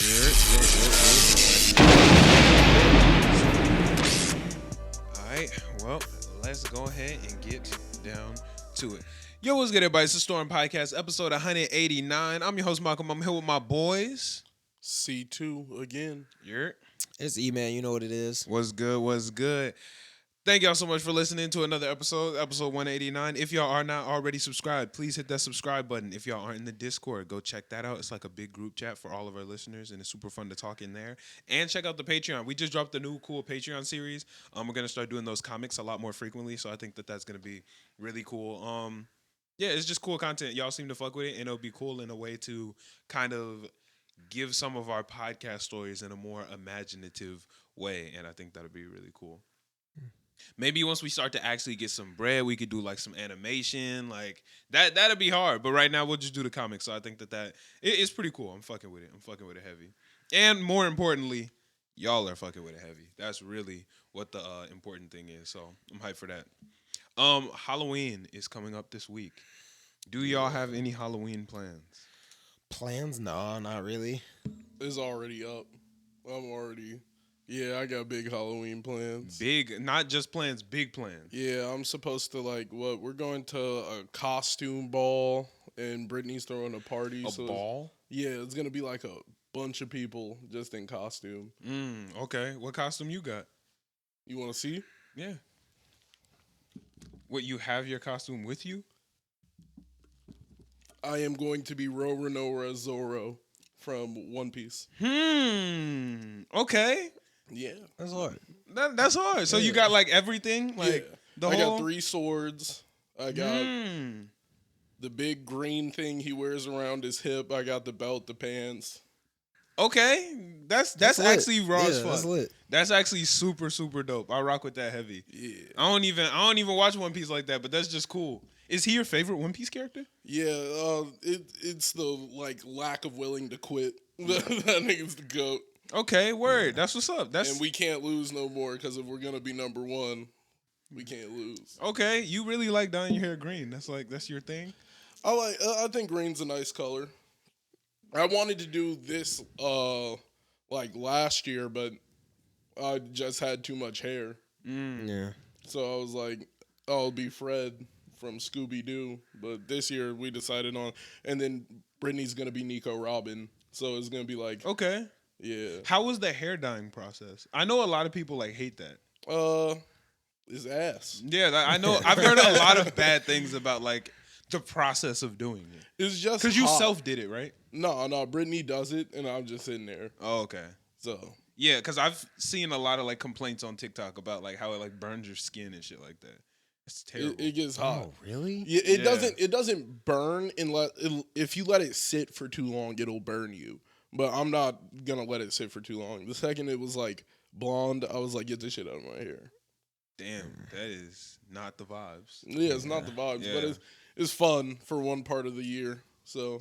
Alright, well, let's go ahead and get down to it. Yo, what's good, everybody? It's the Storm Podcast, episode 189. I'm your host, Malcolm. I'm here with my boys. C2 again. It's Eman, you know what it is. What's good? What's good? Thank y'all so much for listening to another episode 189. If y'all are not already subscribed, please hit that subscribe button. If y'all aren't in the Discord, go check that out. It's like a big group chat for all of our listeners, and it's super fun to talk in there. And check out the Patreon. We just dropped a new cool Patreon series. We're going to start doing those comics a lot more frequently, so I think that that's going to be really cool. Yeah, it's just cool content. Y'all seem to fuck with it, and it'll be cool in a way to kind of give some of our podcast stories in a more imaginative way, and I think that'll be really cool. Maybe once we start to actually get some bread, we could do like some animation, like that'd be hard. But right now we'll just do the comics. So I think that it's pretty cool. I'm fucking with it. I'm fucking with it heavy. And more importantly, y'all are fucking with it heavy. That's really what the important thing is. So I'm hyped for that. Halloween is coming up this week. Do y'all have any Halloween plans? Plans? No, not really. It's already up. I got big Halloween plans. Big, not just plans, big plans. Yeah, I'm supposed to we're going to a costume ball and Brittany's throwing a party. A ball? Yeah, it's going to be like a bunch of people just in costume. Okay. What costume you got? You want to see? Yeah. What, you have your costume with you? I am going to be Roronoa Zoro from One Piece. Okay. Yeah. That's hard. That's hard. So you got like everything? Like I got 3 swords. I got the big green thing he wears around his hip. I got the belt, the pants. Okay. That's actually raw as fuck. That's lit. That's actually super, super dope. I rock with that heavy. Yeah. I don't even watch One Piece like that, but that's just cool. Is he your favorite One Piece character? Yeah, it's the lack of willing to quit. That nigga's the GOAT. Okay, word. That's what's up. And we can't lose no more because if we're gonna be number 1, we can't lose. Okay, you really like dyeing your hair green. That's your thing. I think green's a nice color. I wanted to do this last year, but I just had too much hair. Yeah. So I was like, I'll be Fred from Scooby-Doo. But this year we decided on, and then Brittany's gonna be Nico Robin. So it's gonna be like, okay. Yeah. How was the hair dyeing process? I know a lot of people hate that. His ass. Yeah, I know. I've heard a lot of bad things about the process of doing it. It's just because you self did it, right? No. Brittany does it, and I'm just sitting there. Oh, okay. So yeah, because I've seen a lot of complaints on TikTok about how it burns your skin and shit like that. It's terrible. It gets hot. Oh, really? Yeah, it doesn't burn if you let it sit for too long, it'll burn you. But I'm not gonna let it sit for too long. The second it was blonde, I was like, get this shit out of my hair. Damn, that is not the vibes. Yeah, it's not the vibes, but it's fun for one part of the year. So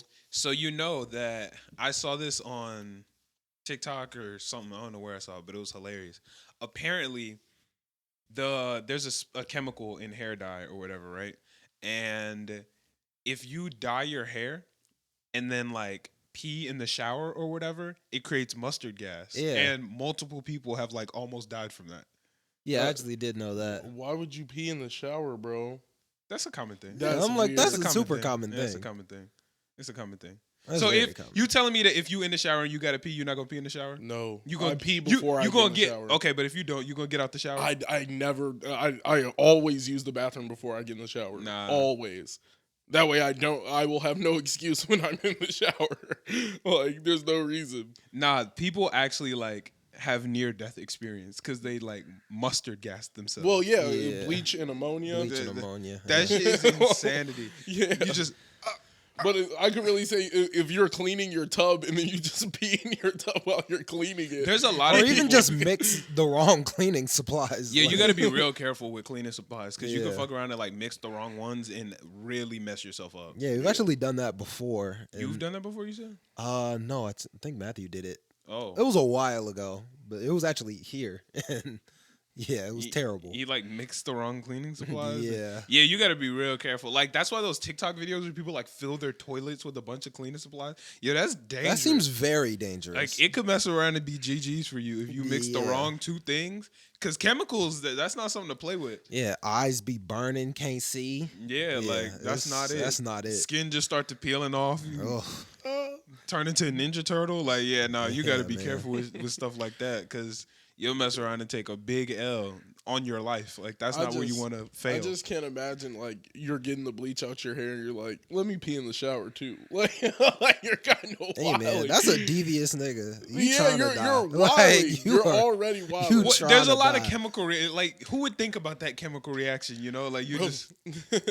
you know that I saw this on TikTok or something. I don't know where I saw it, but it was hilarious. Apparently, there's a chemical in hair dye or whatever, right? And if you dye your hair and then pee in the shower or whatever, it creates mustard gas. Yeah. And multiple people have almost died from that. Yeah, I actually did know that. Why would you pee in the shower, bro? That's a common thing. I'm like, that's a super common thing. It's a common thing. It's a common thing. That's so if common. you telling me that if you in the shower and you gotta pee, you're not gonna pee in the shower? No. You gonna pee before I get in the shower. Okay, but if you don't, you gonna get out the shower? I always use the bathroom before I get in the shower. Nah. Always. That way I will have no excuse when I'm in the shower. There's no reason. Nah, people actually have near death experience because they mustard gas themselves. Well, yeah. Bleach and ammonia. That shit is insanity. Yeah. You just But I could really say if you're cleaning your tub and then you just pee in your tub while you're cleaning it. There's a lot of people. Or even people, just mix the wrong cleaning supplies. Yeah, you got to be real careful with cleaning supplies because you can fuck around and mix the wrong ones and really mess yourself up. Yeah, we've actually done that before. You've done that before, you said? No, I think Matthew did it. Oh. It was a while ago, but it was actually here. And Yeah, it was terrible. He like mixed the wrong cleaning supplies. Yeah. Yeah, you got to be real careful. Like that's why those TikTok videos where people like fill their toilets with a bunch of cleaning supplies. Yeah, that's dangerous. That seems very dangerous. like it could mess around and be GG's for you if you mix the wrong two things. Because chemicals, that's not something to play with. Yeah, eyes be burning, can't see. Yeah, like that's not it. That's not it. Skin just start to peeling off. Ugh. Turn into a Ninja Turtle. Like, yeah, no, you got to be man. careful with stuff like that because you'll mess around and take a big L on your life. Like, that's not where you want to fail. I just can't imagine, like, you're getting the bleach out your hair and you're like, let me pee in the shower, too. Like you're kind of Hey, wild. man, that's a devious nigga. You're wild. Like, You're already wild. you Well, trying there's a to lot die. of chemical like who would think about that chemical reaction, you know? Like you just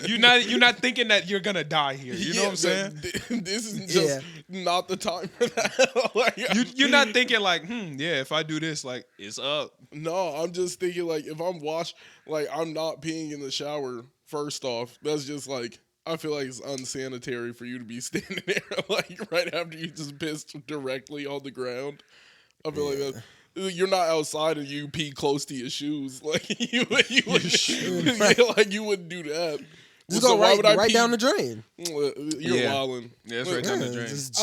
you're not thinking that you're gonna die here. You know what I'm saying? This is just not the time for that. Like, You're not thinking like, yeah, if I do this, like it's up. no, I'm just thinking like if I'm I'm not peeing in the shower. First off, that's just like I feel like it's unsanitary for you to be standing there like right after you just pissed directly on the ground. I feel like that. You're not outside and you pee close to your shoes. Like you wouldn't do that. Just So go why would I right pee? down the drain. You're Yeah. wildin'. Yeah, it's right down the Yeah, drain. just-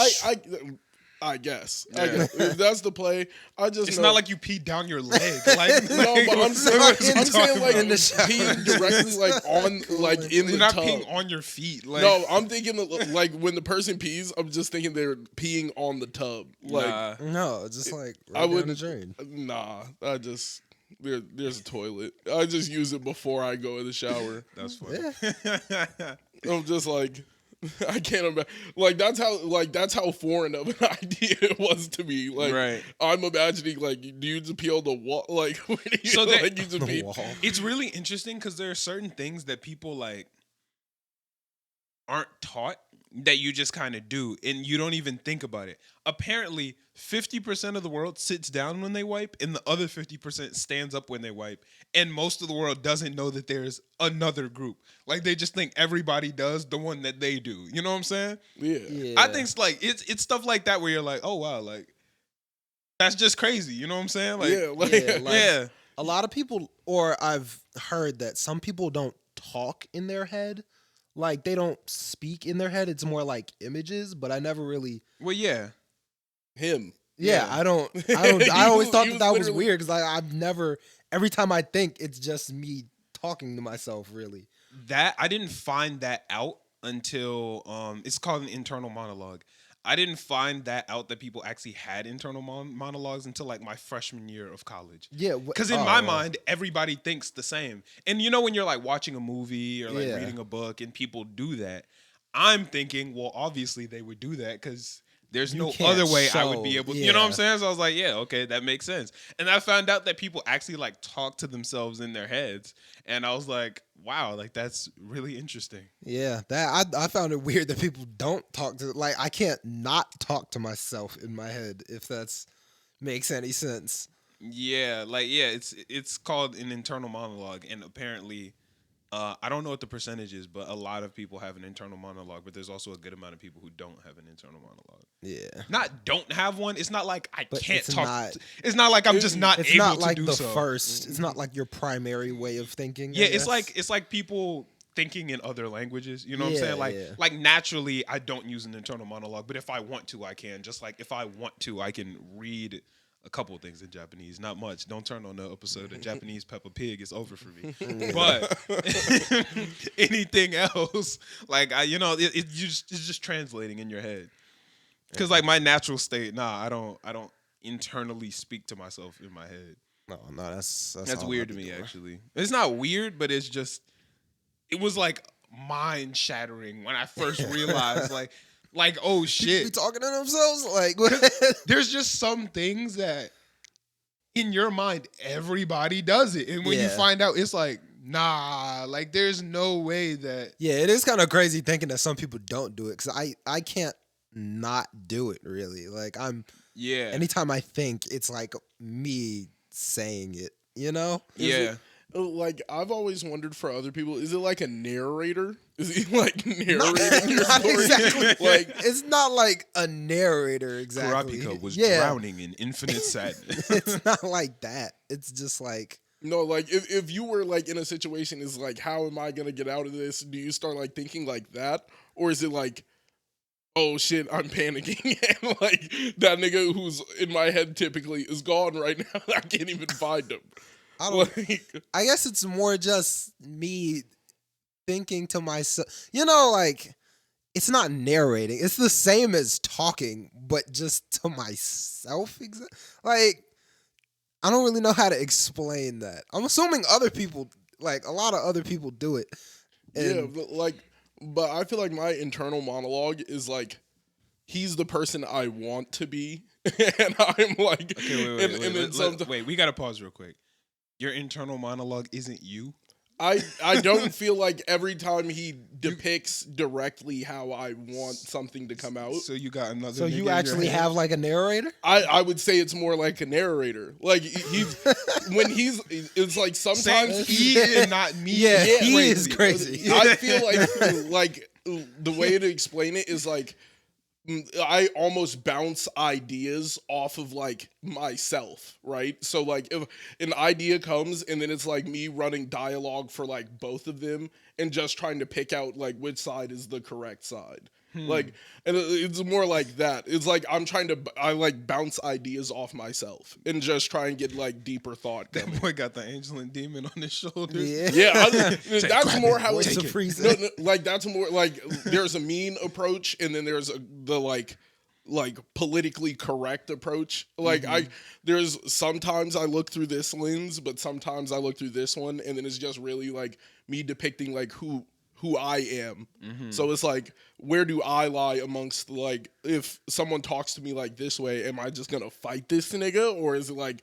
I guess. Yeah. I guess. If that's the play. I just It's know. not like you pee down your leg. Like, No, but I'm saying like in the shower. peeing directly like on like in the you're not tub. peeing on your feet. Like, No, I'm thinking like when the person pees, I'm just thinking they're peeing on the tub. Like nah. No, just like right I down the wouldn't. drain. Nah, I just there's a toilet. I just use it before I go in the shower. That's funny. I'm just like. I can't imagine. Like that's how foreign of an idea it was to me. Like Right. I'm imagining like do you just pee on the wall? Like where do you, So that- like, you just The pee? wall. It's really interesting because there are certain things that people like aren't taught that you just kind of do and you don't even think about it. Apparently, 50% of the world sits down when they wipe and the other 50% stands up when they wipe. And most of the world doesn't know that there's another group. Like they just think everybody does the one that they do. You know what I'm saying? Yeah. I think it's like it's stuff like that where you're like, "Oh wow, like that's just crazy." You know what I'm saying? Like Yeah, like, Yeah, like- yeah. A lot of people, or I've heard that some people don't talk in their head. Like they don't speak in their head. It's more like images, but I never really. Well, yeah. him. Yeah, Yeah. I don't. I always thought he that was literally- weird because I've never. Every time I think, it's just me talking to myself. Really. That I didn't find that out until it's called an internal monologue. I didn't find that out that people actually had internal monologues until like my freshman year of college. Yeah. Because in my mind, everybody thinks the same. And you know when you're like watching a movie or like Yeah. reading a book and people do that, I'm thinking, well, obviously they would do that because there's You no can't other way I would show- be able to, you know what I'm yeah. saying? So I was like, yeah, okay, that makes sense. And I found out that people actually like talk to themselves in their heads. And I was like, wow, like that's really interesting. Yeah, that I found it weird that people don't talk to. Like I can't not talk to myself in my head if that's makes any sense. Yeah, like yeah, it's called an internal monologue, and apparently, I don't know what the percentage is, but a lot of people have an internal monologue. But there's also a good amount of people who don't have an internal monologue. Yeah. Not don't have one. It's not like I But can't it's talk. not- It's not like I'm just not It's able not like to do the so. first. It's not like your primary way of thinking. I Yeah, guess. it's like people thinking in other languages. You know what I'm Yeah, saying? Like yeah. like naturally, I don't use an internal monologue, but if I want to, I can. Just like if I want to, I can read a couple of things in Japanese. Not much. Don't turn on the episode of Japanese Peppa Pig. It's over for me. But anything else, like it's just translating in your head. Because like my natural state, I don't internally speak to myself in my head. No, that's all Weird I to be me, doing. actually. It's not weird, but it's just, it was like mind shattering when I first realized, like oh People shit. be talking to themselves like. There's just some things that in your mind everybody does it, and when you Yeah. find out, it's like nah, like there's no way that. Yeah, it is kind of crazy thinking that some people don't do it because I can't not do it really. Like Yeah. anytime I think, it's like me saying it. You know? Yeah. Like I've always wondered for other people, is it like a narrator? Is he like narrating your Not story? exactly. Like It's not like a narrator exactly. Kurapika was Yeah. drowning in infinite sadness. It's not like that. It's just like No, like if you were like in a situation, is like, how am I gonna get out of this? Do you start like thinking like that, or is it like, oh shit, I'm panicking, and like that nigga who's in my head typically is gone right now. I can't even find him. I don't. Like, I guess it's more just me thinking to myself. You know, like it's not narrating. It's the same as talking, but just to myself. Like I don't really know how to explain that. I'm assuming other people, like a lot of other people, do it. yeah, And but I feel like my internal monologue is like, he's the person I want to be, and I'm like, Okay, and then wait. We gotta pause real quick. Your internal monologue isn't you. I don't feel like every time he depicts directly how I want something to come out. So you got another. so nigga you in your actually head? have like a narrator? I would say it's more like a narrator. Like he's when he's it's like sometimes Saying he and not me. Yeah, is he is crazy. I feel like the way to explain it is like, I almost bounce ideas off of like myself, right? So like if an idea comes and then it's like me running dialogue for like both of them and just trying to pick out like which side is the correct side. Like, and it's more like that. It's like I like bounce ideas off myself and just try and get like deeper thought That coming. boy got the angel and demon on his shoulders. Yeah. Yeah, that's "Grab more it, how Voice it's of reason. like that's more like there's a mean approach and then there's the like politically correct approach. Like there's sometimes I look through this lens, but sometimes I look through this one, and then it's just really like me depicting like who I am. So it's like, where do I lie amongst, like, if someone talks to me like this way, am I just gonna fight this nigga, or is it like,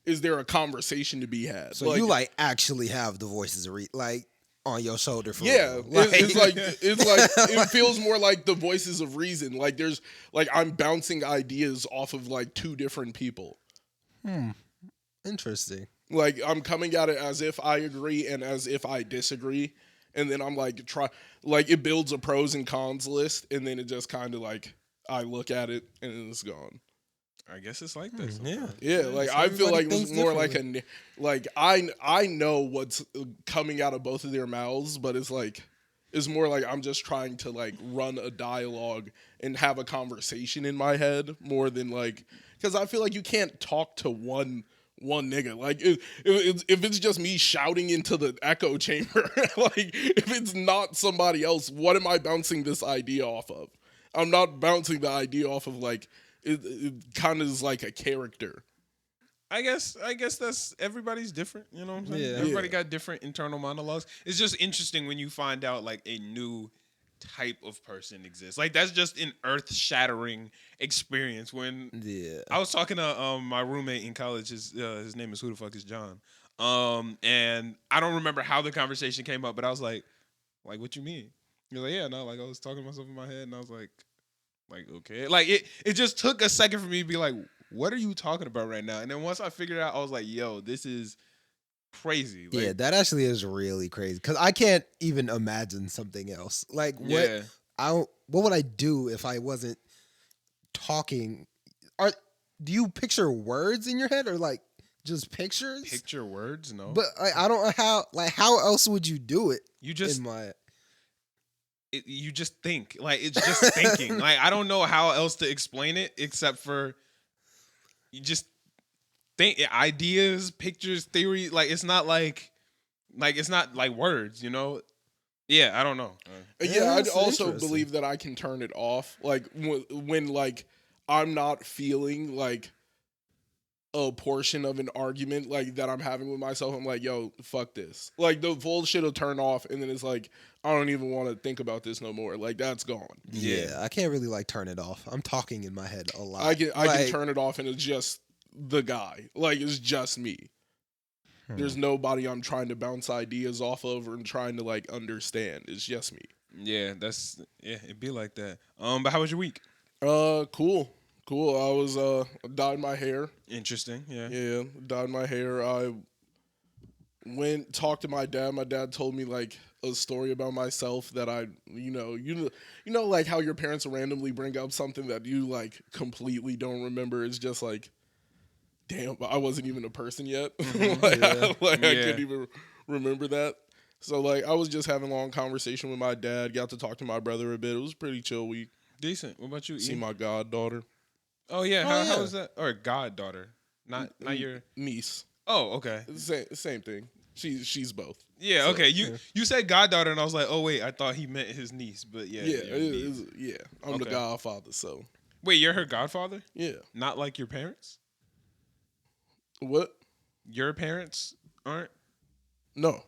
is there a conversation to be had? So you like actually have the voices like on your shoulder for yeah, real. it's like it feels more like the voices of reason. Like there's like I'm bouncing ideas off of like two different people. Interesting. Like I'm coming at it as if I agree and as if I disagree, and then I'm like it builds a pros and cons list, and then it just kind of like I look at it and then it's gone. I guess it's like that. Yeah. Yeah, like so I feel everybody like it was thinks more like like I know what's coming out of both of their mouths, but it's more like I'm just trying to like run a dialogue and have a conversation in my head more than like, because I feel like you can't talk to one nigga. Like if it's just me shouting into the echo chamber, like if it's not somebody else, what am I bouncing this idea off of? I'm not bouncing the idea off of like it kind of is like a character. I guess that's everybody's different. You know what I'm saying? Yeah. Everybody got different internal monologues. It's just interesting when you find out like a new type of person exists. Like that's just an earth-shattering experience. When Yeah. I was talking to my roommate in college, his name is Who the Fuck is John? And I don't remember how the conversation came up, but I was like what you mean? You're like, yeah, no, like I was talking to myself in my head, and I was like okay, like it just took a second for me to be like, what are you talking about right now? And then once I figured it out, I was like, yo, this is crazy. Like, Yeah, that actually is really crazy because I can't even imagine something else. Like yeah. what would I do if I wasn't talking? Do you picture words in your head or like just pictures? Picture words, no. But I don't know how else would you do it? You just in my you just think. Like it's just thinking. Like I don't know how else to explain it except for you just think ideas, pictures, theory. Like it's not like it's not like words, you know? Yeah, I don't know. Yeah, I'd that's also interesting. believe that I can turn it off. Like when like I'm not feeling like a portion of an argument like that I'm having with myself, I'm like, yo, fuck this. Like the bullshit will turn off, and then it's like I don't even want to think about this no more. Like that's gone. Yeah, I can't really like turn it off. I'm talking in my head a lot. I can turn it off, and it's just the guy. Like it's just me. There's nobody I'm trying to bounce ideas off of and trying to like understand. It's just me. Yeah, it'd be like that. But how was your week? Cool. I was dyed my hair. Interesting. Yeah. Yeah, dyed my hair. I went talked to my dad. My dad told me like a story about myself that I, you know, like how your parents randomly bring up something that you like completely don't remember. It's just like damn, I wasn't even a person yet. Mhm. I Yeah. couldn't even remember that. So like I was just having a long conversation with my dad. Got to talk to my brother a bit. It was a pretty chill week. Decent. What about you? See E? my goddaughter, Oh yeah. Oh, How yeah. was that? Or goddaughter? Not your. niece. Oh, okay. Same thing. She's both. Yeah. So, Okay. You said goddaughter, and I was like, oh wait, I thought he meant his niece, but yeah. Yeah, your niece. I'm the Okay. godfather. So Wait, you're her godfather? yeah. Not like your parents? What? Your parents aren't? No.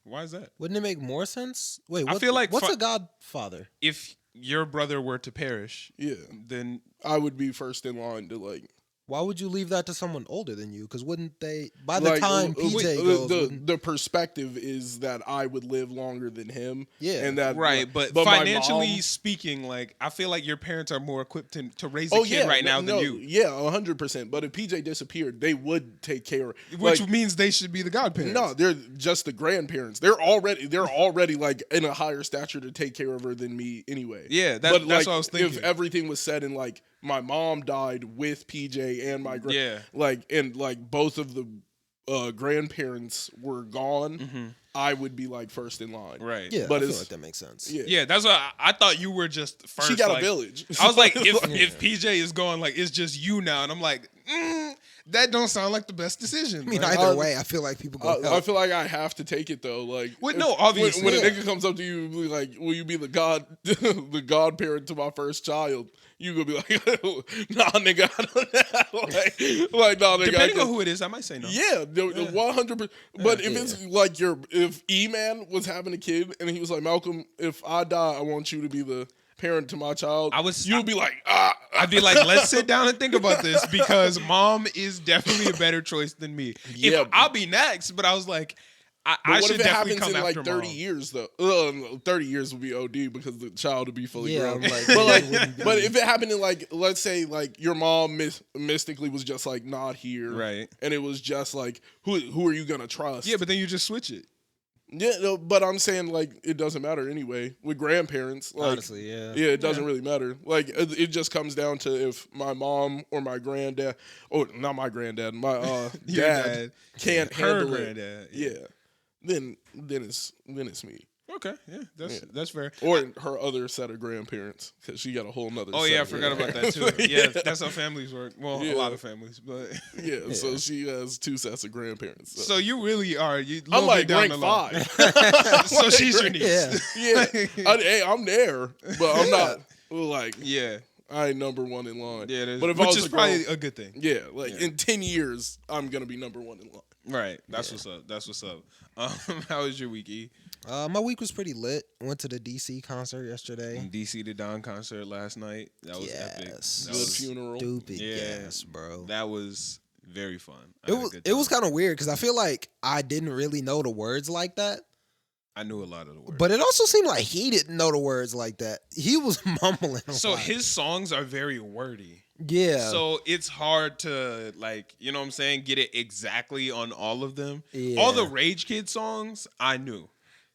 Why is that? Wouldn't it make more sense? Wait, I what, feel like what's fu- a godfather? If your brother were to perish, Yeah. then I would be first in line to like. Why would you leave that to someone older than you? Because wouldn't they? By the Like, time wait, PJ goes, the wouldn't- the perspective is that I would live longer than him. Yeah. and that right, but my financially mom- speaking, like I feel like your parents are more equipped to raise a Oh kid yeah, right now no, than you. Yeah, 100%. But if PJ disappeared, they would take care. Which like, means they should be the godparents. no, they're just the grandparents. They're already like in a higher stature to take care of her than me anyway. Yeah, but that's what I was thinking. If everything was said and like my mom died with PJ and my Yeah. like both of the grandparents were gone, I would be like first in line. Right. yeah, but I feel it's- like that makes sense. Yeah, Yeah, that's why I thought you were just first. she got like, a village. I was like, if PJ is going, like it's just you now, and I'm like, that don't sound like the best decision. I mean, Like, either way, I feel like people go. I feel like I have to take it though. Like, Well, no, obviously. when a Yeah. nigga comes up to you, be like, "Will you be the the godparent to my first child?" You gonna be like, "Nah, nigga, I don't know." like, nah, nigga. depending on who it is, I might say no. Yeah, the 100%. But if it's like if Eman was having a kid and he was like, "Malcolm, if I die, I want you to be the parent to my child," you'd be like, I'd be like, let's sit down and think about this because mom is definitely a better choice than me. Yeah. I'll be next, but I was like, But I what should if it definitely happens come in like after 30 mom. years though? 30 years would be OD because the child would be fully Yeah, grown. I'm like, but like, it wouldn't be- but if it happened in like, let's say like your mom mystically was just like not here, Right. And it was just like, who are you gonna trust? Yeah, but then you just switch it. Yeah, no, but I'm saying like it doesn't matter anyway with grandparents. Like, Honestly, yeah. yeah, it doesn't really matter. Like it just comes down to if my mom or my granddad, or not my granddad, my Your dad can't Her handle it. granddad. Yeah, then it's me. Okay. Yeah, that's fair. Or her other set of grandparents, because she got a whole nother. Oh set yeah, I of forgot about that grandparents. too. Yeah, that's how families work. Well, Yeah. a lot of families, but yeah. So she has two sets of grandparents. so you really are. You I'm little like bit down rank the line. 5. So she's your Yeah. niece. Yeah, hey, I'm there, but I'm not like Yeah. I ain't number one in line. Yeah, it is. but if I Which was is a probably girl, a good thing. yeah, like Yeah. in 10 years, I'm gonna be number one in line. Right. That's what's up. That's what's up. How was your week, E? My week was pretty lit. Went to the DC concert yesterday. DC the Don concert last night. That was epic. Yes. That Good was, funeral. Stupid Yeah. gas, bro. that was very fun. I It had a was good it was time. kind of weird because I feel like I didn't really know the words like that. I knew a lot of the words. But it also seemed like he didn't know the words like that. He was mumbling. a So lot. his songs are very wordy. yeah. So it's hard to like, you know what I'm saying, get it exactly on all of them. Yeah. All the Rage Kid songs, I knew.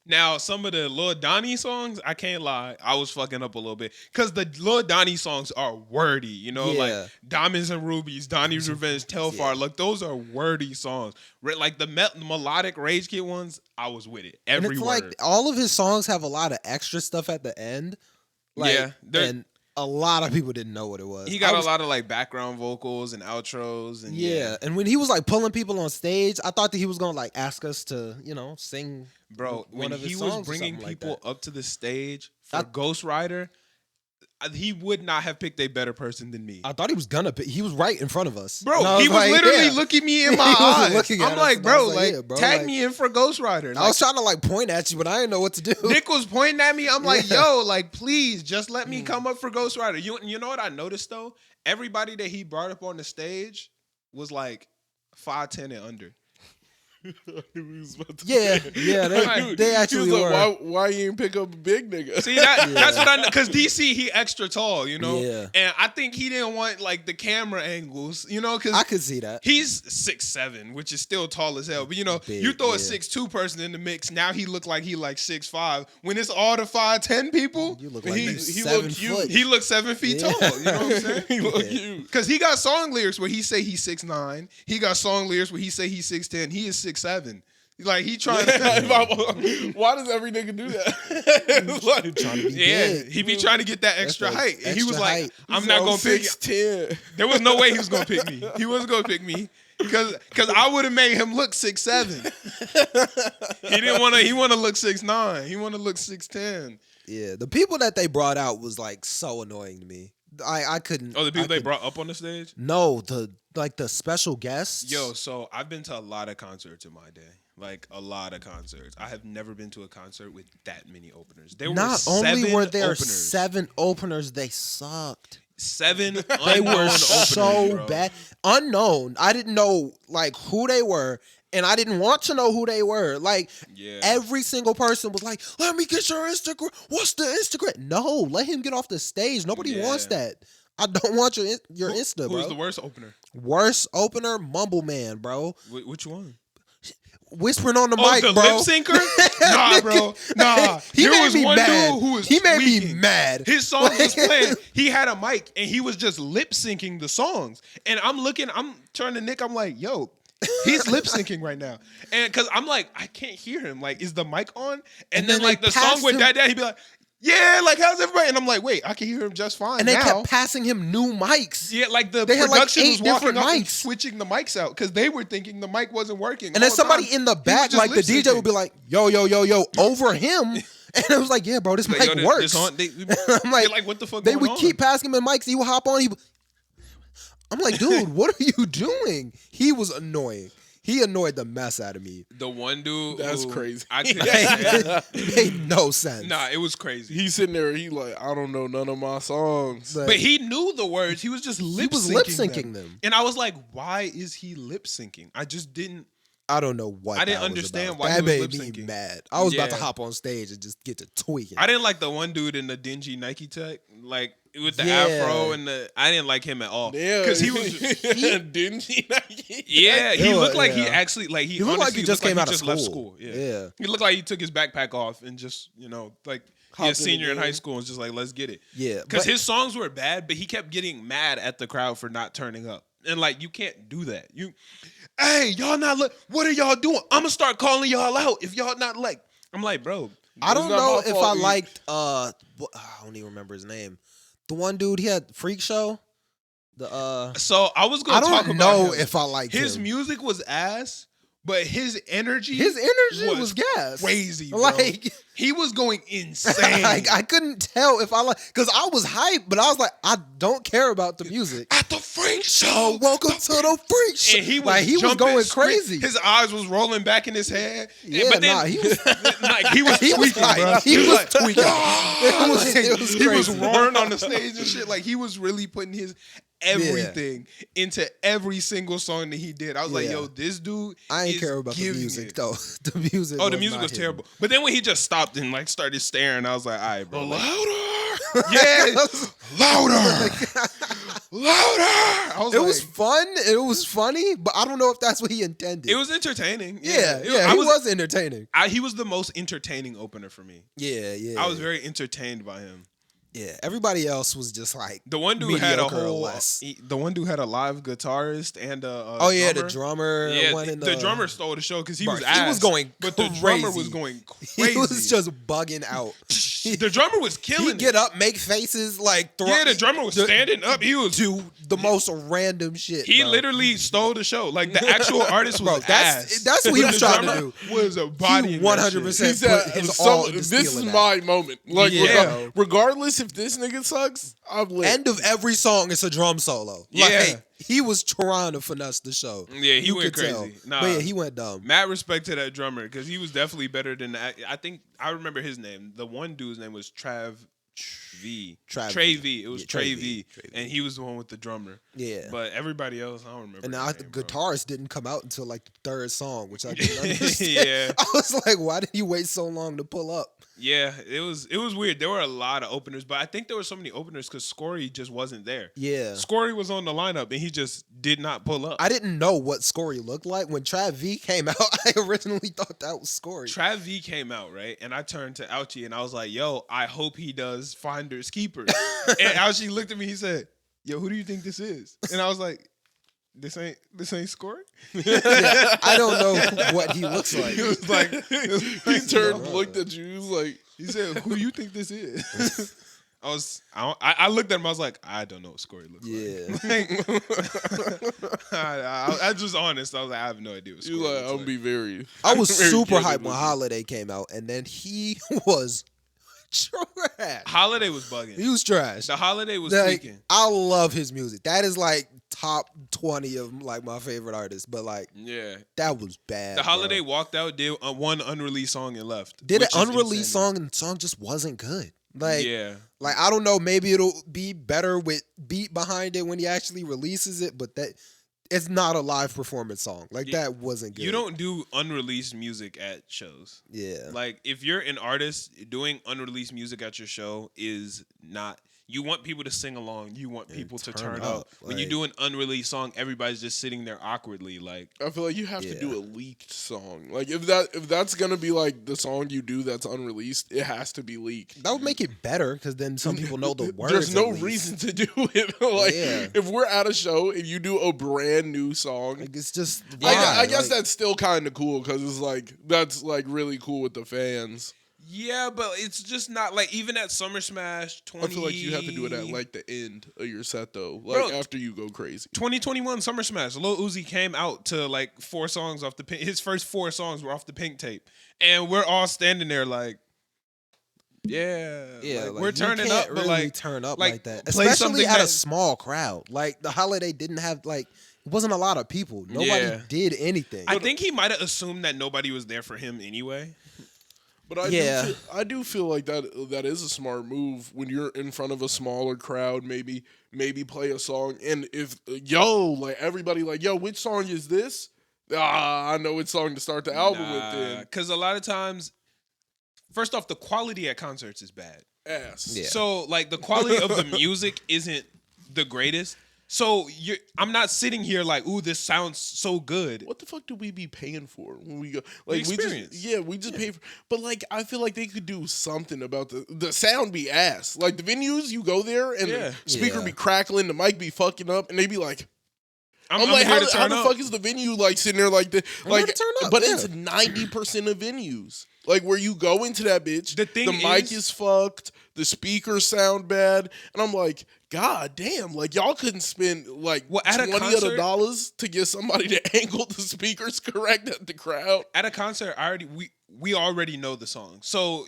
Now, some of the Lil Donnie songs, I can't lie, I was fucking up a little bit. Because the Lil Donnie songs are wordy, you know? Yeah. Like Diamonds and Rubies, Donnie's Revenge, Telfar. Yeah. Like, those are wordy songs. Like, the melodic Rage Kid ones, I was with it. and Every it's word. like all of his songs have a lot of extra stuff at the end. Like, Yeah, they're- and a lot of people didn't know what it was. He got I was- a lot of, like, background vocals and outros. And Yeah, and when he was like pulling people on stage, I thought that he was gonna like ask us to, sing. Bro, one when of his he songs was or bringing something like people that. up to the stage for I- Ghost Rider, he would not have picked a better person than me. I thought he was gonna pick. He was right in front of us, Bro, And I he was like, literally yeah. looking me in He my wasn't eyes. looking at I'm us, like, and I bro, was like, yeah, bro, tag like- me in for Ghost Rider. I was trying to like point at you, but I didn't know what to do. Nick was pointing at me. I'm like, Yeah. yo, like, please just let me come up for Ghost Rider. You know what I noticed though? Everybody that he brought up on the stage was like 5'10" and under. Yeah, they actually he was were. like, why you ain't pick up a big nigga? See that's what I know, because DC he extra tall, you know. Yeah. And I think he didn't want like the camera angles, you know, because I could see that. he's 6'7", which is still tall as hell. But you know, Big, you throw a yeah. 6'2" person in the mix, now he look like he like 6'5". When it's all the 5'10" people, You look like He- you he 7 look cute. foot. he looks 7 feet Yeah. tall. You know what I'm saying? he look Yeah. cute. Because he got song lyrics where he say he's 6'9". He got song lyrics where he say he's 6'10". He is 6'7". Like he trying to. Why does every nigga do that? Like, trying to be Yeah, big. he be trying to get that extra that height. And he was extra like, height. I'm not going to pick you. 6'10". There was no way he was going to pick me. He wasn't going to pick me. Because I would have made him look 6'7". He didn't want to. He want to look 6'9". He want to look 6'10". Yeah, the people that they brought out was like so annoying to me. I couldn't. Oh, the people I they couldn't- brought up on the stage? No, the special guests. Yo, so I've been to a lot of concerts in my day. Like a lot of concerts. I have never been to a concert with that many openers. There not were only 7 were there openers. 7 openers, they sucked. 7 They unknown were openers, so bro. bad, unknown. I didn't know like who they were, and I didn't want to know who they were. Like Yeah. every single person was like, "Let me get your Instagram. What's the Instagram?" No, let him get off the stage. Nobody Yeah. wants that. I don't want your Insta, bro. Who's the worst opener? Worst opener, Mumble Man, bro. Which one? Whispering on the Oh, mic, the bro. lip syncer? Nah, bro. Nah. He There made was me one mad. dude who was He made me tweaking. mad. His song was playing. He had a mic and he was just lip syncing the songs. And I'm turning to Nick, I'm like, yo, he's lip syncing right now. And because I'm like, I can't hear him. Like, is the mic on? And then then like they the song passed with him- that, he'd be like, yeah, like how's everybody? And I'm like, wait, I can hear him just fine And they now. kept passing him new mics. Yeah, like the They had, like, production 8 was walking different up and mics. switching the mics out because they were thinking the mic wasn't working. And then all the somebody time. in the He was back, just like the DJ lip-syncing. would be like, yo, yo, yo, yo, over him. And it was like, yeah, bro, this Like, mic yo, this works. on- they- I'm like, like, what the fuck they going would on? keep passing him mics. He would hop on. I'm like, dude, what are you doing? He was annoying. He annoyed the mess out of me. The one dude, That's who crazy. I couldn't stand. It made no sense. Nah, it was crazy. He's sitting there. He like, I don't know none of my songs. Like, But he knew the words. He was just lip was syncing lip-syncing them. And I was like, why is he lip syncing? I just didn't. I don't know what. I didn't that was understand about. why he that was made me lip-syncing. mad. I was about to Yeah. hop on stage and just get to tweaking. I didn't like the one dude in the dingy Nike tech, like with the Yeah. afro and the. I didn't like him at all. Yeah, because he was. dingy. Yeah, he Yeah, looked like he yeah. actually like He looked like honestly he just looked came like out he of just left school. school. Yeah. Yeah. He looked like he took his backpack off and just like he a Hopped in the senior in high game. school and was just like, let's get it. Yeah, Because but- his songs were bad, but he kept getting mad at the crowd for not turning up. And like, you can't do that. Hey, y'all not look. What are y'all doing? I'm gonna start calling y'all out if y'all not like. I'm like, bro. I don't not know my if fault, I dude. liked I don't even remember his name. The one dude he had Freak Show. The So I was I gonna talk don't about know him. if I liked His him. music was ass, but his energy was gas. crazy, bro. Like He was going insane. I couldn't tell if I like because I was hyped, but I was like, I don't care about the music. At the freak show. Oh, welcome to the Freak Show. And he was like he was jumping, going scream- crazy. His eyes was rolling back in his head. Yeah, but then, nah, he was- like he was He was tweaking, like- bro. he was like, tweaking. "Ah!" It was he was crazy. roaring on the stage and shit. Like he was really putting his everything into every single song that he did. I was like, Yeah. yo, this dude. I ain't is care about the giving music it. though. The music. Oh, the music not was hitting. terrible. But then when he just stopped and like started staring, I was like, all right, bro. Like, Louder. yeah, louder, louder. I was It like, was fun. It was funny, but I don't know if that's what he intended. it was entertaining. yeah, It- yeah. I He was entertaining. he was the most entertaining opener for me. Yeah, yeah. I was very entertained by him. Yeah, everybody else was just like The one dude had a mediocre or whole. less. The one dude had a live guitarist and a Oh yeah, drummer. the drummer. Yeah, one in the drummer stole the show because he Bro, was he ass. was going but the drummer crazy. was going crazy. He was just bugging out. the drummer was killing. He'd get up, make faces, like throw. Yeah, the drummer was standing up. He was. do the most random shit. He bro. literally stole the show. Like the actual artist was Bro, that's- ass. that's what he But was the trying to drummer do. Was a body. He 100%. He Put said, his all into this is stealing that. my moment. Like, Yeah. regardless if this nigga sucks, I'm lit. End of every song is a drum solo. Like, Yeah. he was trying to finesse the show. Yeah, he You went could tell. crazy. Nah. But yeah, he went dumb. Mad respect to that drummer because he was definitely better than that. I think I remember his name. The one dude's name was Trey V. It was Yeah, Trey V. And he was the one with the drummer. Yeah. But everybody else, I don't remember. And their the name, bro. guitarist didn't come out until like the third song, which I didn't understand. Yeah. I was like, why did he wait so long to pull up? Yeah, it was weird. There were a lot of openers, but I think there were so many openers because Scory just wasn't there. Yeah. Scory was on the lineup and he just did not pull up. I didn't know what Scory looked like. When Trav V came out, I originally thought that was Scory. Trav V came out, right? And I turned to Ouchie and I was like, yo, I hope he does Finders Keepers. And Ouchie looked at me, he said, yo, who do you think this is? And I was like, This ain't Scory? Yeah, I don't know what he looks like. He was like, He turned, looked at you, he was like, he said, who you think this is? I looked at him, I was like, I don't know what Scory looks like. I just honest. I was like, I have no idea what Scory you like, looks I'm like. be very. I was very super candid hyped with when you. Holiday came out, and then he was trash. Holiday was bugging. He was trash. The Holiday was Like, tweaking. I love his music. That is like top 20 of like my favorite artists. But like Yeah. that was bad. The Holiday bro. walked out, did one unreleased song and left. Did an which is unreleased insanity. song, and the song just wasn't good. Like, yeah. like I don't know. Maybe it'll be better with beat behind it when he actually releases it. But that it's not a live performance song. Like that wasn't good. You don't do unreleased music at shows. Yeah. Like if you're an artist, doing unreleased music at your show is not. You want people to sing along. You want people to turn up. When you like- do an unreleased song, everybody's just sitting there awkwardly. Like I feel like you have to Yeah. do a leaked song. Like if that's gonna be like the song you do that's unreleased, it has to be leaked. That would make it better because then some people know the words. There's no at least. reason to do it. Like Yeah. if we're at a show and you do a brand new song, Like it's just. I guess like, that's still kind of cool because it's like that's like really cool with the fans. yeah, but it's just not like even at Summer Smash 20. I feel like you have to do it at like the end of your set though, like Bro, after you go crazy. 2021 Summer Smash. Lil Uzi came out to like 4 songs off the pink. His first 4 songs were off the pink tape, and we're all standing there like, yeah, like, we're you turning can't up, but really like turn up like, like that, play especially something at a that- small crowd. Like the Holiday didn't have like it wasn't a lot of people. Nobody Yeah. did anything. I think he might have assumed that nobody was there for him anyway. But I do feel like that is a smart move when you're in front of a smaller crowd. Maybe play a song, and if like everybody like which song is this? I know which song to start the album with. Then Because a lot of times, first off, the quality at concerts is bad. ass. Yeah. So like the quality of the music isn't the greatest. So I'm not sitting here like, ooh, this sounds so good. What the fuck do we be paying for when we go? The Like experience. we just pay for. But like, I feel like they could do something about the sound. Be ass. Like the venues, you go there and Yeah. the speaker Yeah. be crackling, the mic be fucking up, and they be like, I'm like, here how to the turn up. fuck is the venue like sitting there like the I'm here like? to turn up, But yeah. it's 90% of venues. Like where you go into that bitch, The thing mic is- is fucked, the speakers sound bad, and I'm like, God damn! Like y'all couldn't spend like Well, at a $20 concert- dollars to get somebody to angle the speakers correct at the crowd. At a concert, we already know the song, so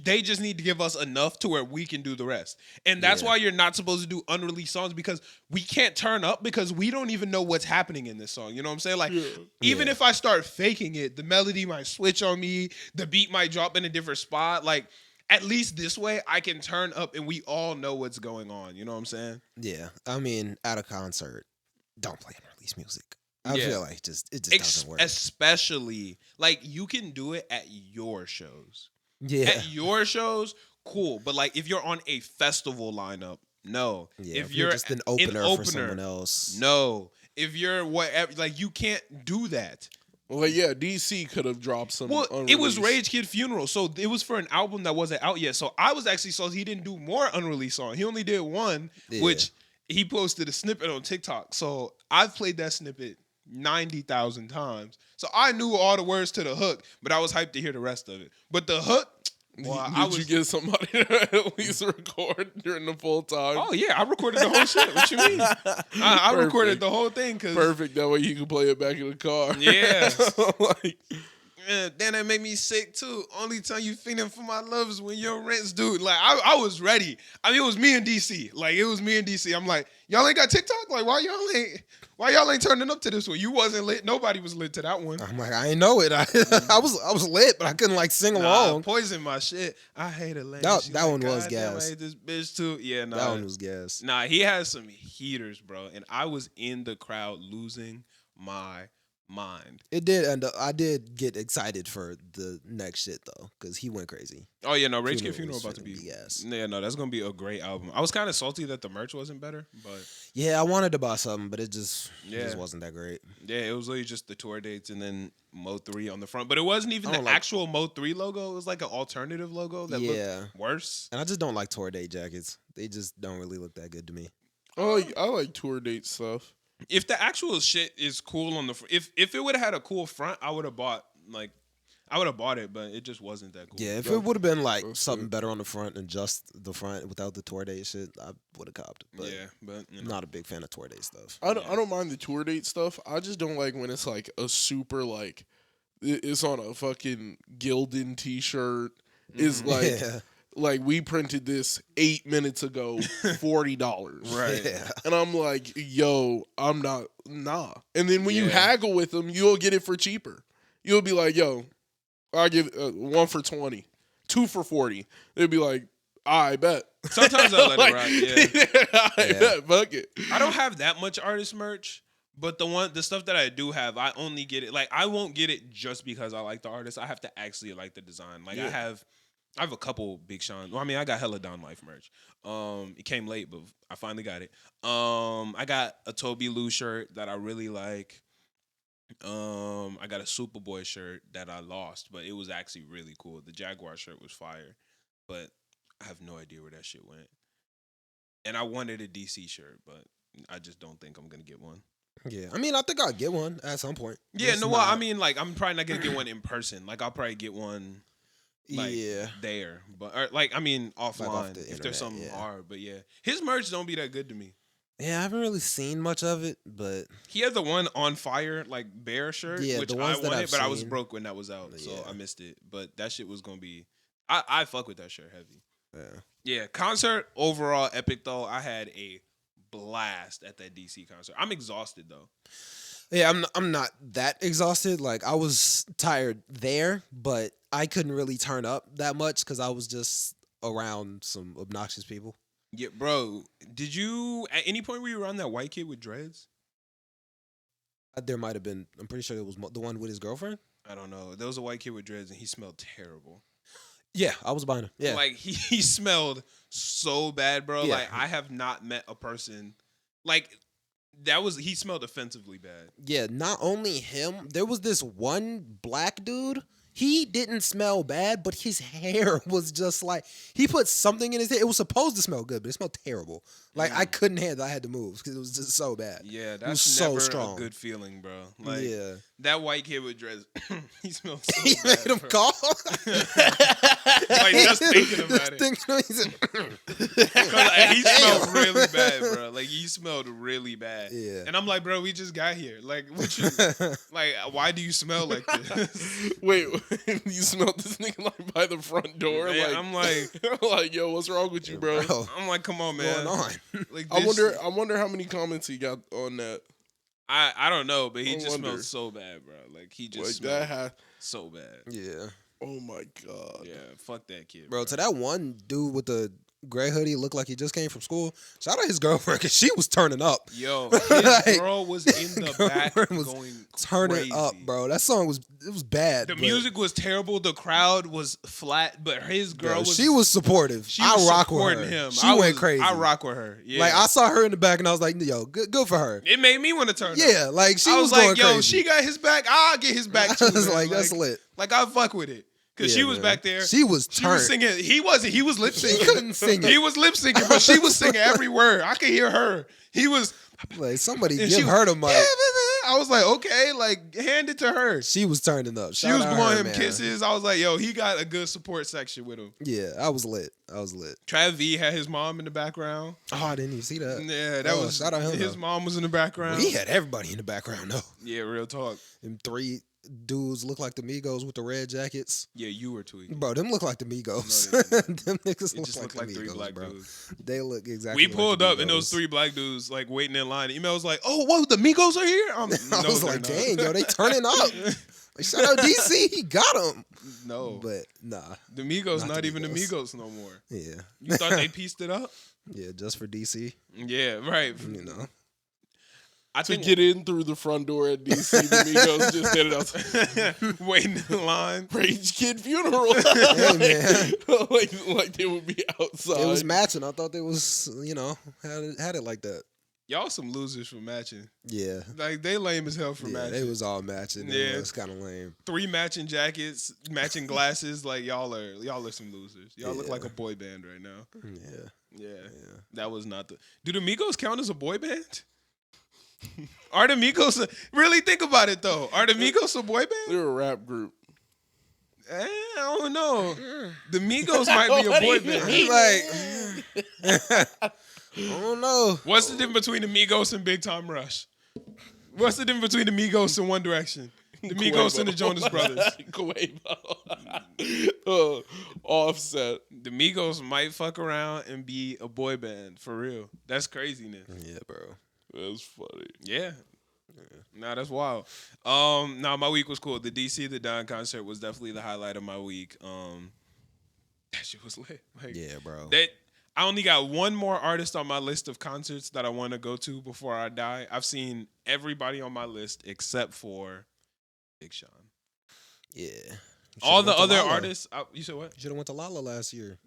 they just need to give us enough to where we can do the rest. And that's Yeah. why you're not supposed to do unreleased songs, because we can't turn up because we don't even know what's happening in this song. You know what I'm saying? Like, even Yeah. if I start faking it, the melody might switch on me, the beat might drop in a different spot. Like, at least this way, I can turn up and we all know what's going on. You know what I'm saying? Yeah, I mean, at a concert, don't play unreleased music. I Yeah. feel like it just doesn't work. Especially, like, you can do it at your shows. Yeah, At your shows, cool. But like if you're on a festival lineup, no. yeah. If you're just an opener, for someone else, no. If you're whatever, like you can't do that. Well, like, yeah, DC could have dropped some. Well, it was unreleased. Rage Kid Funeral, so it was for an album that wasn't out yet. So I was actually so he didn't do more unreleased songs. He only did one, Yeah. which he posted a snippet on TikTok. So I've played that snippet 90,000 times. So I knew all the words to the hook, but I was hyped to hear the rest of it. But the hook, well, Did you get somebody to at least record during the full time? oh yeah, I recorded the whole shit. What you mean? I recorded Perfect. the whole thing because Perfect. That way you can play it back in the car. Yeah. like, Then that made me sick too. Only time you feeling for my love is when your rent's due. Like I was ready. I mean, it was me and DC. Like it was me and DC. I'm like, y'all ain't got TikTok? Like why y'all ain't turning up to this one? You wasn't lit. Nobody was lit to that one. I'm like, I ain't know it. I was lit, but I couldn't like sing along. Poison my shit. I hate a lady. That one was damn, gas. I hate this bitch too. Yeah, nah. That one was gas. Nah, he has some heaters, bro. And I was in the crowd losing my mind. It did, and I did get excited for the next shit though, because he went crazy. Oh yeah, no, Rage Kid Funeral was about to be. gas. Yeah, no, that's gonna be a great album. I was kind of salty that the merch wasn't better, but Yeah, I wanted to buy something, but it just Yeah. wasn't that great. yeah, it was literally just the tour dates and then Mo 3 on the front. But it wasn't even I the don't like- actual Mo 3 logo. It was like an alternative logo that Yeah. looked worse. And I just don't like tour date jackets. They just don't really look that good to me. I like tour date stuff. If the actual shit is cool on the if it would have had a cool front, I would have bought it, but it just wasn't that cool. Yeah, if it would have been like That's something good. better on the front and just the front without the tour date shit, I would have copped it. But yeah, but you I'm know. not a big fan of tour date stuff. I don't mind the tour date stuff. I just don't like when it's like a super like it's on a fucking Gildan t-shirt. Is like Yeah. like we printed this 8 minutes ago, $40. Right. Yeah. And I'm like, yo, I'm not, nah. And then when you Yeah. haggle with them, you'll get it for cheaper. You'll be like, yo, I'll give 1 for 20, 2 for 40. They'll be like, I bet. Sometimes I let it ride, yeah. I bet, fuck it. I don't have that much artist merch, but the stuff that I do have, I only get it. Like I won't get it just because I like the artist. I have to actually like the design. Like Yeah. I have a couple Big Sean. Well, I mean, I got hella Down Life merch. It came late, but I finally got it. I got a Toby Lou shirt that I really like. I got a Superboy shirt that I lost, but it was actually really cool. The Jaguar shirt was fire, but I have no idea where that shit went. And I wanted a DC shirt, but I just don't think I'm gonna get one. Yeah. I mean, I think I'll get one at some point. Yeah, It's no, well, I not- mean, like, I'm probably not gonna get one in person. Like, I'll probably get one, like, yeah. there, but or, like, I mean, offline off the if internet, there's something yeah. hard. But yeah, his merch don't be that good to me. Yeah, I haven't really seen much of it, but He had the one on fire, like bear shirt, Yeah, which the I ones that wanted, I've but I was seen. broke when that was out, so Yeah. I missed it. But that shit was gonna be, I fuck with that shirt heavy. yeah. Yeah, concert overall epic though. I had a blast at that DC concert. I'm exhausted though. Yeah, I'm not that exhausted. Like I was tired there, but I couldn't really turn up that much because I was just around some obnoxious people. Yeah, bro. Did you at any point were you around that white kid with dreads? There might have been. I'm pretty sure it was the one with his girlfriend. I don't know. There was a white kid with dreads and he smelled terrible. Yeah, I was behind him. Yeah, Like he smelled so bad, bro. Yeah. Like I have not met a person like he smelled offensively bad. yeah. Not only him, there was this one black dude. He didn't smell bad, but his hair was just like he put something in his hair. It was supposed to smell good, but it smelled terrible. Like I couldn't handle. I had to move because it was just so bad. Yeah, was that's so never strong. a good feeling, bro. Like Yeah, that white kid with dreads, he smelled so he bad. made him bro. cough. Like, just thinking about it. He said, He smelled really bad, bro. Like he smelled really bad. Yeah. And I'm like, bro, we just got here. Like, what you like? Why do you smell like this? Wait, you smelled this nigga like by the front door? Man, like I'm like, like, yo, what's wrong with you, bro? Bro, I'm like, come on, what's man. going on? Like, I this- wonder how many comments he got on that. I don't know, but he I just wonder. smelled so bad, bro. Like he just Like smelled that had. so bad. Yeah, Oh my god. Yeah, fuck that kid, bro. To that one dude with the gray hoodie, looked like he just came from school. Shout out his girlfriend because she was turning up. Yo, Like, his girl was in the back girlfriend was going Turning crazy. up, bro. That song was bad. The but, music was terrible. The crowd was flat, but his girl bro, was. she was supportive. She I was rock with supporting her. him. She I went was- crazy. I rock with her. Yeah. Like I saw her in the back and I was like, yo, good for her. It made me want to turn up. Yeah, like she I was, was like, going yo, crazy. she got his back. I'll get his back I too. was man. like, that's lit. Like I fuck with it because Yeah, she was man. back there. She was She turned. was singing. He wasn't. He was lip syncing. He couldn't sing He it. was lip syncing, but she was singing every word. I could hear her. He was. Like somebody and give she her the mic. I was like, okay, like hand it to her. She was turning up. She Shout was out blowing her, him man. kisses. I was like, yo, he got a good support section with him. Yeah, I was lit. Trav V had his mom in the background. Oh, I didn't even see that. Yeah, that Oh, was shout out him, his though. mom was in the background. Well, he had everybody in the background though. Yeah, real talk. Them three dudes look like the Migos with the red jackets. Yeah, you were tweaking. Bro, them look like the Migos. No, they didn't. Them niggas It look just like looked the like three Migos, black bro. dudes. They look exactly. We pulled like up the and those Migos. 3 black dudes like waiting in line. Email was like, "Oh, whoa, the Migos are here." I No, was they're like, not. dang, yo, they turning up. Like, shout out DC, he got him. No, But nah, the Migos not not the even the Migos. Migos no more. yeah, You thought they pieced it up? yeah, just for DC, Yeah, right. you know. I To think get in through the front door at DC, the Migos just did it outside. waiting in line. Rage Kid funeral. Hey, man. like they would be outside. It was matching. I thought they was, had it like that. Y'all some losers for matching. Yeah, Like they lame as hell for yeah, matching. they was all matching. Yeah. It was kind of lame. 3 matching jackets, matching glasses. Like y'all are some losers. Y'all look Yeah. like a boy band right now. Yeah, Yeah, yeah. that was not the. Do the Migos count as a boy band? Are the Migos really think about it though? Are the Migos a boy band? They're a rap group. I don't know. The Migos might be a What boy do you band. mean? Like, I don't know. What's the difference between the Migos and Big Time Rush? What's the difference between the Migos and One Direction? The Migos and the Jonas Brothers. Quavo. Offset. The Migos might fuck around and be a boy band for real. That's craziness. Yeah, bro. That's funny. Yeah. Nah, that's wild. Nah, my week was cool. The DC the Don concert was definitely the highlight of my week. That shit was lit. Like Yeah, bro. that I only got one more artist on my list of concerts that I want to go to before I die. I've seen everybody on my list except for Big Sean. Yeah. All the other artists. You said what? You should have went to Lala last year.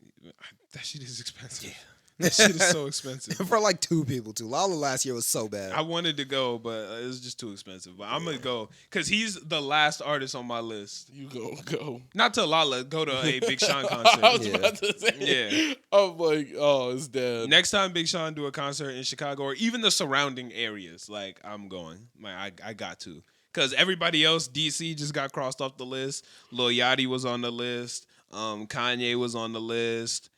That shit is expensive. That shit is so expensive. For like 2 people too. Lala last year was so bad. I wanted to go, but it was just too expensive. But I'm gonna go because he's the last artist on my list. You go. Not to Lala, go to a Big Sean I concert. was Yeah. about to say. Yeah. I'm like, oh, it's dead. Next time Big Sean do a concert in Chicago or even the surrounding areas, like I'm going. Like I got to. Because everybody else, DC just got crossed off the list. Lil Yachty was on the list. Kanye was on the list.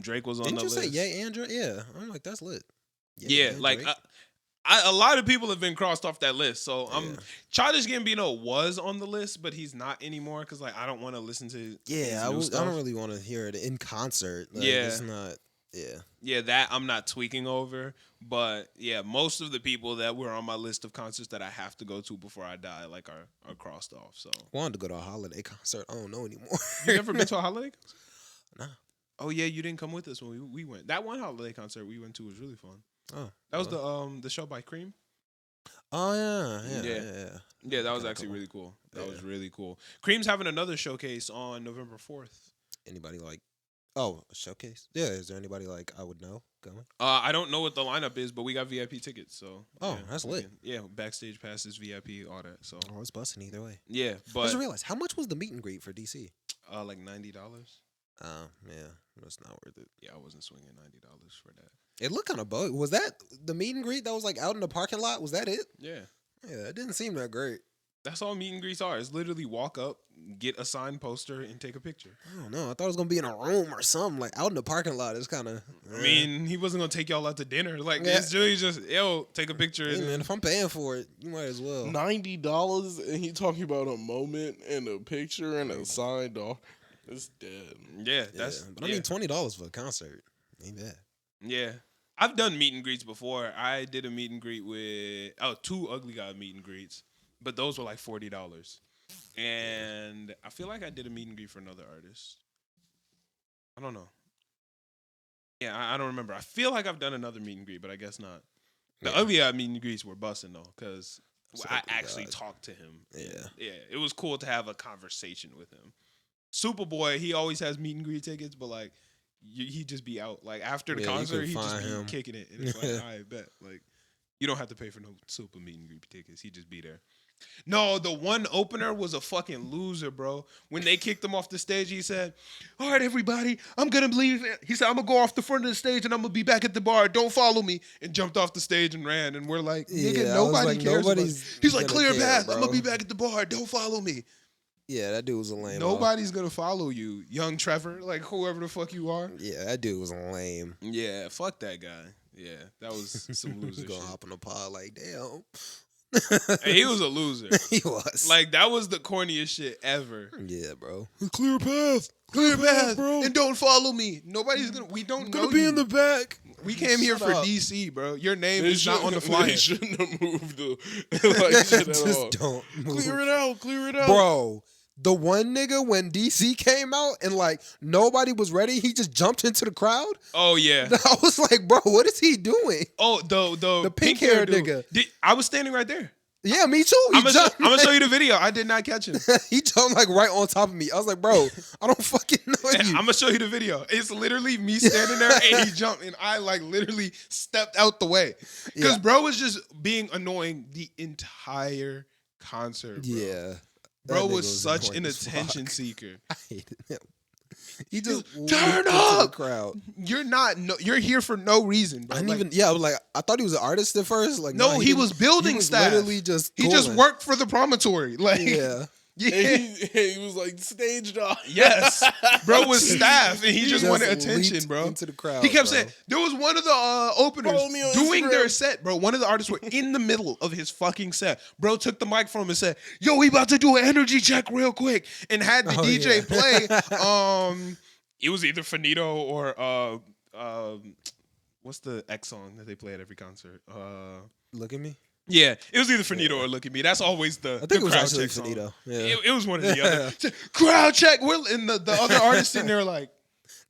Drake was on Didn't the you list. say Ye and Drake? Yeah. I'm like, that's lit. Yeah, and like Drake. a lot of people have been crossed off that list. So Yeah. Childish Gambino was on the list, but he's not anymore because like I don't want to listen to. Yeah, his new I stuff. don't really want to hear it in concert. Like, Yeah. It's not, yeah. Yeah, that I'm not tweaking over. But yeah, most of the people that were on my list of concerts that I have to go to before I die, like are crossed off. So Wanted to go to a holiday concert. I don't know anymore. you never been to a holiday concert? Nah. Oh yeah, you didn't come with us when we went. That one holiday concert we went to was really fun. Oh, That was the show by Cream. Oh yeah. Yeah, that was Kinda actually cool. really cool. That Yeah. was really cool. Cream's having another showcase on November 4th. Anybody like? Oh, a showcase. Yeah. Is there anybody like I would know going? I don't know what the lineup is, but we got VIP tickets. So Oh, yeah, that's we lit. can- Yeah, backstage passes, VIP, all that. So Oh, it's busting either way. yeah, I but just realized how much was the meet and greet for DC? like $90. Oh yeah, that's not worth it. Yeah, I wasn't swinging $90 for that. It looked kind of bogus. Was that the meet and greet that was like out in the parking lot? Was that it? Yeah, Yeah, it didn't seem that great. that's all meet and greets are. It's literally walk up, get a signed poster, and take a picture. I don't know. I thought it was gonna be in a room or something. Like out in the parking lot. It's kind of. I mean, he wasn't gonna take y'all out to dinner. Like Yeah. it's really just take a picture. hey, and man, if I'm paying for it, you might as well. $90 and he talking about a moment and a picture and a signed off. It's dead. yeah, Yeah, that's. but I mean, $20 for a concert ain't bad. Yeah. I've done meet and greets before. I did a meet and greet with 2 Ugly God meet and greets, but those were like $40. And I feel like I did a meet and greet for another artist. I don't know. Yeah, I don't remember. I feel like I've done another meet and greet, but I guess not. The Yeah. Ugly God meet and greets were busting though, because It's I Ugly actually God. talked to him. Yeah. Yeah, it was cool to have a conversation with him. Superboy, he always has meet and greet tickets, but like he just be out. Like after the Yeah, you concert, can he just find be him. kicking it. And it's like, I bet. Like you don't have to pay for no super meet and greet tickets. He just be there. No, the one opener was a fucking loser, bro. When they kicked him off the stage, he said, "All right, everybody, I'm gonna leave." He said, "I'm gonna go off the front of the stage and I'm gonna be back at the bar. Don't follow me." And jumped off the stage and ran. And we're like, "Nigga, Yeah, I was nobody like, cares." nobody's He's like, gonna "Clear care, path. I'm bro." gonna be back at the bar. Don't follow me." Yeah, that dude was a lame. Nobody's gonna follow you, young Trevor. Like whoever the fuck you are. Yeah, that dude was lame. Yeah, fuck that guy. Yeah, that was some loser Gonna shit. hop on the pod like, damn. And he was a loser. He was. Like, that was the corniest shit ever. Yeah, bro. Clear path. Clear path, bro. And don't follow me. Nobody's gonna. We don't know Gonna be you. in the back. We came here Shut for up. DC, bro. Your name They is not on the shouldn't- flyer. They shouldn't have moved the like shit at Just all. don't move. Clear it out. Clear it out. Bro, the one nigga when DC came out and like nobody was ready, he just jumped into the crowd. Oh yeah. I was like, bro, what is he doing? Oh, the pink hair dude. nigga. I was standing right there. Yeah, me too. He I'm gonna jumped, show you the video. I did not catch him. he jumped like right on top of me. I was like, bro, I don't fucking know I'm you. gonna show you the video. It's literally me standing there and he jumped and I like literally stepped out the way because Yeah. bro was just being annoying the entire concert. Bro. Yeah. Bro That nigga was such annoying an as fuck. attention seeker. I hated him. He just Turn leaped into up! the crowd. You're not. No, you're here for no reason, bro. I didn't Like, even. Yeah, I was like, I thought he was an artist at first. Like, No, he didn't. was building He was staff. literally just. he just going. worked for the promontory. Like, Yeah. yeah. And he was like stage dog. Yes, bro was staff, and he just Just wanted attention, leaped bro. into the crowd. He kept bro. saying there was one of the openers Follow me on doing Instagram. their set, bro. One of the artists were in the middle of his fucking set. Bro took the mic from him and said, "Yo, we about to do an energy check real quick," and had the Oh, DJ yeah. play. It was either Finito or what's the X song that they play at every concert? Look at me. Yeah, it was either Finito or Look at Me. That's always the I think it was crowd actually check song. Finito. Yeah. It was one of the other. Crowd check. We're and the other artist sitting there like.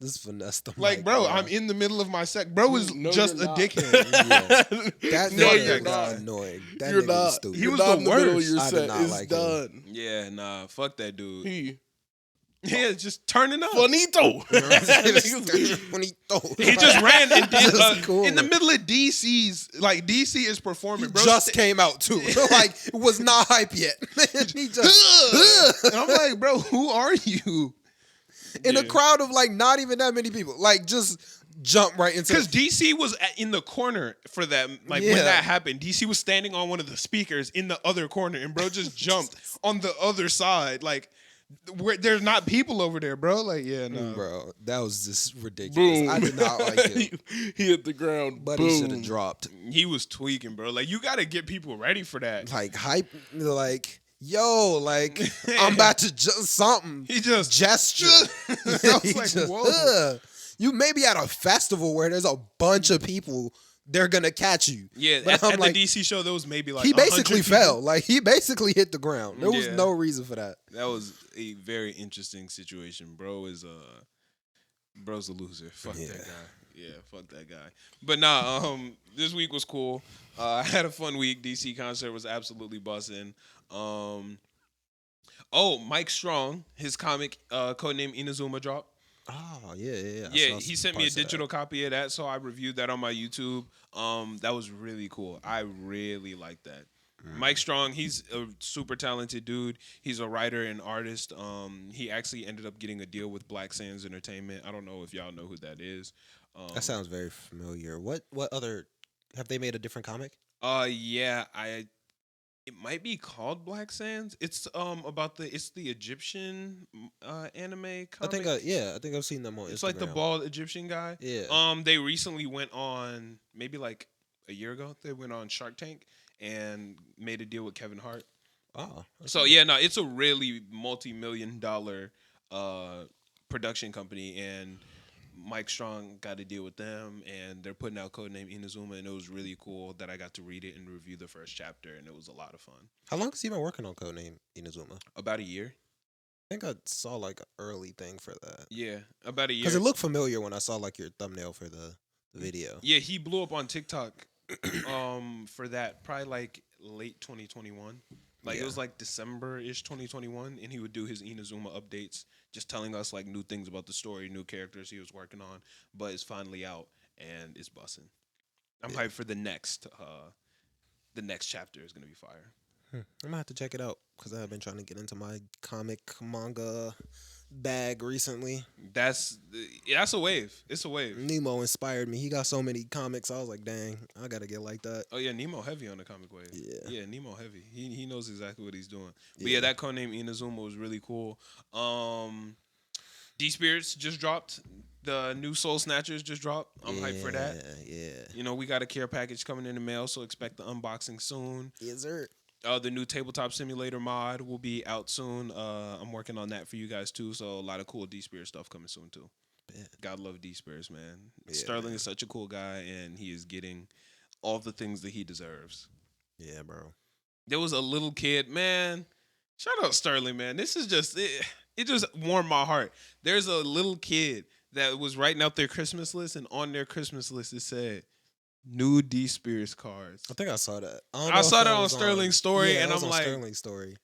This finesse the Like, mic, bro, I'm in the middle of my set. Bro is No, just you're a not. dickhead. That No, nigga you're was not. annoying. That You're nigga not. was stupid. He You're was not the in the middle of worst. your I did set. not It's like him. done. Yeah, nah, fuck that dude. He Yeah, just turning up. Bonito. when he throw. He just ran and did Just cool. in the middle of DC's. Like DC is performing, bro. just came out too. Like it was not hype yet. He just and I'm like, bro, who are you? in a crowd of like not even that many people. Like just jump right into. Because DC was in the corner for that. Like when Yeah. that happened, DC was standing on one of the speakers in the other corner, and bro just jumped on the other side. Like where there's not people over there, bro. Like yeah, no, Bro, that was just ridiculous. Boom. I did not like him. He hit the ground. But Boom. he should have dropped. He was tweaking, bro. Like you got to get people ready for that. Like hype, like yo, like I'm about to just something. He just Gesture. I was He like, just, whoa. You may be at a festival where there's a bunch of people. They're gonna catch you. Yeah, But at I'm the like, DC show, there was maybe like he 100 basically people. fell. Like he basically hit the ground. There was Yeah. no reason for that. That was a very interesting situation. Bro's a loser. Fuck Yeah. that guy. Yeah, fuck that guy. But nah, this week was cool. I had a fun week. DC concert was absolutely busting. Mike Strong, his comic codename Inazuma dropped. Oh yeah. I Yeah, saw he some sent me a parts of that. digital copy of that, so I reviewed that on my YouTube. That was really cool. I really liked that. Mike Strong, he's a super talented dude. He's a writer and artist. He actually ended up getting a deal with Black Sands Entertainment. I don't know if y'all know who that is. That sounds very familiar. What other have they made a different comic? Yeah, it might be called Black Sands. It's about the Egyptian anime comic. I think I've seen them on it's Instagram. like the bald Egyptian guy. Yeah. They recently went on maybe like a year ago. They went on Shark Tank and made a deal with Kevin Hart. Oh. So yeah, no, it's a really multi-million-dollar production company, and Mike Strong got to deal with them, and they're putting out codename Inazuma, and it was really cool that I got to read it and review the first chapter, and it was a lot of fun. How long has he been working on Codename Inazuma? About a year. I think I saw like an early thing for that. Yeah, about a year. Because it looked familiar when I saw like your thumbnail for the video. Yeah, he blew up on TikTok for that probably like late 2021. Like Yeah. it was like December-ish 2021, and he would do his Inazuma updates, just telling us like new things about the story, new characters he was working on. But it's finally out and it's busting. I'm hyped for the next chapter is gonna be fire. I'm gonna have to check it out because I've been trying to get into my comic manga bag recently. That's a wave. It's a wave. Nemo inspired me. He got so many comics. I was like, dang, I gotta get like that. Oh yeah, Nemo heavy on the comic wave. Yeah. Nemo heavy. He knows exactly what he's doing. But yeah, that codename Inazuma was really cool. D Spirits just dropped The new Soul Snatchers just dropped. I'm hyped for that. Yeah. You know, we got a care package coming in the mail, so expect the unboxing soon. Yes, sir. The new Tabletop Simulator mod will be out soon. I'm working on that for you guys too. So a lot of cool D-Spears stuff coming soon too. Yeah. God love D-Spears, man. Yeah, Sterling man. is such a cool guy, and he is getting all the things that he deserves. Yeah, bro. There was a little kid, man. Shout out Sterling, man. This is just it just warmed my heart. There's a little kid that was writing out their Christmas list, and on their Christmas list it said new D-Spears cards. I think I saw that. I saw that on Sterling's story, and I'm like, Sterling's story.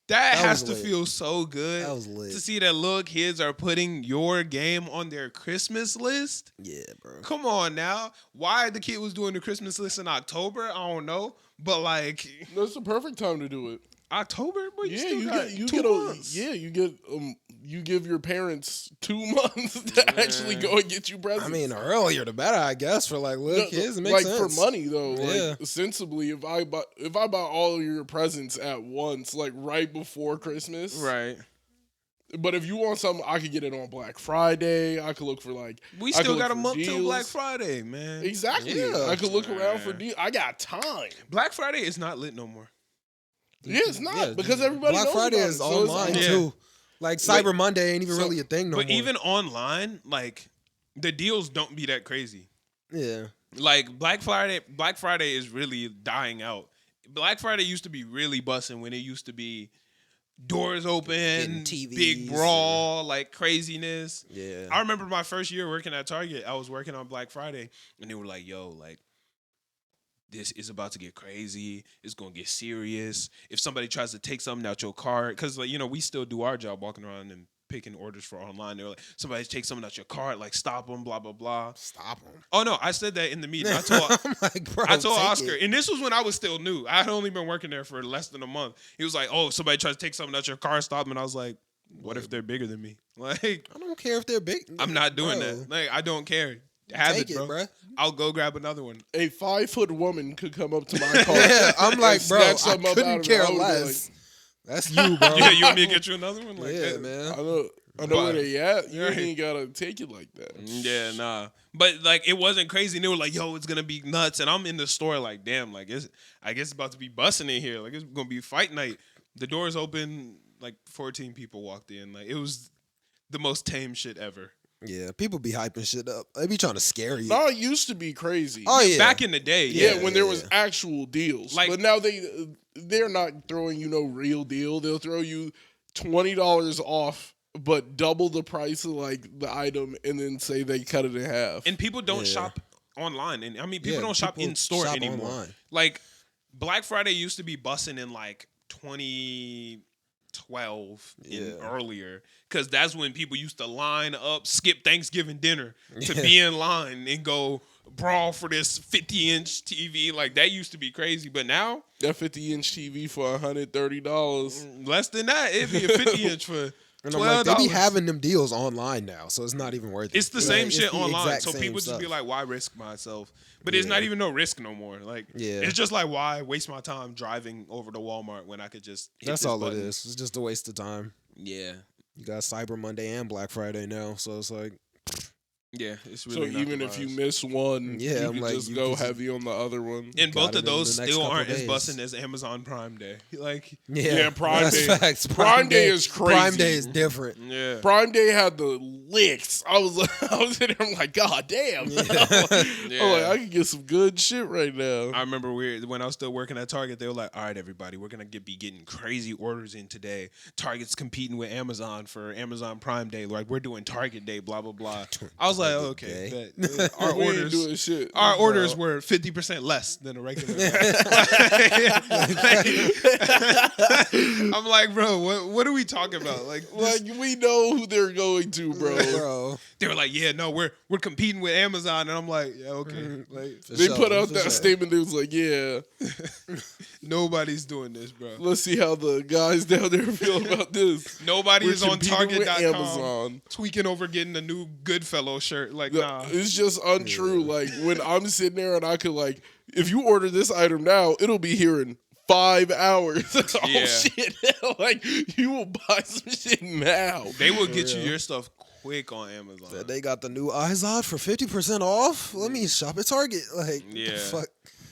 That That has was to lit. feel so good That was lit. to see that little kids are putting your game on their Christmas list. Yeah, bro. Come on now. Why the kid was doing the Christmas list in October, I don't know. But like That's the perfect time to do it. October, but you Yeah, still got you 2 get months. you give your parents 2 months to actually go and get you presents. I mean, earlier the better, I guess, for like little kids. It makes like sense. for money though. Yeah. Like sensibly, if I buy all of your presents at once, like right before Christmas, Right. But if you want something, I could get it on Black Friday. I could look for like We I could still look got a for month till deals. Black Friday, man. Exactly. Yeah. I could look around for Man. deals. I got time. Black Friday is not lit no more. Yeah, it's not Yeah, because everybody Black knows Friday about is it, so it's online like- Yeah. too. Like Cyber Monday ain't even so- really a thing no more. But even online, like the deals don't be that crazy. yeah, Like Black Friday is really dying out. Black Friday used to be really busting when it used to be doors open, Getting TVs big brawl, like craziness. yeah. I remember my first year working at Target. I was working on Black Friday, and they were like, "Yo, like, this is about to get crazy. It's gonna get serious. If somebody tries to take something out your cart, because like we still do our job walking around and picking orders for online. They're like, somebody take something out your cart, like stop them, blah blah blah. Stop them. Oh no, I said that in the meeting. I told I'm like, bro, I told take Oscar, it. and this was when I was still new. I had only been working there for less than a month. He was like, "Oh, if somebody tries to take something out your car, stop them." And I was like, "What if they're bigger than me? Like, I don't care if they're big. I'm not doing Bro, that. Like, I don't care. Have Take it, bro. bruh. I'll go grab another one." A 5-foot woman could come up to my car. Yeah, I'm like, and bro, snatch I something up out couldn't of it. care I would be less. That's you, bro. Yeah, you want me to get you another one? Like, yeah, man. I know where But- they at. You Right. ain't gotta take it like that. Yeah, nah. But like, it wasn't crazy. And they were like, "Yo, it's gonna be nuts." And I'm in the store like, "Damn, like I guess it's about to be busting in here. Like it's gonna be fight night." The doors open. Like 14 people walked in. Like it was the most tame shit ever. Yeah, people be hyping shit up. They be trying to scare you. No, it used to be crazy. Oh yeah, Back in the day, yeah, yeah. when there was actual deals. Like- but now they're not throwing you no real deal. They'll throw you $20 off, but double the price of like the item, and then say they cut it in half. And people don't Yeah. shop online. And I mean, people Yeah, don't shop people in store shop anymore. online. Like Black Friday used to be busting in like 2012 and Yeah. earlier, because that's when people used to line up, skip Thanksgiving dinner to Yeah. be in line and go brawl for this 50-inch TV. Like that used to be crazy, but now that 50-inch TV for $130. less than that, it'd be a 50-inch for And I'm like, they be $12. having them deals online now, so it's not even worth it. It's the Like, same it's shit the online, exact so same people just be stuff. like, "Why risk myself?" But it's Yeah. not even no risk no more. Like, Yeah. it's just like, why waste my time driving over to Walmart when I could just hit That's this all button? it is. It's just a waste of time. Yeah, You got Cyber Monday and Black Friday now, so it's like, yeah. It's So really not even the if you vibes. miss one, Yeah, you I'm can like, just you go can just- heavy on the other one. and both got of it in those the next still couple aren't as days. busting as Amazon Prime Day. Like, yeah, Prime that's Day. facts. Prime Day is Prime crazy. Day is different. yeah. Prime Day had the licks. I was in there. I'm like, God damn. Yeah. I'm like, I can get some good shit right now. I remember when I was still working at Target, they were like, "All right, everybody, we're gonna be getting crazy orders in today. Target's competing with Amazon for Amazon Prime Day. Like we're doing Target Day, blah blah blah." I was like, Target "Okay, Day. bet. Our We ain't orders, doing shit. our Bro. orders were 50% less than a regular." I'm like, bro, what are we talking about? Like, Like we know who they're going to, bro. Bro. they were like, "Yeah, no, we're competing with Amazon," and I'm like, "Yeah, okay." Like, For They sure, put out for that sure. statement. They was like, "Yeah, nobody's doing this, bro. let's see how the guys down there feel about this." Nobody We're is on competing with Target.com Amazon. tweaking over getting a new Goodfellow shirt. Like, No, nah. It's just untrue. Like when I'm sitting there and I could like, if you order this item now, it'll be here in 5 hours. Yeah. Oh shit! Like you will buy some shit now. They will get Yeah. you your stuff quick on Amazon. That they got the new Izod for 50% off. Let me shop at Target. Like, what the fuck?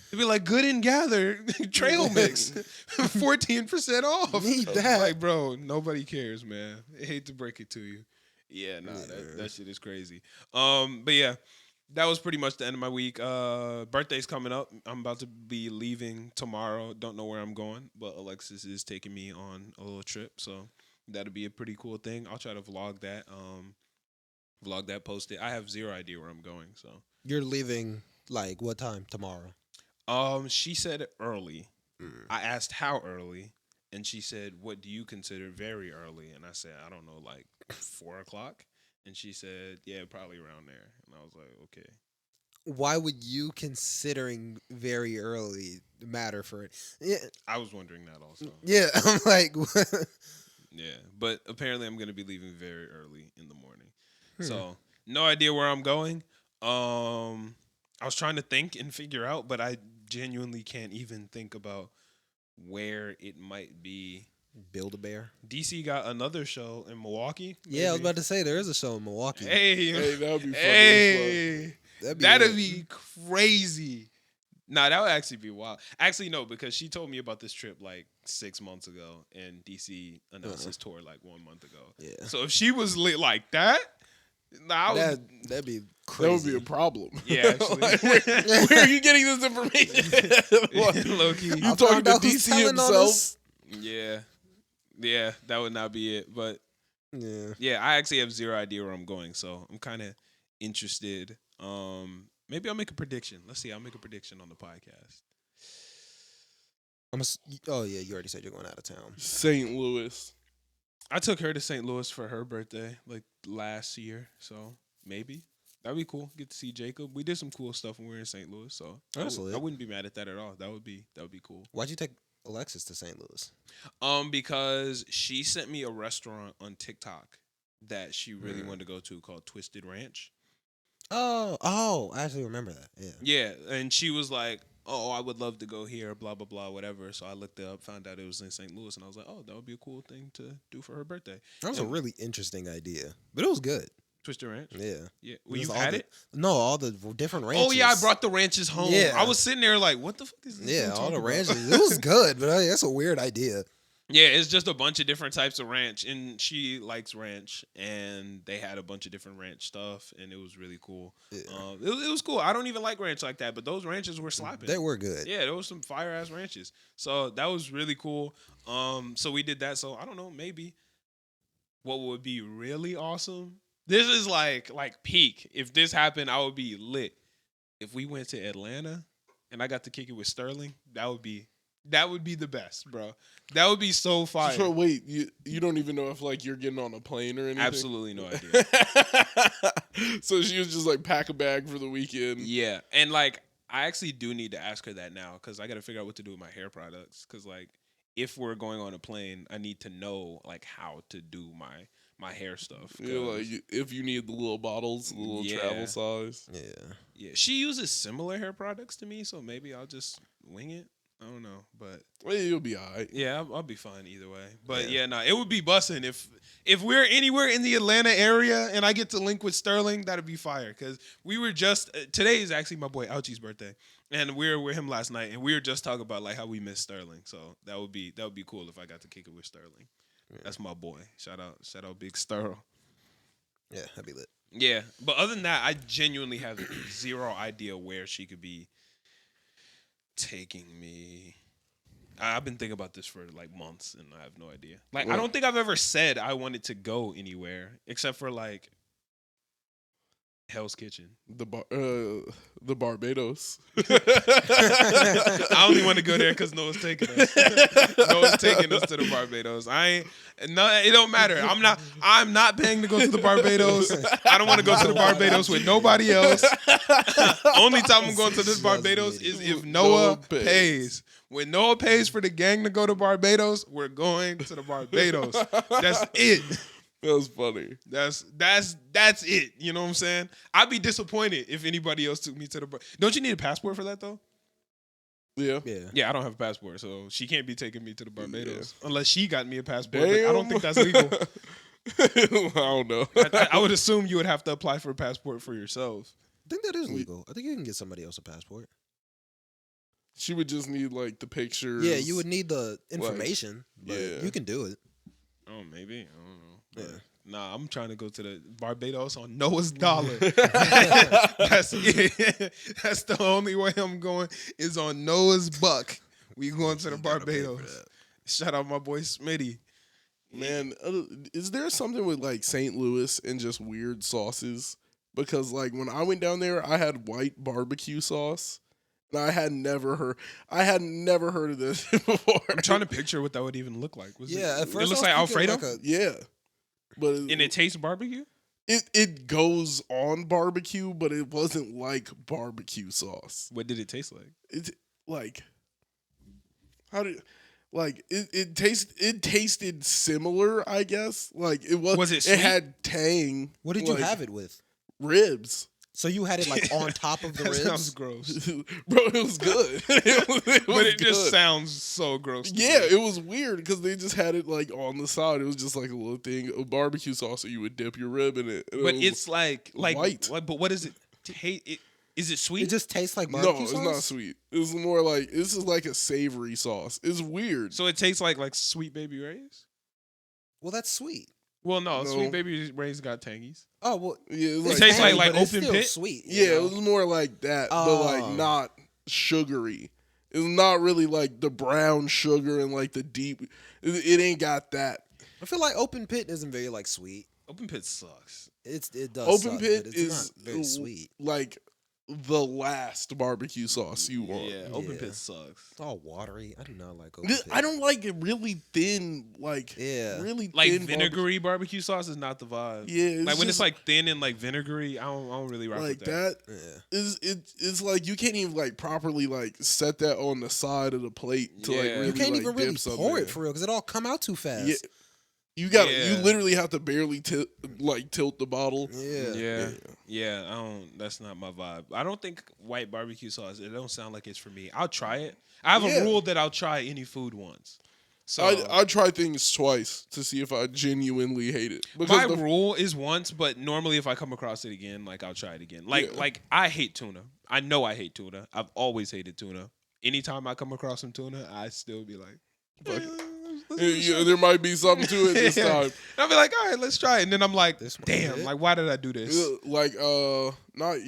It'd be like Good and Gather trail mix, 14% off. Need that. Like, bro, nobody cares, man. I hate to break it to you. Yeah, nah, that shit is crazy. But yeah, that was pretty much the end of my week. Birthday's coming up. I'm about to be leaving tomorrow. Don't know where I'm going, but Alexis is taking me on a little trip, so that'll be a pretty cool thing. I'll try to vlog that. Post it. I have zero idea where I'm going, so. You're leaving, like, what time tomorrow? She said early. I asked how early, and she said, "What do you consider very early?" And I said, "I don't know, like 4 o'clock." And she said, "Yeah, probably around there." And I was like, "Okay." Why would you considering very early matter for it? Yeah, I was wondering that also. yeah. I'm like, Yeah, but apparently I'm gonna be leaving very early in the morning, so no idea where I'm going. I was trying to think and figure out, but I genuinely can't even think about where it might be. Build-A-Bear. DC got another show in Milwaukee. Yeah, I was about to say there is a show in Milwaukee. Hey, that would be funny. hey, that'd lit. be crazy. Nah, that would actually be wild. Actually, no, because she told me about this trip like 6 months ago, and DC announced his tour like 1 month ago. Yeah. So if she was lit like that, nah, That'd be crazy. That would be a problem. Yeah, actually. Like, where are you getting this information? Low key. You talking to DC himself? Yeah, that would not be it. But yeah, I actually have zero idea where I'm going, so I'm kind of interested. Maybe I'll make a prediction. Let's see. I'll make a prediction on the podcast. Oh yeah, you already said you're going out of town. St. Louis. I took her to St. Louis for her birthday like last year, so maybe that'd be cool. Get to see Jacob. We did some cool stuff when we were in St. Louis, so I wouldn't be mad at that at all. That would be cool. Why'd you take Alexis to St. Louis? Because she sent me a restaurant on TikTok that she really wanted to go to called Twisted Ranch. Oh, I actually remember that. Yeah. Yeah, and she was like, "Oh, I would love to go here, blah blah blah, whatever." So I looked it up, found out it was in St. Louis, and I was like, "Oh, that would be a cool thing to do for her birthday." That was a really interesting idea, but it was good. Twisted Ranch. Yeah. Well, you've had it? No, all the different ranches. Oh yeah, I brought the ranches home. Yeah. I was sitting there like, "What the fuck is this?" Yeah, dude all the talking about? ranches. It was good, but that's a weird idea. Yeah, it's just a bunch of different types of ranch, and she likes ranch, and they had a bunch of different ranch stuff, and it was really cool. Yeah. It was cool. I don't even like ranch like that, but those ranches were slapping. They were good. Yeah, there was some fire ass ranches, so that was really cool. So we did that. So I don't know, maybe what would be really awesome. This is like peak. If this happened, I would be lit. If we went to Atlanta and I got to kick it with Sterling, that would be the best, bro. That would be so fire. So wait, you don't even know if like you're getting on a plane or anything? Absolutely no idea. So she was just like pack a bag for the weekend. Yeah, and like I actually do need to ask her that now because I got to figure out what to do with my hair products. Because like if we're going on a plane, I need to know like how to do my hair stuff. Yeah, like if you need the little bottles, the little travel size. Yeah. She uses similar hair products to me, so maybe I'll just wing it. I don't know, but well, you'll be all right. Yeah, I'll be fine either way. But it would be busting if we're anywhere in the Atlanta area and I get to link with Sterling, that'd be fire. Because we were just today is actually my boy Ouchie's birthday, and we were with him last night, and we were just talking about like how we miss Sterling. So that would be cool if I got to kick it with Sterling. Yeah. That's my boy. Shout out, Big Sterl. Yeah, that'd be lit. Yeah, but other than that, I genuinely have zero idea where she could be taking me. I've been thinking about this for like months and I have no idea. Like I don't think I've ever said I wanted to go anywhere except for like Hell's Kitchen. The Barbados. I only want to go there because Noah's taking us. Noah's taking us to the Barbados. It don't matter. I'm not paying to go to the Barbados. I don't want to go to the Barbados with nobody else. Only time I'm going to this Barbados is if Noah pays. When Noah pays for the gang to go to Barbados, we're going to the Barbados. That's it. That was funny. That's it. You know what I'm saying? I'd be disappointed if anybody else took me to the. Don't you need a passport for that though? Yeah. Yeah, I don't have a passport, so she can't be taking me to the Barbados unless she got me a passport. But I don't think that's legal. I don't know. I would assume you would have to apply for a passport for yourself. I think that is legal. I think you can get somebody else a passport. She would just need like the pictures. Yeah, you would need the information, but yeah. you can do it. Oh, maybe. I don't know. Yeah. But nah, I'm trying to go to the Barbados on Noah's dollar. That's it. That's the only way I'm going is on Noah's buck. We going to the You gotta pay for Barbados. that. Shout out my boy Smitty. Man, is there something with like St. Louis and just weird sauces? Because like when I went down there, I had white barbecue sauce, and I had never heard of this before. I'm trying to picture what that would even look like. Yeah, at first it looks I like was thinking Alfredo, Yeah, but and it tastes barbecue. it goes on barbecue, but it wasn't like barbecue sauce. What did it taste like? It's like how did like it tasted similar, I guess. Like it Was it sweet? It had tang. What did you like, have it with? Ribs. So you had it like on top of the That ribs? sounds gross. Bro, it was good. it was But it just good. sounds so gross. to Yeah, me. it was weird because they just had it like on the side. It was just like a little thing of barbecue sauce, so you would dip your rib in it. And But it was- it's like white. But what is it? Is it sweet? It just tastes like no, barbecue it's sauce? not sweet. It's more like this is like a savory sauce. It's weird. So it tastes like Sweet Baby Ray's? Well, that's sweet. Well, no, No. Sweet Baby Ray's got tangies. Oh, well, Yeah, it was It like, tastes tangy, like but it's open still pit? sweet. you yeah, know? it was more like that, but like Oh. not sugary. It's not really like the brown sugar and like the deep. It ain't got that. I feel like open pit isn't very like sweet. Open Pit sucks. It does. Open suck, pit but it's is not very sweet. like the last barbecue sauce you want. Yeah, Open Yeah. Pit sucks. It's all watery. I do not like open pit. I don't like it really thin, like Yeah. really Like thin vinegary barbecue sauce is not the vibe. Yeah, Like when just it's like thin and like vinegary, I don't really rock like with that. Yeah. It's like you can't even like properly like set that on the side of the plate to like Yeah. really You can't like, even dip really something pour in. it for real because it all come out too fast. Yeah, you got to Yeah. you literally have to barely tilt the bottle. Yeah. Yeah. I don't. That's not my vibe. I don't think white barbecue sauce. It don't sound like it's for me. I'll try it. I have Yeah. a rule that I'll try any food once. So I try things twice to see if I genuinely hate it. my the- rule is once, but normally if I come across it again, like I'll try it again. Yeah. Like I hate tuna. I know I hate tuna. I've always hated tuna. Anytime I come across some tuna, I still be like, Fuck "Eh, it. let's give it a Yeah, shot." there might be something to it this Yeah. time. And I'll be like, all right, let's try it. And then I'm like, This might damn, be it. like why did I do this? Like not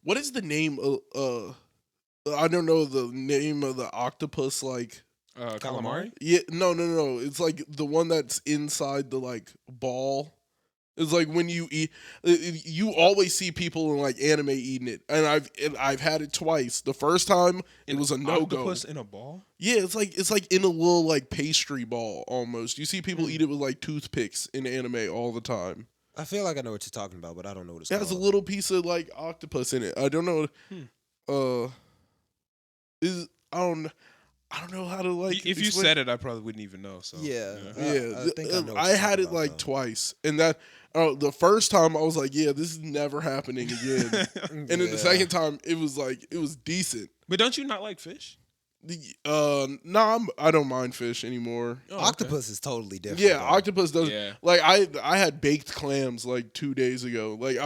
what is the name of I don't know the name of the octopus like Calamari? yeah no it's like the one that's inside the like ball. It's like when you eat you always see people in like anime eating it, and I've had it twice. The first time it was a no go. Octopus in a ball? Yeah, it's like in a little like pastry ball almost. You see people Hmm. eat it with like toothpicks in anime all the time. I feel like I know what you're talking about, but I don't know what it's It called. has a little piece of like octopus in it. I don't know. I don't know how to like. If you explain- said it, I probably wouldn't even know. So Yeah. yeah, I think I know what I you're had talking it about, like though. twice, and that the first time I was like, yeah, this is never happening again. And then the Yeah. second time, it was decent. But don't you not like fish? I don't mind fish anymore. Oh, okay. Octopus is totally different. Yeah, though. octopus does. Yeah. Like I had baked clams like 2 days ago. Like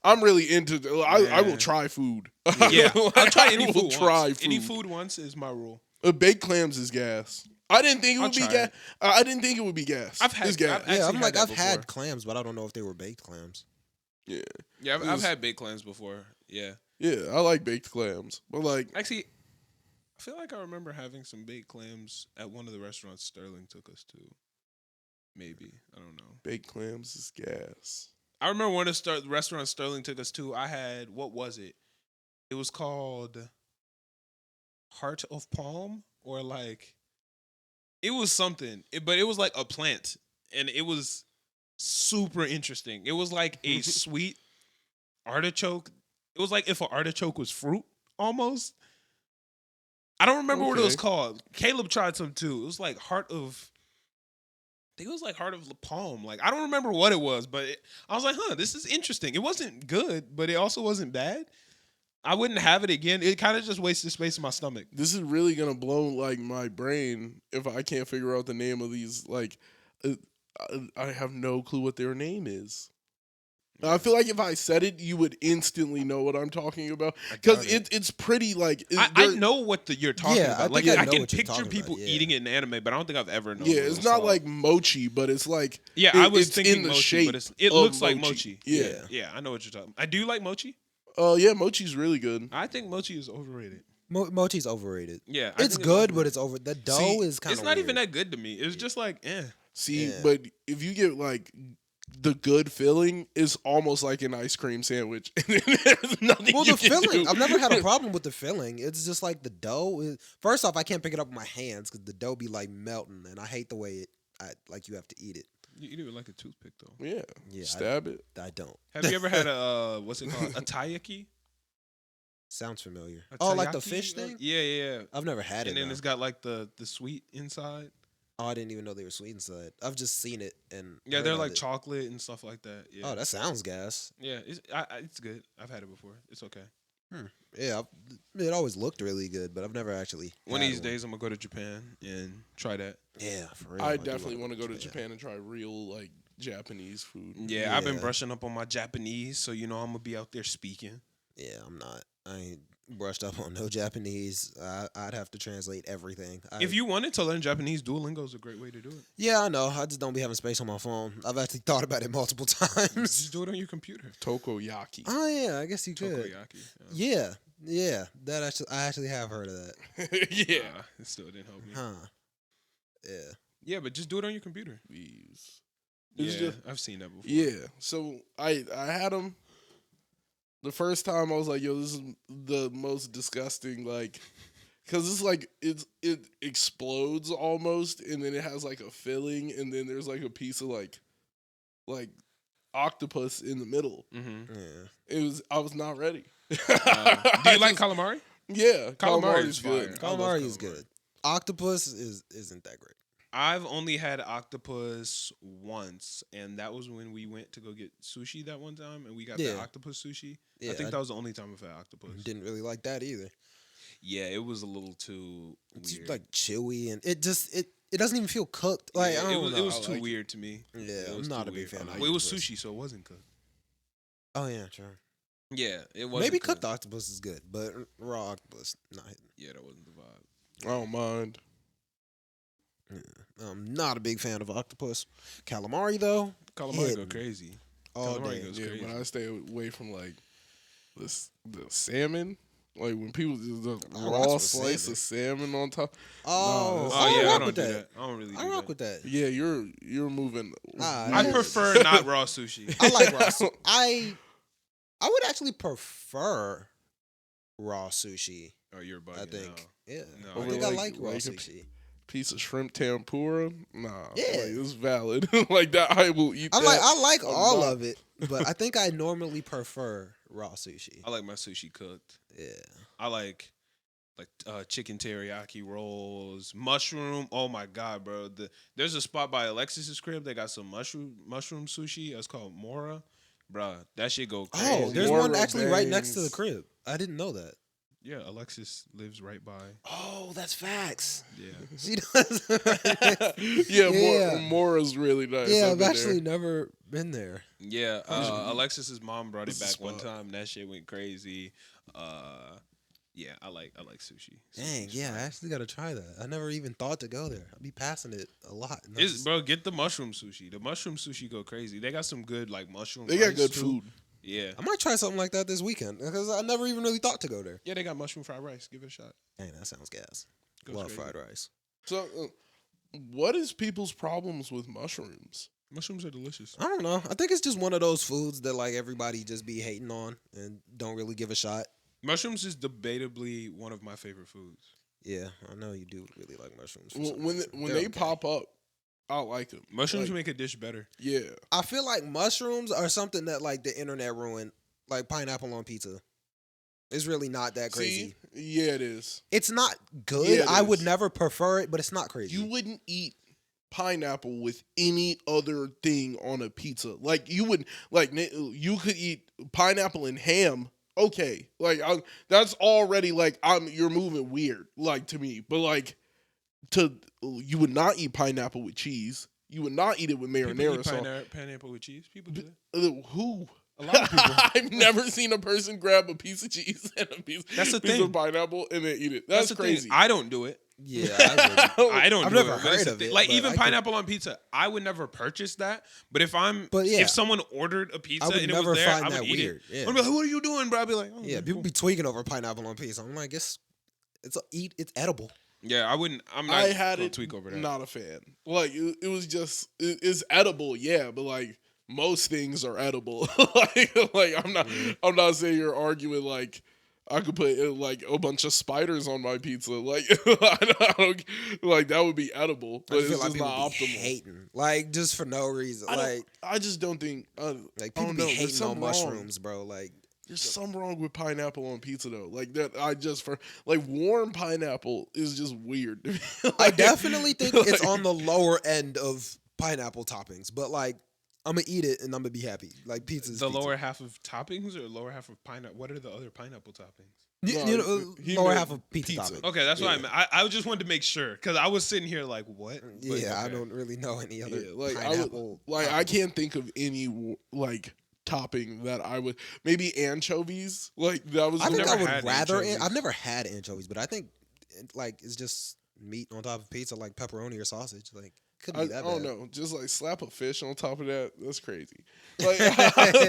I'm really into. I Yeah. will try food. Yeah, I'll try any I will food try once. food. Any food once is my rule. Baked clams is gas. I didn't think it I'll would be try gas. it. I didn't think it would be gas. I've had- It's gas. I've- Yeah, actually I'm like, had I've that had before. clams, but I don't know if they were baked clams. yeah, Yeah, It I've was- had baked clams before. Yeah. yeah. I like baked clams, but like Actually, I feel like I remember having some baked clams at one of the restaurants Sterling took us to. Maybe. I don't know. baked clams is gas. I remember one of the restaurants Sterling took us to. I had, what was it? It was called Heart of Palm, or like, it was something, but it was like a plant, and it was super interesting. It was like a sweet artichoke. It was like if an artichoke was fruit almost. I don't remember what it was Okay. called. Caleb tried some too. It was like Heart of, I think it was like Heart of the Palm. Like, I don't remember what it was, but I was like, this is interesting. It wasn't good, but it also wasn't bad. I wouldn't have it again. It kind of just wasted space in my stomach. This is really gonna blow like my brain if I can't figure out the name of these. Like, I have no clue what their name is. I feel like if I said it, you would instantly know what I'm talking about because it's pretty like I know what you're talking Yeah, I about. Like think I I know can what you're picture talking people about, yeah. eating it in anime, but I don't think I've ever known. Yeah, what it's was not called. like mochi, but it's like I was it's thinking in the mochi, shape. but it of looks like mochi. Yeah. Yeah, I know what you're talking about. Do you like mochi? Yeah, mochi's really good. I think mochi is overrated. Mochi's overrated. Yeah, It's good, but it's over. The dough See, is kind of. It's not even that good to me. It's just like, See, Yeah. but if you get like the good filling, is almost like an ice cream sandwich. There's nothing. Well, you the can filling, do. I've never had a problem with the filling. It's just like the dough. First off, I can't pick it up with my hands because the dough be like melting, and I hate the way like you have to eat it. You eat it with like a toothpick though. Yeah, Yeah, stab it. I don't. Have you ever had a what's it called? A taiyaki? Sounds familiar. A Oh, like the taiyaki? fish thing? Yeah. I've never had And it. then though. it's got like the sweet inside. Oh, I didn't even know they were sweet inside. I've just seen it and Yeah, heard they're of like it. chocolate and stuff like that. Yeah. Oh, that sounds gas. Yeah, it's good. I've had it before. It's okay. Yeah, it always looked really good, but I've never actually. One of had these days, I'm gonna go to Japan and try that. Yeah, for real. I do definitely wanna want to go to Japan and try real like Japanese food. Yeah, I've been Yeah. brushing up on my Japanese, so you know I'm gonna be out there speaking. Yeah, I'm not. I ain't brushed up on no Japanese. I'd have to translate everything. If you wanted to learn Japanese, Duolingo is a great way to do it. Yeah, I know. I just don't be having space on my phone. I've actually thought about it multiple times. Just do it on your computer. Takoyaki. Oh yeah, I guess you could. Takoyaki. Yeah. That I actually have heard of that. Yeah. It still didn't help me. Huh. Yeah. Yeah, but just do it on your computer. Please. Yeah, It's just- I've seen that before. Yeah. So I had them. The first time I was like, yo, this is the most disgusting, like, because it's like it explodes almost, and then it has like a filling, and then there's like a piece of like octopus in the middle. Mm-hmm. Yeah. I was not ready. Do you like calamari? Yeah, Calamari calamari's is good. fire. I love Calamari is calamari. good. Octopus isn't that great. I've only had octopus once, and that was when we went to go get sushi that one time, and we got the Yeah. octopus sushi. Yeah, I think that was the only time I've had octopus. Didn't really like that either. Yeah, it was a little too It's weird. like chewy and it doesn't even feel cooked. Like Yeah, I don't know. it was I too like it. weird to me. Yeah, It I'm was not too a big weird. fan of Well, it was octopus. sushi, so it wasn't cooked. Oh yeah, true. Yeah, it was. Maybe cooked octopus is good, but raw octopus not hitting. Yeah, that wasn't the vibe. I don't mind. I'm not a big fan of octopus. Calamari though, Calamari go Hidden. crazy. all Calamari day. goes Yeah, crazy. but I stay away from like the salmon. Like when people do the I raw rock with slice salmon. of salmon on top. Oh, that's- Oh yeah, I rock don't with do that. that. I don't really. I do rock that. with that. Yeah, you're moving. Ah, I Yeah. prefer not raw sushi. I like raw. I would actually prefer raw sushi. Oh, you're bugging. I think. Yeah, No, I I think don't. I like raw Like a sushi. piece of shrimp tempura. Nah, Yeah. like, it's valid. Like that, I will eat. I that. like I'm all not- of it, but I think I normally prefer raw sushi. I like my sushi cooked. Yeah. I like chicken teriyaki rolls, mushroom. Oh my god, bro! There's a spot by Alexis's crib. They got some mushroom sushi. It's called Mora, bruh. That shit go crazy. Oh, there's More one actually right next to the bangs. crib. I didn't know that. Yeah, Alexis lives right by. Oh, that's facts. Yeah, She does. Yeah, Yeah. Mora's really nice. Yeah, I've I've been actually never been there. yeah. Alexis's mom brought it What's the back one spot? time. That shit went crazy. Yeah, I like sushi. Dang, Sushi's yeah, I fire. actually got to try that. I never even thought to go there. I'd be passing it a lot. and I It's, just- bro, get the mushroom sushi. The mushroom sushi go crazy. They got some good like mushroom. They got rice, good too. food. Yeah, I might try something like that this weekend because I never even really thought to go there. yeah. They got mushroom fried rice. Give it a shot. Dang, that sounds gas. Goes Love crazy. fried rice. So, what is people's problems with mushrooms? Mushrooms are delicious. I don't know. I think it's just one of those foods that like everybody just be hating on and don't really give a shot. Mushrooms is debatably one of my favorite foods. Yeah, I know you do really like mushrooms. for When some when, reason. when They're they okay. pop up, I like them. Mushrooms Like, make a dish better. yeah. I feel like mushrooms are something that like the internet ruined. Like pineapple on pizza. It's really not that crazy. See? Yeah, it is. It's not good. Yeah, it I would is. never prefer it, but it's not crazy. You wouldn't eat pineapple with any other thing on a pizza. Like you would, like you could eat pineapple and ham. Okay, like that's already like you're moving weird, like to me. But like you would not eat pineapple with cheese. You would not eat it with People marinara eat sauce. pineapple with cheese. People do that. Who? A lot of people. I've never seen a person grab a piece of cheese and a piece That's the piece thing. of pineapple and then eat it. That's the crazy. thing. I don't do it. Yeah, I I don't. I've do never it, but it's heard the of thing. it, Like but even I could- pineapple on pizza, I would never purchase that. But if yeah. if someone ordered a pizza would and it never was there, find I that would eat weird. it. Yeah. I'd be like, "What are you doing, bro?" I'd be like, "Oh, yeah, okay, people cool." be tweaking over pineapple on pizza. I'm like, it's edible. Yeah, I wouldn't. I'm not. I had gonna it. tweak over that. Not a fan. Like it was just it's edible, yeah, but like most things are edible. like I'm not saying you're arguing like I could put like a bunch of spiders on my pizza. Like I don't like that would be edible, but I it's feel like just people not be optimal. hating, like just for no reason. I just don't think Like I people don't be know, there's hating on something wrong. mushrooms, bro. Like There's something wrong with pineapple on pizza though. Like that, I just for like warm pineapple is just weird. to me. I Like- definitely think it's like- on the lower end of pineapple toppings, but like I'm gonna eat it and I'm gonna be happy. Like pizza's The pizza. lower half of toppings or lower half of pineapple? What are the other pineapple toppings? You know, he lower meant half of pizza, pizza. topping. Okay, that's what I Yeah. meant. I just wanted to make sure because I was sitting here like, what? But, Yeah, I okay. don't really know any other Yeah, like pineapple. I can't think of any like topping that I would maybe anchovies. Like that was I think never I would had rather. anchovies. I've never had anchovies, but I think like it's just meat on top of pizza, like pepperoni or sausage. Like could be I that don't bad. know. Just like slap a fish on top of that. That's crazy. Like,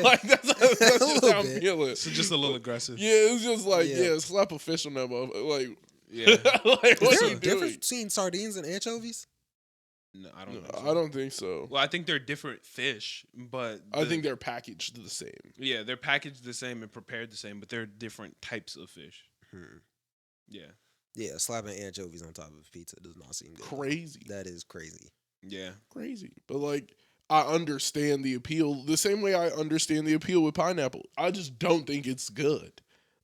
like that's just little how I'm bit. feeling. So just a little aggressive. Yeah, it's just like Yeah. slap a fish on that motherfucker. Like, Yeah. like Is what there are a you difference doing? between sardines and anchovies? No, I don't. No, think so. I don't think so. Well, I think they're different fish, but I think they're packaged the same. yeah, they're packaged the same and prepared the same, but they're different types of fish. Yeah, Yeah, slapping anchovies on top of pizza does not seem good. Crazy. That is crazy. yeah. Crazy. But like I understand the appeal the same way I understand the appeal with pineapple. I just don't think it's good.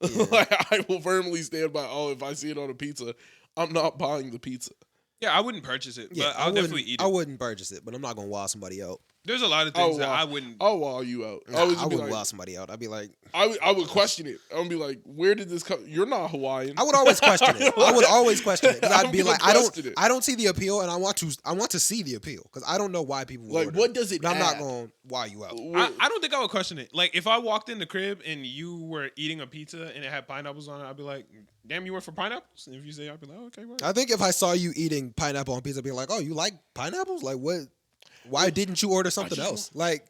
Yeah. Like I will firmly stand by if I see it on a pizza, I'm not buying the pizza. Yeah, I wouldn't purchase it, Yeah, but I'll definitely eat I it. wouldn't purchase it, but I'm not gonna wild somebody out. There's a lot of Oh, things that wow. I wouldn't. I'll wall you out. Nah, I would I just be wouldn't like wild somebody out. I'd be like, I would question it. I would be like, where did this come? You're not Hawaiian. I would always question it. I would always question it. 'Cause I'm I'd be gonna like, question it. I don't see the appeal, and I want to see the appeal because I don't know why people would Like, order what it. does it But I'm not add? going to wild you out. I don't think I would question it. Like if I walked in the crib and you were eating a pizza and it had pineapples on it, I'd be like, "Damn, you went for pineapples." And if you say, I'd be like, oh, "Okay, word." I think if I saw you eating pineapple on pizza, I'd be like, oh, you like pineapples? Like what? Why didn't you order something just else? Like,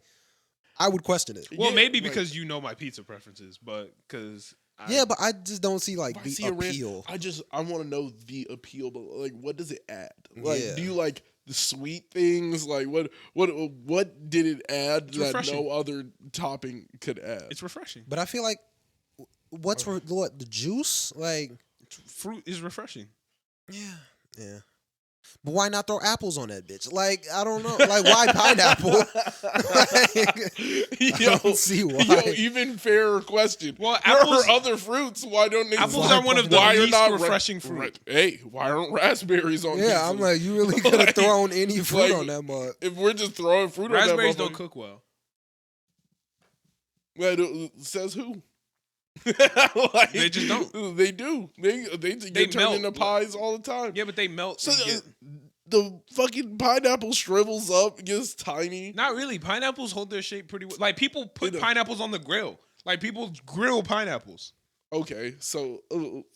I would question it. Well, Yeah, maybe like- because you know my pizza preferences, but because Yeah, but I just don't see like I the see a rant- appeal. I want to know the appeal, but like, what does it add? Like, Yeah. do you like the sweet things? Like, what did it add It's that refreshing. no other topping could add? it's refreshing. But I feel like what the juice? Like, Fruit is refreshing. yeah. But why not throw apples on that bitch? Like, I don't know. Like, why pineapple? Like, I don't see why. Yo, even fairer question. Well, there apples- are other fruits. Why don't they? Apples Why are one of the why are least not refreshing fruit. Hey, why aren't raspberries on? Yeah, pizza? I'm like, you really could have Like- thrown any fruit like- on that mug. if we're just throwing fruit Raspberries on that don't motherfucker, cook well. well, says who? Like, They just don't. They do. They get turned melt. into pies all the time. Yeah, but they melt. So and get- the fucking pineapple shrivels up, gets tiny. not really. Pineapples hold their shape pretty well. Like people put They do. pineapples on the grill. Like people grill pineapples. Okay, so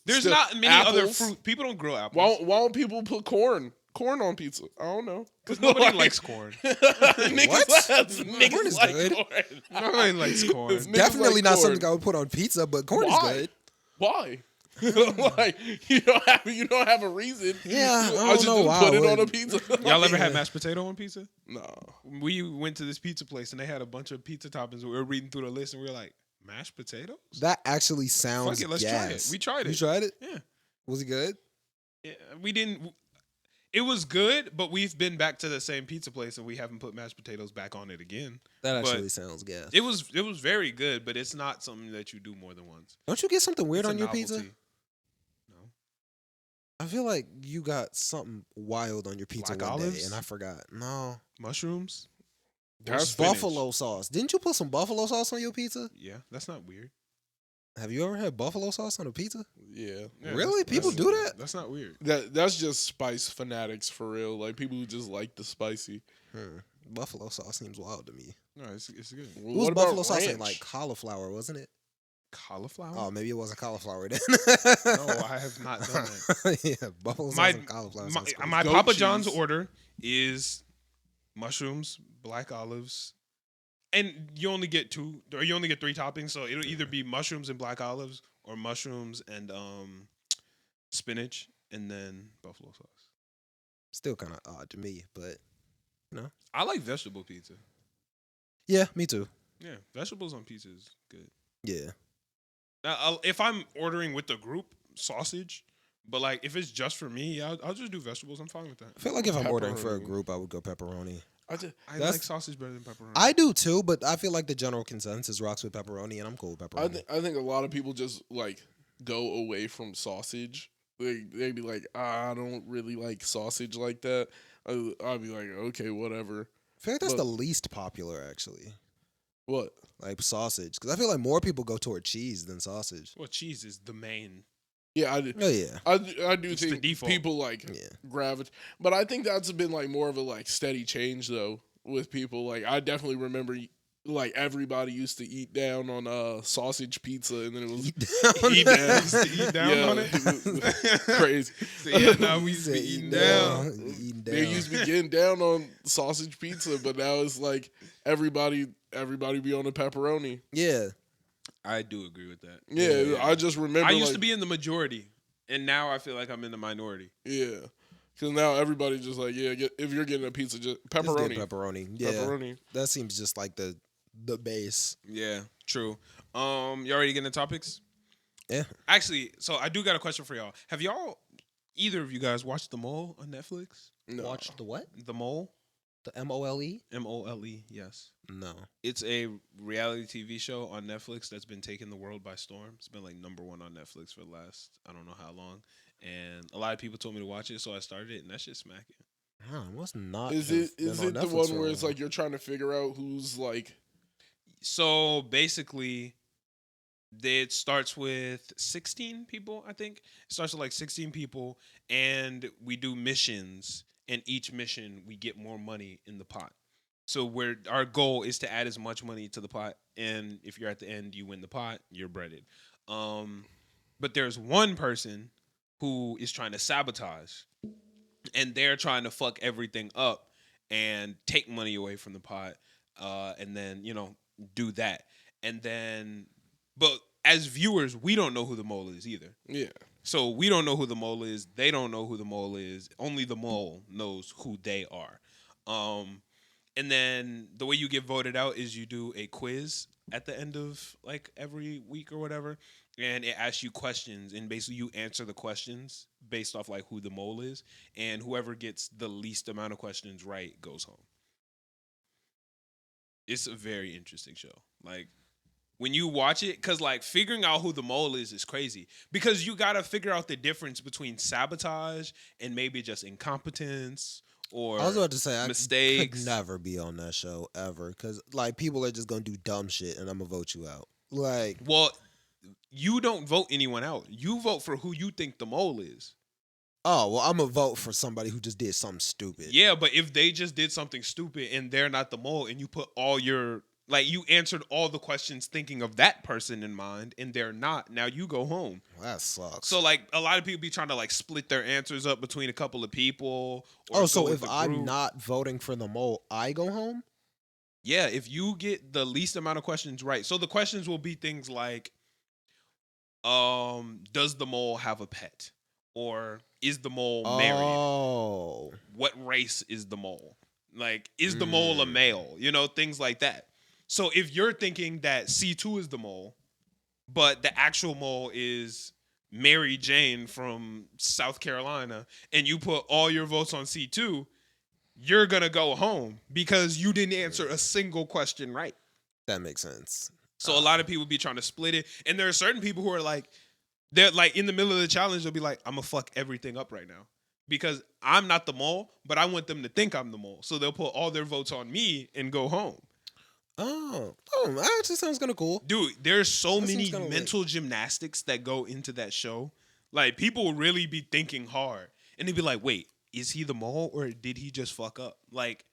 There's still, not many other apples? fruit. People don't grill apples. Why don't people put corn on pizza? I don't know. Because nobody Like- likes corn. niggas What? niggas Corn is like good. corn. Nobody likes corn. Niggas Definitely like not corn. something I would put on pizza, but corn Why? is good. Why? Like you don't have a reason. Yeah, I I don't should know just why put I it on a wouldn't. pizza. Y'all ever had Yeah. mashed potato on pizza? No. We went to this pizza place and they had a bunch of pizza toppings. We were reading through the list and we were like, mashed potatoes? That actually sounds Fuck it, let's try it. gas. We tried it. You tried it? Yeah. Was it good? Yeah, we didn't. It was good, but we've been back to the same pizza place and we haven't put mashed potatoes back on it again. That But actually sounds gas. It was very good, but it's not something that you do more than once. Don't you get something weird It's a on your pizza? novelty. No. I feel like you got something wild on your pizza Black one day, olives? and I forgot. No, Mushrooms? That's spinach. buffalo sauce. Didn't you put some buffalo sauce on your pizza? Yeah, that's not weird. Have you ever had buffalo sauce on a pizza? Yeah. Yeah, Really? People do that? That's not weird. That's just spice fanatics for real. Like people who just like the spicy. Buffalo sauce seems wild to me. No, it's good. Well, It was what buffalo about sauce ranch? and like cauliflower, wasn't it? Cauliflower? Oh, maybe it wasn't cauliflower then. No, I have not done that. Yeah, buffalo sauce My and cauliflower. sounds cool. my Goat Papa John's cheese. order is mushrooms, black olives, and you only get 2 or you only get 3 toppings. So it'll either be mushrooms and black olives or mushrooms and spinach and then buffalo sauce. Still kind of odd to me, but I like vegetable pizza. yeah, me too. Yeah, vegetables on pizza is good. Yeah, Now, if I'm ordering with the group, sausage. But like if it's just for me, I'll just do vegetables. I'm fine with that. I feel like if I'm ordering for a Pepperoni. group, I would go pepperoni. I That's- like sausage better than pepperoni. I do too, but I feel like the general consensus rocks with pepperoni, and I'm cool with pepperoni. I think a lot of people just like go away from sausage. They'd be like, I don't really like sausage like that. I'd be like, okay, whatever. I feel like that's But- the least popular, actually. What? Like sausage, because I feel like more people go toward cheese than sausage. Well, cheese is the main. Yeah, I do. Oh yeah, I do It's the think default. people like yeah. gravitate, but I think that's been like more of a like steady change though with people. Like I definitely remember like everybody used to eat down on sausage pizza, and then it was Eat down. Used to eat down on it. was crazy. So yeah, now we used to be Said eating down. Eating They down. used to be getting down on sausage pizza, but now it's like everybody be on the pepperoni. Yeah, I do agree with that. Yeah, I just remember. I used like, to be in the majority, and now I feel like I'm in the minority. Yeah, because now everybody just like if you're getting a pizza, just just pepperoni. get pepperoni. Yeah, Pepperoni. that seems just like the base. Yeah, true. You already getting the topics? Yeah. Actually, so I do got a question for y'all. Have either of you guys watched The Mole on Netflix? No. Watch the what? The Mole? The MOLE? MOLE, yes. No. It's a reality TV show on Netflix that's been taking the world by storm. It's been like #1 on Netflix for the last, I don't know how long. And a lot of people told me to watch it, so I started it, and that shit's smacking. It must not. Is have it been is on it the Netflix one for where a it's while. like you're trying to figure out who's like So basically, it starts with 16 people, I think. It starts with like 16 people, and we do missions. And each mission, we get more money in the pot. So our goal is to add as much money to the pot, and if you're at the end, you win the pot, you're breaded. But there's one person who is trying to sabotage, and they're trying to fuck everything up and take money away from the pot, and then do that, and then, but as viewers, we don't know who the mole is either. yeah. So we don't know who the mole is. They don't know who the mole is. Only the mole knows who they are. And then the way you get voted out is you do a quiz at the end of like every week or whatever, and it asks you questions, and basically you answer the questions based off like who the mole is, and whoever gets the least amount of questions right goes home. It's a very interesting show. Like, when you watch it, because like figuring out who the mole is crazy, because you got to figure out the difference between sabotage and maybe just incompetence or I was about to say I mistakes. could never be on that show ever because like people are just gonna do dumb shit and I'm gonna vote you out. Like, Well, you don't vote anyone out. You vote for who you think the mole is. oh well, I'm gonna vote for somebody who just did something stupid. Yeah, but if they just did something stupid and they're not the mole, and you put all your you answered all the questions thinking of that person in mind, and they're not, now you go home. Well, that sucks. So like a lot of people be trying to like split their answers up between a couple of people. Or oh, go so with if the I'm group. not voting for the mole, I go home? Yeah, if you get the least amount of questions right. So the questions will be things like, does the mole have a pet? Or is the mole married? Oh. What race is the mole? Like, is the mole a male? Things like that. So if you're thinking that C2 is the mole, but the actual mole is Mary Jane from South Carolina, and you put all your votes on C2, you're going to go home because you didn't answer a single question right. That makes sense. So a lot of people be trying to split it. And there are certain people who are like, they're like in the middle of the challenge, they'll be like, I'm going to fuck everything up right now because I'm not the mole, but I want them to think I'm the mole. So they'll put all their votes on me and go home. That actually sounds kind of cool. Dude, there's so That many seems kinda mental gymnastics that go into that show. Like, people really be thinking hard. And they'd be like, wait, is he the mole or did he just fuck up? Like,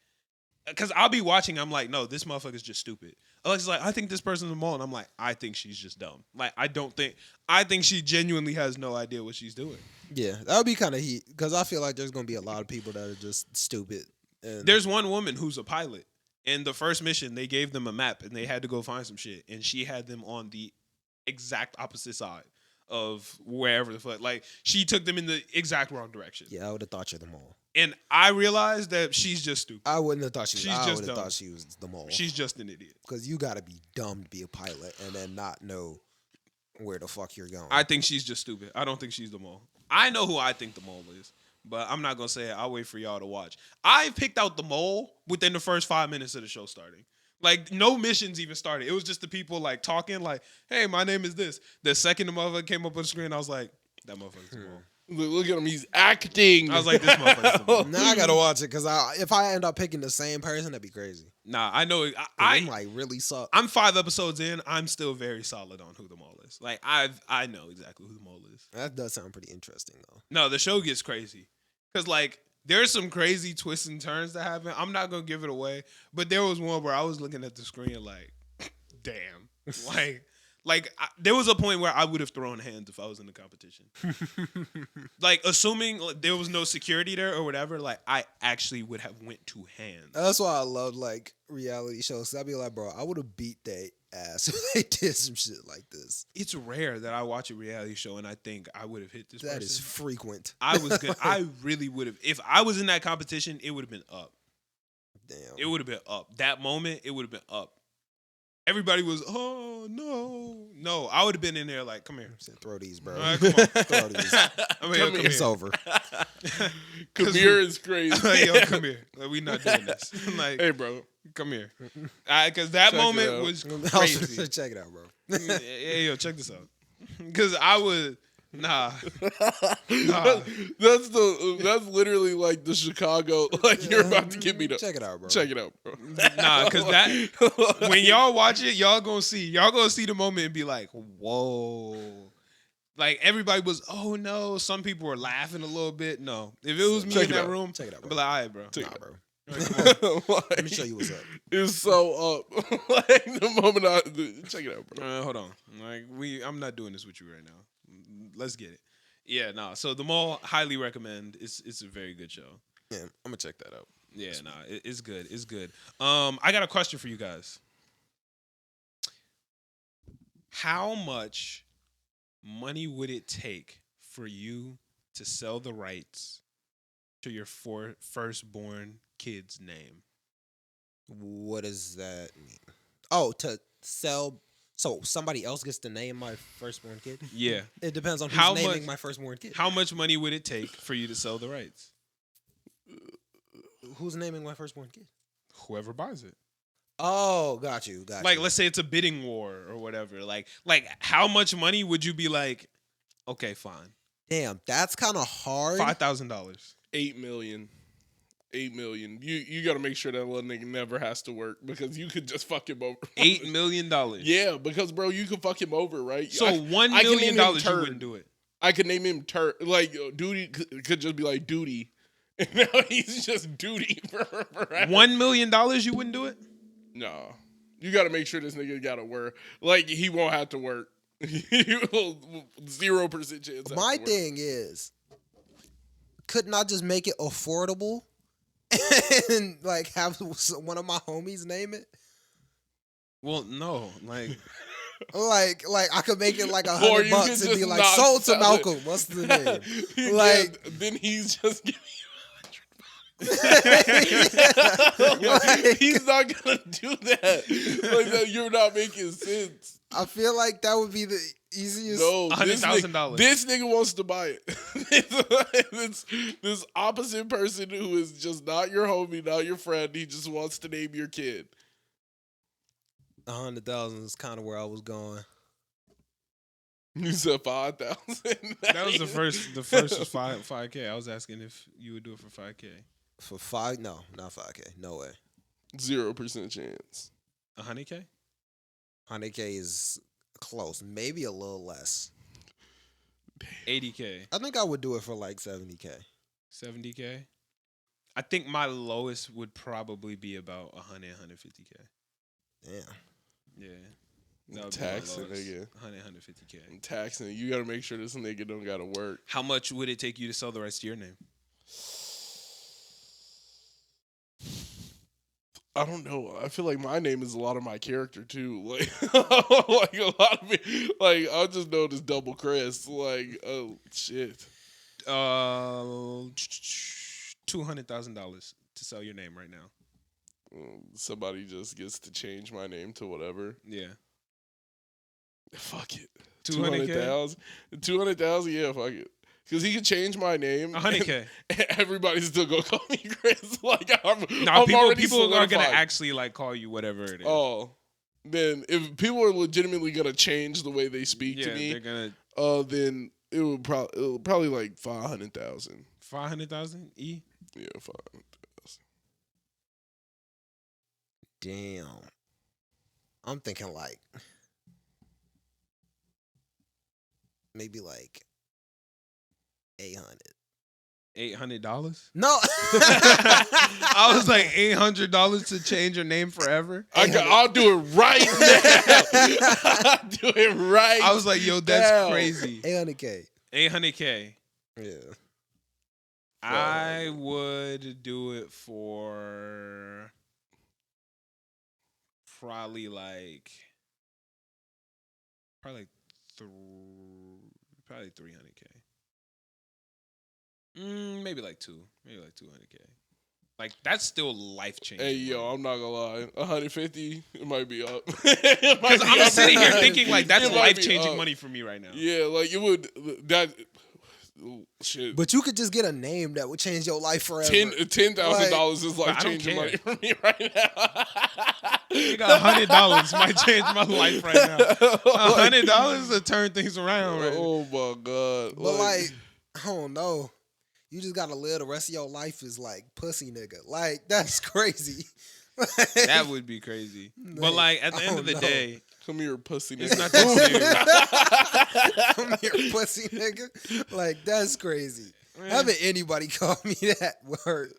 because I'll be watching, I'm like, no, this motherfucker's just stupid. Alexa's like, I think this person's a mole. And I'm like, I think she's just dumb. Like, I think she genuinely has no idea what she's doing. Yeah, that would be kind of heat because I feel like there's gonna be a lot of people that are just stupid. And There's one woman who's a pilot. And the first mission, they gave them a map and they had to go find some shit. And she had them on the exact opposite side of wherever the fuck. Like, she took them in the exact wrong direction. yeah, I would have thought you're the mole. And I realized that she's just stupid. I wouldn't have thought she was. She's I just would have dumb. thought she was the mole. She's just an idiot. Because you got to be dumb to be a pilot and then not know where the fuck you're going. I think she's just stupid. I don't think she's the mole. I know who I think the mole is, but I'm not going to say it. I'll wait for y'all to watch. I picked out the mole within the first 5 minutes of the show starting. Like, no missions even started. It was just the people, like, talking, like, hey, my name is this. The second the motherfucker came up on the screen, I was like, that motherfucker's the mole. Look at him, he's acting. I was like, this motherfucker's the mole. Now I gotta watch it because if I end up picking the same person, that'd be crazy. Nah, I know. They I might really suck. I'm 5 episodes in. I'm still very solid on who the mole is. Like, I know exactly who the mole is. That does sound pretty interesting though. No, the show gets crazy. Because, like, there's some crazy twists and turns that happen. I'm not going to give it away. But there was one where I was looking at the screen like, damn. There was a point where I would have thrown hands if I was in the competition. Like, assuming there was no security there or whatever, like, I actually would have went to hands. That's why I love like reality shows. I'd be like, bro, I would have beat their ass if they did some shit like this. It's rare that I watch a reality show and I think I would have hit this person. That is frequent. I was good. I really would have. If I was in that competition, it would have been up. Damn. It would have been up. That moment, it would have been up. Everybody was, oh, no. I would have been in there like, come here. Said, throw these, bro. All right, come on. Throw these. I mean, yo, come It's here. over. Come here is crazy. Yo, come here. Like, we not doing this. Like, Hey, bro. come here. Because that Check it moment out. was crazy. Check it out, bro. Hey, yo, check this out. Because I was, nah. That's literally like the Chicago. Like, you're about to get me to Check it out, bro. check it out, bro. Nah, because that, when y'all watch it, y'all gonna see the moment and be like, whoa. Like, everybody was, oh no. Some people were laughing a little bit. No. If it was me Check in it that out. room, Check it out, I'd bro. be like, all right, bro. Nah, bro. All right, come on. Let me show you what's up. It's so up. Like, the moment check it out, bro. Hold on. Like, I'm not doing this with you right now. Let's get it. Yeah, nah. So the mall, highly recommend. It's a very good show. Yeah, I'm gonna check that out. Yeah, nah, it's good. It's good. I got a question for you guys. How much money would it take for you to sell the rights to your firstborn kid's name? What does that mean? Oh, to sell. So somebody else gets to name my firstborn kid? Yeah. It depends on who's How naming much- my firstborn kid. How much money would it take for you to sell the rights? Who's naming my firstborn kid? Whoever buys it. Oh, got you. Like, let's say it's a bidding war or whatever. Like how much money would you be like, okay, fine. Damn, that's kind of hard. $5,000. 8 million. 8 million. You got to make sure that little nigga never has to work because you could just fuck him over. $8 million. Yeah, because bro, you could fuck him over, right? So $1 I can million name him you Turd. wouldn't do it. I could name him Like Duty could just be like Duty, and now he's just Duty forever. $1 million you wouldn't do it? No, you got to make sure this nigga got to work. Like he won't have to work. 0% chance. My thing is, couldn't I just make it affordable and like have one of my homies name it? Well, no. Like, Like I could make it like Or $100 you could and be just like, not sold to sell it. Malcolm. What's the name? Like- then he's just giving Like, he's not gonna do that. Like that, you're not making sense. I feel like that would be the easiest. No, $100,000. This nigga wants to buy it. this opposite person who is just not your homie, not your friend. He just wants to name your kid. 100,000 is kind of where I was going. You said 5,000. that was the first. The first was 5K. I was asking if you would do it for 5K. For 5? No, not 5K. No way. 0% chance. 100K? 100K is close, maybe a little less. 80K? I think I would do it for like 70K. 70K? I think my lowest would probably be about 100, 150K. Yeah. Yeah. I'm That would taxing, be my lowest. nigga. 100, 150K. I'm taxing. You gotta make sure this nigga don't gotta work. How much would it take you to sell the rights to your name? I don't know. I feel like my name is a lot of my character too. Like, like a lot of me. Like I just know this double Chris. Like, oh shit. $200,000 to sell your name right now. Somebody just gets to change my name to whatever. Yeah. Fuck it. 200K? 200,000. Yeah, fuck it. Because he could change my name. 100K. Everybody's still gonna call me Chris. Like I'm People are gonna actually like call you whatever it is. Oh, then if people are legitimately gonna change the way they speak to me, they're gonna. Then it would probably like 500,000. 500,000 E. Yeah, 500,000. Damn. I'm thinking like maybe like 800. $800? No. I was like $800 to change your name forever. I'll do it right now. I'll do it right. I was like, yo, that's now. crazy. 800K. 800K. Yeah. I would do it for probably 300K. Maybe like 200K. Like that's still life changing. Hey yo, I'm not gonna lie. 150, it might be up. Because I'm just sitting here thinking like that's It might life be changing up. money for me right now. Yeah, like it would that shit. But you could just get a name that would change your life forever. $10,000 is But I like don't changing care. money for me right now. You got $100 might change my life right now. $100 to turn things around. Right? Oh my god! But like, I don't know. You just gotta live the rest of your life as like pussy nigga. Like that's crazy. That would be crazy. But like at the end of the day, come here, pussy it's nigga. not that serious. Come here, pussy nigga. Like that's crazy. Haven't anybody call me that word?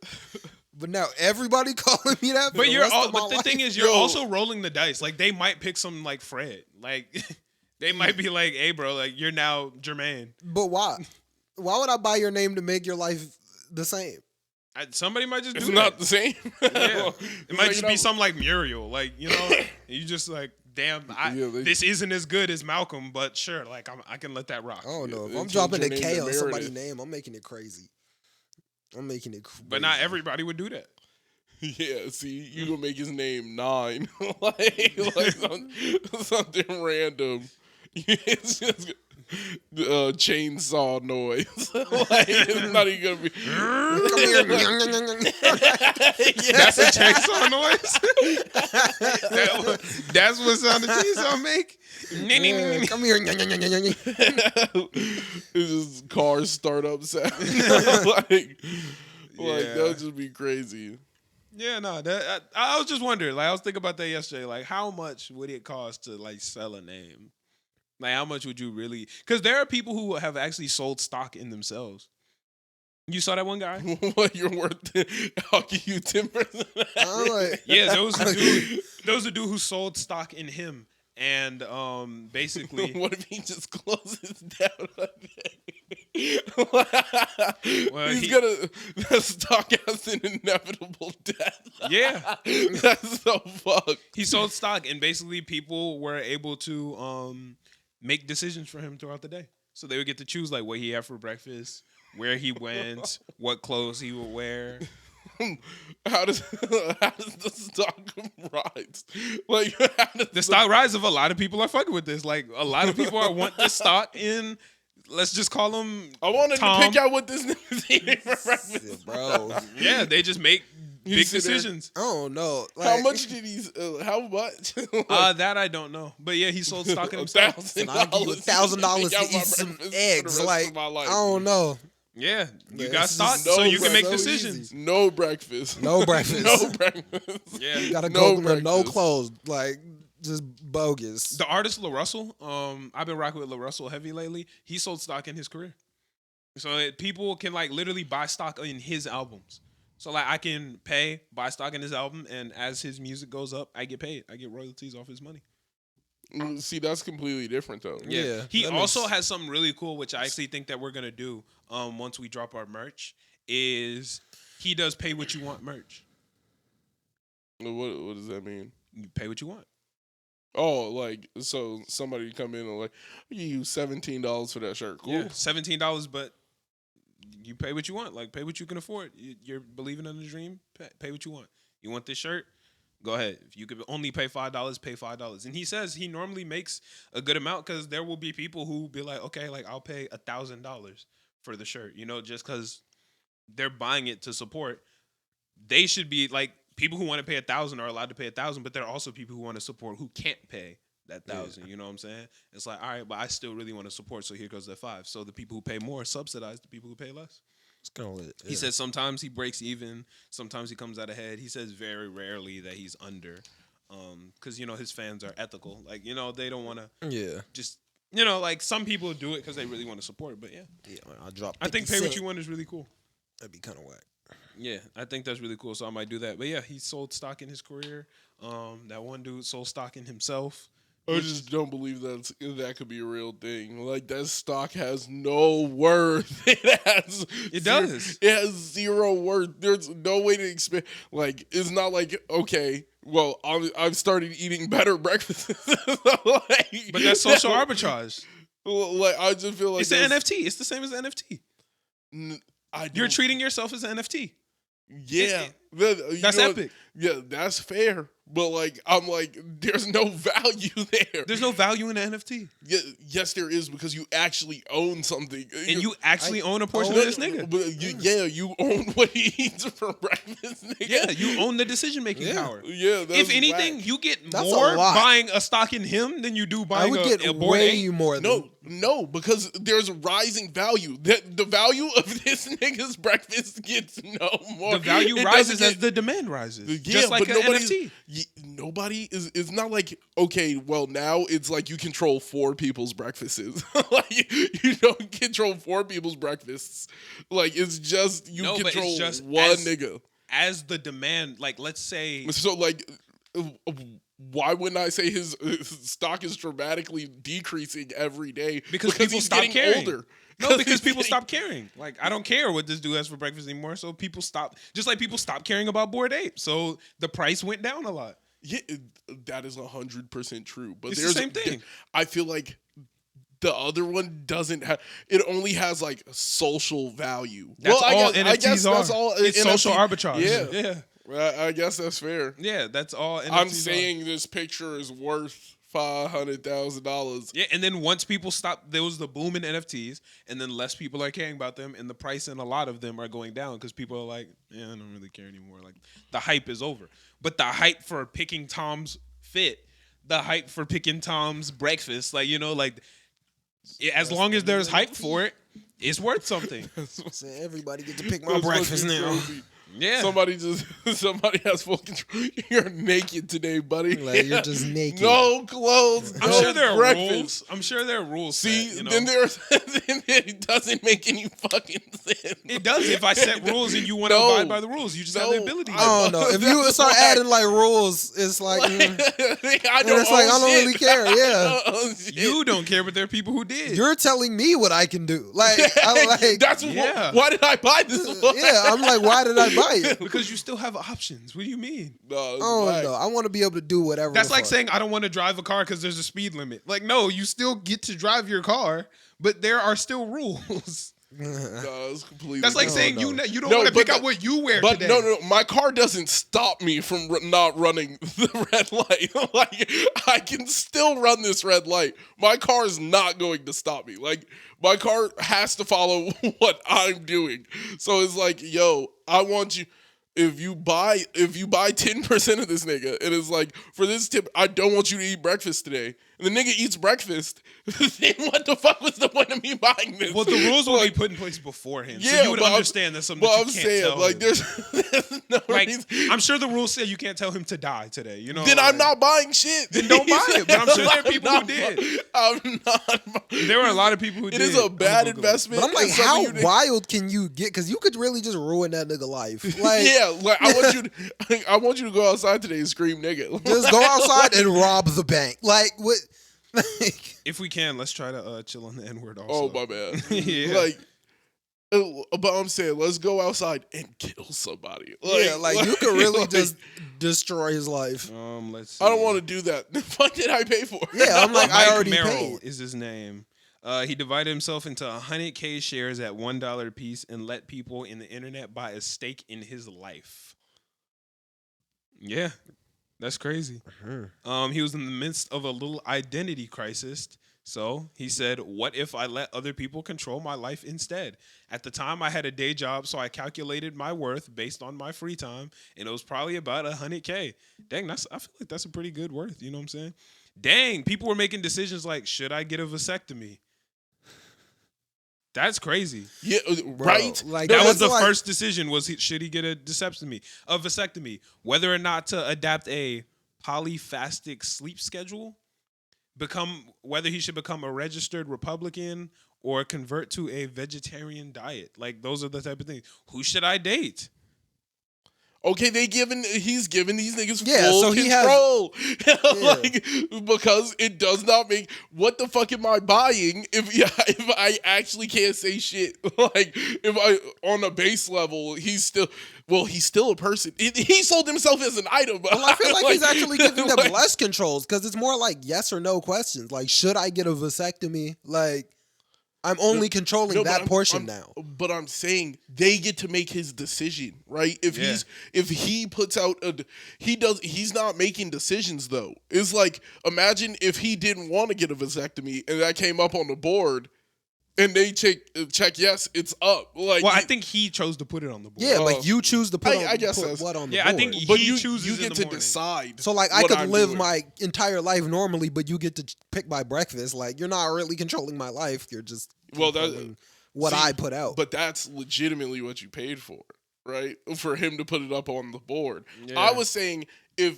But now everybody calling me that. For But the you're rest all, of my but the life? thing is, you're also rolling the dice. Like they might pick some like Fred. Like they might be like, "Hey, bro, like you're now Jermaine." But why? Why would I buy your name to make your life the same? Somebody might just do It's that. not the same. Yeah. It might Like, just be something like Muriel. Like you know, you just like, damn, this isn't as good as Malcolm, but sure, like I can let that rock. I don't know. If Yeah, I'm change dropping your a name K to on somebody's Meredith. name, I'm making it crazy. I'm making it crazy. But not everybody would do that. Yeah, see, you gonna make his name 9, like something random. It's just chainsaw noise. Like it's not even gonna be. Come here. That's a chainsaw noise. That's what sound the chainsaw make. Come here. It's just car startup sound. like Yeah. that would just be crazy. Yeah, no, that I was just wondering. Like I was thinking about that yesterday. Like how much would it cost to like sell a name? Like how much would you really? Because there are people who have actually sold stock in themselves. You saw that one guy? What you're worth? I'll give you 10%. I'm like, Yeah, there was a dude. There was a dude who sold stock in him, and basically, What if he just closes down on Well, He's gonna that stock has an inevitable death. yeah, That's so fucked. he sold stock, and basically, people were able to make decisions for him throughout the day. So they would get to choose like what he had for breakfast, where he went, what clothes he would wear. How does the stock rise? Like how does The stock rise of a lot of people are fucking with this. Like a lot of people want this stock in. Let's just call him. I wanted Tom. to pick out what this nigga is eating for breakfast. bro. Yeah, they just make You big sit there- decisions. I don't know. Like, How much did he? How much? That I don't know, but yeah, he sold stock in himself. I'll give you $1,000 to eat some eggs. Like, I don't know. Yeah, you Yeah, got it's stock, just so no you can make so decisions. easy. No breakfast. No breakfast. No breakfast. Yeah. You gotta No go with no breakfast. clothes, like just bogus. The artist LaRussell, I've been rocking with LaRussell heavy lately. He sold stock in his career, so people can like literally buy stock in his albums. So like I can buy stock in his album, and as his music goes up, I get paid. I get royalties off his money. See, that's completely different though. Yeah. He that also makes- has something really cool, which I actually think that we're gonna do once we drop our merch. Is he does pay what you want merch? What does that mean? You pay what you want. Oh, like so somebody come in and like you use $17 for that shirt. Cool. Yeah, $17, but you pay what you want. Like pay what you can afford. You're believing in the dream. Pay what you want. You want this shirt? Go ahead. If you could only pay $5, pay $5. And he says he normally makes a good amount because there will be people who be like, okay, like I'll pay $1,000 for the shirt, just because they're buying it to support. They should be like people who want to pay 1,000 are allowed to pay 1,000, but there are also people who want to support who can't pay that 1,000. You know what I'm saying? It's like, all right, but I still really want to support, so here goes the 5. So the people who pay more subsidize the people who pay less. It's kind of lit. He says sometimes he breaks even, sometimes he comes out ahead. He says very rarely that he's under, because his fans are ethical. Like they don't want to yeah. just like some people do it because they really want to support. But yeah, I dropped. I think pay what you want is really cool. That'd be kind of whack. Yeah, I think that's really cool. So I might do that. But yeah, he sold stock in his career. That one dude sold stock in himself. I just don't believe that could be a real thing. Like that stock has no worth. It does. It has zero worth. There's no way to expect. Like it's not like okay. Well, I've started eating better breakfasts. Like, But that's social arbitrage. Like I just feel like It's an NFT. It's the same as an NFT. You're don't- treating yourself as an NFT. Yeah, That's epic. Yeah, that's fair. But like, I'm like, there's no value there. There's no value in an NFT. Yeah, yes, there is because you actually own something, And you actually own a portion own- of this nigga. But you own what he eats for breakfast, nigga. Yeah, you own the decision-making Yeah. power. Yeah, that's If anything, whack. you get That's a more lot. buying a stock in him than you do I buying would a get Bored way Ape. more. Than, No, because there's rising value. The value of this nigga's breakfast gets no more. The value It rises doesn't as get- the demand rises. Yeah, just like but an nobody's- NFT. Nobody is. It's not like okay. Well, now it's like you control 4 people's breakfasts. Like you don't control 4 people's breakfasts. Like it's just you No, but it's control just one as- nigga. As the demand, like let's say, So like, why wouldn't I say his stock is dramatically decreasing every day? Because people he's stop getting caring. older. no, because he's people getting- stop caring. Like I don't care what this dude has for breakfast anymore. So people stop, just like people stop caring about Bored Ape. So the price went down a lot. Yeah, that is 100% true. But It's the there's same thing. I feel like the other one doesn't have. It only has like social value. That's all I NFTs guess are. that's all. It's NFT social arbitrage. Yeah, yeah, I guess that's fair. yeah. That's all. NFTs I'm are. saying this picture is worth $500,000. Yeah, and then once people stop, there was the boom in NFTs, and then less people are caring about them, and the price in a lot of them are going down because people are like, yeah, I don't really care anymore. Like the hype is over. But the hype for picking Tom's fit, the hype for picking Tom's breakfast, like as long as there's hype for it, it's worth something. So everybody get to pick my That's breakfast fucking now. crazy. Yeah. Somebody has full control. You're naked today, buddy. Like you're just naked. No clothes. I'm no sure there are breakfast. rules. I'm sure there are rules. See, set, then there's then it doesn't make any fucking sense. it does if I set rules and you want to No. abide by the rules. You just have the No. ability. to. I don't know. If you That's start why- adding like rules, it's like I don't. it's like, I don't own really shit. care, yeah. I don't own shit. You don't care, but there are people who did. you're telling me what I can do. Like, I'm like, That's Yeah. why did I buy this? yeah. I'm like, why did I buy it? because you still have options. What do you mean? No, it's Oh whack. no, I want to be able to do whatever. That's the like fuck. saying I don't want to drive a car because there's a speed limit. Like, no, you still get to drive your car, but there are still rules. No, it's completely. That's like No, saying no. you don't No, want to but pick out what you wear But today. no, my car doesn't stop me from not running the red light. Like I can still run this red light. My car is not going to stop me. Like my car has to follow what I'm doing. So it's like, yo, I want you. if you buy 10% of this nigga, and it's like, for this tip, I don't want you to eat breakfast today, and the nigga eats breakfast, then what the fuck was the point of me buying this? Well, the rules will be put in place beforehand, so Yeah, you would but understand that's something that you can't tell like, him. there's no Like, reason. I'm sure the rules say you can't tell him to die today. You know, Then I'm like, not buying shit. Then don't buy it. But I'm sure there are people who I'm did. I'm not. There were a lot of people who It did. is a bad I'm Googling. investment. But I'm like, It's something how you did- wild can you get? Because you could really just ruin that nigga life. Like, Yeah, like I want you to go outside today and scream nigga. just go outside and rob the bank. Like, what? Like, If we can, let's try to chill on the N word. Oh Also, my bad. Yeah. Like, but I'm saying, let's go outside and kill somebody. yeah, like you could really like, just destroy his life. Let's. See. I don't want to do that. The fuck did I pay for? Yeah, I'm like, I Mike already Merrill paid. is his name. He divided himself into 100K shares at $1 a piece and let people in the internet buy a stake in his life. Yeah, that's crazy. He was in the midst of a little identity crisis. So he said, "What if I let other people control my life instead? At the time, I had a day job, so I calculated my worth based on my free time, and it was probably about 100K. Dang, I feel like that's a pretty good worth. You know what I'm saying? Dang, people were making decisions like, should I get a vasectomy? That's crazy. Yeah, right. Like, That was that's the like- first decision. Should he get a vasectomy? Whether or not to adapt a polyphastic sleep schedule, whether he should become a registered Republican or convert to a vegetarian diet. Like, those are the type of things. Who should I date? Okay, he's giving these niggas Yeah, full so he has- control. Yeah. Like, because it does not make, what the fuck am I buying if I actually can't say shit? Like, if I, on a base level, he's still a person. He sold himself as an item. Well, I feel like he's actually giving them like, less controls because it's more like yes or no questions. Like, should I get a vasectomy? Like, I'm only controlling No, but that portion now. But I'm saying they get to make his decision, right? If he puts out he's not making decisions though. It's like, imagine if he didn't want to get a vasectomy and that came up on the board and they check yes, it's up. Like, Well, I think he chose to put it on the board. Yeah, like you choose to put, I guess that's- what on the Yeah, board. I think but he you chooses in get the to morning. decide. So like I what could I'm live doing. my entire life normally, but you get to pick my breakfast. Like you're not really controlling my life. You're just controlling what see, I put out. But that's legitimately what you paid for, right? For him to put it up on the board. Yeah. I was saying if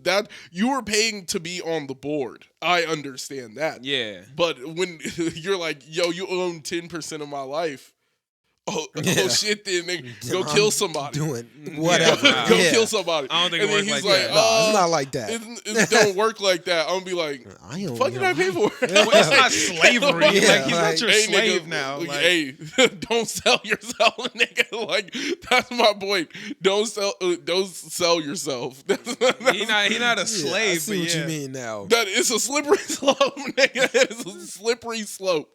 that you were paying to be on the board, I understand that. Yeah. But when you're like, yo, you own 10% of my life. Oh shit, then nigga, go I'm kill somebody. Doing whatever. Yeah. Go Yeah. kill somebody. I don't think and it then works he's like like, that. No, it's not like that. It don't work like that. I'm gonna be like, I don't fuck did know. I pay for it? Well, it's not slavery. Yeah, like, he's like, not your Hey, slave nigga, now. Like, hey, don't sell yourself, nigga. Like, that's my point. Don't sell yourself. he not a Yeah, slave. I see but what yeah. you mean now. That is a slippery slope, nigga. That is a slippery slope.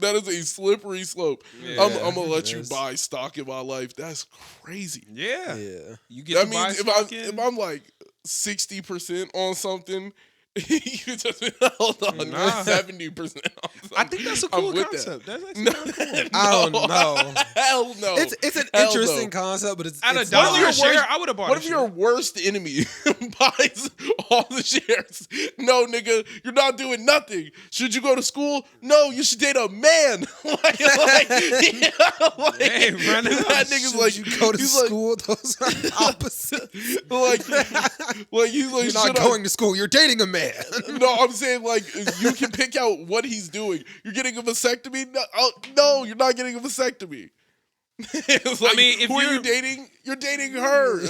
That is a slippery slope. Yeah, I'm gonna let it you is. buy stock in my life. That's crazy. Yeah. Yeah. You get That to buy means stock if I'm like 60% on something, you just hold on Nah. 70%. I think that's a I'm cool with that. concept. That's actually No, kinda cool. I don't know. Hell no. It's an Hell interesting no. concept, but it's At it's a dollar not- a share, I would have bought What a if your share. worst enemy buys all the shares? No, nigga, you're not doing nothing. Should you go to school? No, you should date a man. like, yeah, like, Hey, run it up. that nigga's Should like, you go to he's like- school? Those are opposites. like he's like, You're not should I- going to school. You're dating a man. No, I'm saying like you can pick out what he's doing. You're getting a vasectomy? No, you're not getting a vasectomy. It's like, I mean, if who are you you're- dating? You're dating her.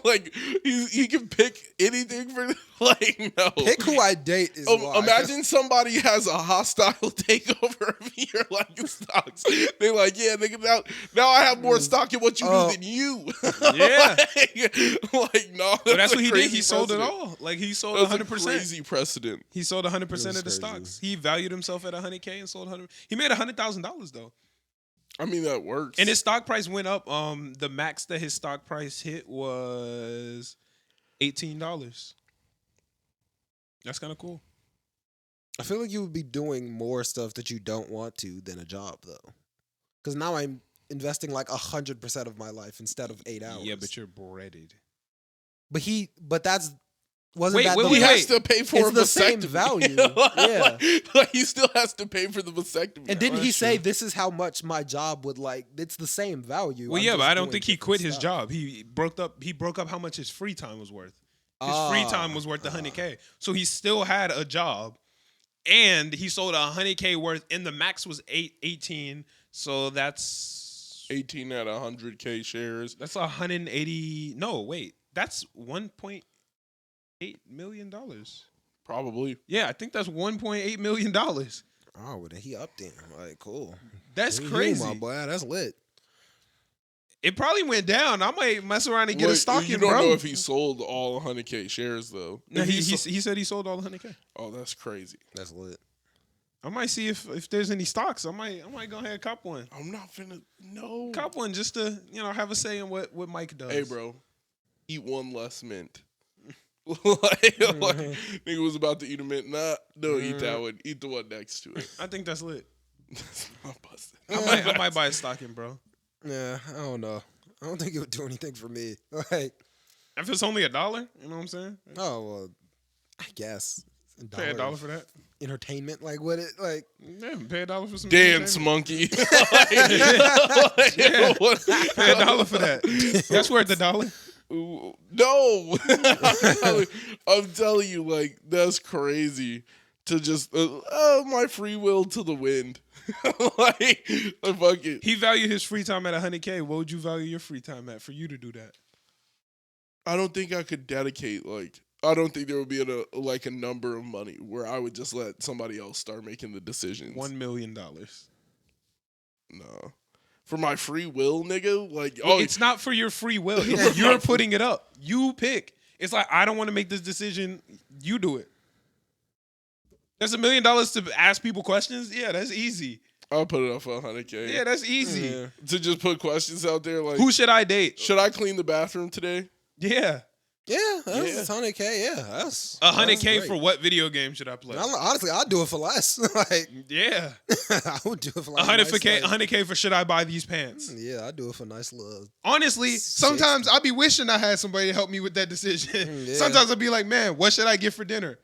like he can pick anything for like no. Pick who I date is why. Imagine somebody has a hostile takeover of your like stocks. They're like, yeah, nigga, now I have more stock in what you do than you. Yeah. like no. But that's a what he did. crazy He sold it precedent. all. Like, he sold That's a 100%. crazy precedent. He sold 100% That's of the crazy. stocks. He valued himself at 100K and sold 100. He made $100,000 though. I mean, that works. And his stock price went up. The max that his stock price hit was $18. That's kind of cool. I feel like you would be doing more stuff that you don't want to than a job, though. Because now I'm investing like 100% of my life instead of 8 hours. Yeah, but you're breaded. But that's wasn't Wait, that wait, the He wait, has to pay for It's a the same vasectomy. value. Yeah. Like, he still has to pay for the vasectomy. And didn't Oh, he that's say true. this is how much my job would like? It's the same value. Well, I'm yeah, just but I don't doing think he different quit his stuff. job. He broke up how much his free time was worth. His free time was worth $100K. So he still had a job, and he sold $100K worth, and the max was 18. So that's 18 at 100K shares. that's 180. No, wait, that's $1.8 million. Probably. Yeah, I think that's $1.8 million. Oh, well, then he up there. Like, cool. That's Good for you, crazy. my boy. That's lit. It probably went down. I might mess around and get a Wait, stock you in, don't bro. know if he sold all 100K shares, though. No, If he so- said he sold all the 100K. Oh, that's crazy. That's lit. I might see if there's any stocks. I might go ahead and cop one. I'm not finna. No. Cop one just to have a say in what Mike does. Hey, bro. Eat one less mint. like, nigga was about to eat a mint. Nah, don't eat that one. Eat the one next to it. I think that's lit. That's not busted. I might buy a stock in, bro. Yeah, I don't know. I don't think it would do anything for me. Like, If it's only $1, you know what I'm saying? oh well, I guess. Pay $1 for that. Entertainment, like what it like. Yeah, pay $1 for some Dance, entertainment. monkey. Yeah. What- Pay $1 for that. That's worth $1. Ooh, no. I'm telling you, like, that's crazy to just, my free will to the wind. like, fuck it. He valued his free time at $100K. What would you value your free time at for you to do that? I don't think I could dedicate, like, I don't think there would be a number of money where I would just let somebody else start making the decisions. $1 million. No. For my free will, nigga? Like, It's not for your free will. It's you're putting it up. You pick. It's like, I don't want to make this decision. You do it. That's $1 million to ask people questions. Yeah, that's easy. I'll put it up for 100K. Yeah, that's easy. Yeah. To just put questions out there, like, Who should I date? should I clean the bathroom today? Yeah. Yeah, that's Yeah. 100K. Yeah, that's 100K that's for great. what video game should I play? Honestly, I'd do it for less. like, Yeah. I would do it for like 100K, nice, like- 100K for should I buy these pants? Yeah, I'd do it for nice little. Honestly, sometimes I be wishing I had somebody to help me with that decision. Yeah. Sometimes I'd be like, man, what should I get for dinner?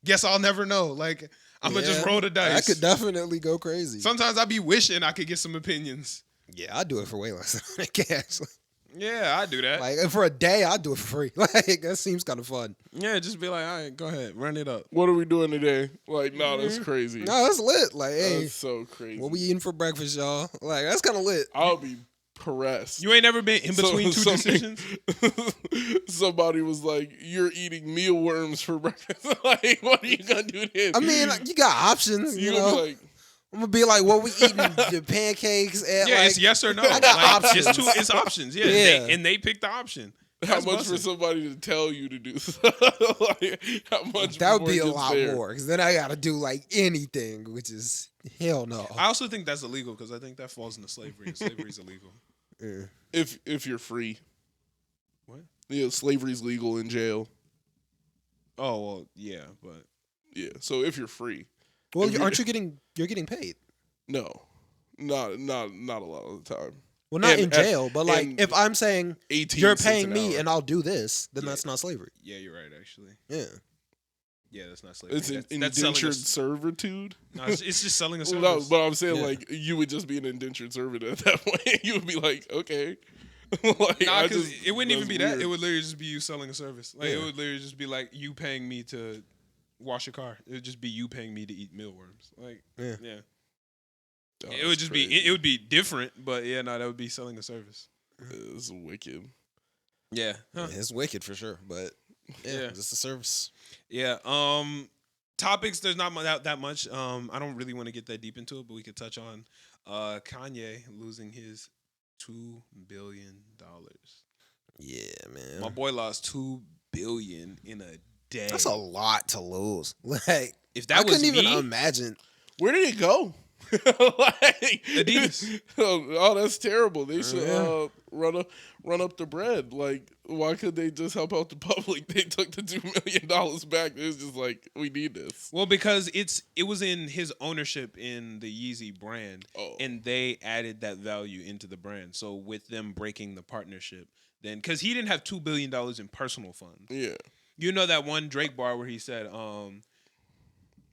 Guess I'll never know. Like, I'm going to just Yeah, roll the dice. I could definitely go crazy. Sometimes I be wishing I could get some opinions. Yeah, I'd do it for way less than 100K. Actually, Yeah, I do that. like for a day, I'd do it for free. Like that seems kind of fun. Yeah, just be like, all right, go ahead, run it up. What are we doing today? Like, no, that's crazy. No, that's lit. Like, hey, That's so crazy. what we eating for breakfast, y'all? Like that's kind of lit. I'll be pressed. You ain't never been in between two Something- decisions? Somebody was like, "You're eating mealworms for breakfast." Like, what are you gonna do then? I mean, like, you got options. You You're know, gonna be like, I'm gonna be like, what we eating? The pancakes and Yeah, like, it's yes or no. I got Like, options. it's options. Yeah, Yeah. and they pick the option. how That's much bussin'. for somebody to tell you to do? Like, how much? that would before be it a gets lot there? more. Because then I gotta do like anything, which is hell no. I also think that's illegal because I think that falls into slavery. And slavery is illegal. Yeah. If you're free, What? yeah, slavery's legal in jail. Oh well, yeah, but Yeah, so if you're free, Well, If aren't you getting? You're getting paid. no, not a lot of the time. Well, not And- in jail, but like and if I'm saying 18 you're cents paying an me hour. and I'll do this, then Yeah. that's not slavery. yeah, you're right. Actually, Yeah. yeah, that's not slavery. It's That's selling indentured a, servitude. no, it's just selling a No, service. but I'm saying Yeah. like you would just be an indentured servant at that point. You would be like, okay, like, Nah, I because just- it wouldn't even that's be that. weird. It would literally just be you selling a service. Like it Yeah. would literally just be like you paying me to wash your car. It would just be you paying me to eat mealworms. Like Yeah. yeah. Oh, It would that's just crazy. be it would be different, but yeah, no, that would be selling a service. It's wicked. Yeah. Huh. It's wicked for sure, but yeah, Yeah. just a service. Yeah. Topics. There's not that much. I don't really want to get that deep into it, but we could touch on Kanye losing his $2 billion. Yeah, man. My boy lost $2 billion in a day. That's a lot to lose. Like If I that was couldn't even me, imagine. Where did it go? Adidas. Oh, that's terrible. They should run up the bread. Like, why could they just help out the public? They took the $2 million back. It was just like, we need this. Well, because it was in his ownership in the Yeezy brand, and they added that value into the brand. So with them breaking the partnership, then because he didn't have $2 billion in personal funds. Yeah. You know that one Drake bar where he said,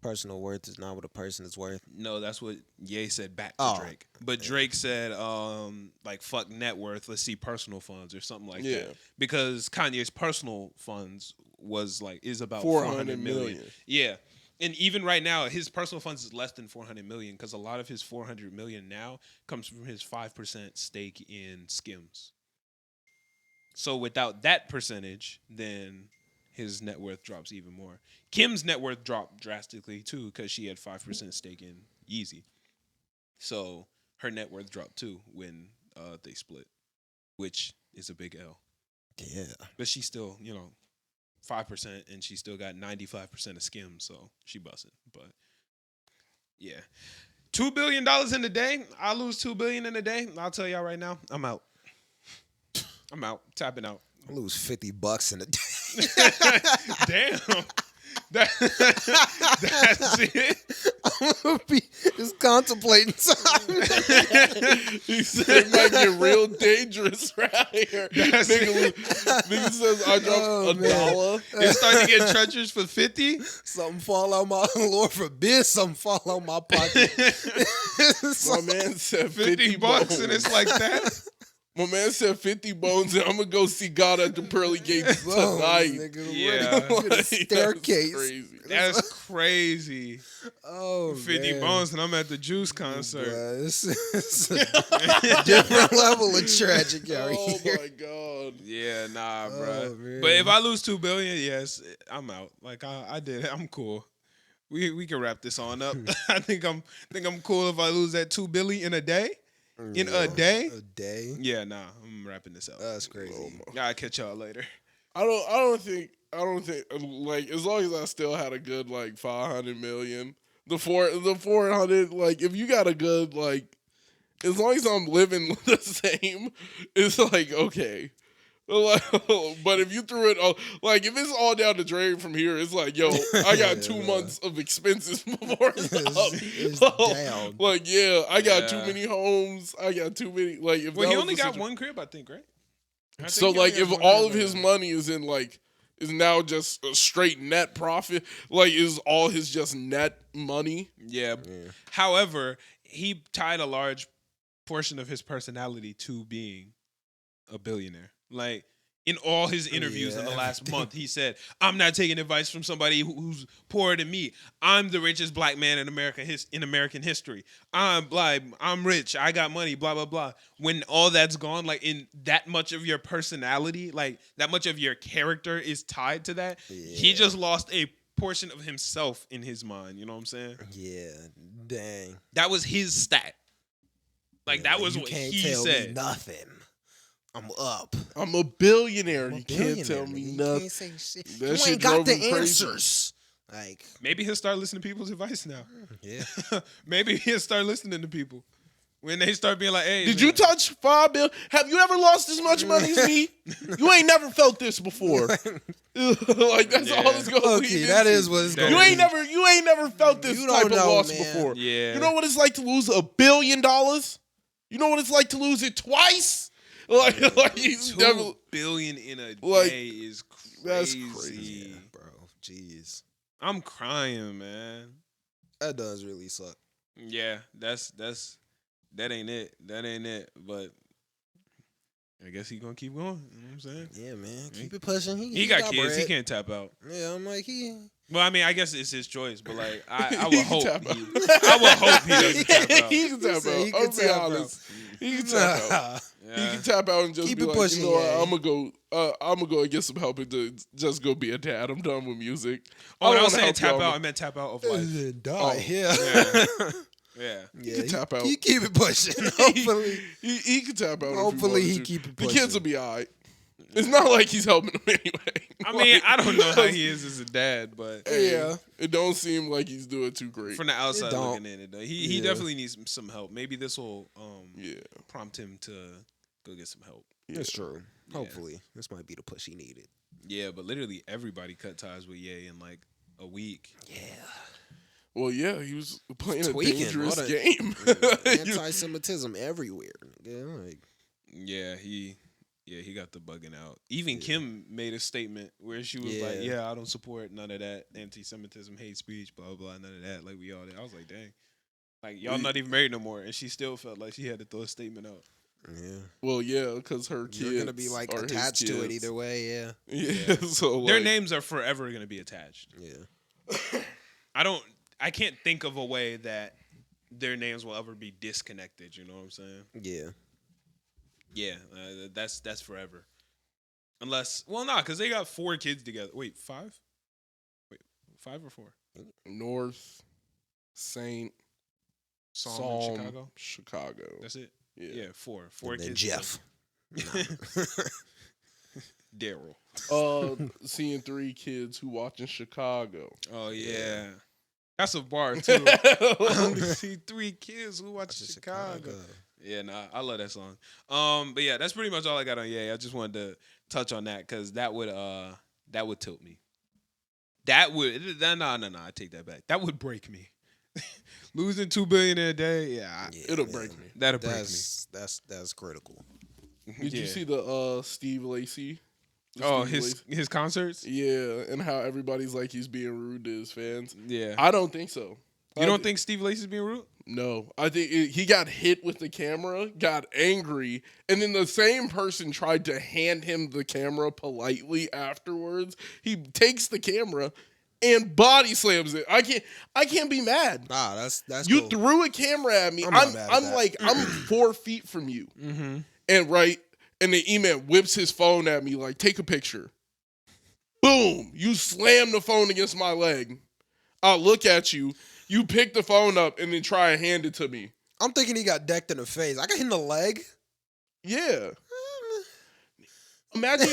Personal worth is not what a person is worth. no, that's what Ye said back to Drake. But Drake said, like, fuck net worth, let's see personal funds or something like that. Because Kanye's personal funds is about 400 million. Yeah. And even right now, his personal funds is less than 400 million because a lot of his 400 million now comes from his 5% stake in Skims. So without that percentage, then his net worth drops even more. Kim's net worth dropped drastically too because she had 5% stake in Yeezy. So her net worth dropped too when they split, which is a big L. Yeah. But she still, 5%, and she still got 95% of Skims, so she busted. But yeah, $2 billion in a day. I lose $2 billion in a day. I'll tell y'all right now, I'm out. I'm out. Tapping out. I lose $50 in a day. Damn. That's it. I'm gonna be just contemplating something. He said it might get real dangerous right here. Nigga says I dropped $1. It's starting to get treacherous for 50. Something fall out my Lord forbid something fall out my pocket. My man said $50 bones. and it's like that. My man said 50 bones, and I'm gonna go see God at the pearly gates tonight. Yeah. Staircase. That's crazy. Oh, 50 man. bones, and I'm at the Juice concert. It's a different level of tragic out Oh here. my God. Yeah, nah, bro. Man. But if I lose $2 billion, yes, I'm out. Like I did it. I'm cool. We can wrap this on up. I think I'm cool if I lose that $2 billion in a day. In a day? A day? Yeah, nah. I'm wrapping this up. That's crazy. I'll catch y'all later. I don't think like as long as I still had a good like 500 million, the 400 like if you got a good like as long as I'm living the same, it's like okay. But if you threw it all, like if it's all down the drain from here, it's like, yo, I got 2 months of expenses before it's up. Down. Like, yeah, I got too many homes. I got too many. Like, if Well, he that was only the got situ- one crib, I think, right? So, like, if all of his money is in like is now just a straight net profit, like, is all his just net money? Yeah. However, he tied a large portion of his personality to being a billionaire. Like, in all his interviews in the last month, he said, I'm not taking advice from somebody who's poorer than me. I'm the richest black man in American history. I'm rich. I got money, blah, blah, blah. When all that's gone, like, in that much of your personality, like, that much of your character is tied to that, he just lost a portion of himself in his mind. You know what I'm saying? Yeah, dang. That was his stat. Like, that was what he said. Me nothing. I'm up. I'm a billionaire. You billionaire, can't tell nigga. me You nothing. can't say shit. That You shit ain't got drove the him crazy. answers. Like, Maybe he'll start listening to people's advice now. yeah. Maybe he'll start listening to people when they start being like, "Hey, Did you touch $5 billion? Have you ever lost as much money as me? You ain't never felt this before. Like that's all it's gonna Okay, lead that into. is what it's going You to be. you ain't never felt this You type don't of know, loss man. before. Yeah. You know what it's like to lose $1 billion? You know what it's like to lose it twice? Like he's $2 billion in a like, day is crazy. That's crazy. Bro, jeez. I'm crying, man. That does really suck. Yeah, that ain't it. That ain't it. But I guess he gonna keep going. You know what I'm saying? Yeah, man. Keep it pushing. He got kids. bread. He can't tap out. Yeah, I'm like, Well, I mean, I guess it's his choice, but like, I would He can hope. tap out. I would hope he doesn't tap out. He can tap said out. he can I'll be tap out. honest. He can tap out. He Yeah. can tap out and just Keep be it like, pushing, you know what, yeah. I'm gonna go and get some help and to just go be a dad. I'm done with music. Oh, when I wanna was saying help tap y'all. out, I meant tap out of life. Yeah. Yeah. Yeah, can tap out. You keep it pushing. Hopefully. he can tap out. Hopefully if he he wanted to. keep it The pushing. kids will be all right. It's not like he's helping him anyway. I mean, I don't know how he is as a dad, but Yeah. It don't seem like he's doing too great. from the outside don't. looking in, he definitely needs some help. Maybe this will prompt him to go get some help. That's true. Hopefully, this might be the push he needed. Yeah, but literally everybody cut ties with Ye in like a week. Yeah. Well, yeah, he was playing a Tweaking. dangerous What a- game. Anti-Semitism everywhere. Yeah, like, Yeah, he got the bugging out. Even Kim made a statement where she was like, "Yeah, I don't support none of that anti-Semitism, hate speech, blah blah, none of that." Like we all did. I was like, "Dang, like y'all not even married no more," and she still felt like she had to throw a statement out. yeah. Well, yeah, because her kids You're gonna be like are his attached to it kids. either way. Yeah. Yeah, so like, Their names are forever gonna be attached. Yeah. I can't think of a way that their names will ever be disconnected. You know what I'm saying? Yeah. Yeah, that's forever. Unless, well, nah, because they got 4 kids together. Wait, 5? Wait, 5 or 4? North, Saint, Psalm, Psalm, Chicago. Chicago. That's it. Yeah. Yeah, 4 And then kids. Jeff. Daryl. Seeing 3 kids who watch in Chicago. Oh yeah. That's a bar too. I only see 3 kids who watch Chicago. Yeah, nah, I love that song. But yeah, that's pretty much all I got on Ye. I just wanted to touch on that because that would tilt me. That would I take that back. That would break me. Losing $2 billion in a day, It'll break me. That'll break me. That's critical. Did you see the Steve Lacy? His concerts? Yeah, and how everybody's like he's being rude to his fans. Yeah. I don't think so. You don't think Steve Lacy's being rude? No, I think he got hit with the camera, got angry, and then the same person tried to hand him the camera politely afterwards. He takes the camera and body slams it. I can't be mad. Nah, that's You cool. threw a camera at me. I'm not mad at that. like I'm 4 feet from you, Mm-hmm. and the Eman whips his phone at me like, take a picture. Boom! You slam the phone against my leg. I'll look at you. You pick the phone up and then try and hand it to me. I'm thinking he got decked in the face. I got hit in the leg. Yeah. Imagine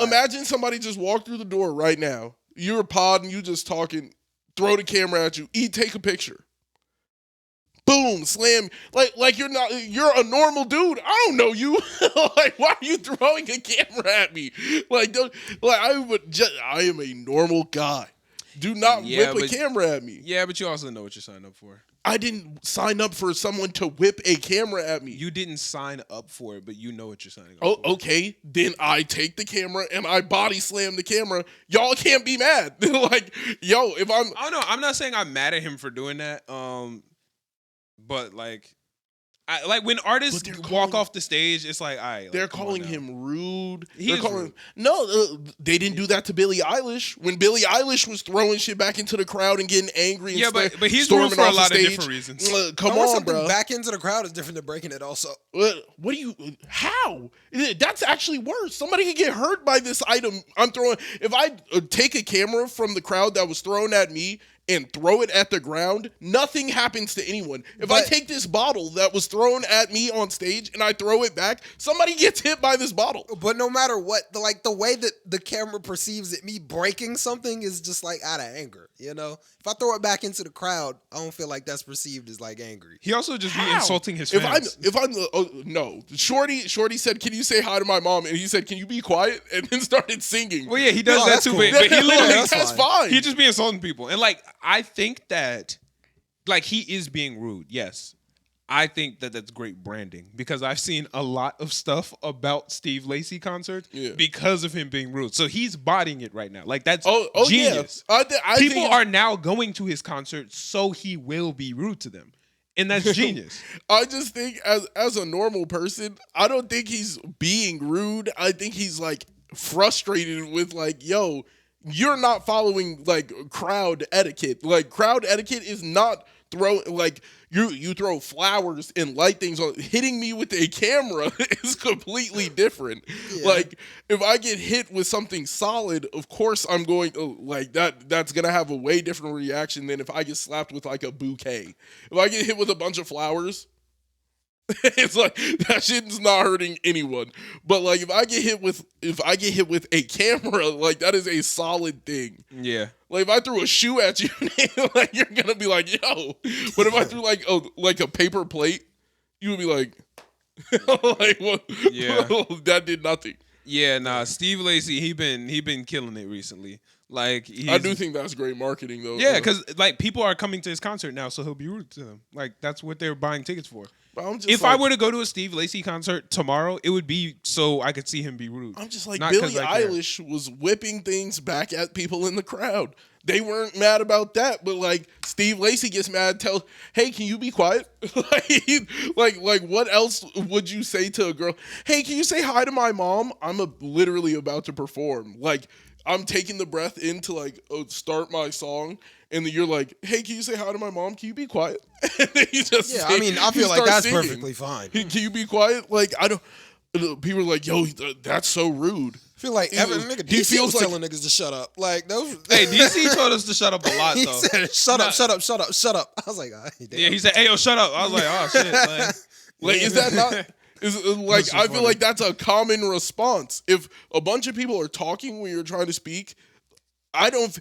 imagine somebody just walked through the door right now. You're a pod and you just talking, throw the camera at you, take a picture. Boom, slam. Like you're a normal dude. I don't know you. Like, why are you throwing a camera at me? I am a normal guy. Do not whip a camera at me. Yeah, but you also know what you're signing up for. I didn't sign up for someone to whip a camera at me. You didn't sign up for it, but you know what you're signing up Oh, for. okay. Then I take the camera and I body slam the camera. Y'all can't be mad. Like, yo, if I'm... I don't know. I'm not saying I'm mad at him for doing that. But like when artists walk off the stage, it's like, all right. They're calling him rude. Rude. No, they didn't do that to Billie Eilish. When Billie Eilish was throwing shit back into the crowd and getting angry and but he's rude for a lot of different reasons. Come Throwing on, something bro. back into the crowd is different than breaking it also. What do you... How? That's actually worse. Somebody could get hurt by this item I'm throwing. If I take a camera from the crowd that was thrown at me and throw it at the ground, nothing happens to anyone. If I take this bottle that was thrown at me on stage and I throw it back, somebody gets hit by this bottle. But no matter what, the way that the camera perceives it, me breaking something is just like out of anger. You know, if I throw it back into the crowd, I don't feel like that's perceived as like angry. He also just be How? insulting his fans. No, Shorty said, "Can you say hi to my mom?" And he said, "Can you be quiet?" And then started singing. Well, yeah, he does No, that that's too, cool. but he literally that's fine. he just be insulting people. And like, I think that like he is being rude. Yes. I think that that's great branding because I've seen a lot of stuff about Steve Lacy concerts because of him being rude. So he's bodying it right now. Like that's genius. Yeah. People are now going to his concert so he will be rude to them. And that's genius. I just think as a normal person, I don't think he's being rude. I think he's like frustrated with like, yo, you're not following like crowd etiquette. Like crowd etiquette is not you throw flowers and light things on. Hitting me with a camera is completely different. Yeah. Like if I get hit with something solid, of course I'm going like that's gonna have a way different reaction than if I get slapped with like a bouquet. If I get hit with a bunch of flowers, It's like that shit's not hurting anyone. But like if I get hit with a camera, like that is a solid thing. Yeah. Like if I threw a shoe at you, like you're gonna be like, yo. But if I threw like a paper plate, you would be like, like what? Yeah. That did nothing. Yeah, nah. Steve Lacy, he been killing it recently. Like I do think that's great marketing though. Yeah, because like people are coming to his concert now, so he'll be rude to them. Like that's what they're buying tickets for. If I were to go to a Steve Lacy concert tomorrow, it would be so I could see him be rude. I'm just like, Not Billie Eilish was whipping things back at people in the crowd. They weren't mad about that, but like Steve Lacy gets mad, hey, can you be quiet? like what else would you say to a girl? Hey, can you say hi to my mom? I'm literally about to perform. Like I'm taking the breath in to like start my song. And then you're like, hey, can you say hi to my mom? Can you be quiet? And then you just I mean, I feel like that's perfectly fine. Can you be quiet? Like, I don't. People are like, yo, that's so rude. I feel like every nigga DC was telling niggas to shut up. Like those. Hey, DC told us to shut up a lot though. He said, "Shut up, shut up, shut up, shut up." I was like, damn. Yeah, he said, "Hey, yo, shut up." I was like, "Oh shit!" Like, is that not? Like, I feel like that's a common response. If a bunch of people are talking when you're trying to speak, I don't.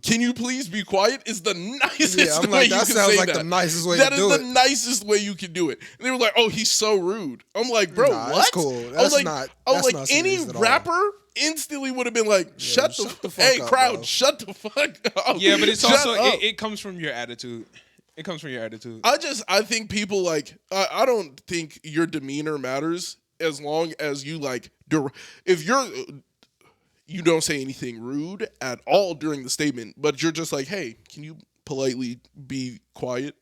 Can you please be quiet? Is the nicest way I'm like, you that can sounds say like that. the nicest way to do it. That is the nicest way you can do it. And they were like, "Oh, he's so rude." I'm like, "Bro, nah, what?" That's cool. That's not. I was That's like, not any serious at all. rapper instantly would have been like, "Shut the fuck up, crowd, bro. shut the fuck up." Yeah, but it's Shut also up. it comes from your attitude. It comes from your attitude. I think people like. I don't think your demeanor matters as long as you like. If you don't say anything rude at all during the statement, but you're just like, hey, can you politely be quiet?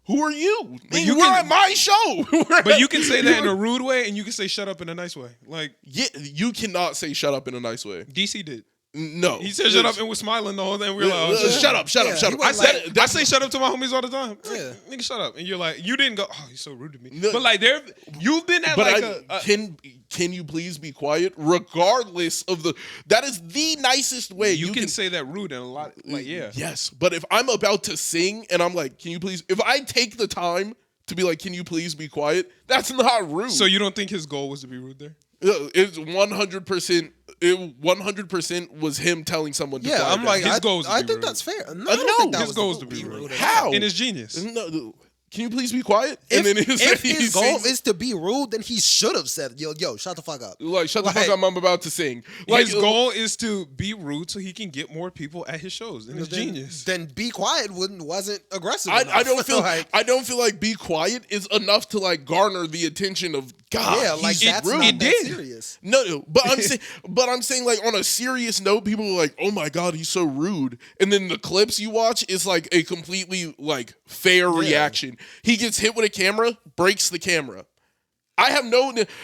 Who are you? We're at my show. But you can say that in a rude way, and you can say shut up in a nice way. Like, yeah, you cannot say shut up in a nice way. DC did. No. He said shut up and was smiling the whole time. We were like, oh, shut up. I say shut up to my homies all the time. Yeah. Nigga, shut up. And you're like, you didn't go, oh, he's so rude to me. No, but like, you've been at can you please be quiet? Regardless of that is the nicest way. You can say that rude and a lot, like, yeah. Yes, but if I'm about to sing and I'm like, can you please, if I take the time to be like, can you please be quiet? That's not rude. So you don't think his goal was to be rude there? It's 100%. It 100% was him telling someone to quiet I'm down. like, his goal was to I be think rude. that's fair. No, his goal was to be rude. How? And it's genius. No, can you please be quiet? If, and then if his goal is to be rude, then he should have said, yo, shut the fuck up. Like, shut the fuck up, I'm about to sing. Like, his goal is to be rude so he can get more people at his shows. And it's genius. Then be quiet wasn't aggressive I enough. don't feel like be quiet is enough to like garner the attention of God. Yeah, like he's that's rude. not that serious. No, but I'm saying like on a serious note, people are like, oh my God, he's so rude. And then the clips you watch is like a completely like fair reaction. He gets hit with a camera, breaks the camera. I have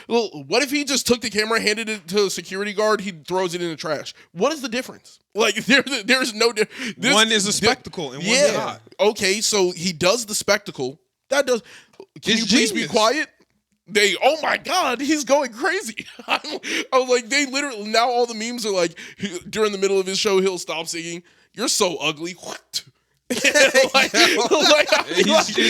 what if he just took the camera, handed it to a security guard, he throws it in the trash? What is the difference? Like there's no difference. One is a spectacle and one's not. Okay, so he does the spectacle. That does. Can you please be quiet? Oh my God, he's going crazy. I was like, they literally, now all the memes are like, during the middle of his show, he'll stop singing. You're so ugly. What? He's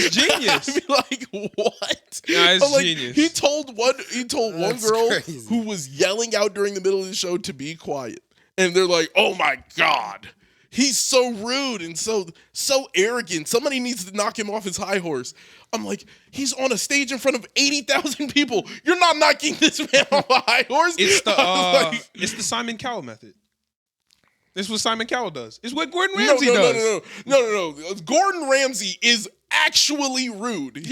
genius. I'd be like, what? Nah, it's genius. He told one girl crazy. who was yelling out during the middle of the show to be quiet. And they're like, oh my God. He's so rude and so arrogant. Somebody needs to knock him off his high horse. I'm like, he's on a stage in front of 80,000 people. You're not knocking this man off a high horse. It's the Simon Cowell method. This is what Simon Cowell does. It's what Gordon Ramsay does. No. Gordon Ramsay is actually rude.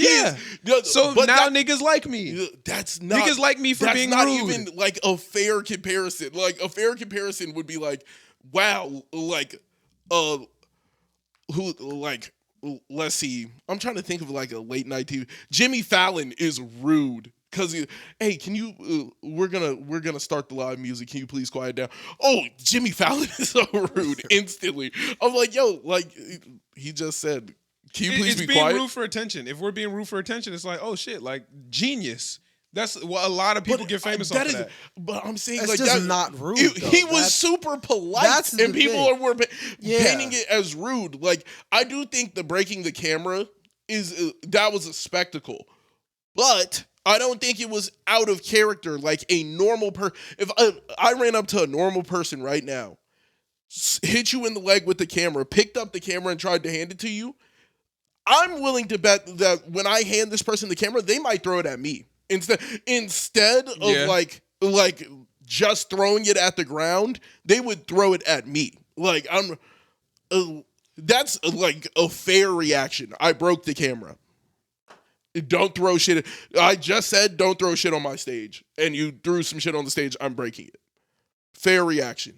So now niggas like me. That's not niggas like me for being rude. That's not even like a fair comparison. Like a fair comparison would be like, wow, like who like. Let's see. I'm trying to think of like a late night TV. Jimmy Fallon is rude because hey, can you? We're gonna start the live music. Can you please quiet down? Oh, Jimmy Fallon is so rude instantly. I'm like, yo, like he just said, can you please be quiet? It's being rude for attention. If we're being rude for attention, it's like, oh shit, like genius. That's what a lot of people get famous off of that. But I'm saying that's like just that, not rude. He was super polite, and people were painting Yeah. it as rude. Like I do think the breaking the camera that was a spectacle. But I don't think it was out of character like a normal person. If I ran up to a normal person right now, hit you in the leg with the camera, picked up the camera and tried to hand it to you, I'm willing to bet that when I hand this person the camera, they might throw it at me. Instead of like just throwing it at the ground, they would throw it at me. Like that's like a fair reaction. I broke the camera. Don't throw shit. I just said don't throw shit on my stage, and you threw some shit on the stage. I'm breaking it. Fair reaction.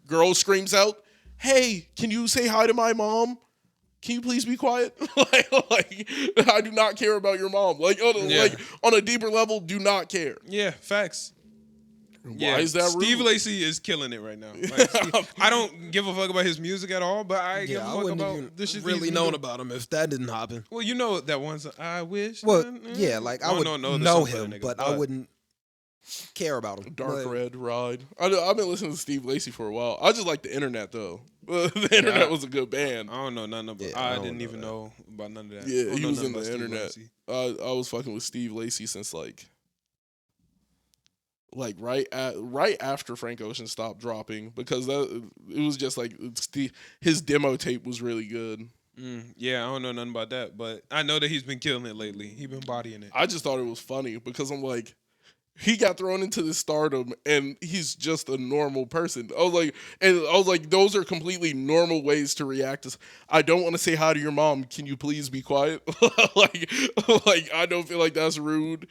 Girl screams out, "Hey, can you say hi to my mom? Can you please be quiet?" like I do not care about your mom. Like on a deeper level, do not care. Yeah, facts. Why is that rude? Steve Lacy is killing it right now. Like, I don't give a fuck about his music at all, but I give a fuck about this shit. Really known about him if that didn't happen. Well, you know that one song, I wish. Well, yeah, like I would know him, but I wouldn't care about him. Dark Red Ride. I've been listening to Steve Lacy for a while. I just like the internet though. The internet was a good band. I don't know nothing about. I didn't even know about none of that. Yeah, he was in the internet. I was fucking with Steve Lacy since like right after Frank Ocean stopped dropping, because it was just like his demo tape was really good. Yeah, I don't know nothing about that, but I know that he's been killing it lately. He's been bodying it. I just thought it was funny because I'm like, he got thrown into this stardom and he's just a normal person. I was like, those are completely normal ways to react. I don't want to say hi to your mom. Can you please be quiet? like I don't feel like that's rude.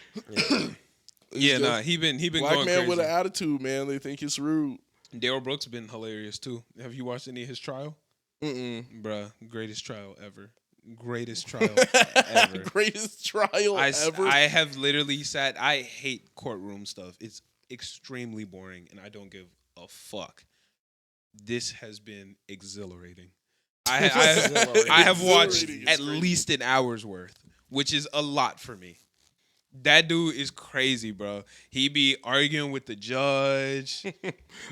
Yeah, he been black going man crazy. with an attitude, man. They think it's rude. Daryl Brooks been hilarious too. Have you watched any of his trial? Bruh, greatest trial ever. Greatest trial ever. Greatest trial ever. I have literally sat. I hate courtroom stuff. It's extremely boring, and I don't give a fuck. This has been exhilarating. I have watched at least an hour's worth, which is a lot for me. That dude is crazy, bro. He be arguing with the judge.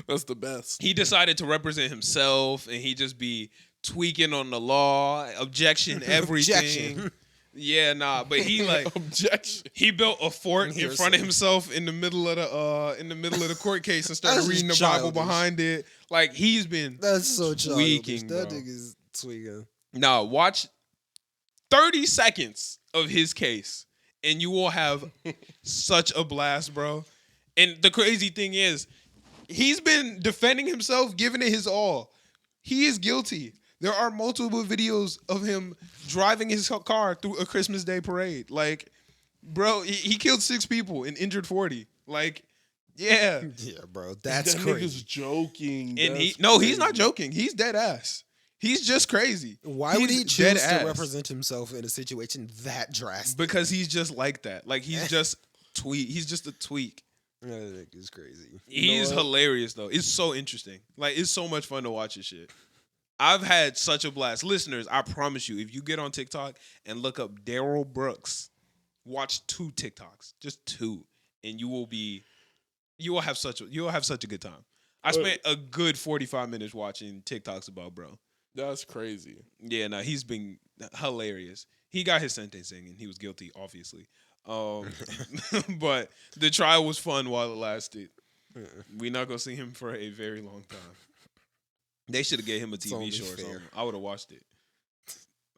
That's the best. He decided to represent himself, and he just be tweaking on the law, objection, everything. Yeah, nah, but he like objection. He built a fort in front of himself in the middle of the court case and started reading the Bible behind it. Like he's been tweaking. That nigga's tweaking. Nah, watch 30 seconds of his case. And you will have such a blast, bro. And the crazy thing is, he's been defending himself, giving it his all. He is guilty. There are multiple videos of him driving his car through a Christmas Day parade. Like, bro, he killed 6 people and injured 40. Like, yeah. Yeah, bro. That's that crazy. Nigga's joking. And he's not joking. He's dead ass. He's just crazy. Why would he choose to represent himself in a situation that drastic? Because he's just like that. Like he's just He's just a tweak. That is crazy. He's hilarious though. It's so interesting. Like it's so much fun to watch his shit. I've had such a blast. Listeners, I promise you, if you get on TikTok and look up Daryl Brooks, watch 2 TikToks, just 2, and you will have such a good time. I spent a good 45 minutes watching TikToks about bro. That's crazy. Yeah, no, he's been hilarious. He got his sentencing and he was guilty, obviously. But the trial was fun while it lasted. We're not gonna see him for a very long time. They should have gave him a TV show or something. I would have watched it.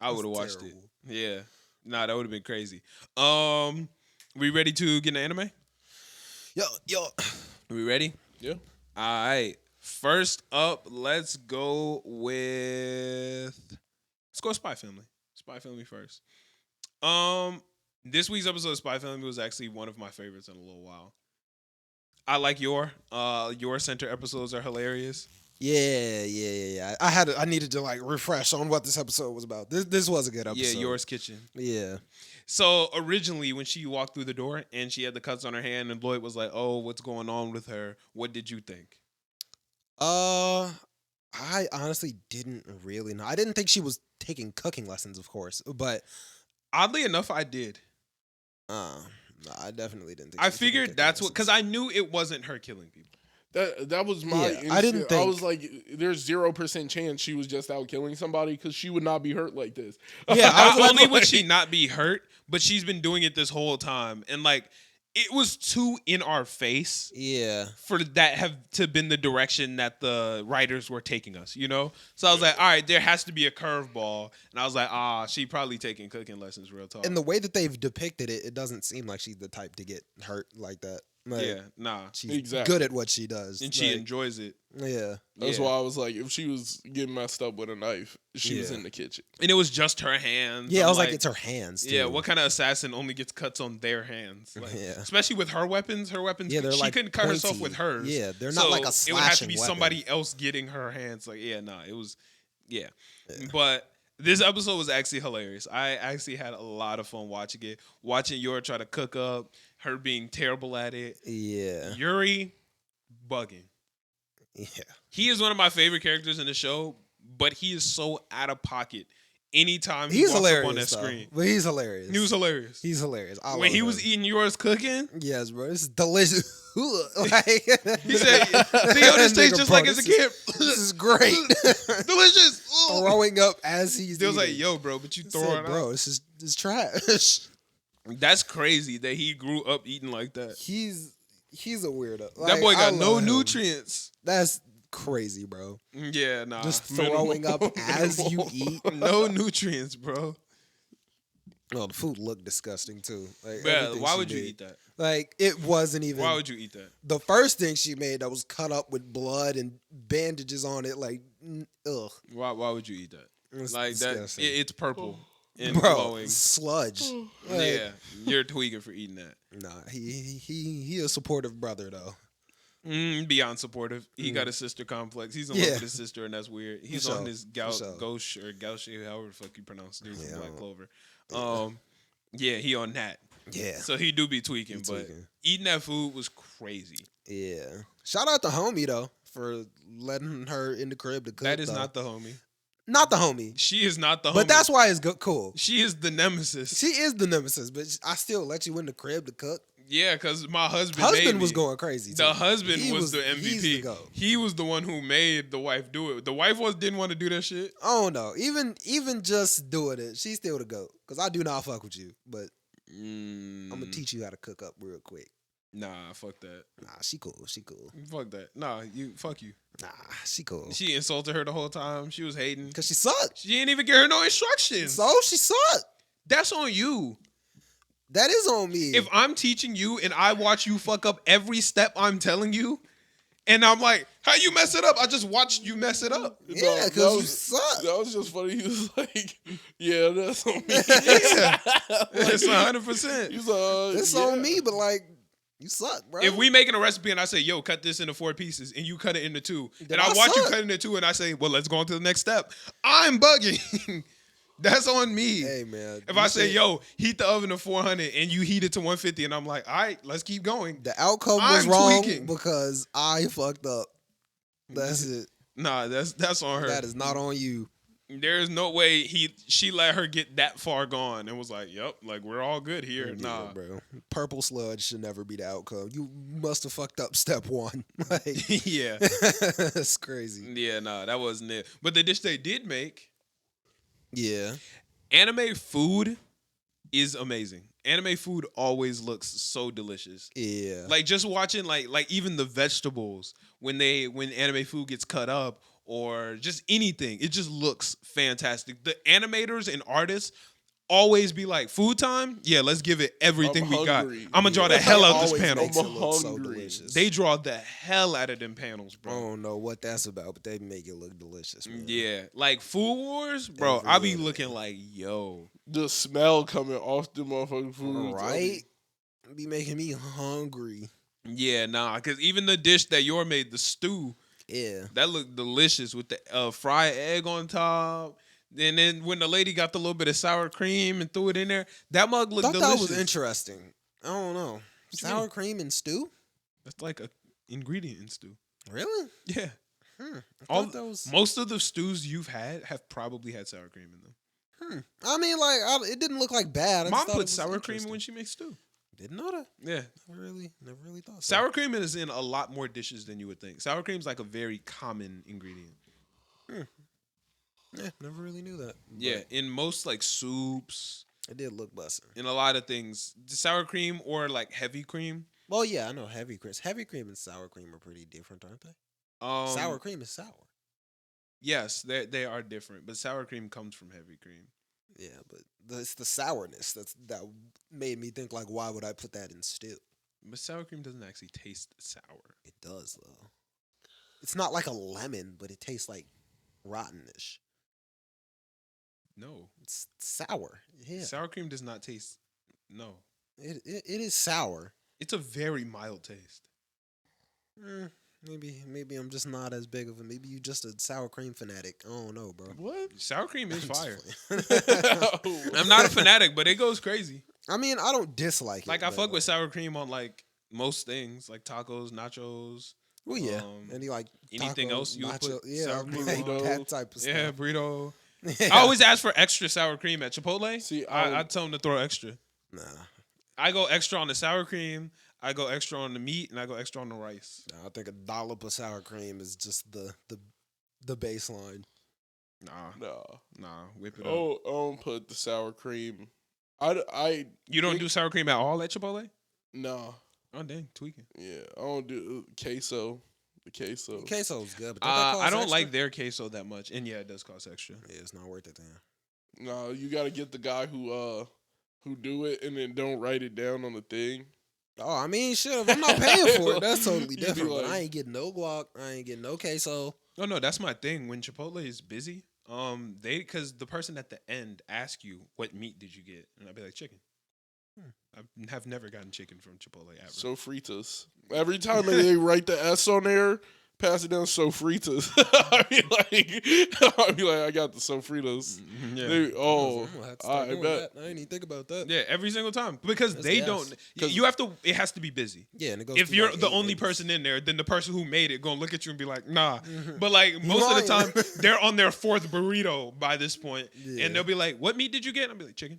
It. Yeah. Nah, that would have been crazy. We ready to get into anime? Yo. We ready? Yeah. All right. First up, let's go Spy Family. Spy Family first. This week's episode of Spy Family was actually one of my favorites in a little while. I like your center episodes are hilarious. Yeah. I needed to like refresh on what this episode was about. This was a good episode. Yeah, Yours Kitchen. Yeah. So originally when she walked through the door and she had the cuts on her hand and Lloyd was like, "Oh, what's going on with her?" What did you think? I honestly didn't really know. I didn't think she was taking cooking lessons, of course, but oddly enough, I did. No, I definitely didn't think. I figured that's what, because I knew it wasn't her killing people. That was my Yeah, instinct. I didn't think. I was like, there's 0% chance she was just out killing somebody because she would not be hurt like this. Yeah, I was Not only like, would she not be hurt, but she's been doing it this whole time, and like it was too in our face yeah. for that have to been the direction that the writers were taking us, you know? So I was like, all right, there has to be a curveball. And I was like, she probably taking cooking lessons, real talk. And the way that they've depicted it, it doesn't seem like she's the type to get hurt like that. Like, yeah, nah. she's Exactly. good at what she does. And she Like, enjoys it. yeah. That's Yeah. why I was like, if she was getting messed up with a knife, she was Yeah. in the kitchen. And it was just her hands. Yeah, I'm I was like, it's her hands. Too. Yeah, what kind of assassin only gets cuts on their hands? Like, Yeah. Especially with her weapons. Her weapons, Yeah, they're she like couldn't cut herself pointy. with hers. Yeah, they're not like a it would have to slashing be weapon. somebody else getting her hands. Like, yeah, nah, it was, yeah. Yeah. But this episode was actually hilarious. I actually had a lot of fun watching it. Watching Yor try to cook up, her being terrible at it. Yeah. Yuri, bugging. Yeah. He is one of my favorite characters in the show, but he is so out of pocket anytime he He's walks hilarious up on that though. screen. But he's hilarious. He was hilarious. He's hilarious. I When love he him. was eating yours cooking, Yes, bro. It's delicious. Like, he said, Theo, this tastes Nigga, just bro, like as a this kid. This is great. Delicious. Ooh. Throwing up as he's They was like, eating. yo, bro, but you I throwing said, bro, out. this is trash. That's crazy that he grew up eating like that. He's a weirdo. That Like, boy I got no love him. nutrients. That's crazy, bro. Yeah, nah. Just throwing up as you Minimal. eat. no nutrients, bro. Well, the food looked disgusting too. Like, Yeah, everything why she would you did. eat that? Like, it wasn't even. Why would you eat that? The first thing she made that was cut up with blood and bandages on it, like, ugh. Why would you eat that? It's Like that, disgusting. it's purple and Bro, glowing. sludge. Like, Yeah, you're tweaking for eating that. Nah, he a supportive brother though. Beyond supportive. He got a sister complex. He's in Yeah. love with his sister, and that's weird. He's For on sure. his For sure. gauche or gauche, however the fuck you pronounce it, Yeah. Black Clover. Yeah, he on that. Yeah. So he do be tweaking, He but tweaking. eating that food was crazy. Yeah. Shout out to homie though for letting her in the crib to cook. That is though. not the homie. Not the homie. She is not the homie. But that's why it's cool. She is the nemesis. She is the nemesis, but I still let you in the crib to cook. Yeah, because my husband Husband made was me. going crazy. The too. husband He was the he's MVP. GOAT. He was the one who made the wife do it. The wife didn't want to do that shit. Oh no, even just doing it, she's still the goat. Cause I do not fuck with you, but I'm gonna teach you how to cook up real quick. Nah, fuck that. Nah, she cool. Fuck that. Nah, fuck you. Nah, she cool. She insulted her the whole time. She was hating. Cause she sucked. She didn't even give her no instructions. So she sucked. That's on you. That is on me. If I'm teaching you and I watch you fuck up every step I'm telling you, and I'm like, how you mess it up? I just watched you mess it up. yeah, That cause you was- suck. That was just funny. He was like, "Yeah, that's on me." Yeah. Like, It's 100%. He's like, It's yeah. on me, but like, you suck, bro. If we making a recipe and I say, yo, cut this into 4 pieces, and you cut it into 2, Then and I I watch you suck. cut it into 2, and I say, well, let's go on to the next step, I'm bugging. That's on me. Hey man, If you I say, said yo, heat the oven to 400 and you heat it to 150, and I'm like, all right, let's keep going. the outcome was I'm wrong tweaking. because I fucked up. That's it. Nah, that's on her. That is not on you. There's no way she let her get that far gone and was like, yep, like we're all good here. Yeah, Nah. bro. Purple sludge should never be the outcome. You must have fucked up step one. Like, Yeah. that's crazy. Yeah, nah, that wasn't it. But the dish they did make, Yeah. anime food is amazing. Anime food always looks so delicious. Yeah. Like just watching like even the vegetables when anime food gets cut up or just anything, it just looks fantastic. The animators and artists always be like, food time? Yeah, let's give it everything I'm we got. hungry. I'm gonna draw Yeah. the hell out this Always panel. makes it look so hungry. delicious. They draw the hell out of them panels, I bro. don't know what that's about, but they make it look delicious. Man. Yeah, like Food Wars, bro. I be Everywhere. looking like, yo, The smell coming off the motherfucking food. Right? Be making me hungry. yeah, nah. Because even the dish that your made, the stew, Yeah. that looked delicious with the fried egg on top. And then when the lady got the little bit of sour cream and threw it in there, that mug looked Thought delicious. that was interesting. I don't know. you Sour mean? cream and stew? That's like a ingredient in stew. Really? Yeah. I All thought that was. most of the stews you've had have probably had sour cream in them. I mean, like, it didn't look like bad. I just Mom thought it puts was sour cream interesting. when she makes stew. Didn't know that. Yeah. Never really thought so. Sour cream is in a lot more dishes than you would think. Sour cream's like a very common ingredient. Yeah, never really knew that. Yeah, in most like soups, It did look busting. in a lot of things, sour cream or like heavy cream. Well, yeah, I know heavy cream. Heavy cream and sour cream are pretty different, aren't they? Sour cream is sour. Yes, they are different, but sour cream comes from heavy cream. Yeah, but it's the sourness that made me think, like, why would I put that in stew? But sour cream doesn't actually taste sour. It does, though. It's not like a lemon, but it tastes like rottenish. No, It's sour. Yeah, sour cream does not taste. No, it is sour. it's a very mild taste. Maybe I'm just not as big of a. Maybe you just a sour cream fanatic. I don't know, bro. What? Sour cream is I'm just fire. playing. I'm not a fanatic, but it goes crazy. I mean, I don't dislike it. Like I but, fuck with sour cream on like most things, like tacos, nachos. Well, yeah. Any like anything tacos, else you would put yeah, sour I mean, cream like on? that type of Yeah, stuff. burrito. Yeah. I always ask for extra sour cream at Chipotle. See, I tell them to throw extra. Nah, I go extra on the sour cream. I go extra on the meat, and I go extra on the rice. I think a dollop of sour cream is just the baseline. Nah, whip it up. Oh, I don't put the sour cream. I You don't do sour cream at all at Chipotle? no. Oh dang, tweaking. Yeah, I don't do queso. The queso. Queso's good, but don't that cost I don't extra? like their queso that much, and yeah, it does cost extra. Yeah, it's not worth it then. No, you got to get the guy who do it and then don't write it down on the thing. Oh, I mean, shit, if I'm not paying for it, that's totally You'd be different. But like- I ain't getting no guac. I ain't getting no queso. Oh no, that's my thing. When Chipotle is busy, because the person at the end asks you what meat did you get, and I'd be like chicken. I have never gotten chicken from Chipotle ever. Sofritas. Every time they write the S on there, pass it down sofritas. I be like, I got the sofritas. Yeah. They- oh, I'm gonna have to start I doing bet. that. I didn't even think about that. Yeah, every single time because That's they gas. don't. 'Cause- You have to. It has to be busy. Yeah, and it goes If through, you're like, the 8 only labels. person in there, then the person who made it gonna look at you and be like, nah. Mhm. But like most of the lying. time, they're on their fourth burrito by this point, Yeah. and they'll be like, "What meat did you get?" And I'll be like, "Chicken."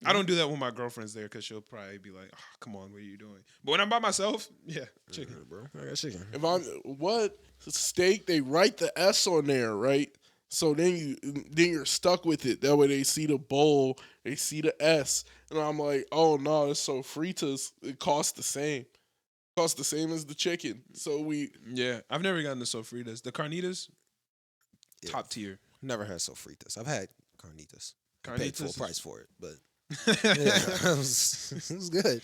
I don't do that when my girlfriend's there because she'll probably be like, oh, "Come on, what are you doing?" But when I'm by myself, yeah, chicken. Yeah, bro. I got chicken. if I'm what steak, they write the S on there, right? So then you're stuck with it. That way they see the bowl, they see the S, and I'm like, oh no, it's sofritas. It costs the same. Costs the same as the chicken. So we Yeah, I've never gotten the sofritas. The carnitas, Yeah. top tier. Never had sofritas. I've had carnitas. I paid full Carnitas is- price for it, but yeah, it was good.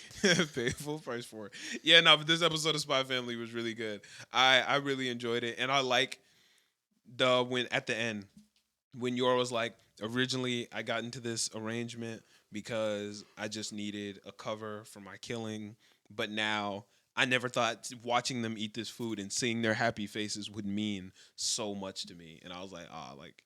Pay full price for it. Yeah, no, but this episode of Spy Family was really good. I really enjoyed it, and I like when at the end when Yor was like, originally I got into this arrangement because I just needed a cover for my killing, but now I never thought watching them eat this food and seeing their happy faces would mean so much to me, and I was like, like.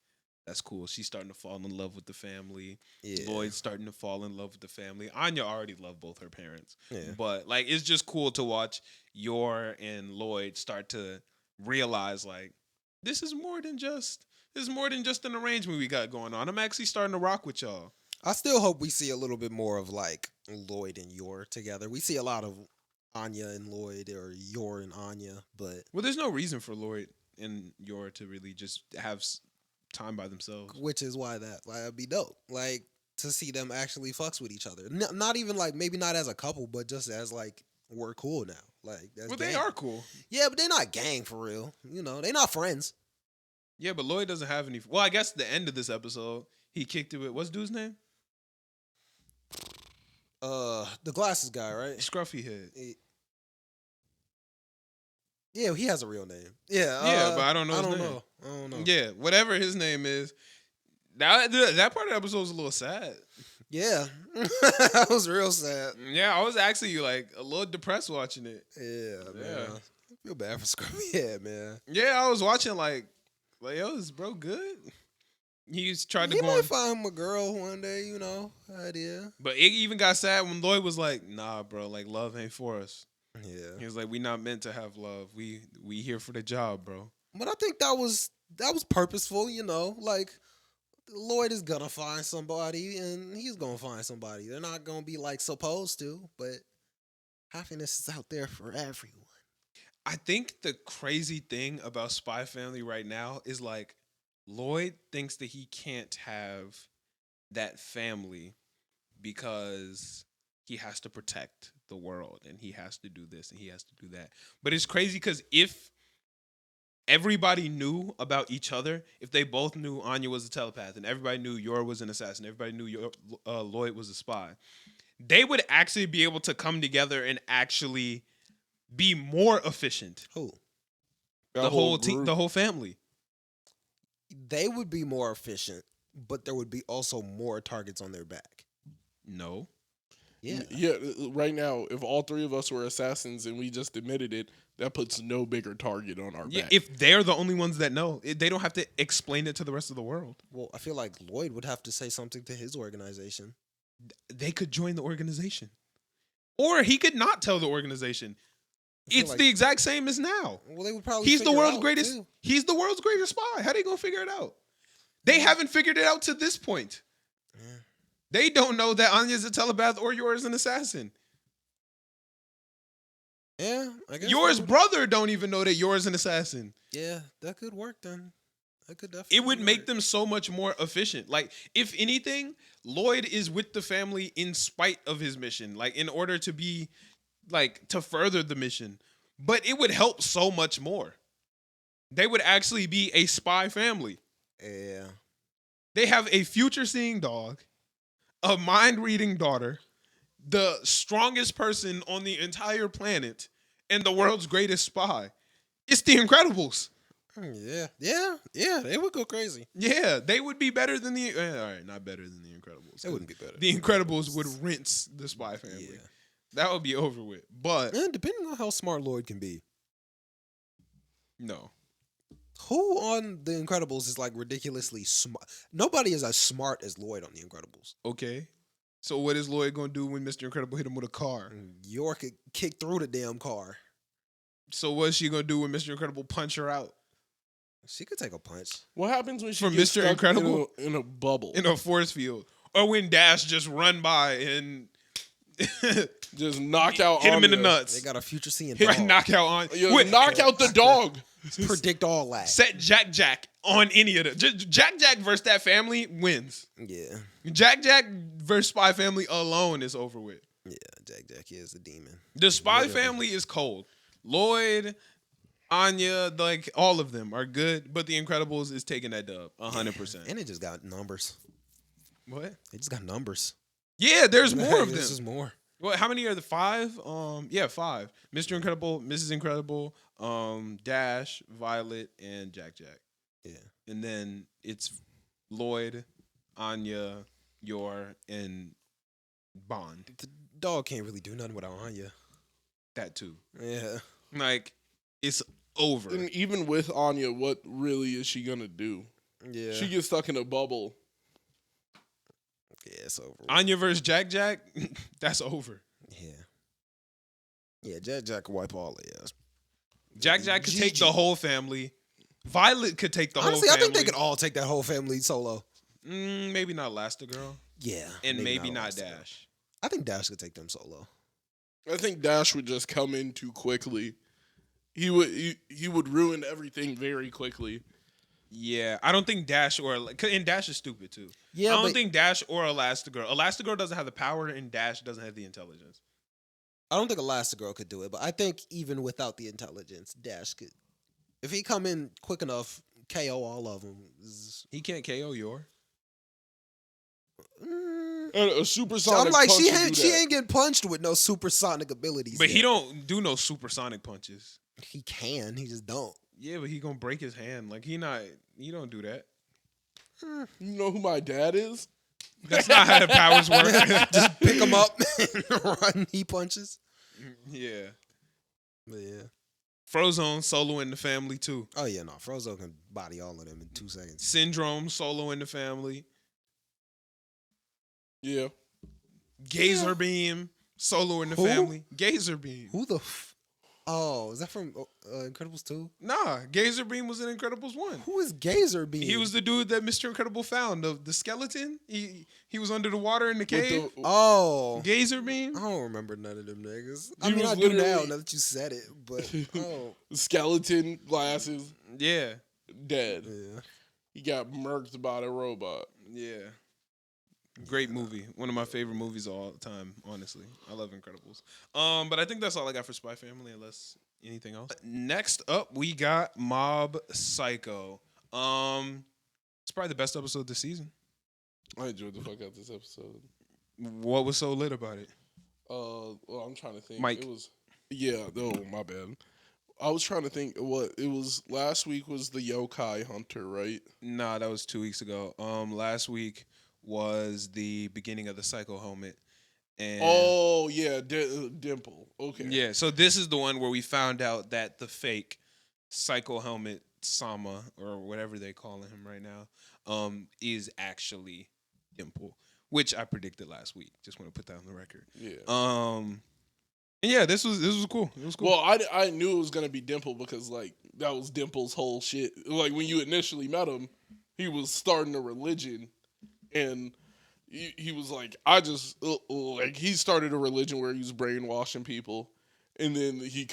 That's cool. She's starting to fall in love with the family. Yeah. Lloyd's starting to fall in love with the family. Anya already loved both her parents. Yeah. But like it's just cool to watch Yor and Lloyd start to realize like this is more than just an arrangement we got going on. I'm actually starting to rock with y'all. I still hope we see a little bit more of like Lloyd and Yor together. We see a lot of Anya and Lloyd or Yor and Anya, but Well, there's no reason for Lloyd and Yor to really just have time by themselves. which is why that'd be dope. Like to see them actually fucks with each other. Not even like maybe not as a couple, but just as like we're cool now. Like that's Well, gang. they are cool. Yeah, but they're not gang for real. You know, they're not friends. Yeah, but Lloyd doesn't have any. Well, I guess the end of this episode, he kicked it with what's dude's name? The glasses guy, right? Scruffy Head. Yeah, he has a real name. Yeah, Yeah, but I don't know his name. I don't know. Yeah, whatever his name is. That part of the episode was a little sad. Yeah, that was real sad. Yeah, I was actually like a little depressed watching it. Yeah, man. Yeah. I feel bad for Scruffy. Yeah, man. Yeah, I was watching like yo, is bro good? He's tried to He go might on, find him a girl one day, you know. Idea. but it even got sad when Lloyd was like, "Nah, bro, like love ain't for us." He Yeah, was like, "We not meant to have love. We here for the job, bro." but I think that was purposeful, you know. Like, I Lloyd is gonna find somebody, and he's gonna find somebody. They're not gonna be like supposed to, but happiness is out there for everyone. I think the crazy thing about Spy Family right now is like Lloyd thinks that he can't have that family because he has to protect the world and he has to do this and he has to do that. But it's crazy because if everybody knew about each other, if they both knew Anya was a telepath and everybody knew Yor was an assassin, everybody knew Lloyd was a spy, they would actually be able to come together and actually be more efficient. Who? The whole team, group. the whole family. They would be more efficient, but there would be also more targets on their back. No. Yeah. Yeah, right now, if all three of us were assassins and we just admitted it, that puts no bigger target on our Yeah, back. if they're the only ones that know, they don't have to explain it to the rest of the world. Well, I feel like Lloyd would have to say something to his organization. They could join the organization. Or he could not tell the organization. I feel It's like- the exact same as now. Well, they would probably. He's the figure it world's out, greatest. too. He's the world's greatest spy. How they gonna figure it out? They haven't figured it out to this point. Yeah. They don't know that Anya's a telepath or Yor is an assassin. Yeah, I guess. Yor's that would- brother don't even know that Yor is an assassin. Yeah, that could work then. That could definitely. It would make work. them so much more efficient. Like, if anything, Lloyd is with the family in spite of his mission, like in order to be, like, to further the mission. But it would help so much more. They would actually be a spy family. Yeah. They have a future-seeing dog, a mind-reading daughter, the strongest person on the entire planet, and the world's greatest spy. It's the Incredibles. Yeah. They would go crazy. Yeah, they would be better than the. All right, not better than the Incredibles. They wouldn't be better. The Incredibles would rinse the Spy Family. Yeah. That would be over with. But And depending on how smart Lloyd can be, no, who on The Incredibles is like ridiculously smart? Nobody is as smart as Lloyd on The Incredibles. okay. So what is Lloyd gonna do when Mr. Incredible hit him with a car? York could kick through the damn car. So what's she gonna do when Mr. Incredible punch her out She could take a punch. What happens when she From gets Mr. stuck Incredible? in a bubble? in a force field, or when Dash just run by and Just knock out hit him in the Anya. nuts? They got a future seeing Hit dog. knockout on. Yo, Wait, knock out the dog. Predict all that. set Jack on any of them. Jack versus that family wins. Yeah. Jack versus Spy Family alone is over with. Yeah, Jack is a demon. The Spy Literally. Family is cold. Lloyd, Anya, like all of them are good, but The Incredibles is taking that dub 100%. And it just got numbers. What? It just got numbers. Yeah, there's more of This is them. more. What? How many are the 5? Yeah, 5. Mr. Incredible, Mrs. Incredible, Dash, Violet, and Jack. Yeah. And then it's Lloyd, Anya, Yor, and Bond. The dog can't really do nothing without Anya. That too. Yeah. Like, it's over. And even with Anya, what really is she gonna do? Yeah. She gets stuck in a bubble. Yeah, it's over. Anya versus Jack, that's over. Yeah. Yeah, Jack could wipe all the ass. Jack could take GG. the whole family. Violet could take the Honestly, whole I family. think they could all take that whole family solo. Maybe not Elastigirl. Yeah. And maybe not Elastigirl. Dash. I think Dash could take them solo. I think Dash would just come in too quickly. He would ruin everything very quickly. Yeah, I don't think Dash and Dash is stupid too. Yeah, I don't but think Dash or Elastigirl. Elastigirl doesn't have the power, and Dash doesn't have the intelligence. I don't think Elastigirl could do it, but I think even without the intelligence, Dash could. If he come in quick enough, KO all of them. He can't KO Yor. And a supersonic I'm like, punch she would ain't do she that. ain't getting punched with no supersonic abilities. But yet. he don't do no supersonic punches. He can. He just don't. Yeah, but he gonna break his hand. Like he don't do that. You know who my dad is? That's not how the powers work. Just pick him up and run. He punches. Yeah. But yeah. Frozone solo in the family too. Oh yeah, no. Frozo can body all of them in 2 seconds. Syndrome solo in the family. Yeah. Gazer beam solo in the Who? family. Gazer beam. Who the? Oh, is that from Incredibles 2? Nah, Gazer Beam was in Incredibles 1. Who is Gazer Beam? He was the dude that Mr. Incredible found, the skeleton. He was under the water in the With cave. Oh. Gazer I Beam. don't remember none of them niggas. He I mean, was I do now literally- that you said it, but oh. skeleton glasses, Yeah, dead. Yeah. He got murked by the robot. yeah. Great movie. One of my favorite movies of all time, honestly. I love Incredibles. But I think that's all I got for Spy Family, unless anything else. Next up, we got Mob Psycho. It's probably the best episode this season. I enjoyed the fuck out this episode. What was so lit about it? Well, I'm trying to think. Mike. It was, yeah. Oh, my bad. I was trying to think what it was. Last week was the yokai hunter, right? Nah, that was 2 weeks ago. Last week was the beginning of the Psycho helmet. And Oh yeah, Dimple. Okay. yeah, so this is the one where we found out that the fake Psycho helmet Sama, or whatever they calling him right now, is actually Dimple, which I predicted last week. Just want to put that on the record. Yeah. And yeah, this was cool. It was cool. Well, I knew it was gonna be Dimple because like that was Dimple's whole shit. Like when you initially met him, he was starting a religion, and he was like, I just like he started a religion where he was brainwashing people, and then he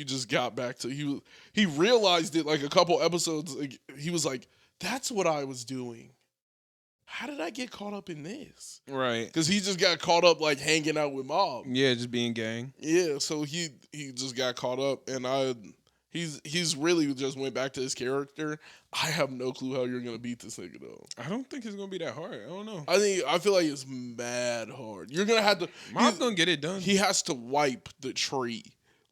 just got back to he realized it like a couple episodes. Like, he was like, that's what I was doing. How did I get caught up in this? Right. Because he just got caught up like hanging out with Mob. Yeah, just being gang. Yeah, so he just got caught up, and he's really just went back to his character. I have no clue how you're gonna beat this nigga though. I don't think it's gonna be that hard. I don't know. I feel like it's mad hard. You're gonna have to. Mob's gonna get it done. He has to wipe the tree.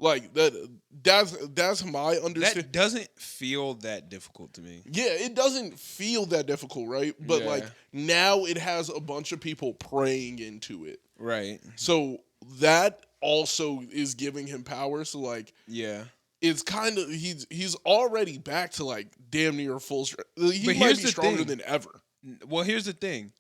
Like that. That's my understanding. That doesn't feel that difficult to me. Yeah, it doesn't feel that difficult, right? But Yeah. like now it has a bunch of people praying into it. Right. So that also is giving him power. So like Yeah. it's kind of he's already back to like damn near full strength. He But might here's be the stronger thing. than ever. Well, here's the thing.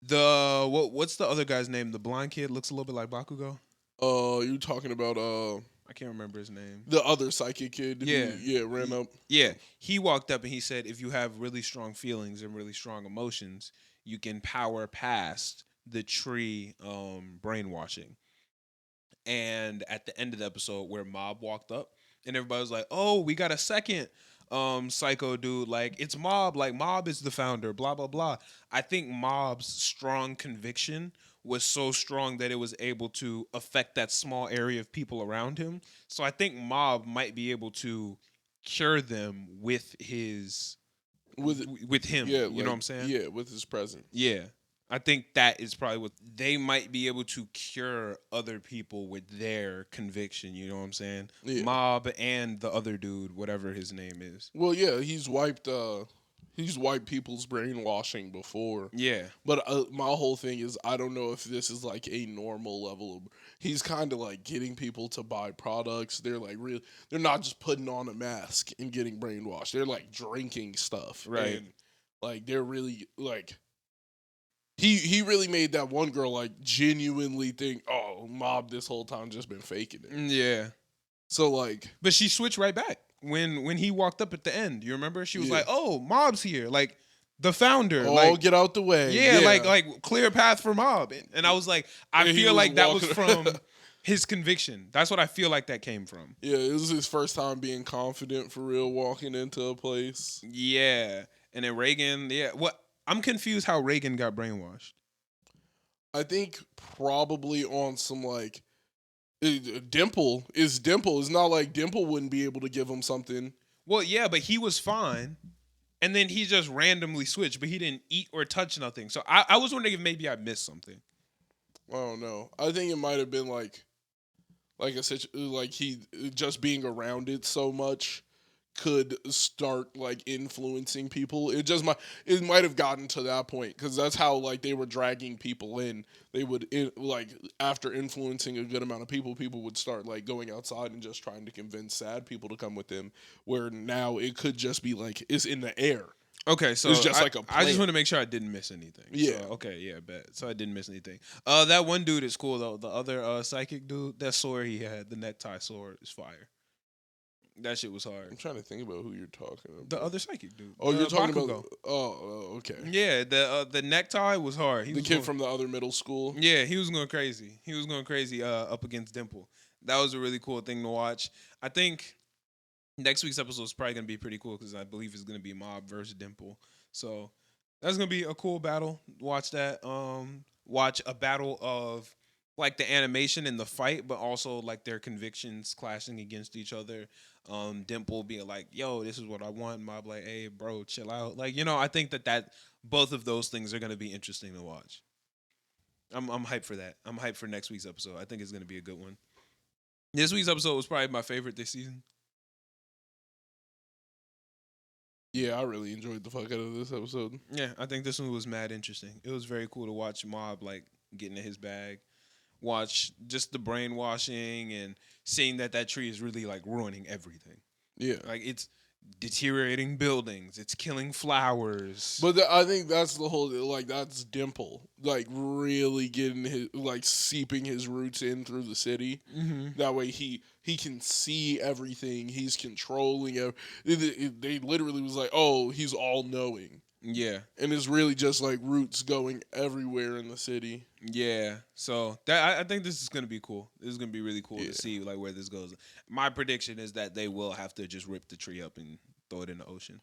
What's the other guy's name? The blind kid looks a little bit like Bakugo. You talking about I can't remember his name. the other psychic kid? Yeah. Who, ran up. Yeah, he walked up and he said, if you have really strong feelings and really strong emotions, you can power past the tree brainwashing. And at the end of the episode where Mob walked up and everybody was like, oh, we got a second psycho dude. Like, it's Mob. Like, Mob is the founder, blah, blah, blah. I think Mob's strong conviction was so strong that it was able to affect that small area of people around him. So I think Mob might be able to cure them with him. Yeah, You know what I'm saying? Yeah, with his presence. Yeah. I think that is probably what they might be able to cure other people with their conviction. You know what I'm saying? Yeah. Mob and the other dude, whatever his name is. Well, yeah, he's wiped people's brainwashing before. Yeah. But my whole thing is I don't know if this is like a normal level of. He's kind of like getting people to buy products. They're like they're not just putting on a mask and getting brainwashed. They're like drinking stuff. Right. And, like they're really like. He really made that one girl like genuinely think, oh, Mob this whole time just been faking it. Yeah. So like, But she switched right back when he walked up at the end. You remember? She was Yeah. like, "Oh, Mob's here!" Like the founder. oh, like, get out the way. yeah, like clear path for Mob. And I was like, I Yeah, he feel was like that was walking- from his conviction. That's what I feel like that came from. Yeah, it was his first time being confident for real, walking into a place. Yeah. And then Reagan. Yeah. What? I'm confused how Reagan got brainwashed. I think probably on some like Dimple. It's not like Dimple wouldn't be able to give him something. Well, yeah, but he was fine. And then he just randomly switched, but he didn't eat or touch nothing. So I was wondering if maybe I missed something. I don't know. I think it might have been like he just being around it so much could start like influencing people. It might have gotten to that point because that's how like they were dragging people in. They would like after influencing a good amount of people would start like going outside and just trying to convince sad people to come with them. Where now it could just be like it's in the air. Okay, so It's just like a I just plant. want to make sure I didn't miss anything. Yeah. So, okay, yeah, bet. So I didn't miss anything. That one dude is cool though. The other psychic dude, that sword he had, the necktie sword, is fire. That shit was I'm hard. trying to think about who you're talking about. The other psychic dude. Oh, you're talking Bakugo. about. Oh, okay. Yeah, the necktie was hard. He The was kid going, from the other middle school. yeah, he was going crazy. He was going crazy up against Dimple. That was a really cool thing to watch. I think next week's episode is probably gonna be pretty cool because I believe it's gonna be Mob versus Dimple. So that's gonna be a cool battle. Watch that. Watch a battle of like the animation and the fight, but also like their convictions clashing against each other. Dimple being like, "Yo, this is what I want." Mob like, "Hey, bro, chill out." Like, I think that both of those things are gonna be interesting to watch. I'm hyped for that. I'm hyped for next week's episode. I think it's gonna be a good one. This week's episode was probably my favorite this season. Yeah, I really enjoyed the fuck out of this episode. Yeah, I think this one was mad interesting. It was very cool to watch Mob like getting in his bag, watch just the brainwashing and seeing that tree is really like ruining everything. Yeah. Like it's deteriorating buildings, it's killing flowers. But I think that's the whole, like, that's Dimple, like, really getting his, like, seeping his roots in through the city. Mm-hmm. That way he can see everything. He's controlling they literally was like, oh, he's all-knowing. Yeah. And it's really just, like, roots going everywhere in the city. Yeah, so that I think this is gonna be cool. This is gonna be really cool Yeah. to see like where this goes. My prediction is that they will have to just rip the tree up and throw it in the ocean.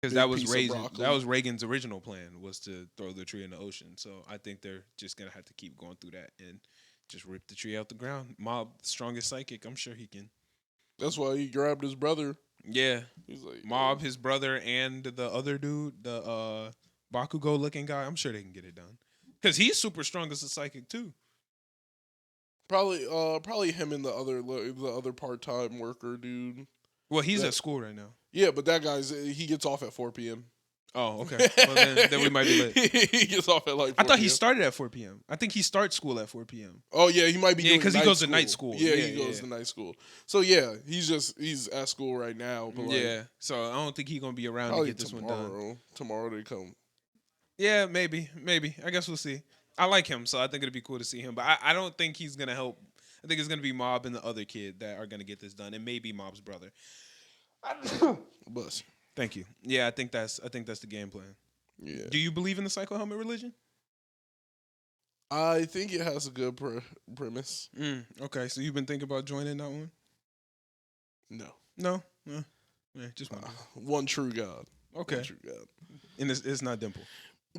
Because Big piece of broccoli. That was Reagan's original plan was to throw the tree in the ocean. So I think they're just gonna have to keep going through that and just rip the tree out the ground. Mob, strongest psychic, I'm sure he can. That's why he grabbed his brother. Yeah, He's like, Mob, his brother, and the other dude, the Bakugo looking guy. I'm sure they can get it done. Because he's super strong as a psychic too. Probably him and the other part-time worker dude. Well, he's at school right now. Yeah, but that guy's, he gets off at 4 p.m. Oh, okay. Well, then we might be late. He gets off at like 4 I thought he p.m. started at 4 p.m. I think he starts school at 4 p.m. Oh, yeah, he might be doing because he goes to night school. Yeah, Yeah, he goes yeah. to night school. So, yeah, he's at school right now. But like, Yeah, so I don't think he's going to be around to probably get this one done. Tomorrow they come. Yeah, maybe. I guess we'll see. I like him, so I think it'd be cool to see him. But I don't think he's going to help. I think it's going to be Mob and the other kid that are going to get this done. And maybe Mob's brother. Bus. Thank you. Yeah, I think that's the game plan. Yeah. Do you believe in the psycho helmet religion? I think it has a good premise. Okay, so you've been thinking about joining that one? No. No? Yeah, just one. One true God. Okay. One true God. And it's not Dimple.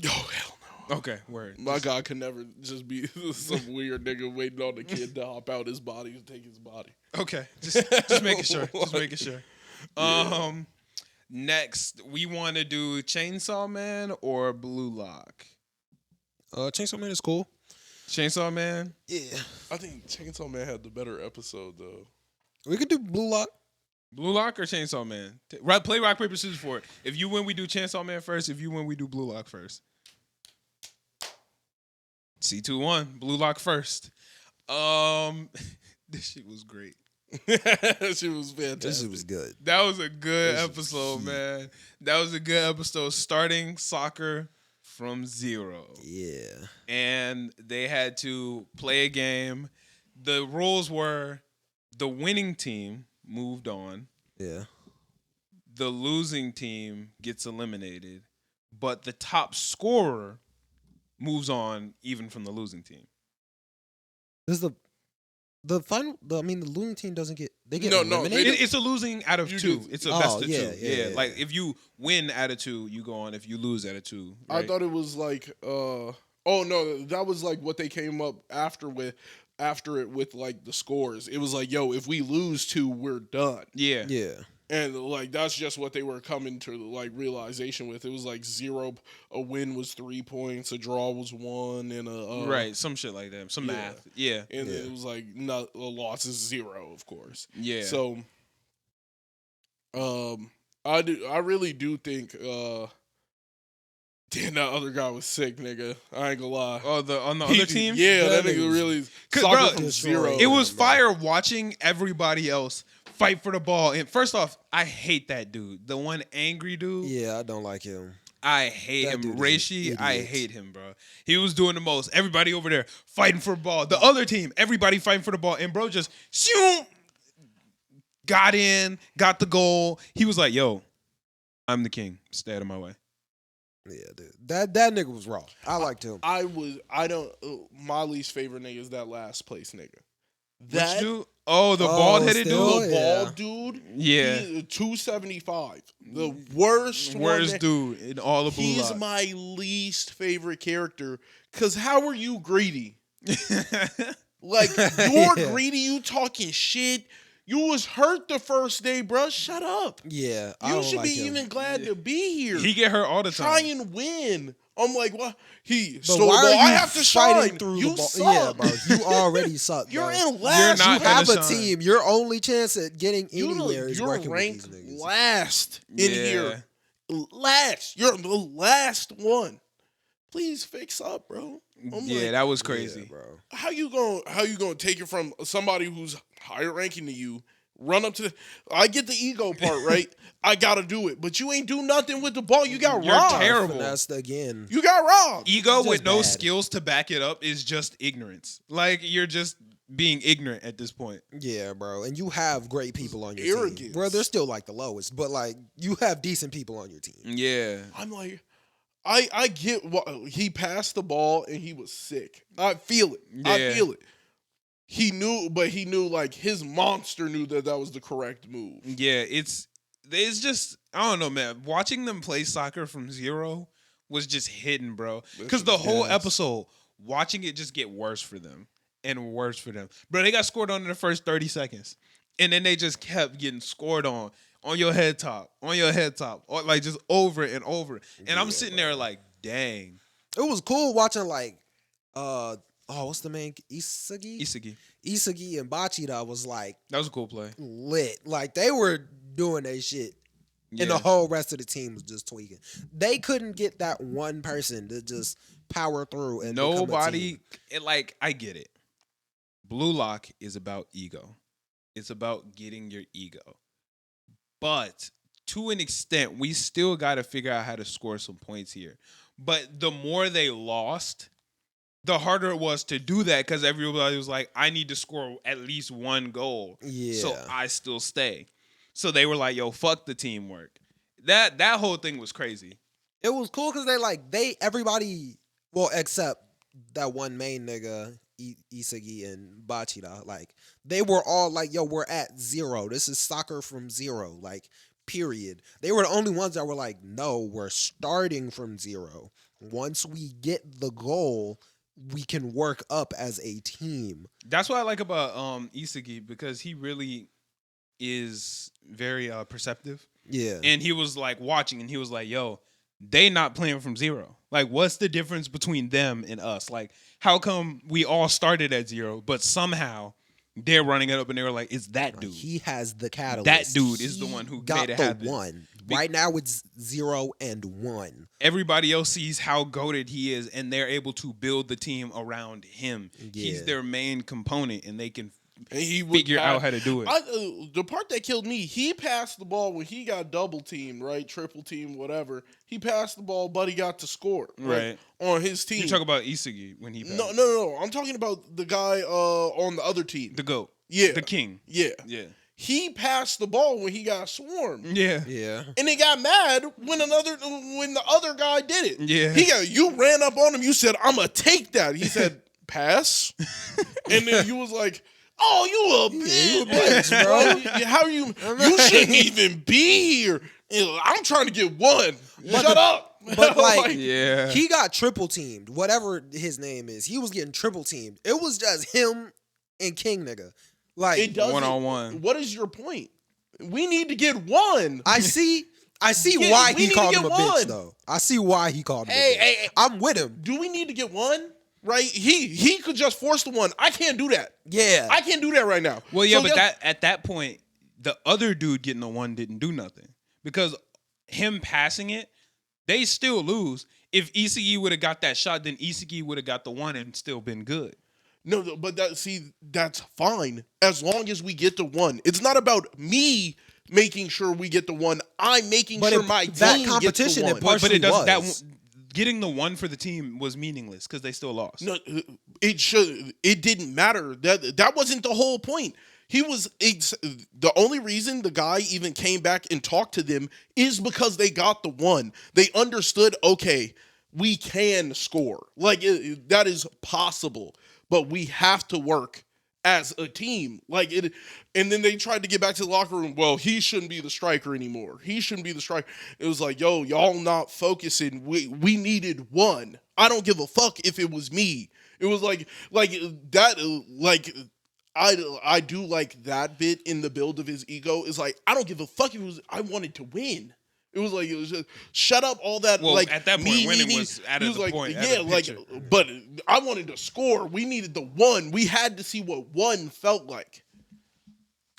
Oh, hell no. Okay, word. My God could never just be some weird nigga waiting on the kid to hop out his body and take his body. Okay, just making sure. Just making sure. Yeah. Next, we want to do Chainsaw Man or Blue Lock. Chainsaw Man is cool. Chainsaw Man. Yeah. I think Chainsaw Man had the better episode, though. We could do Blue Lock. Blue Lock or Chainsaw Man? Right, play rock paper scissors for it. If you win, we do Chainsaw Man first. If you win, we do Blue Lock first. C2-1, Blue Lock first. This shit was great. She was fantastic. This was good. That was a good This episode, is- man. That was a good episode. Starting soccer from zero. Yeah. And they had to play a game. The rules were the winning team moved on. Yeah. The losing team gets eliminated, but the top scorer moves on even from the losing team. This is the final. The losing team doesn't get. They get No, eliminated. It's a losing out of You two. get- It's a Oh, best of yeah, two. yeah, yeah. Like if you win out of two, you go on. If you lose out of two, I right? thought it was like, oh no, that was like what they came up after it with like the scores. It was like, yo, if we lose two, we're done. Yeah. Yeah. And like that's just what they were coming to like realization with. It was like zero. A win was 3 points, a draw was 1, and a Right. Some shit like that. Some yeah. math. Yeah. and Yeah. it was like not a loss is 0, of course. Yeah. So, I really do think. Damn, that other guy was sick, nigga. I ain't gonna lie. Oh, on the other team? Yeah, that That nigga was- really 'Cause, soccer bro, from destroyed. 0. It was man. fire watching everybody else fight for the ball. And first off, I hate that dude. The one angry dude. Yeah, I don't like him. I hate That him. dude is an Reishi, I idiot. hate him, bro. He was doing the most. Everybody over there fighting for the ball. The other team, everybody fighting for the ball. And bro just got in, got the goal. He was like, yo, I'm the king. Stay out of my way. Yeah, dude. That nigga was raw. I liked him. My least favorite nigga is that last place nigga. Which dude? Oh, the bald-headed still? dude? The Yeah. bald dude. Yeah. He's 275. The worst Worst one. dude in all of Blue He's Lock. my least favorite character. Cause how are you greedy? Like you're Yeah. greedy. You talking shit. You was hurt the first day, bro. Shut up. Yeah, I You don't should like be him. even glad to be here. He get hurt all the time. Try and win. I'm like, what? He But stole the why ball. are you I have to fighting shine. through You the ball? suck. Yeah, bro. You already suck. You're bro. in last. not You have gonna a shine. team. Your only chance at getting anywhere is You're working ranked with these niggas. last in Yeah. here. Last. You're the last one. Please fix up, bro. I'm Yeah, like, that was crazy. Yeah, bro. how you gonna take it from somebody who's higher ranking than you? Run up to I get the ego part, right? I gotta do it. But you ain't do nothing with the ball. You got You're robbed. terrible. Finessed again. You got robbed. Ego Just with no bad. skills to back it up is just ignorance. Like, you're just being ignorant at this point. Yeah, bro. And you have great people on your team. Arrogance. Bro, they're still like the lowest, but like you have decent people on your team. Yeah. I'm like, I get what he passed the ball and he was sick. I feel it. I Yeah. feel it. He knew like his monster knew that was the correct move. Yeah, it's just, I don't know, man. Watching them play soccer from zero was just hidden, bro. Because the whole Yes. episode, watching it just get worse for them and worse for them. Bro, they got scored on in the first 30 seconds. And then they just kept getting scored on your head top, or like just over and over. And I'm sitting there like, dang. It was cool watching like what's the man? Isagi and Bachida was like That was a cool play. lit. Like they were doing their shit. And the Yeah. whole rest of the team was just tweaking. They couldn't get that one person to just power through and become a Nobody, team. I get it. Blue Lock is about ego. It's about getting your ego. But to an extent, we still got to figure out how to score some points here. But the more they lost, the harder it was to do that because everybody was like, I need to score at least one goal. Yeah. So I still stay. So they were like, yo, fuck the teamwork. That whole thing was crazy. It was cool because everybody, well, except that one main nigga, Isagi and Bachida, like they were all like, yo, we're at zero. This is soccer from zero, like, period. They were the only ones that were like, no, we're starting from zero. Once we get the goal, we can work up as a team. That's what I like about Isagi because he really is very perceptive. Yeah. And he was like watching and he was like, yo, they not playing from zero. Like, what's the difference between them and us? Like, how come we all started at zero, but somehow they're running it up and they were like, it's that dude. He has the catalyst. That dude is the He one who got made it the happen. one. Right now it's 0 and 1. Everybody else sees how goated he is and they're able to build the team around him. He's Yeah. their main component and they can And he would figure out how to do it. The part that killed me, he passed the ball when he got double teamed, right? Triple team, whatever. He passed the ball, but he got to score, Right. on his team. You talk about Isagi when he passed. No. I'm talking about the guy on the other team. The GOAT. Yeah. The king. Yeah. Yeah. He passed the ball when he got swarmed. Yeah. Yeah. And they got mad when the other guy did it. Yeah. You ran up on him, you said, I'ma take that. He said, pass. And then you was like, oh, you a bitch, bro. How you shouldn't even be here. I'm trying to get one. Shut up. But like, Yeah. he got triple teamed. Whatever his name is, he was getting triple teamed. It was just him and King nigga. Like, It doesn't. One-on-one. What is your point? We need to get one. I see Yeah, why we he need called to him a get bitch one. though. I see why he called him a bitch. Hey. I'm with him. Do we need to get one? Right? He could just force the one. I can't do that. Yeah. I can't do that right now. Well, yeah, So but just- at that point, the other dude getting the one didn't do nothing because him passing it, they still lose. If Isagi would have got that shot, then Isagi would have got the one and still been good. No, but that's fine as long as we get the one. It's not about me making sure we get the one. I'm making But sure in my that team competition, gets it the one. But it doesn't. was. Getting the one for the team was meaningless because they still lost. No, it didn't matter. That wasn't the whole point. The only reason the guy even came back and talked to them is because they got the one. They understood, okay, we can score. Like that is possible, but we have to work as a team. And then they tried to get back to the locker room. Well, he shouldn't be the striker anymore. He shouldn't be the striker. It was like, yo, y'all not focusing. We needed one. I don't give a fuck if it was me. It was like that. I do like that bit in the build of his ego. Is like, I don't give a fuck if it was. I wanted to win. It was just shut up all that. Well, like at that point, winning was out of the point. Yeah, but I wanted to score. We needed the one. We had to see what one felt like.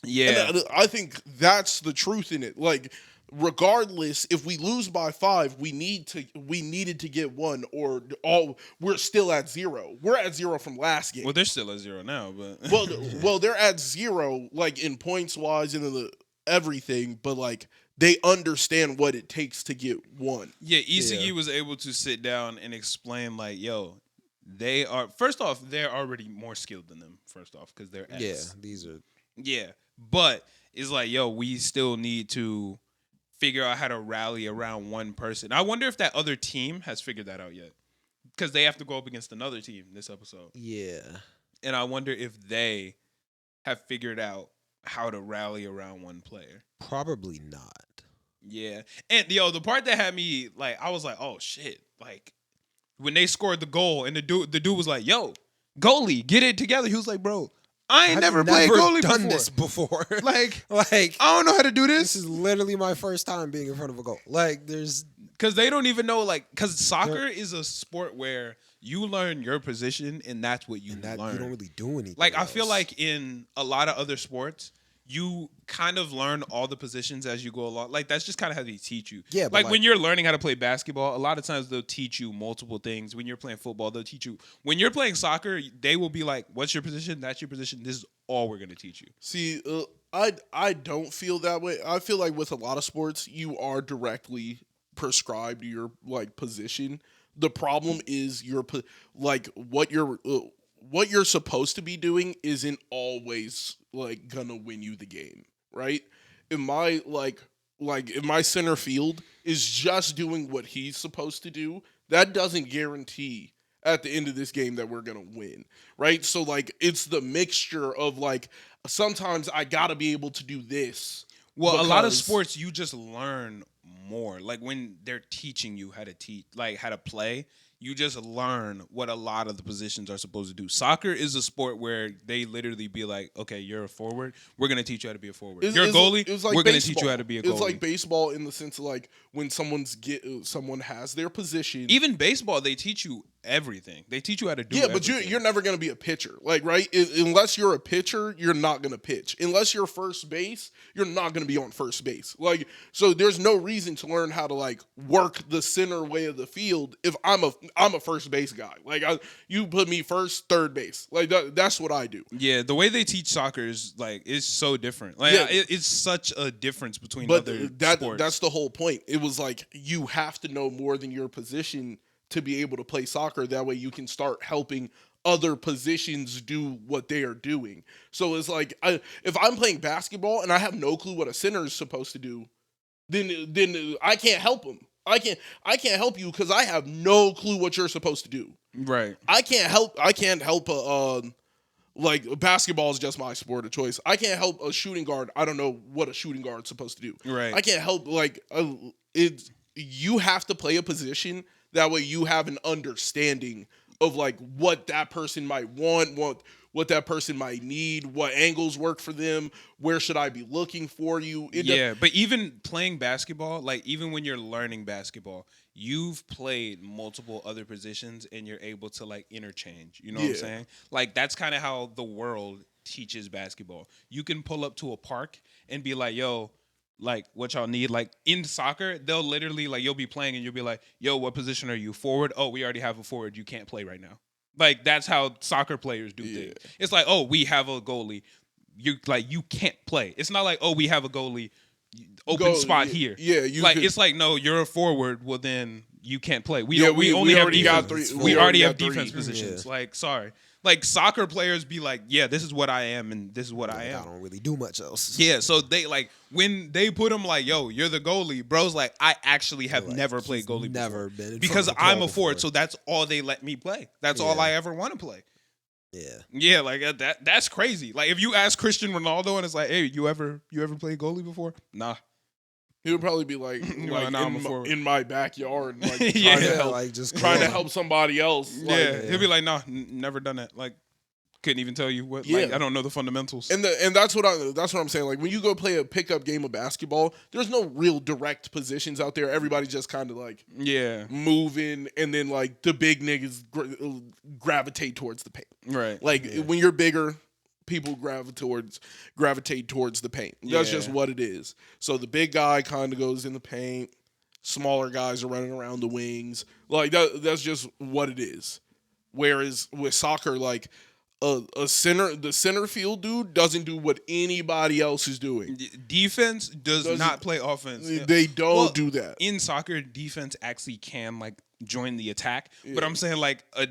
Yeah, And I think that's the truth in it. Like, regardless, if we lose by 5, we needed to get one, or we're still at 0. We're at 0 from last game. well, they're still at 0 now, but well, they're at 0, like in points wise and in everything, but like they understand what it takes to get one. yeah, Isagi was able to sit down and explain, like, yo, they are, first off, they're already more skilled than them. First off, because they're S. These are. Yeah, but it's like, yo, we still need to figure out how to rally around one person. I wonder if that other team has figured that out yet, because they have to go up against another team this episode. Yeah. And I wonder if they have figured out how to rally around one player. Probably not. Yeah. And yo, the part that had me like, I was like, oh shit. Like when they scored the goal and the dude was like, yo, goalie, get it together. He was like, bro, I ain't never played goalie done before. this before. Like, like I don't know how to do this this. is literally my first time being in front of a goal. Like there's Because they don't even know, like, because soccer is a sport where you learn your position and that's what you learn. you don't really do anything. Like, I else. feel like in a lot of other sports, you kind of learn all the positions as you go along. Like, that's just kind of how they teach you. Yeah, but like when you're learning how to play basketball, a lot of times they'll teach you multiple things. When you're playing football, they'll teach you. When you're playing soccer, they will be like, what's your position? That's your position. This is all we're going to teach you. See, I don't feel that way. I feel like with a lot of sports, you are directly prescribed your like position. The problem is what you're supposed to be doing isn't always like gonna win you the game, right? In my if my center field is just doing what he's supposed to do, that doesn't guarantee at the end of this game that we're gonna win, right? So like it's the mixture of like sometimes I gotta be able to do this. Well, a lot of sports you just learn more. Like when they're teaching you how to how to play, you just learn what a lot of the positions are supposed to do. Soccer is a sport where they literally be like, okay, you're a forward. We're going to teach you how to be a forward. You're a goalie. We're going to teach you how to be a goalie. It's like baseball in the sense of like when someone has their position. Even baseball, they teach you everything. They teach you how to do everything. But you're never going to be a pitcher. Like, right? Unless you're a pitcher, you're not going to pitch. Unless you're first base, you're not going to be on first base. Like, so there's no reason to learn how to like work the center way of the field if I'm a first base guy. Like you put me first, third base. Like that's what I do. Yeah, the way they teach soccer is like it's so different. Like it's such a difference between other sports. That's the whole point. It was like you have to know more than your position to be able to play soccer. That way you can start helping other positions do what they are doing. So it's like if I'm playing basketball and I have no clue what a center is supposed to do, then I can't help them. I can't help you because I have no clue what you're supposed to do. Right. I can't help like basketball is just my sport of choice. I can't help a shooting guard. I don't know what a shooting guard's supposed to do. Right. I can't help you have to play a position that way you have an understanding of like what that person might want, what that person might need, what angles work for them, where should I be looking for you. But even playing basketball, like even when you're learning basketball, you've played multiple other positions and you're able to like interchange. You know what I'm saying? Like that's kind of how the world teaches basketball. You can pull up to a park and be like, yo, like what y'all need. Like in soccer, they'll literally like you'll be playing and you'll be like, yo, what position are you? Forward? Oh, we already have a forward. You can't play right now. Like that's how soccer players do things. It's like, oh, we have a goalie. You can't play. It's not like, oh, we have a goalie, open spot here. Yeah, it's like, no, you're a forward. Well, then you can't play. We we have already got defense. three. We already have got defense three. positions. Like, sorry. Like soccer players be like, yeah, this is what I am, and this is what I am. I don't really do much else. Yeah, so they like when they put him like, yo, you're the goalie, bro's like, I actually have Like, never played goalie never before. been in because front of a I'm goal a forward, before. so that's all they let me play. That's all Yeah. I ever want to play. Yeah. Yeah, like that's crazy. Like if you ask Cristiano Ronaldo and it's like, hey, you ever played goalie before? Nah. He would probably be like, in my backyard, like trying Yeah, to help, like just trying to crawling. help somebody else. Like, Yeah, he'll be like, nah, never done that. Like, couldn't even tell you what. Like, Yeah. I don't know the fundamentals. And that's what I'm saying. Like when you go play a pickup game of basketball, there's no real direct positions out there. Everybody's just kind of like Yeah, moving, and then like the big niggas gravitate towards the paint. right. Like when you're bigger, people gravitate towards the paint. That's just what it is. So the big guy kind of goes in the paint. Smaller guys are running around the wings. Like that's just what it is. Whereas with soccer, like the center field dude doesn't do what anybody else is doing. Defense does not play offense. They don't Well, do that. In soccer, defense actually can like join the attack. But I'm saying like a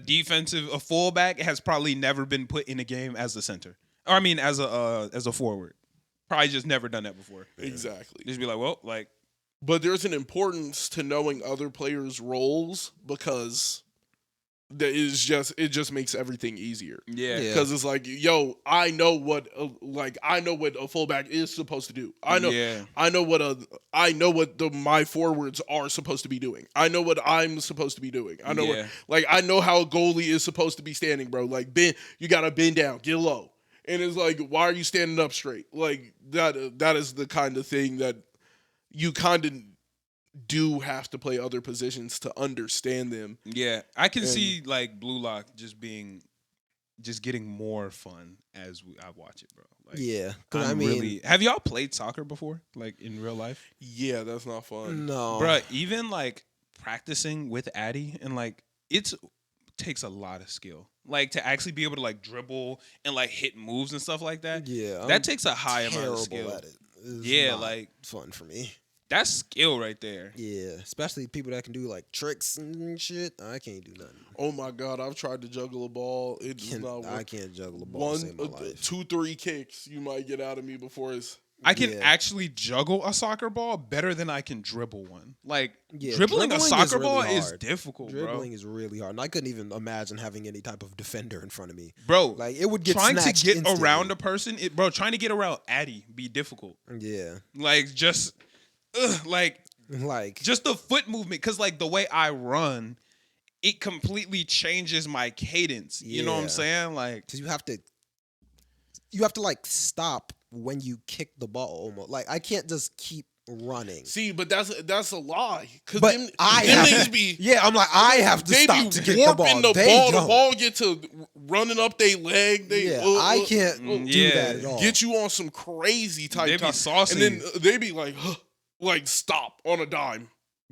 fullback has probably never been put in a game as a center. Or I mean as a forward. Probably just never done that before. Exactly. Just be like, well, like. But there's an importance to knowing other players' roles because it just makes everything easier. Yeah. Because it's like, yo, I know what a fullback is supposed to do. I know what my forwards are supposed to be doing. I know what I'm supposed to be doing. I know I know how a goalie is supposed to be standing, bro. Like you gotta bend down, get low. And it's like, why are you standing up straight? Like that is the kind of thing that you kind of do have to play other positions to understand them. Yeah, I can see like Blue Lock just getting more fun as I watch it, bro. Like, yeah, because I mean, have y'all played soccer before, like in real life? Yeah, that's not fun. no, Bro, even like practicing with Addy and like it takes a lot of skill, like to actually be able to like dribble and like hit moves and stuff like that. Yeah, that takes a high amount of skill. At it. It's Yeah, not like fun for me. that's skill right there. Yeah, especially people that can do like tricks and shit. I can't do nothing. Oh my god, I've tried to juggle a ball. It does not work. I can't juggle a ball. To save my life. 2-3 kicks you might get out of me before it's. I can actually juggle a soccer ball better than I can dribble one. Like Yeah, dribbling a soccer really ball hard. is difficult, Dribbling is really hard, and I couldn't even imagine having any type of defender in front of me. bro. Like it would get trying to snatched get instantly. around a person, trying to get around Addy be difficult. Yeah, Like just, like like just the foot movement, because like the way I run, it completely changes my cadence. You know what I'm Yeah. saying? Like, because you have to like stop when you kick the ball. Almost like I can't just keep running. See, but that's a lie. Cause But them I have niggas to, be. yeah, I'm like I have to They stop be to kick the warping ball. the They ball. don't. The ball get to running up their leg. I can't do yeah. that at all. get you on some crazy type. They be time. saucy. And then they be like, huh, like stop on a dime.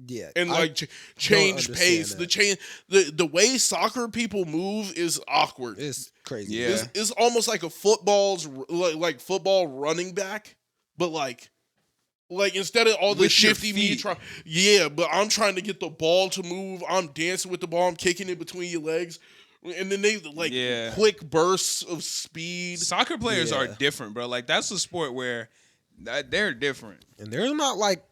Yeah, And I like change understand pace. that. The way soccer people move is awkward. It's crazy. Yeah. It's almost like a football running back, but like instead of all the With your shifty me feet. try, but I'm trying to get the ball to move. I'm dancing with the ball. I'm kicking it between your legs, and then they like quick bursts of speed. soccer players are Yeah. different, bro. Like that's a sport where they're different. And there's not like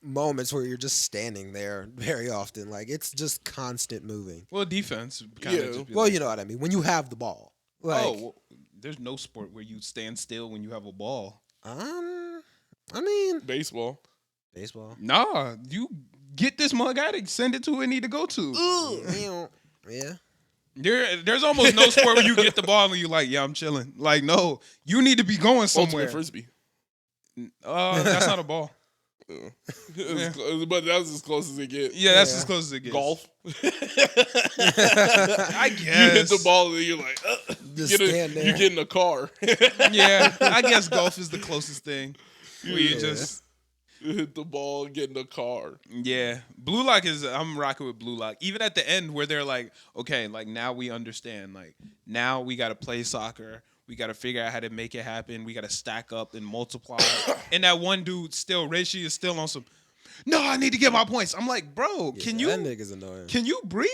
moments where you're just standing there very often. Like it's just constant moving. Well, defense. Kinda Yeah. just be Well, like, you know what I mean. When you have the ball, like well, there's no sport where you stand still when you have a ball. I mean Baseball. baseball. Nah, you get this mug out and send it to who it need to go to. Yeah. There's almost no sport where you get the ball and you like, yeah, I'm chilling. Like, no, you need to be going somewhere. Ultimate frisbee. That's not a ball. But that's as close as it gets. Yeah, that's Yeah. as close as it gets. Golf. I You hit guess. the ball and you're like, Just stand there. you get in a car. Yeah, I guess golf is the closest thing. Where you Yeah. just hit the ball, and get in the car. Yeah, Blue Lock I'm rocking with Blue Lock. Even at the end where they're like, okay, like now we understand. Like now we got to play soccer. We got to figure out how to make it happen. We got to stack up and multiply. And that one dude still, Richie is still on some. No, I need to get my points. I'm like, bro, can That nigga's annoying. Can you breathe?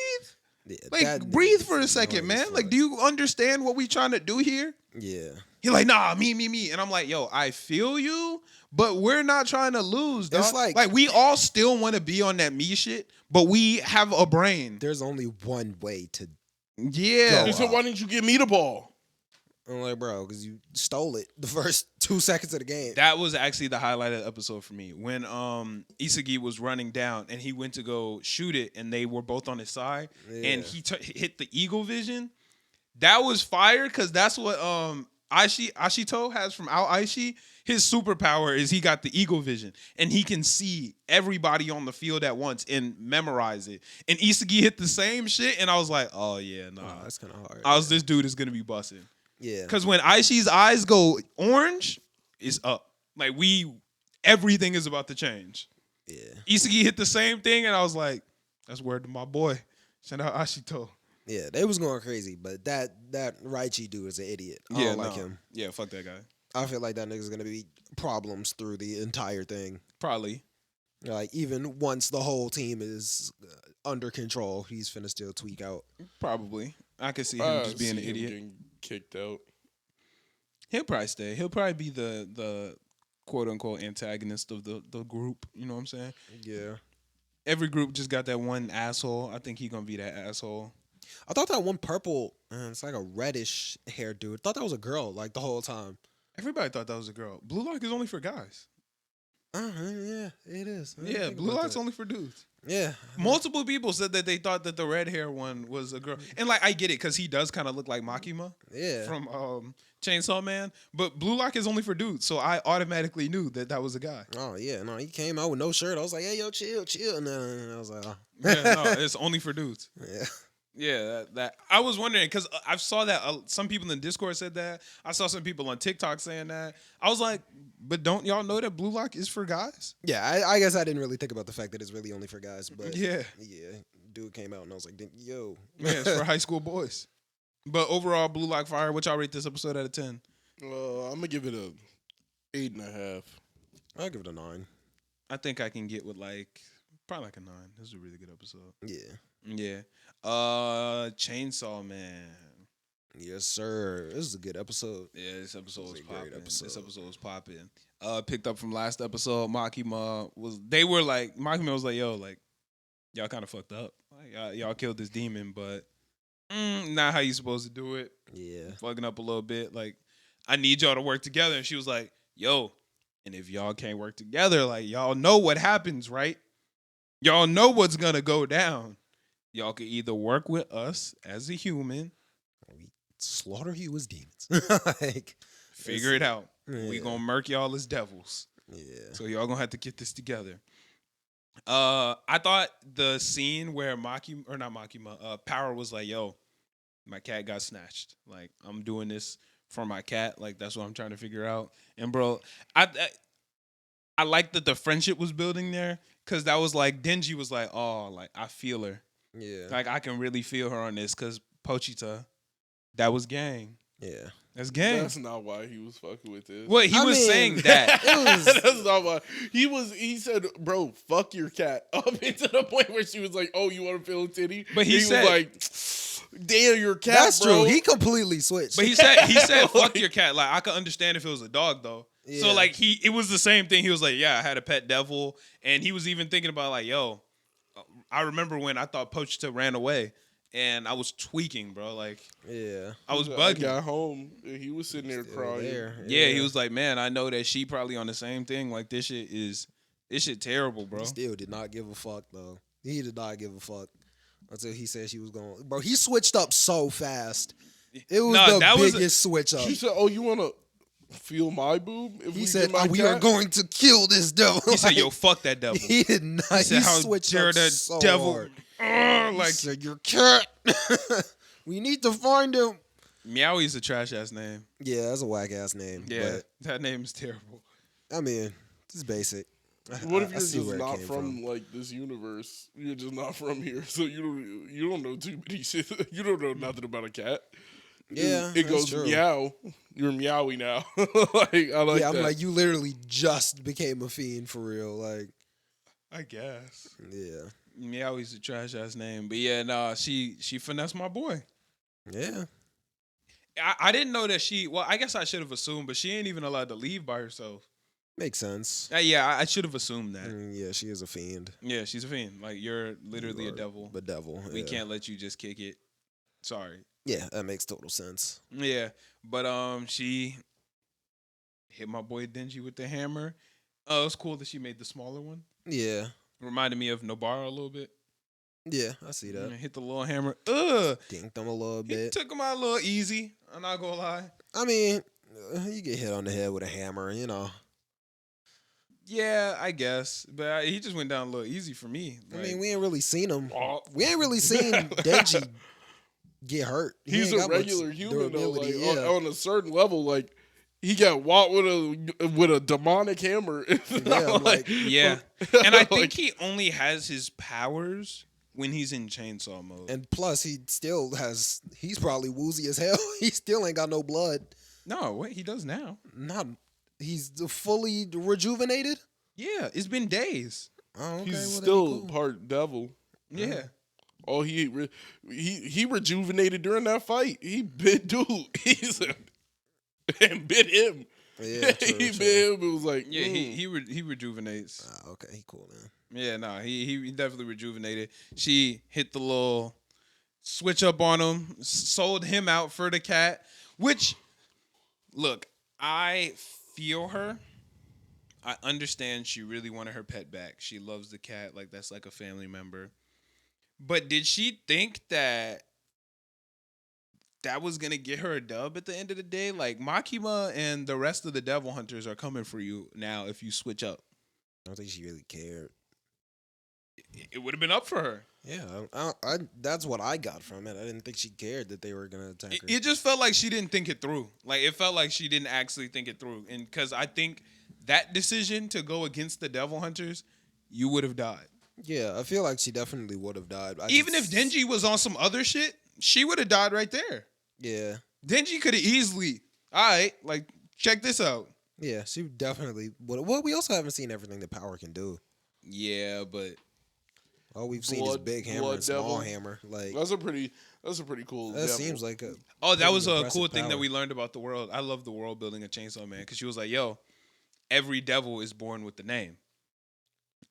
Yeah, Like, breathe for a second, man. Like, do you understand what we trying to do here? Yeah. He's like, nah, me. And I'm like, yo, I feel you, but we're not trying to lose, dog. It's like we all still want to be on that me shit, but we have a brain. There's only one way to. Yeah. So why didn't you give me the ball? I'm like, bro, because you stole it the first 2 seconds of the game. That was actually the highlight of the episode for me. When Isagi was running down and he went to go shoot it and they were both on his side and he hit the eagle vision. That was fire because that's what Ashito has from Ao Aishi. His superpower is he got the eagle vision and he can see everybody on the field at once and memorize it. And Isagi hit the same shit and I was like, oh yeah, nah. That's kind of hard. This dude is going to be busting. Yeah. Because when Aishi's eyes go orange, it's up. Like everything is about to change. Yeah. Isagi hit the same thing, and I was like, that's word to my boy. Shout out Ashito. Yeah, they was going crazy, but that Raichi dude is an idiot. I don't like him. Yeah, fuck that guy. I feel like that nigga's gonna be problems through the entire thing. Probably. Like even once the whole team is under control, he's finna still tweak out. Probably. I could see him just being an idiot. Getting kicked out. He'll probably stay. He'll probably be the quote unquote antagonist of the group. You know what I'm saying? Yeah. Every group just got that one asshole. I think he's gonna be that asshole. I thought that one purple, it's like a reddish hair dude. I thought that was a girl like the whole time. Everybody thought that was a girl. Blue Lock is only for guys. Yeah, it is. Yeah, Blue Lock's only for dudes. Yeah. Multiple people said that they thought that the red hair one was a girl. And like I get it because he does kind of look like Makima from Chainsaw Man. But Blue Lock is only for dudes. So I automatically knew that was a guy. Oh, yeah. No, he came out with no shirt. I was like, hey, yo, chill. And then I was like, oh. Yeah, no, it's only for dudes. Yeah. Yeah, that I was wondering because I saw that some people in Discord said that. I saw some people on TikTok saying that. I was like, but don't y'all know that Blue Lock is for guys? Yeah, I guess I didn't really think about the fact that it's really only for guys. But yeah, dude came out and I was like, yo. Yeah, it's for high school boys. But overall, Blue Lock fire. What y'all rate this episode out of 10? I'm going to give it a 8.5. I'll give it a 9. I think I can get with probably like a 9. This is a really good episode. Yeah. Yeah. Chainsaw Man. Yes, sir. This is a good episode. Yeah, this episode was popping. Episode. This episode was popping. Picked up from last episode. Makima was like, yo, like, y'all kind of fucked up. Like, y'all killed this demon, but not how you supposed to do it. Yeah. Fucking up a little bit. Like, I need y'all to work together. And she was like, yo, and if y'all can't work together, like, y'all know what happens, right? Y'all know what's gonna go down. Y'all can either work with us as a human, or we slaughter you as demons. figure it out. Yeah. We gonna murk y'all as devils. Yeah. So y'all gonna have to get this together. I thought the scene where Power was like, yo, my cat got snatched. Like, I'm doing this for my cat. Like, that's what I'm trying to figure out. And bro, I like that the friendship was building there. Cause that was like Denji was like, oh, like I feel her. Yeah. Like I can really feel her on this. Cause Pochita, that was gang. Yeah. That's gang. That's not why he was fucking with this. Well, he was saying that. That's not why. He said, bro, fuck your cat. Up into the point where she was like, oh, you want to feel a titty? But he said, was like, damn, your cat, that's bro. true. He completely switched. But he said, fuck your cat. Like I could understand if it was a dog though. Yeah. So like it was the same thing. He was like, yeah, I had a pet devil. And he was even thinking about like, yo, I remember when I thought Pochita ran away. And I was tweaking, bro. Like, yeah, I was bugging. I got home. He was sitting there crying. Yeah, he was like, man, I know that she probably on the same thing. Like, this shit terrible, bro. He still did not give a fuck, though. He did not give a fuck until he said she was going. Bro, he switched up so fast. It was the biggest switch up. She said, oh, you want to feel my boob? He said, we are going to kill this devil. He said, yo, fuck that devil. He did not. He said, how switched dare up that so devil. hard. Like, he said, your cat. We need to find him. Meowie's a trash ass name. Yeah, that's a whack ass name. Yeah, but, that name is terrible. I mean, it's basic. What if I you're see just where it not came from like this universe? You're just not from here, so you don't know too many shit. You don't know nothing about a cat. Yeah, It that's goes true. meow. You're meowy now. Like I like Yeah, I'm that. like, you literally just became a fiend for real. Like, I guess. yeah, Meowie's a trash ass name, but yeah, nah, she finessed my boy. yeah. I didn't know that she. Well, I guess I should have assumed, but she ain't even allowed to leave by herself. Makes sense. Yeah, I should have assumed that. Yeah, she is a fiend. Yeah, she's a fiend. Like you're literally You a are devil. The devil. We Yeah. can't let you just kick it. Sorry. Yeah, that makes total sense. Yeah, but she hit my boy Dingy with the hammer. Oh, it was cool that she made the smaller one. Yeah, Reminded me of Nobara a little bit. yeah, I see that. Hit the little hammer. Dinked him a little He bit. took him out a little easy. I'm not gonna lie. I mean, you get hit on the head with a hammer, you know. Yeah, I guess, but he just went down a little easy for me. I Like, mean, we ain't really seen him. Oh. We ain't really seen Denji get hurt. He He's ain't a got much regular human though. Like durability, yeah. on a certain level, like he got whacked with a demonic hammer. Yeah, I'm like, yeah, and I think like, he only has his powers when he's in chainsaw mode. And plus, he's probably woozy as hell. He still ain't got no blood. No, what he does now? He's fully rejuvenated. Yeah, it's been days. Oh, okay. he's well, still then cool. part devil. Yeah. Oh, he rejuvenated during that fight. He bit dude. And bit him. Yeah, true, he true. bit him. It was like, Yeah, he rejuvenates. Okay, he cool then. Yeah, no, he definitely rejuvenated. She hit the little switch up on him, sold him out for the cat. Which, look, I feel her. I understand she really wanted her pet back. She loves the cat, like that's like a family member. But did she think that was gonna get her a dub at the end of the day? Like Makima and the rest of the devil hunters are coming for you now if you switch up. I don't think she really cared. It would have been up for her. Yeah, I that's what I got from it. I didn't think she cared that they were gonna attack her. It just felt like she didn't think it through. Like it felt like she didn't actually think it through. And because I think that decision to go against the devil hunters, you would have died. Yeah, I feel like she definitely would have died. Even if Denji was on some other shit, she would have died right there. Yeah. Denji could have easily, all right, like, check this out. Yeah, she definitely would. Well, we also haven't seen everything that power can do. Yeah, but All we've seen is big hammer and small hammer. Like that's a pretty cool. that devil. seems like a. oh, that was a impressive cool thing that power. we learned about the world. I love the world building of Chainsaw Man because she was like, yo, every devil is born with the name.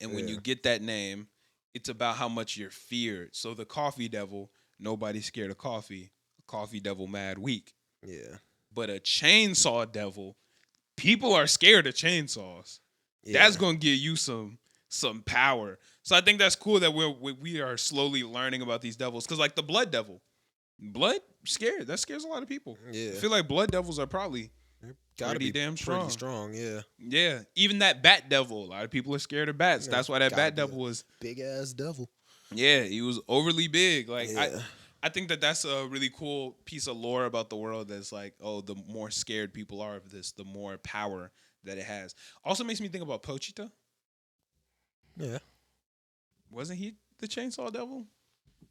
And when Yeah. you get that name, it's about how much you're feared. So the coffee devil, nobody's scared of coffee. Coffee devil, mad weak. Yeah. But a chainsaw devil, people are scared of chainsaws. Yeah. That's gonna give you some power. So I think that's cool that we are slowly learning about these devils. Cause like the blood devil, blood scared. That scares a lot of people. Yeah. I feel like blood devils are probably Gotta pretty be damn Pretty strong. strong, yeah. Yeah. Even that bat devil, a lot of people are scared of bats. Yeah, That's why that gotta bat be a devil was. Big ass devil. Yeah, he was overly big. Like Yeah. I think that's a really cool piece of lore about the world. That's like, oh, the more scared people are of this, the more power that it has. Also makes me think about Pochita. Yeah. Wasn't he the chainsaw devil?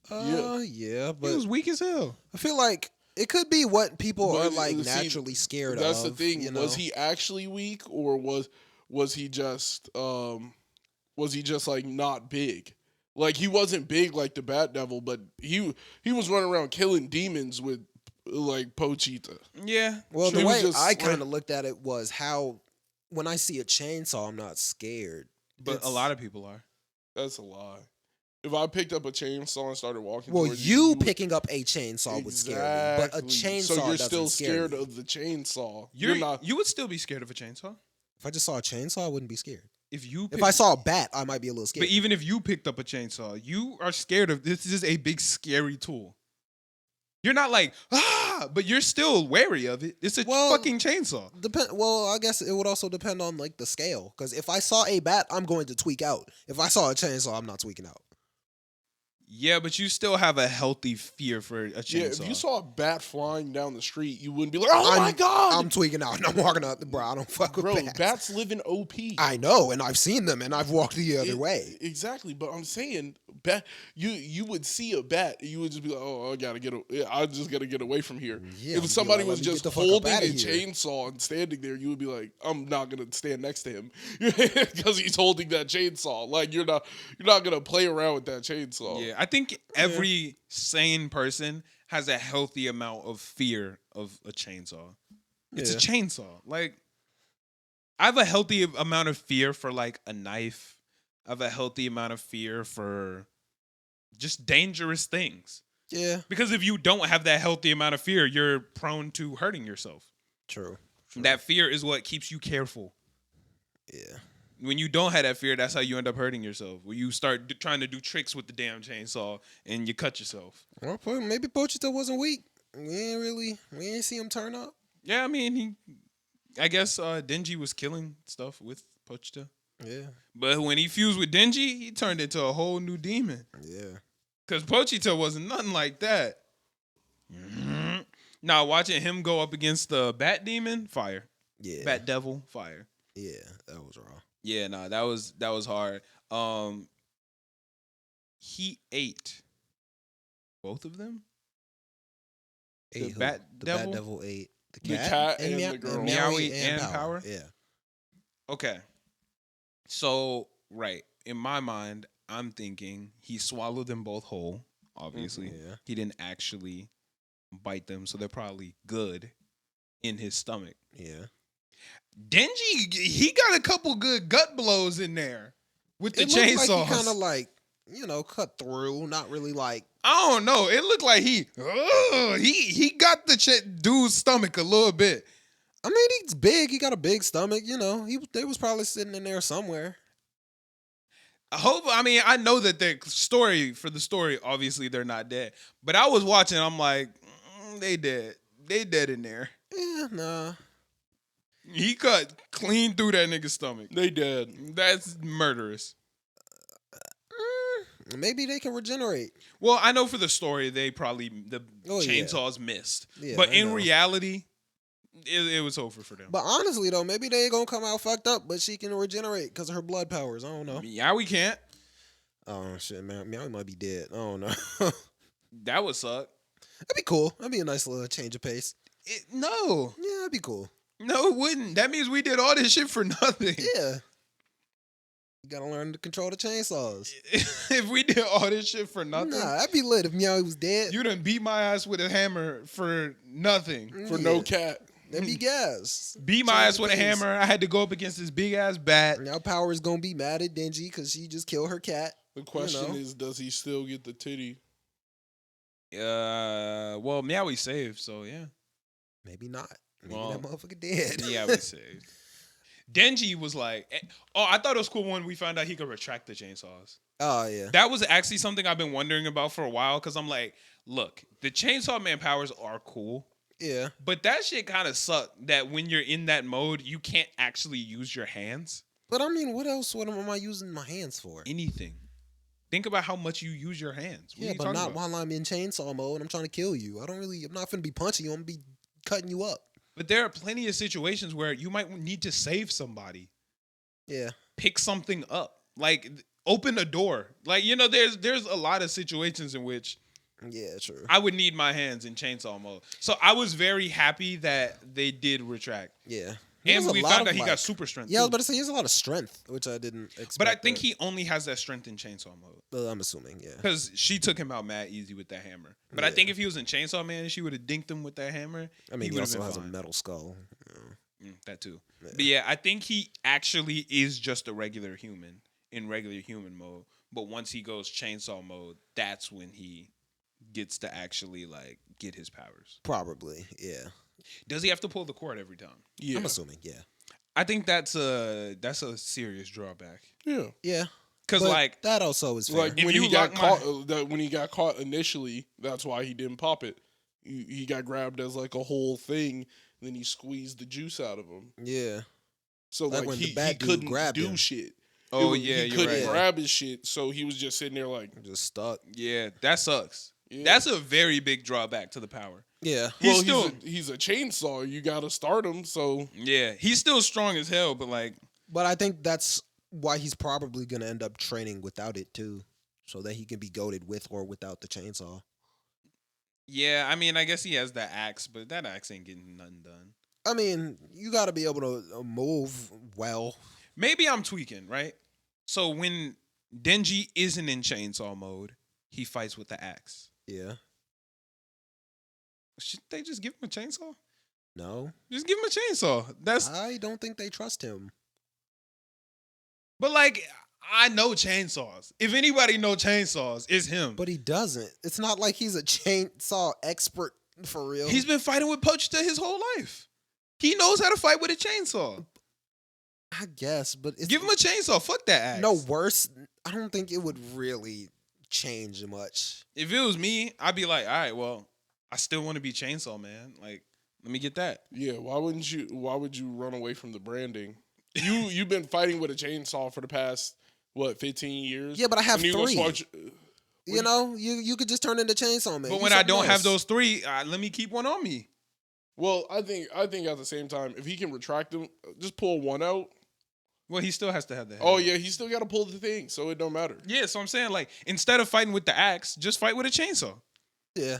Yeah, but He was weak as hell. I feel like it could be what people But are like see, naturally scared of. That's the thing. You know? Was he actually weak, or was he just like not big? Like he wasn't big like the Bat Devil, but he was running around killing demons with like Pochita. Yeah. Well, True. the He was way just I like- kind of looked at it was how when I see a chainsaw, I'm not scared. But a lot of people are. That's a lie. If I picked up a chainsaw and started walking, Well, towards you would- picking up a chainsaw would scare me, but a Exactly. chainsaw So you're doesn't still scare scared me. of the chainsaw. You're not. You would still be scared of a chainsaw If I just saw a chainsaw, I wouldn't be scared. if you. If I saw a bat, I might be a little scared. But even if you picked up a chainsaw, you are scared of this. Is a big scary tool. You're not like but you're still wary of it. It's a fucking chainsaw. Well, I guess it would also depend on like the scale. Because if I saw a bat, I'm going to tweak out. If I saw a chainsaw, I'm not tweaking out. Yeah, but you still have a healthy fear for a chainsaw. Yeah, if you saw a bat flying down the street, you wouldn't be like, "Oh my god!" I'm tweaking out and I'm walking out. Bro, I don't fuck with Bro, bats. bats live in OP. I know, and I've seen them, and I've walked the other way. Exactly, but I'm saying, bat. You would see a bat, and you would just be like, "Oh, I just gotta get away from here." Yeah, If somebody was let me get just the fuck up holding a outta here. chainsaw and standing there, you would be like, "I'm not gonna stand next to him because he's holding that chainsaw." Like you're not gonna play around with that chainsaw. Yeah, I think every sane person has a healthy amount of fear of a chainsaw. It's a chainsaw. Like, I have a healthy amount of fear for like a knife. I have a healthy amount of fear for just dangerous things. Yeah, Because if you don't have that healthy amount of fear, you're prone to hurting yourself. true. That fear is what keeps you careful. Yeah. When you don't have that fear, that's how you end up hurting yourself. When you start trying to do tricks with the damn chainsaw and you cut yourself. Well, maybe Pochita wasn't weak. We ain't see him turn up. Yeah, I mean, I guess Denji was killing stuff with Pochita. Yeah. But when he fused with Denji, he turned into a whole new demon. Yeah. Because Pochita wasn't nothing like that. Now, watching him go up against the Bat Demon, fire. Yeah. Bat Devil, fire. Yeah, that was raw. Yeah, no, that was hard. He ate both of them. The Bat Devil? Bat Devil ate the The cat, cat and the girl. Meowie and Power? Yeah. Okay. So, right. In my mind, I'm thinking he swallowed them both whole, obviously. Yeah. He didn't actually bite them, so they're probably good in his stomach. Yeah. Denji, he got a couple good gut blows in there with the It looked chainsaws. like he kind of like, cut through, not really like. I don't know. It looked like he got the dude's stomach a little bit. I mean, he's big. He got a big stomach. They was probably sitting in there somewhere. I know that for the story, obviously they're not dead. But I was watching, I'm like, they dead. They dead in there. Yeah, nah. He cut clean through that nigga's stomach. They dead. That's murderous. Maybe they can regenerate. Well, I know for the story, the chainsaws missed. Yeah, but I in know. reality, it was over for them. But honestly, though, maybe they ain't gonna come out fucked up, but she can regenerate because of her blood powers. I don't know. Yeah, we can't. Oh, shit, man. Meow might be dead. I don't know. That would suck. That'd be cool. That'd be a nice little change of pace. No. Yeah, that'd be cool. No, it wouldn't. That means we did all this shit for nothing. Yeah. You gotta learn to control the chainsaws. If we did all this shit for nothing, Nah, that'd be lit if Meowie was dead. you done beat my ass with a hammer for nothing. For no cat. That'd be gas. Beat my Change ass the with a pace. hammer. I had to go up against this big ass bat. Now Power is gonna be mad at Denji because she just killed her cat. The question know. is, does he still get the titty? Well, Meowie saved, so yeah. Maybe not. Maybe Well, that motherfucker dead. Yeah, we saved. Denji was like, I thought it was cool when we found out he could retract the chainsaws. Oh yeah. That was actually something I've been wondering about for a while because I'm like, look, the Chainsaw Man powers are cool, Yeah. but that shit kind of sucked that when you're in that mode, you can't actually use your hands. But I mean, what else? What am I using my hands for? Anything. Think about how much you use your hands. What are Yeah, you but talking not about? while I'm in chainsaw mode. I'm trying to kill you. I'm not finna be punching you. I'm gonna be cutting you up. But there are plenty of situations where you might need to save somebody. Yeah. Pick something up. Like open a door. Like, there's a lot of situations in which Yeah, true. I would need my hands in chainsaw mode. So I was very happy that they did retract. Yeah. And There's a we lot found of, out he like- got super strength. Yeah, I was too. about to say he has a lot of strength, which I didn't expect. But I think he only has that strength in chainsaw mode. Well, I'm assuming, yeah. Because she took him out mad easy with that hammer. But I think if he was in Chainsaw Man and she would have dinked him with that hammer, I mean, he would've also been has fine. a metal skull. That too. Yeah. But yeah, I think he actually is just a regular human in regular human mode. But once he goes chainsaw mode, that's when he gets to actually like get his powers. Probably, yeah. Does he have to pull the cord every time? Yeah. I'm assuming, yeah. I think that's a serious drawback. Yeah. Yeah. Because But like that also is fair. Like If when you he got lock my- caught, when he got caught initially, that's why he didn't pop it. He got grabbed as like a whole thing, and then he squeezed the juice out of him. Yeah. So Like like when the he bad dude couldn't grabbed do him. shit. Oh yeah, he you're couldn't right. grab his shit, so he was just sitting there like, Just stuck. Yeah, that sucks. yeah. That's a very big drawback to the power. Yeah. He's well, still he's a chainsaw. You got to start him. So yeah, he's still strong as hell, but like But I think that's why he's probably gonna end up training without it too, so that he can be goaded with or without the chainsaw. yeah, I mean, I guess he has that axe, but that axe ain't getting nothing done. I mean, you got to be able to move well. Maybe I'm tweaking, right? So when Denji isn't in chainsaw mode, he fights with the axe. Yeah. Should they just give him a chainsaw? No, Just give him a chainsaw. That's I don't think they trust him. but like I know chainsaws. If anybody know chainsaws, it's him. But he doesn't. It's not like he's a chainsaw expert for real. He's been fighting with Pochita his whole life. He knows how to fight with a chainsaw. I guess, but it's Give him a chainsaw. Fuck that axe. no worse. I don't think it would really change much. If it was me, I'd be like, all right, well, I still want to be chainsaw man. Like, let me get that. yeah, why would you run away from the branding? You've been fighting with a chainsaw for the past 15 years? Yeah, but I have And you gonna 3. start- You know, you could just turn into chainsaw man. But Do when I something don't have else. those 3, let me keep one on me. Well, I think at the same time, if he can retract them, just pull one out. Well, he still has to have the head. Oh yeah, he still got to pull the thing, so it don't matter. Yeah, so I'm saying, like, instead of fighting with the axe, just fight with a chainsaw. Yeah,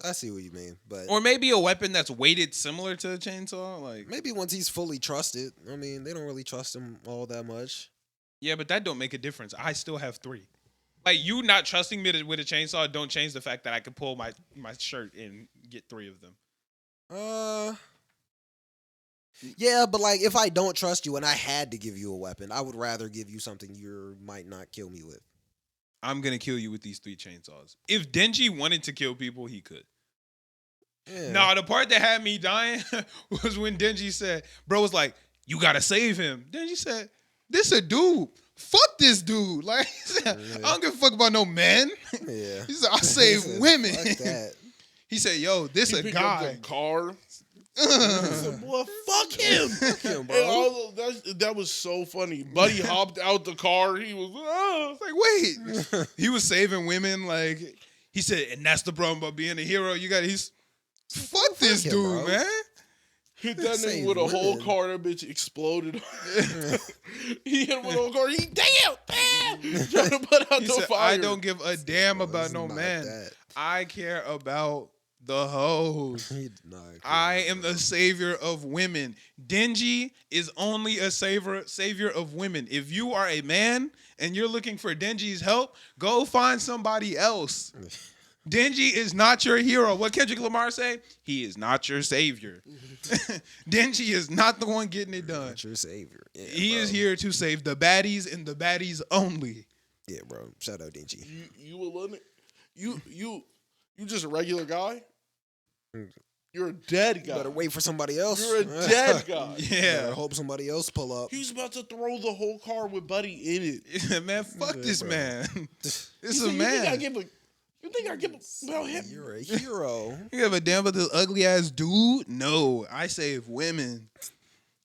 I see what you mean, but Or maybe a weapon that's weighted similar to a chainsaw. Like, maybe once he's fully trusted. I mean, they don't really trust him all that much. yeah, but that don't make a difference. I still have 3. Like, you not trusting me with a chainsaw don't change the fact that I can pull my shirt and get 3 of them. Yeah, but like if I don't trust you and I had to give you a weapon, I would rather give you something you might not kill me with. I'm going to kill you with these 3 chainsaws. If Denji wanted to kill people, he could. Yeah. Nah, the part that had me dying was when Denji said, bro was like, you got to save him. Denji said, this a dude. Fuck this dude. Like, he said, I don't give a fuck about no men. Yeah. He said, I He save said, women. Fuck that. He said, yo, this He a picked up guy. the car. He It's said, boy, fuck him. Fuck him, And bro. all of that was so funny. Buddy hopped out the car. He was, like, wait. He was saving women. Like, he said, and that's the problem about being a hero. Fuck this him, dude, bro. man. hit that Save nigga with a whole women. car. That bitch exploded. He hit him with a whole car. He damn, trying to put out He the said, fire. I don't give a damn Bro, about it's no not man. that. I care about the hoes. He did not care I about am that. the savior of women. Denji is only a savior of women. If you are a man and you're looking for Denji's help, go find somebody else. Denji is not your hero. What Kendrick Lamar say? He is not your savior. Denji is not the one getting it done. Not your savior. Yeah, He bro. is here to save the baddies and the baddies only. Yeah, bro. Shout out Denji. You will let it. You just a regular guy. You're a dead You guy. better wait for somebody else. You're a dead guy. Yeah. Better hope somebody else pull up. He's about to throw the whole car with Buddy in it. Man, fuck Yeah, this bro. man. This He is said, a You think I man. give a about him? You're a hero. You have a damn about this ugly ass dude? No, I save women.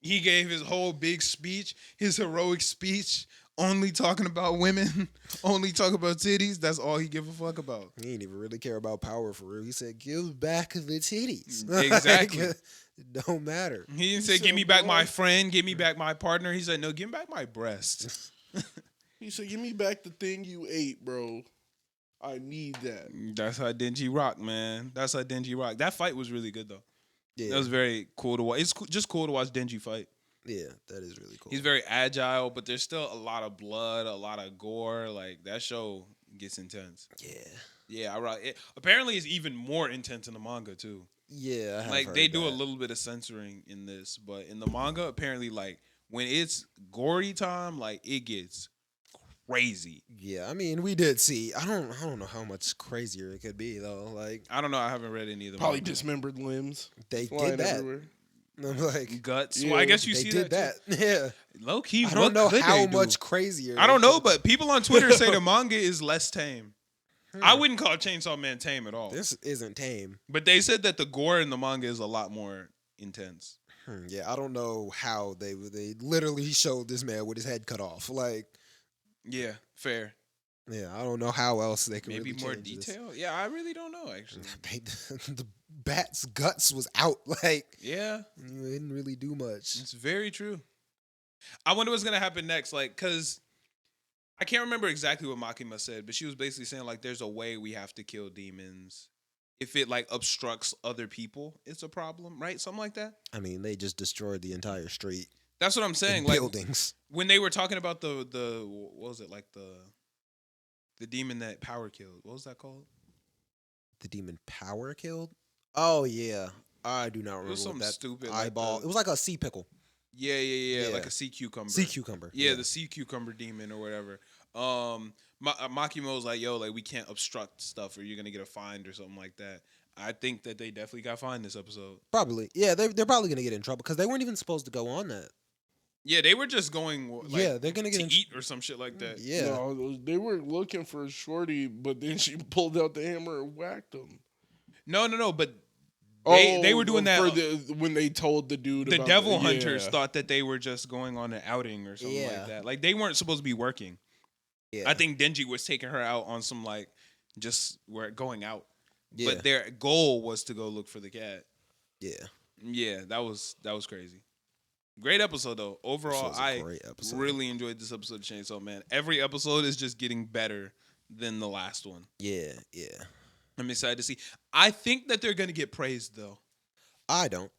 He gave his whole big speech, his heroic speech, only talking about women, only talking about titties. That's all he give a fuck about. He didn't even really care about power for real. He said, "Give back the titties." Exactly. Like, it don't matter. He didn't say, said, give me back "Boy." my friend, give me back my partner. He said, no, give me back my breast. He said, "Give me back the thing you ate, bro. I need that." That's how Denji rock, man. That's how Denji rock. That fight was really good, though. Yeah, That was very cool to watch. It's just cool to watch Denji fight. yeah, that is really cool. He's very agile, but there's still a lot of blood, a lot of gore. Like, that show gets intense. yeah, Yeah, I rock it. Apparently, it's even more intense in the manga, too. yeah. I have Like, heard they do a that. little bit of censoring in this, but in the manga, apparently, like, when it's gory time, like, it gets crazy. Yeah, I mean, we did see. I don't know how much crazier it could be though. Like I don't know. I haven't read any of the Probably manga. dismembered limbs they flying did that. everywhere. I'm like, Guts. Yeah, Well, I guess you they see did that. Yeah, Low key, I don't know what could how they do? much crazier. I don't it know, could- but people on Twitter say the manga is less tame. I wouldn't call Chainsaw Man tame at all. This isn't tame. But they said that the gore in the manga is a lot more intense. Yeah, I don't know how they literally showed this man with his head cut off. Like, Yeah, fair. Yeah, I don't know how else they could Maybe really more change this. detail. Yeah, I really don't know actually. The bat's guts was out. Like, Yeah, you didn't really do much. it's very true. I wonder what's gonna happen next. Like, cause I can't remember exactly what Makima said, but she was basically saying like, there's a way we have to kill demons. If it like obstructs other people, it's a problem, right? Something like that. I mean, they just destroyed the entire street That's what I'm saying. and Like buildings. when they were talking about the what was it like the demon that Power killed? What was that called? The demon power killed. Oh yeah, I do not It remember was what something that stupid. eyeball. Like it was like a sea pickle, yeah, Yeah. like a sea cucumber. sea cucumber. Yeah, the sea cucumber demon or whatever. Makimo was like, yo, like we can't obstruct stuff or you're gonna get a fine or something like that. I think that they definitely got fined this episode. Probably. Yeah, they're probably gonna get in trouble because they weren't even supposed to go on that. Yeah, they were just going like, Yeah, they're gonna get to in- eat or some shit like that. Yeah, No, they were looking for Shorty, but then she pulled out the hammer and whacked him. No, but they were doing that. for when they told the dude. The about devil yeah. hunters thought that they were just going on an outing or something Yeah. like that. Like they weren't supposed to be working. yeah. I think Denji was taking her out on some like just we're going out. Yeah, But their goal was to go look for the cat. yeah. Yeah, that was crazy. Great episode though. Overall, This was a I great episode. really enjoyed this episode of Chainsaw Man. Every episode is just getting better than the last one. Yeah. I'm excited to see. I think that they're gonna get praised though. I don't.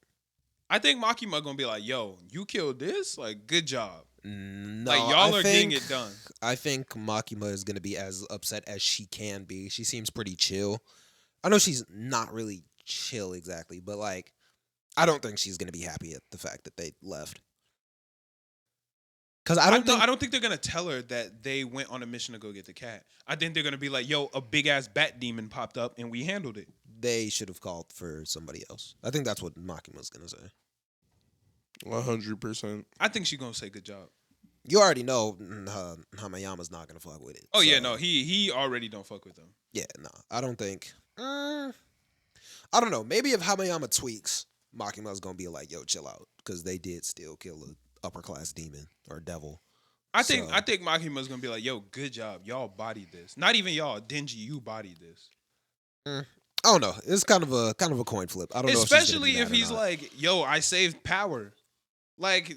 I think Makima gonna be like, "Yo, you killed this? Like, good job." No, Like y'all I are think, getting it done. I think Makima is gonna be as upset as she can be. She seems pretty chill. I know she's not really chill exactly, but like, I don't think she's gonna be happy at the fact that they left. Because I don't think they're gonna tell her that they went on a mission to go get the cat. I think they're gonna be like, "Yo, a big ass bat demon popped up and we handled it." they should have called for somebody else. I think that's what Makima's gonna say. 100%. I think she's gonna say good job. You already know Hamayama's not gonna fuck with it. Oh yeah, so, no, he already don't fuck with them. Yeah, no, I don't think. I don't know. Maybe if Hamayama tweaks, Makima's gonna be like, "Yo, chill out," because they did still kill a upper class demon or devil. I think So- Makima's gonna be like, "Yo, good job, y'all bodied this." Not even y'all, Denji, you bodied this. I don't know. It's kind of a coin flip. I don't know. Especially if if he's like, "Yo, I saved power." Like,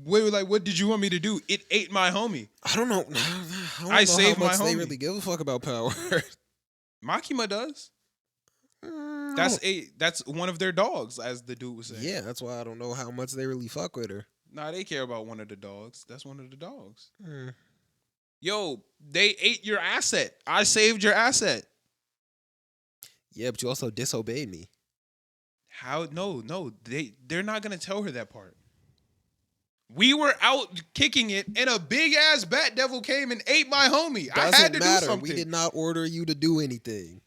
what did you want me to do? It ate my homie. I don't know. I saved how my much they homie. really give a fuck about power. Makima does. That's one of their dogs, as the dude was saying. Yeah, that's why I don't know how much they really fuck with her. Nah, they care about one of the dogs. That's one of the dogs. Mm. Yo, they ate your asset. I saved your asset. Yeah, but you also disobeyed me. How? No, they're not gonna tell her that part. We were out kicking it, and a big ass bat devil came and ate my homie. I had Doesn't to matter. do something. We did not order you to do anything.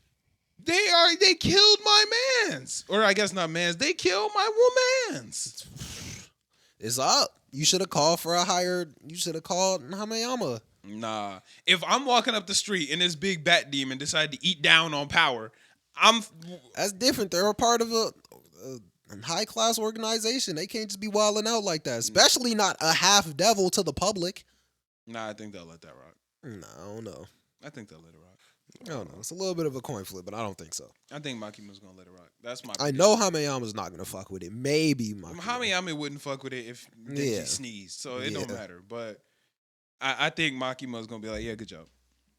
They killed my mans, or I guess not mans. They killed my womans. It's up. You should have called for a higher. You should have called Hamayama. Nah, if I'm walking up the street and this big bat demon decided to eat down on power, That's different. They're a part of a high class organization. They can't just be wilding out like that. Especially not a half devil to the public. Nah, I think they'll let that rock. No, I don't know. I think they'll let it rock. I don't know. It's a little bit of a coin flip, but I don't think so. I think Makima's gonna let it rock. That's my. I know Hamayama's not gonna fuck with it. Maybe Makima. Hamiyami wouldn't fuck with it if Denji Yeah. sneezed, so it don't Yeah. matter. But I think Makima's gonna be like, yeah, good job.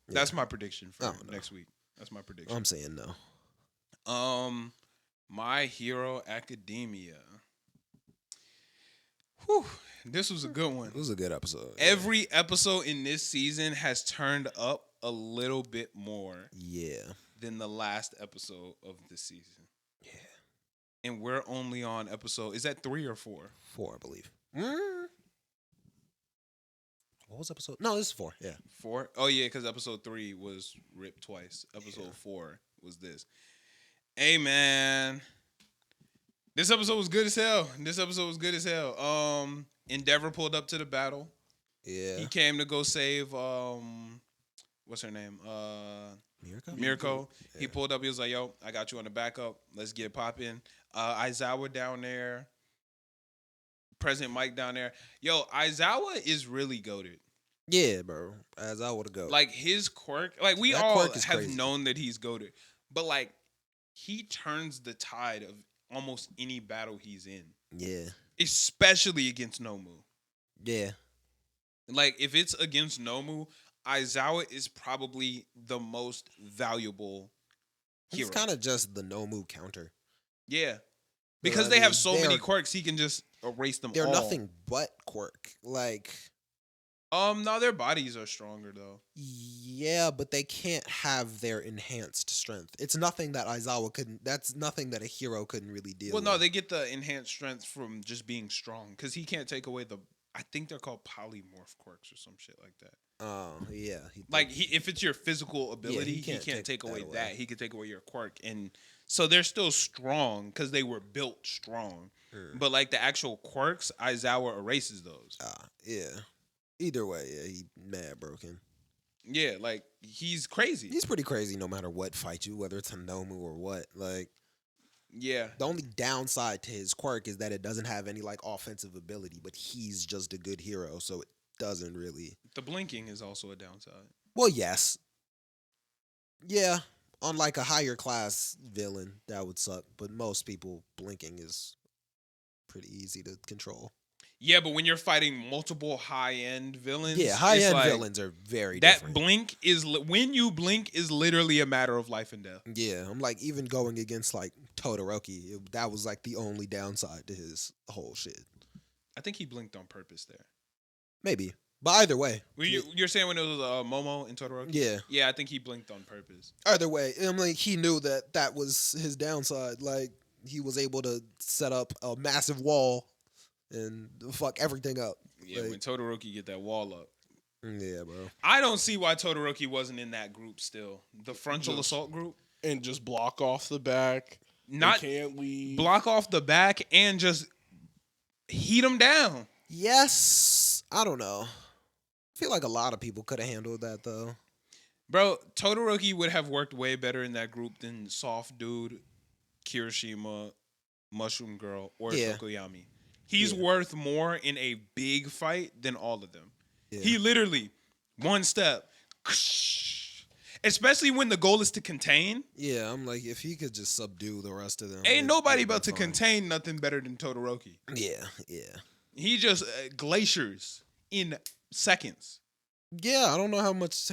Yeah. That's my prediction for I don't know. next week. That's my prediction. I'm saying no. My Hero Academia. Whew, this was a good one. It was a good episode. Every episode in this season has turned up a little bit more Yeah. than the last episode of the season. Yeah. And we're only on episode, is that 3 or 4? 4, I believe. What was episode? No, this is 4. Yeah. 4? Oh yeah, because episode 3 was ripped twice. Episode 4 was this. Hey man, this episode was good as hell. Endeavor pulled up to the battle. Yeah. He came to go save what's her name? Mirko. He Yeah. pulled up. He was like, "Yo, I got you on the backup. Let's get popping." Aizawa down there. President Mike down there. Yo, Aizawa is really goated. Yeah, bro. As I would go. Like his quirk, like we That all quirk is have crazy. known that he's goated, but like he turns the tide of almost any battle he's in, Yeah. especially against Nomu. Yeah. Like if it's against Nomu, Aizawa is probably the most valuable He's hero. kind of just the no move counter. Yeah, But, because I they have mean, so many quirks, he can just erase them They're all. nothing but quirk. Like, No, their bodies are stronger though. yeah, but they can't have their enhanced strength. It's nothing that Aizawa couldn't. That's nothing that a hero couldn't really deal Well, with. no, they get the enhanced strength from just being strong because he can't take away the. I think they're called polymorph quirks or some shit like that. Oh, yeah. Like if it's your physical ability, he can't take away that. He can take away your quirk, and so they're still strong because they were built strong. But like the actual quirks, Aizawa erases those. Yeah. Either way, yeah, he mad broken. Yeah, like he's crazy. He's pretty crazy no matter what fight you, whether it's a Nomu or what. Like, Yeah, the only downside to his quirk is that it doesn't have any like offensive ability, but he's just a good hero, so it doesn't really. the blinking is also a downside. Well, yes. Yeah, on like a higher class villain, that would suck, but most people blinking is pretty easy to control. Yeah, but when you're fighting multiple high-end villains, Yeah, it's high-end like, villains are very that different. blink is when you blink is literally a matter of life and death. Yeah, I'm like even going against like Todoroki, that was like the only downside to his whole shit. I think he blinked on purpose there. Maybe, but either way, You're saying when it was Momo and Todoroki? yeah, Yeah, I think he blinked on purpose. either way, I'm like he knew that that was his downside. Like he was able to set up a massive wall and fuck everything up. Yeah, Like, when Todoroki get that wall up. yeah, bro. I don't see why Todoroki wasn't in that group still. The frontal Just- assault group. And just block off the back. Not They can't leave. block off the back and just heat him down. Yes, I don't know. I feel like a lot of people could have handled that though. Bro, Todoroki would have worked way better in that group than Soft Dude, Kirishima, Mushroom Girl, or Yeah. Tokoyami. He's Yeah. worth more in a big fight than all of them. Yeah. He literally, one step, especially when the goal is to contain. Yeah, I'm like, if he could just subdue the rest of them. Ain't nobody it'd be about to fine. contain nothing better than Todoroki. Yeah, yeah. He just glaciers in seconds. Yeah, I don't know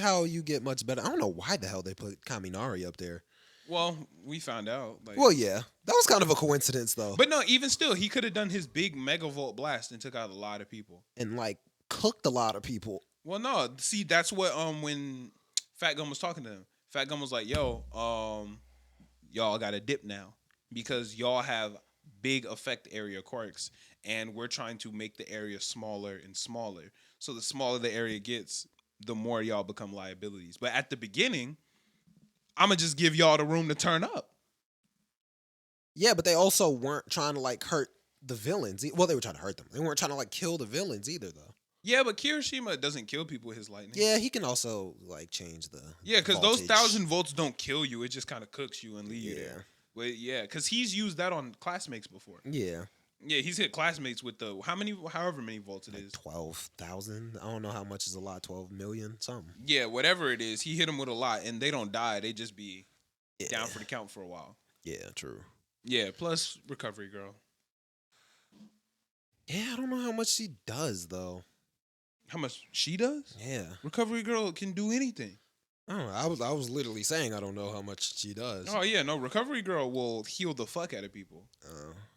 how you get much better. I don't know why the hell they put Kaminari up there. Well, we found out. Like, Well, yeah. That was kind of a coincidence though. but no, even still, he could have done his big megavolt blast and took out a lot of people. And like cooked a lot of people. Well, no, see, that's what when Fat Gum was talking to him. Fat Gum was like, "Yo, y'all got to dip now because y'all have big effect area quirks, and we're trying to make the area smaller and smaller. So the smaller the area gets, the more y'all become liabilities. But at the beginning, I'm gonna just give y'all the room to turn up." Yeah, but they also weren't trying to like hurt the villains. Well, they were trying to hurt them. They weren't trying to like kill the villains either though. Yeah, but Kirishima doesn't kill people with his lightning. Yeah, he can also like change the Yeah, because those voltage. 1,000 volts don't kill you. It just kind of cooks you and leave you Yeah. there. But yeah, because he's used that on classmates before. Yeah. Yeah, he's hit classmates with the however many volts it Like is. 12,000. I don't know how much is a lot. 12 million, something. Yeah, whatever it is, he hit them with a lot, and they don't die. They just be Yeah. down for the count for a while. Yeah, true. Yeah, plus recovery girl. Yeah, I don't know how much she does though. How much she does? Yeah. Recovery girl can do anything. I don't know. I was literally saying I don't know how much she does. Oh yeah, no, recovery girl will heal the fuck out of people.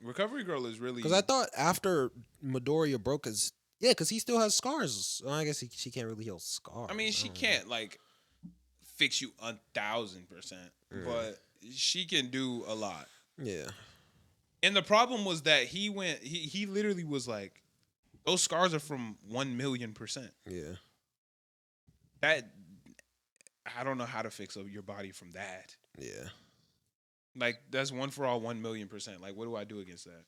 Recovery girl is really Because I thought after Midoriya broke his, yeah, because he still has scars. Well, I guess she can't really heal scars. I mean, she don't know. can't like fix you 1,000%, but she can do a lot. Yeah. And the problem was that he literally was like, those scars are from 1,000,000%. Yeah. That I don't know how to fix up your body from that. Yeah. Like that's one for all 1,000,000%. Like, what do I do against that?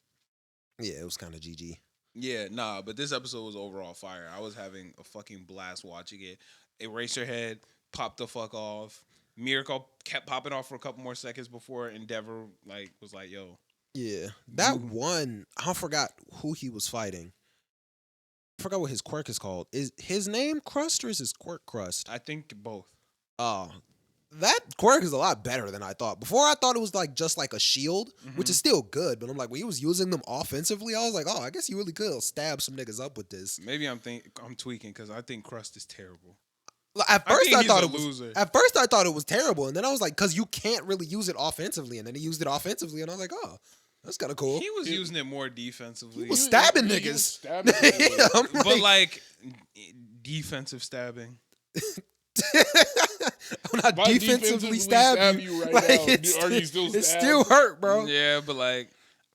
Yeah, it was kind of GG. Yeah, nah, but this episode was overall fire. I was having a fucking blast watching it. Eraserhead popped the fuck off. Miracle kept popping off for a couple more seconds before Endeavor like was like, "Yo." Yeah. That one, I forgot who he was fighting. I forgot what his quirk is called. Is his name Crust or is his quirk Crust? I think both. Oh, that quirk is a lot better than I thought. Before I thought it was like just like a shield, which is still good. But I'm like, when he was using them offensively, I was like, oh, I guess you really could stab some niggas up with this. Maybe I'm tweaking because I think Crust is terrible. At first, I thought it was. Loser. At first, I thought it was terrible, and then I was like, because you can't really use it offensively, and then he used it offensively, and I was like, oh, that's kind of cool. He was using it more defensively. He was stabbing He niggas. was stabbing Yeah, niggas. I'm But like defensive stabbing. I'm not If I defensively stabbing you right like, now, it's are you still It stabbed? still hurt, bro. Yeah, but like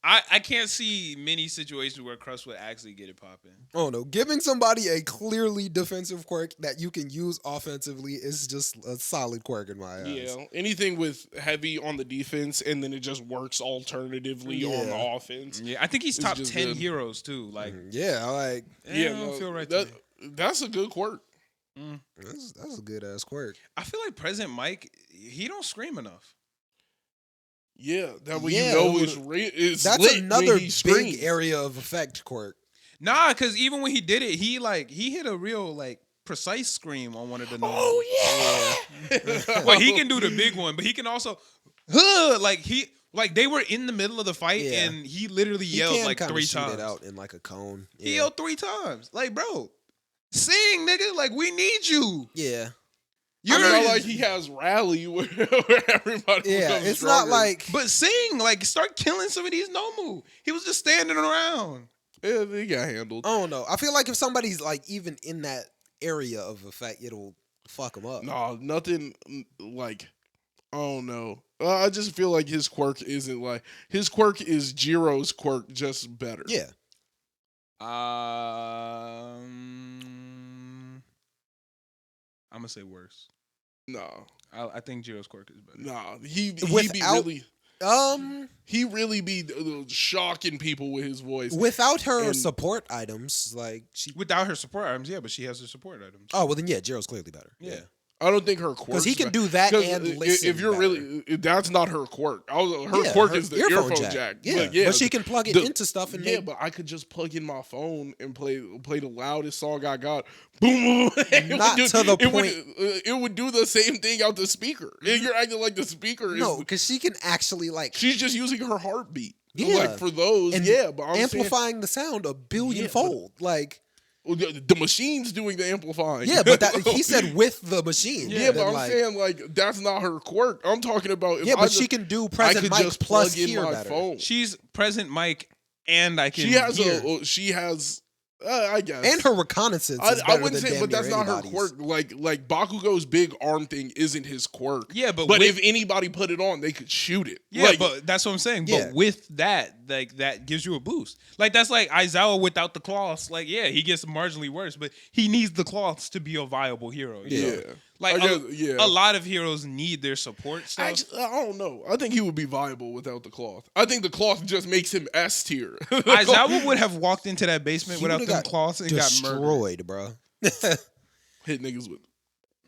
I can't see many situations where Crust would actually get it popping. Oh no, giving somebody a clearly defensive quirk that you can use offensively is just a solid quirk in my eyes. Yeah, anything with heavy on the defense and then it just works alternatively on the offense. Yeah, I think he's It's top just 10 good. heroes too. Like, Yeah, like I don't feel right to me. that's a good quirk. that's a good ass quirk. I feel like President Mike, he don't scream enough. Yeah, that way Yeah, you know it's That's lit another when he big screams. area of effect quirk. Nah, because even when he did it, he hit a real like precise scream on one of the notes. Oh yeah. Well, he can do the big one, but he can also like they were in the middle of the fight Yeah. and he literally He yelled can like kinda 3 shoot times. it out in like a cone. He Yeah. yelled 3 times. Like, bro, sing, nigga. Like, we need you. Yeah. You're Not like he has rally where everybody Yeah, becomes it's stronger. not like but sing, like, start killing some of these Nomu. He was just standing around. Yeah, they got handled. I don't know. I feel like if somebody's like even in that area of effect, it'll fuck them up. No, nothing like I don't know. I just feel like his quirk isn't like his quirk is Jiro's quirk, just better. Yeah. I'm gonna say worse. No, I think Jiro's quirk is better. nah. He be Without- really Um, he really be shocking people with his voice. without her And- support items, like she. Without her support items, yeah, but she has her support items. Oh well, then yeah, Jiro's clearly better. Yeah. I don't think her quirk Because he can do that and listen. If you're better. really, that's not her quirk. Her Yeah, quirk her is the earphone jack. Yeah, but she can plug it into stuff and yeah, make, but I could just plug in my phone and play the loudest song I got. Boom! It Not would to the it point. it would do the same thing out the speaker. And you're acting like the speaker is. no, because she can actually like She's just using her heartbeat. Yeah. Like for those, and yeah, but I'm amplifying the sound a billion fold. Like saying, the machine's doing the amplifying. yeah, but that he said with the machine. Yeah, but then, I'm like, saying like that's not her quirk. I'm talking about if yeah, I but just, she can do I present could mic just plus plug in hear my better. phone. She's present mic, and I can. She has hear. she has I guess. And her reconnaissance is I better wouldn't than say, damn but that's near not her anybody's. quirk. Like Bakugo's big arm thing isn't his quirk. Yeah, but if anybody put it on, they could shoot it. Yeah, Like, but that's what I'm saying. Yeah. But with that, like that gives you a boost. Like that's like Aizawa without the cloths. Like yeah, he gets marginally worse, but he needs the cloths to be a viable hero. you know? yeah, Like I guess, yeah. a lot of heroes need their support stuff. Actually, I don't know. I think he would be viable without the cloth. I think the cloth just makes him S tier. Aizawa would have walked into that basement He without would've them got cloths and got murdered. destroyed, bro. Hit niggas with.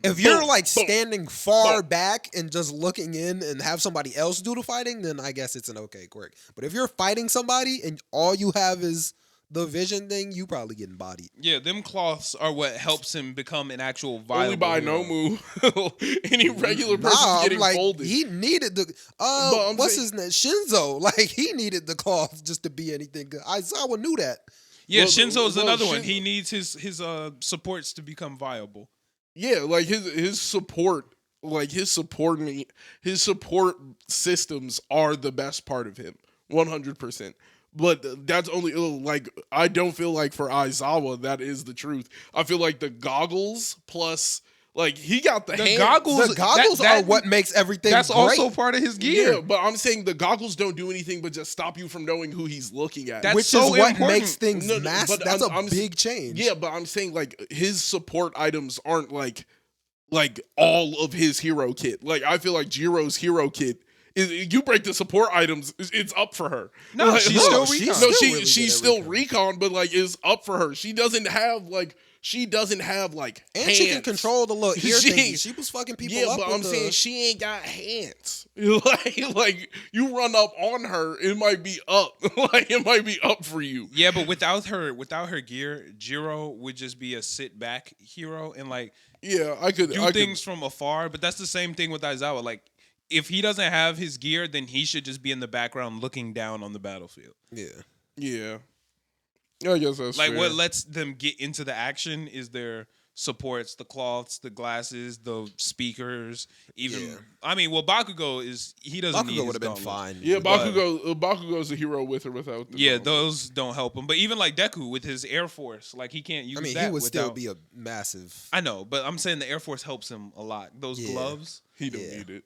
If you're Boom, like boom, standing far boom. back and just looking in and have somebody else do the fighting, then I guess it's an okay quirk. But if you're fighting somebody and all you have is the vision thing, you probably getting bodied. Yeah, them cloths are what helps him become an actual viable Only by hero. Nomu. Any regular person Nah, I'm getting like folded. he needed the But I'm what's saying- his name? Shinzo. Like he needed the cloth just to be anything good. Aizawa knew that. Yeah, Well, Shinzo's well, another one. Shinzo- He needs his supports to become viable. Yeah, like his support, like his support systems are the best part of him, 100%. But that's only like I don't feel like for Aizawa that is the truth. I feel like the goggles plus like he got the hand. goggles- The goggles that- are what makes everything That's great. also part of his gear. Yeah, but I'm saying the goggles don't do anything but just stop you from knowing who he's looking at. That's which so is what important. makes things No, no, massive. but That's I'm a big change. Yeah, but I'm saying like his support items aren't like all of his hero kit. Like I feel like Jiro's hero kit you break the support items, it's up for her. No, Like, she's still she's recon. No, still really she's good at still recon. recon, but like it's up for her. She doesn't have like And she can hands. control the little ear She- thingy. She was fucking people Yeah, up but with I'm the... saying she ain't got hands. Like you run up on her, it might be up. Like it might be up for you. Yeah, but without her gear, Jiro would just be a sit back hero and like Yeah, I could do things from afar. But that's the same thing with Aizawa. Like if he doesn't have his gear, then he should just be in the background looking down on the battlefield. Yeah, I guess that's Like fair. what lets them get into the action is their supports, the cloths, the glasses, the speakers. Even Yeah. I mean, well, Bakugo he doesn't need Bakugo his would have been gauntlet. fine. Yeah, But- Bakugo's a hero with or without. The Yeah, gauntlet. those don't help him. But even like Deku with his Air Force, like he can't use I mean, that he would still without- be a massive... I know, but I'm saying the Air Force helps him a lot. Those Yeah. gloves. He don't Yeah. need it.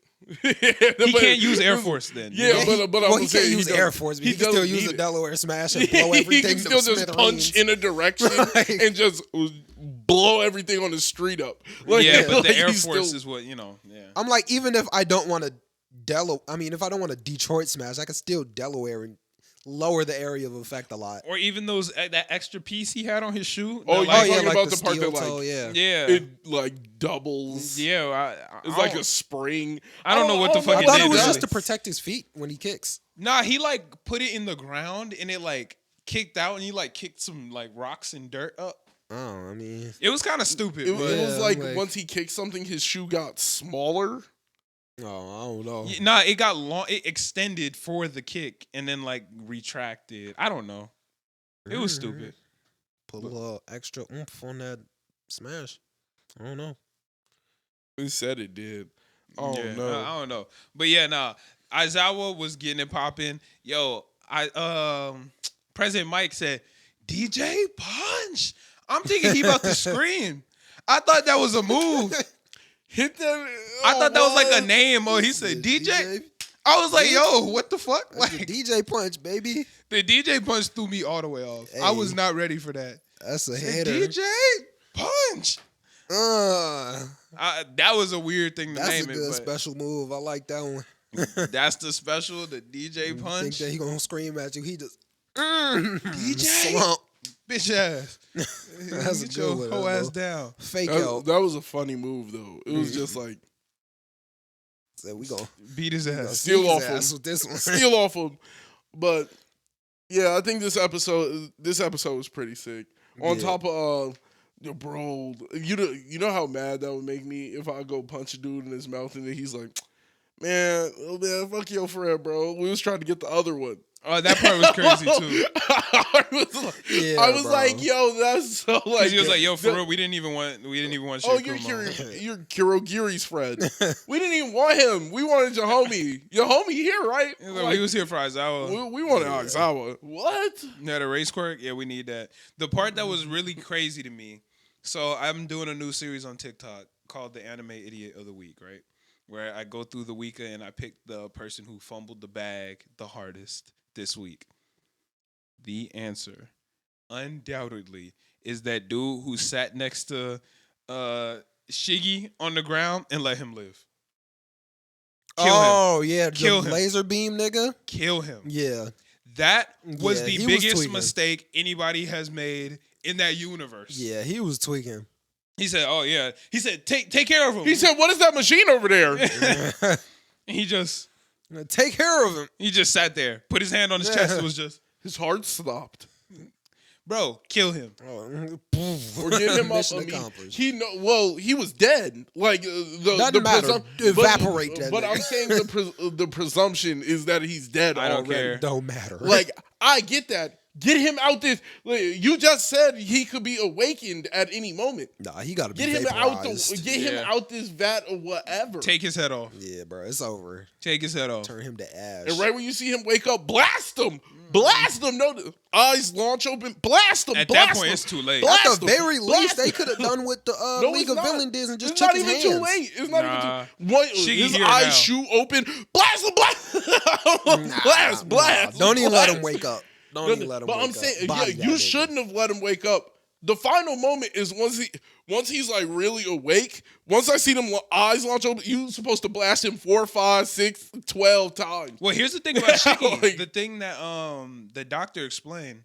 He can't use Air Force then. you Yeah, know? but well, I'm he saying can't use he Air don't- Force, but he he can still doesn't use need the it. Delaware Smash and blow everything he can to still just punch smithereens. in a direction Like- and just blow everything on the street up. Like, Yeah, but the like Air he's Force still- is what Yeah. I'm like, even if I don't want to if I don't want a Detroit Smash, I can still Delaware and lower the area of effect a lot. Or even those that extra piece he had on his shoe. Oh, that, yeah, like, talking about the part steel that, like- toe, yeah. yeah, It like doubles. yeah. It's like a spring. I don't know what the fuck I it thought did, it was though. just to protect his feet when he kicks. Nah, he like put it in the ground and it like kicked out and he like kicked some like rocks and dirt up. Oh, I mean, It was kind of stupid. It, but it was Yeah, like like- once he kicked something, his shoe got smaller. I don't know. Nah, it got long. It extended for the kick and then like retracted. I don't know. It was stupid. Put a little extra oomph on that Smash. I don't know. He said it did. Oh Yeah, no. I don't know. But yeah, nah. Aizawa was getting it popping. Yo, President Mike said, DJ Punch. I'm thinking he about to scream. I thought that was a move. Hit that. I thought that was like a what? name. Or he said DJ. I was like, yo, what the fuck? That's a Like DJ Punch, baby. the DJ Punch threw me all the way off. I was Hey. not ready for that. That's a Said, hitter. DJ Punch. That was a weird thing to That's a name good it, special move. I like that one. but that's the special, the DJ Think Punch. that he gonna scream at you? He just DJ? slump. Bitch ass. That's a Get good your one. whole though. ass down. Fake That, out. that was a funny move though. It was just like So we gonna Beat his ass. Steal sneak his off him. ass with this one. steal off him. But yeah, I think this episode was pretty sick. On Yeah. top of bro, you know how mad that would make me if I go punch a dude in his mouth and then he's like, man, fuck your friend, bro. We was trying to get the other one. Oh, that part was crazy too. Yeah, I was bro. like, yo, that's so like. Cause he was like, "Yo, for the- real, we didn't even want Oh, Shirokuma." you're Kurogiri's friend. We didn't even want him. We wanted your homie. Your homie here, right? He was like, we was here for Aizawa. we wanted Aizawa. What? Yeah, the race quirk. Yeah, we need that. The part that was really crazy to me. So I'm doing a new series on TikTok called the Anime Idiot of the Week, right? Where I go through the week and I pick the person who fumbled the bag the hardest this week. The answer, undoubtedly, is that dude who sat next to Shiggy on the ground and let him live. Kill him. Oh yeah, Kill the him. laser beam nigga. Kill him. Yeah, That was Yeah, the he was biggest tweaking. mistake anybody has made in that universe. yeah, he was tweaking. He said, "Oh yeah." He said, "Take care of him." He said, "What is that machine over there?" And he just Take care of him. sat there, put his hand on his chest, and was just, His heart stopped. "Bro, kill him." Or get him up. Mission I mean, accomplished. he was dead. Like Doesn't matter. Evaporate that But nigga. I'm saying the presumption is that he's dead I don't already. care. Don't matter. Like I get that. Get him out this. Like, you just said he could be awakened at any moment. nah, he gotta be Get him vaporized. Get him Yeah. out this vat or whatever. Take his head off. Yeah, bro, it's over. Take his head off. Turn him to ash. and right when you see him wake up, blast him. Blast him. No, the eyes launch open. Blast him. At blast that point, him. it's too late. Blast At the him. very Blast least, they him. could have done what the No, League it's of not. Villain did and just It's took not his even hands. too late. It's not Nah. even too what, Shiggy his here eyes now. shoot open. Blast him. Blast. Nah, don't even let him blast. wake up. Don't even let him But wake I'm saying, up. Body yeah, that you nigga. shouldn't have let him wake up The final moment is once he's like really awake. Once I see them eyes launch open, you're supposed to blast him 4, 5, 6, 12 times. Well, here's the thing about Shiggy. Like- The thing that the doctor explained,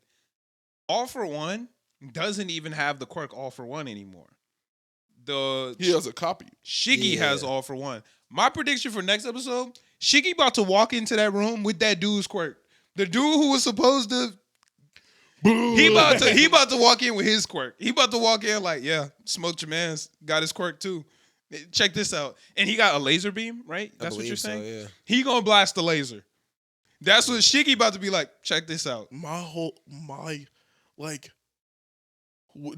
All for One doesn't even have the quirk All for One anymore. He has a copy. Shiggy has All for One. My prediction for next episode, Shiggy about to walk into that room with that dude's quirk. The dude who was supposed to he about to walk in with his quirk. He about to walk in like, yeah, smoked your man's got his quirk too. Check this out. And he got a laser beam, right? That's what you're saying? So, yeah. He gonna blast the laser. That's what Shiggy about to be like. Check this out.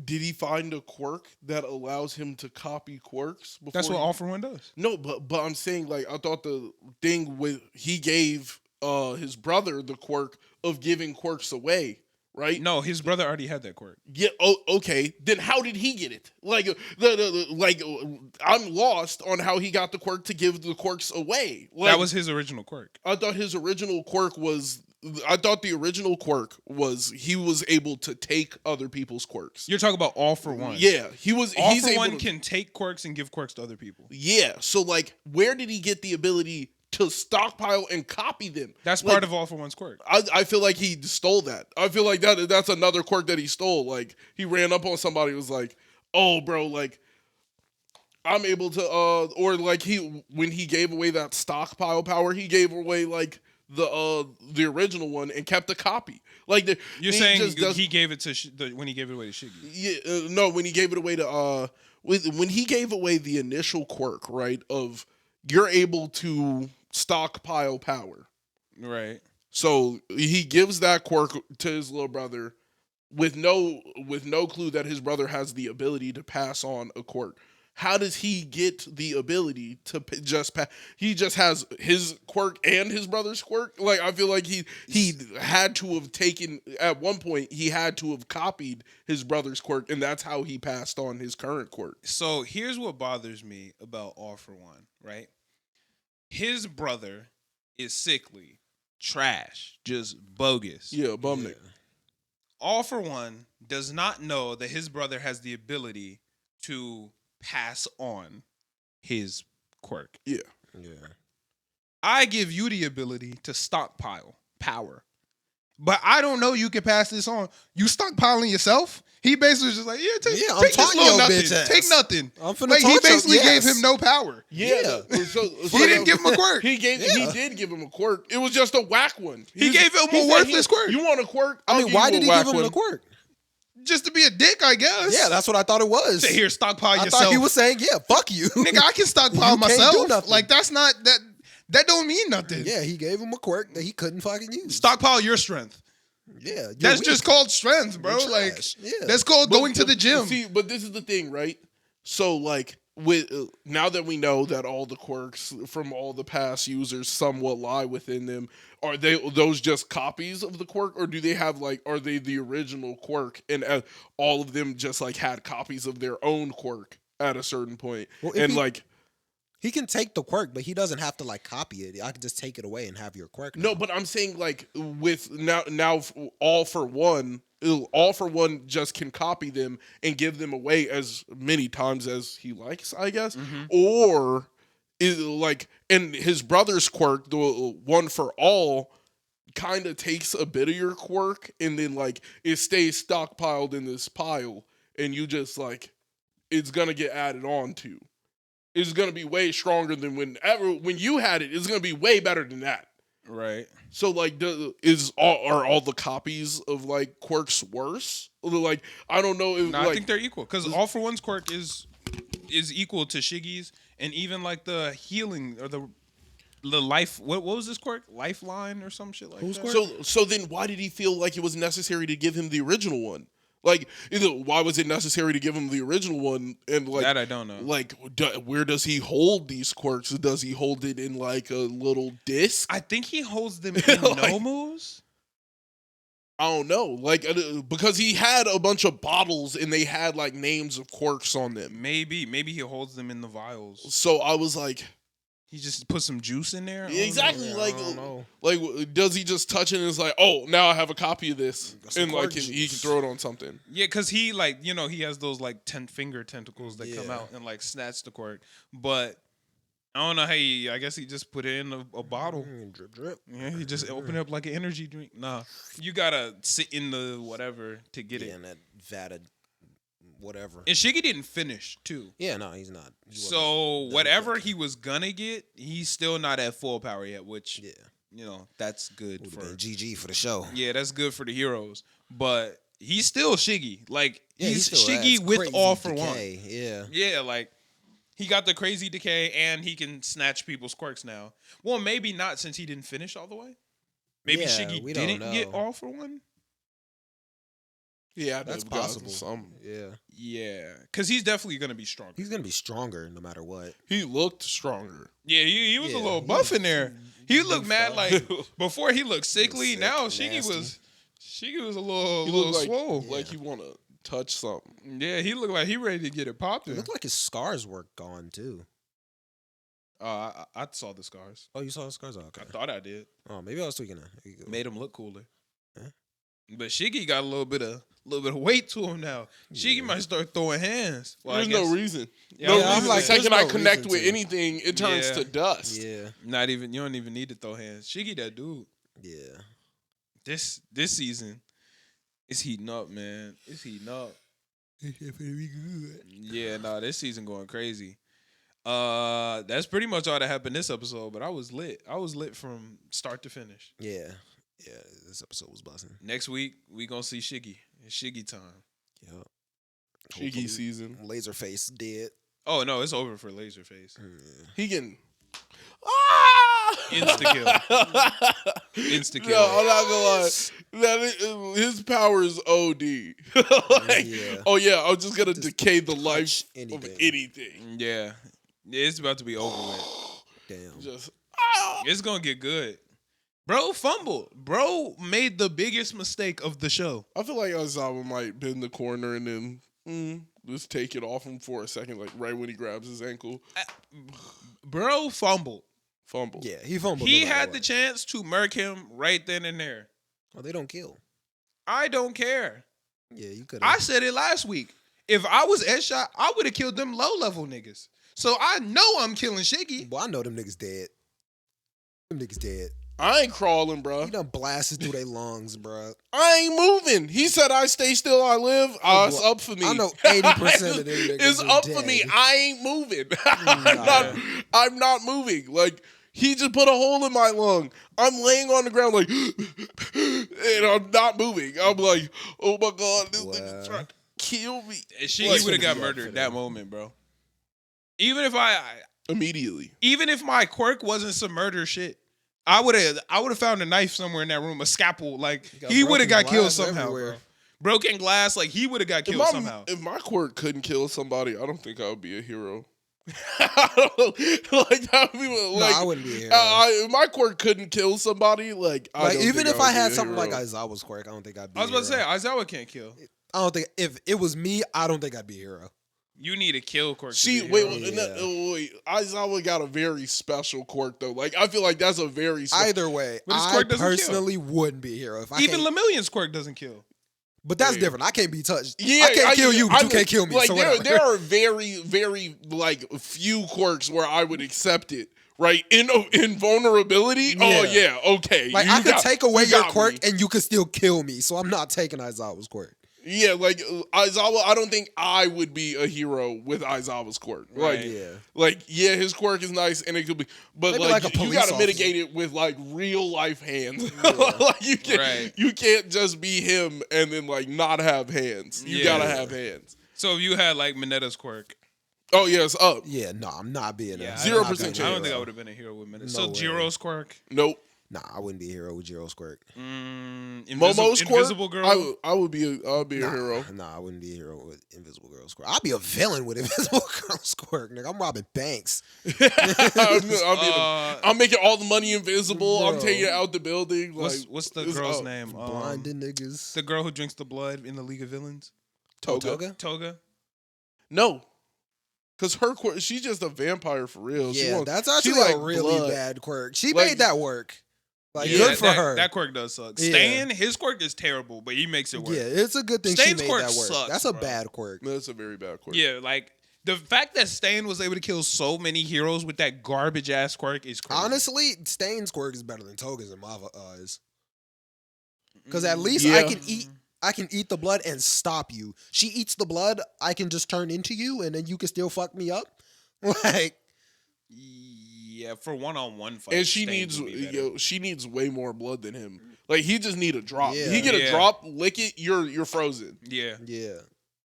Did he find a quirk that allows him to copy quirks? That's what All for One does. No, but I'm saying, like, I thought the thing with he gave his brother the quirk of giving quirks away, right? No, his brother already had that quirk. Yeah. Oh, okay. Then how did he get it? Like, I'm lost on how he got the quirk to give the quirks away. Like, That was his original quirk. I thought his original quirk was. I thought the original quirk was he was able to take other people's quirks. You're talking about All for One. Yeah, he was. All he's for able One to, can take quirks and give quirks to other people. Yeah. So, like, where did he get the ability to stockpile and copy them? That's Like, part of All for One's quirk. I feel like he stole that. I feel like that's another quirk that he stole. Like, he ran up on somebody and was like, oh, bro, like, I'm able to, or like when he gave away that stockpile power, he gave away like the original one and kept a copy. Like, You're saying he gave it to when he gave it away to Shiggy. Yeah, no, when he gave it away to when he gave away the initial quirk, right, of you're able to stockpile power. Right. So he gives that quirk to his little brother with no clue that his brother has the ability to pass on a quirk. How does he get the ability to just pass? He just has his quirk and his brother's quirk. Like, I feel like he had to have taken, at one point, he had to have copied his brother's quirk, and that's how he passed on his current quirk. So here's what bothers me about All for One, right? His brother is sickly, trash, just bogus. Yeah, bumnik. All for One does not know that his brother has the ability to pass on his quirk. Yeah. I give you the ability to stockpile power, but I don't know you can pass this on. You stockpiling yourself? He basically was just like, take I'm this taunting little your nothing. bitch ass. Take nothing. I'm finna Like, he taunt you, basically gave yes. him no power. Yeah. So He didn't give him a quirk. He did give him a quirk. It was just a whack one. He gave him a said, worthless quirk. You want a quirk? I mean, why did he give him the the quirk? Just to be a dick, I guess. Yeah, that's what I thought it was. Say, here, stockpile I yourself. thought he was saying, yeah, fuck you. Nigga, I can stockpile You can't do myself. nothing. Like, that's not that. That don't mean nothing. Yeah, he gave him a quirk that he couldn't fucking use. Stockpile your strength. Yeah, That's just called strength, bro. You're Like, trash. Yeah. that's called going to the gym. See, but this is the thing, right? So, like, with now that we know that all the quirks from all the past users somewhat lie within them, are those just copies of the quirk, or do they have are they the original quirk, and all of them just like had copies of their own quirk at a certain point, Well, if and he- like. He can take the quirk, but he doesn't have to like copy it. I can just take it away and have your quirk. No, but I'm saying like with now all for one just can copy them and give them away as many times as he likes, I guess. Mm-hmm. Or is like, and his brother's quirk, the one for all, kind of takes a bit of your quirk and then like it stays stockpiled in this pile, and you just like it's gonna get added on to. It's gonna be way stronger than when you had it. It's gonna be way better than that. Right. So like, are all the copies of like quirks worse? Like, I don't know. If, No, like, I think they're equal because All for One's quirk is equal to Shiggy's, and even like the healing or the life. What was this quirk? Lifeline or some shit like Whose that. quirk? So then, why did he feel like it was necessary to give him the original one? Like, why was it necessary to give him the original one? And like That I don't know. Like, where does he hold these quirks? Does he hold it in like a little disc? I think he holds them in Like- nomos. I don't know. Like, because he had a bunch of bottles and they had like names of quirks on them. Maybe he holds them in the vials. So I was like, He just put some juice in there. Exactly. I Like, don't know. does he just touch it and it's like, oh, now I have a copy of this, Some and like quirks. he can throw it on something. Yeah, because he like he has those like 10-finger tentacles that come Yeah. out and like snatch the quirk. But I don't know. Hey, I guess he just put it in a bottle. Drip, drip. Yeah, he just opened it up like an energy drink. Nah, you gotta sit in the whatever to get Yeah, it. and that vatted whatever. And Shiggy didn't finish too. Yeah, no, he's not. He wasn't So done whatever quick. he was gonna get, he's still not at full power yet. Which Yeah, that's good would for. have been GG for the show. Yeah, that's good for the heroes. But he's still Shiggy. Like Yeah, he's still Shiggy has with crazy all for decay. one. Yeah. Yeah, like he got the crazy decay and he can snatch people's quirks now. Well, maybe not since he didn't finish all the way. Maybe Yeah, Shiggy we don't didn't get know. all for one. Yeah, That's they've got possible. Some. Yeah. Yeah, because he's definitely gonna be stronger. He's gonna be stronger no matter what. He looked stronger. Yeah, he was a Yeah, little he buff was- in there. He looked mad like before he looked sickly. sick, Now nasty. Shiggy was a little He little looked like swole. like he want to touch something. Yeah, he looked like he ready to get it It popping. looked like his scars were gone too. I saw the scars. Oh, you saw the scars? Oh, okay. I thought I did. Oh, maybe I was tweaking that. Made him look cooler. Huh? But Shiggy got a little bit of weight to him now. Shiggy might start throwing hands. Well, There's no reason. Yeah, No yeah, I'm reason. like, the second there's I no connect reason with to. anything, it turns Yeah. to dust. Yeah, Not even you don't even need to throw hands. Shiggy that dude. yeah. This season it's heating up, man. It's heating up. Yeah, nah, this season going crazy. That's pretty much all that happened this episode, but I was lit. I was lit from start to finish. Yeah, yeah. This episode was buzzing. Next week we gonna see Shiggy. It's Shiggy time. Yep. Cheeky season. Laserface dead. Oh no, it's over for Laserface. He can. Insta kill. Insta kill. No, I'm not gonna lie. His power is OD. Like, Yeah. oh yeah, I'm just gonna decay the life touch of anything. anything. Yeah. It's about to be over with. Damn. Just It's gonna get good. Bro fumbled. Bro made the biggest mistake of the show. I feel like Aizawa might bend the corner and then just take it off him for a second, like right when he grabs his ankle. Bro fumbled. Fumble. Yeah, he fumbled. He no matter had the what. chance to murk him right then and there. Oh, they don't kill. I don't care. Yeah, you could. I said it last week. If I was Headshot, I would have killed them low level niggas. So I know I'm killing Shiggy. Well, I know them niggas dead. Them niggas dead. I ain't crawling, bro. He done blasted through their lungs, bro. I ain't moving. He said, "I stay still, I live." It's well, up for me. I know 80% of them niggas It's are up for me. dead. I ain't moving. Nah. I'm not moving. Like he just put a hole in my lung. I'm laying on the ground like, and I'm not moving. I'm like, oh my god, this nigga's Wow. trying to kill me. And Shiggy What's would have gonna got be up murdered for that them? moment, bro. Even if my quirk wasn't some murder shit, I would have found a knife somewhere in that room, a scalpel. Like got he would have got broken killed glass somehow. everywhere. Bro. Broken glass, like he would have got If killed somehow. if my quirk couldn't kill somebody, I don't think I would be a hero. Like that would be No, like I wouldn't be here. if my quirk couldn't kill somebody, like I Like don't even think if I I would be had a something like hero. Aizawa's quirk, I don't think I'd be. I was about to say a hero. Aizawa can't kill. I don't think if it was me, I don't think I'd be a hero. You need a kill quirk. to See, be a wait, hero. wait, Aizawa got a very special quirk though. Like I feel like that's a very Either way, But his I quirk doesn't kill. personally wouldn't be a hero if I Even can't- Lemillion's quirk doesn't kill. But that's Yeah. different. I can't be touched. Yeah, I can't kill you, but you I- can't kill me. Like so there, whatever. there are very, very like few quirks where I would accept it. Right in vulnerability. Oh Yeah. yeah, okay. Like you I could got- take away you your got quirk me. and you could still kill me. So I'm not taking Aizawa's quirk. Yeah, like Aizawa, I don't think I would be a hero with Aizawa's quirk. Like, Right. Yeah. like yeah, his quirk is nice and it could be, but Maybe like, like a you police got to officer. mitigate it with like real life hands. Like you can't, Right. you can't just be him and then like not have hands. You Yeah. gotta have hands. So if you had like Minetta's quirk, Oh yeah, it's up. Yeah, no, I'm not being yeah, a 0% I'm not being a chance. I don't think I hero. would have been a hero with Minetta. No So way. Jiro's quirk, Nope. Nah, I wouldn't be a hero with Jiro's quirk. Momo's quirk. Invisible Girl. I would be a Nah, hero. Nah, I wouldn't be a hero with Invisible Girl's quirk. I'd be a villain with Invisible Girl's quirk, nigga. I'm robbing banks. I'm making all the money invisible. I'm Bro. taking out the building. Like, What's the it's girl's up. name? Blinding niggas. The girl who drinks the blood in the League of Villains. Toga. Toga? Toga. No. Cause her quirk, she's just a vampire for real. Yeah, that's she actually like a really blood. bad quirk. She Like- made that work. Like, Yeah, good for that, her. That quirk does suck. Yeah. Stan, his quirk is terrible, but he makes it work. Yeah, it's a good thing Stan's she made quirk that work. sucks, That's a bro. bad quirk. That's a very bad quirk. Yeah, like the fact that Stan was able to kill so many heroes with that garbage ass quirk is crazy. Honestly, Stain's quirk is better than Toga's in my eyes. Because at least Yeah. I can eat the blood and stop you. She eats the blood, I can just turn into you, and then you can still fuck me up. Like, Yeah, for one-on-one fights. And she Stan needs, would be better. she needs way more blood than him. Like he just need a drop. Yeah. He get a Yeah. drop, lick it, you're frozen. Yeah, yeah.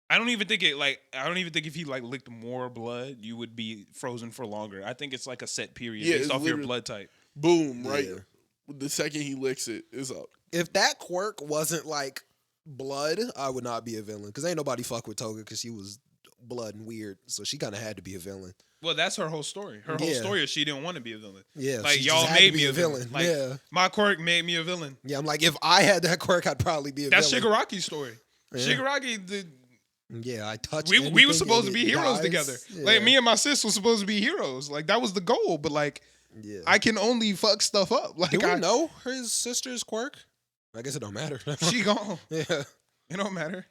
I don't even think if he like licked more blood, you would be frozen for longer. I think it's like a set period Yeah, based it's off your literally- blood type. Boom, right? Yeah. The second he licks it, it's up. If that quirk wasn't like blood, I would not be a villain. Because ain't nobody fuck with Toga because she was blood and weird. So she kind of had to be a villain. Well, that's her whole story. Her whole Yeah. story is she didn't want to be a villain. Yeah. Like she y'all just had to made be me a villain. Like yeah. my quirk made me a villain. Yeah, I'm like, if I had that quirk, I'd probably be a That's villain. Shigaraki's story. Yeah. Shigaraki, Yeah, I touched we were anything supposed to and be it heroes dies. together. Yeah. Like me and my sis were supposed to be heroes. Like that was the goal. But like Yeah. I can only fuck stuff up. Like Do we I know his sister's quirk? I guess it don't matter. she gone. yeah. It don't matter.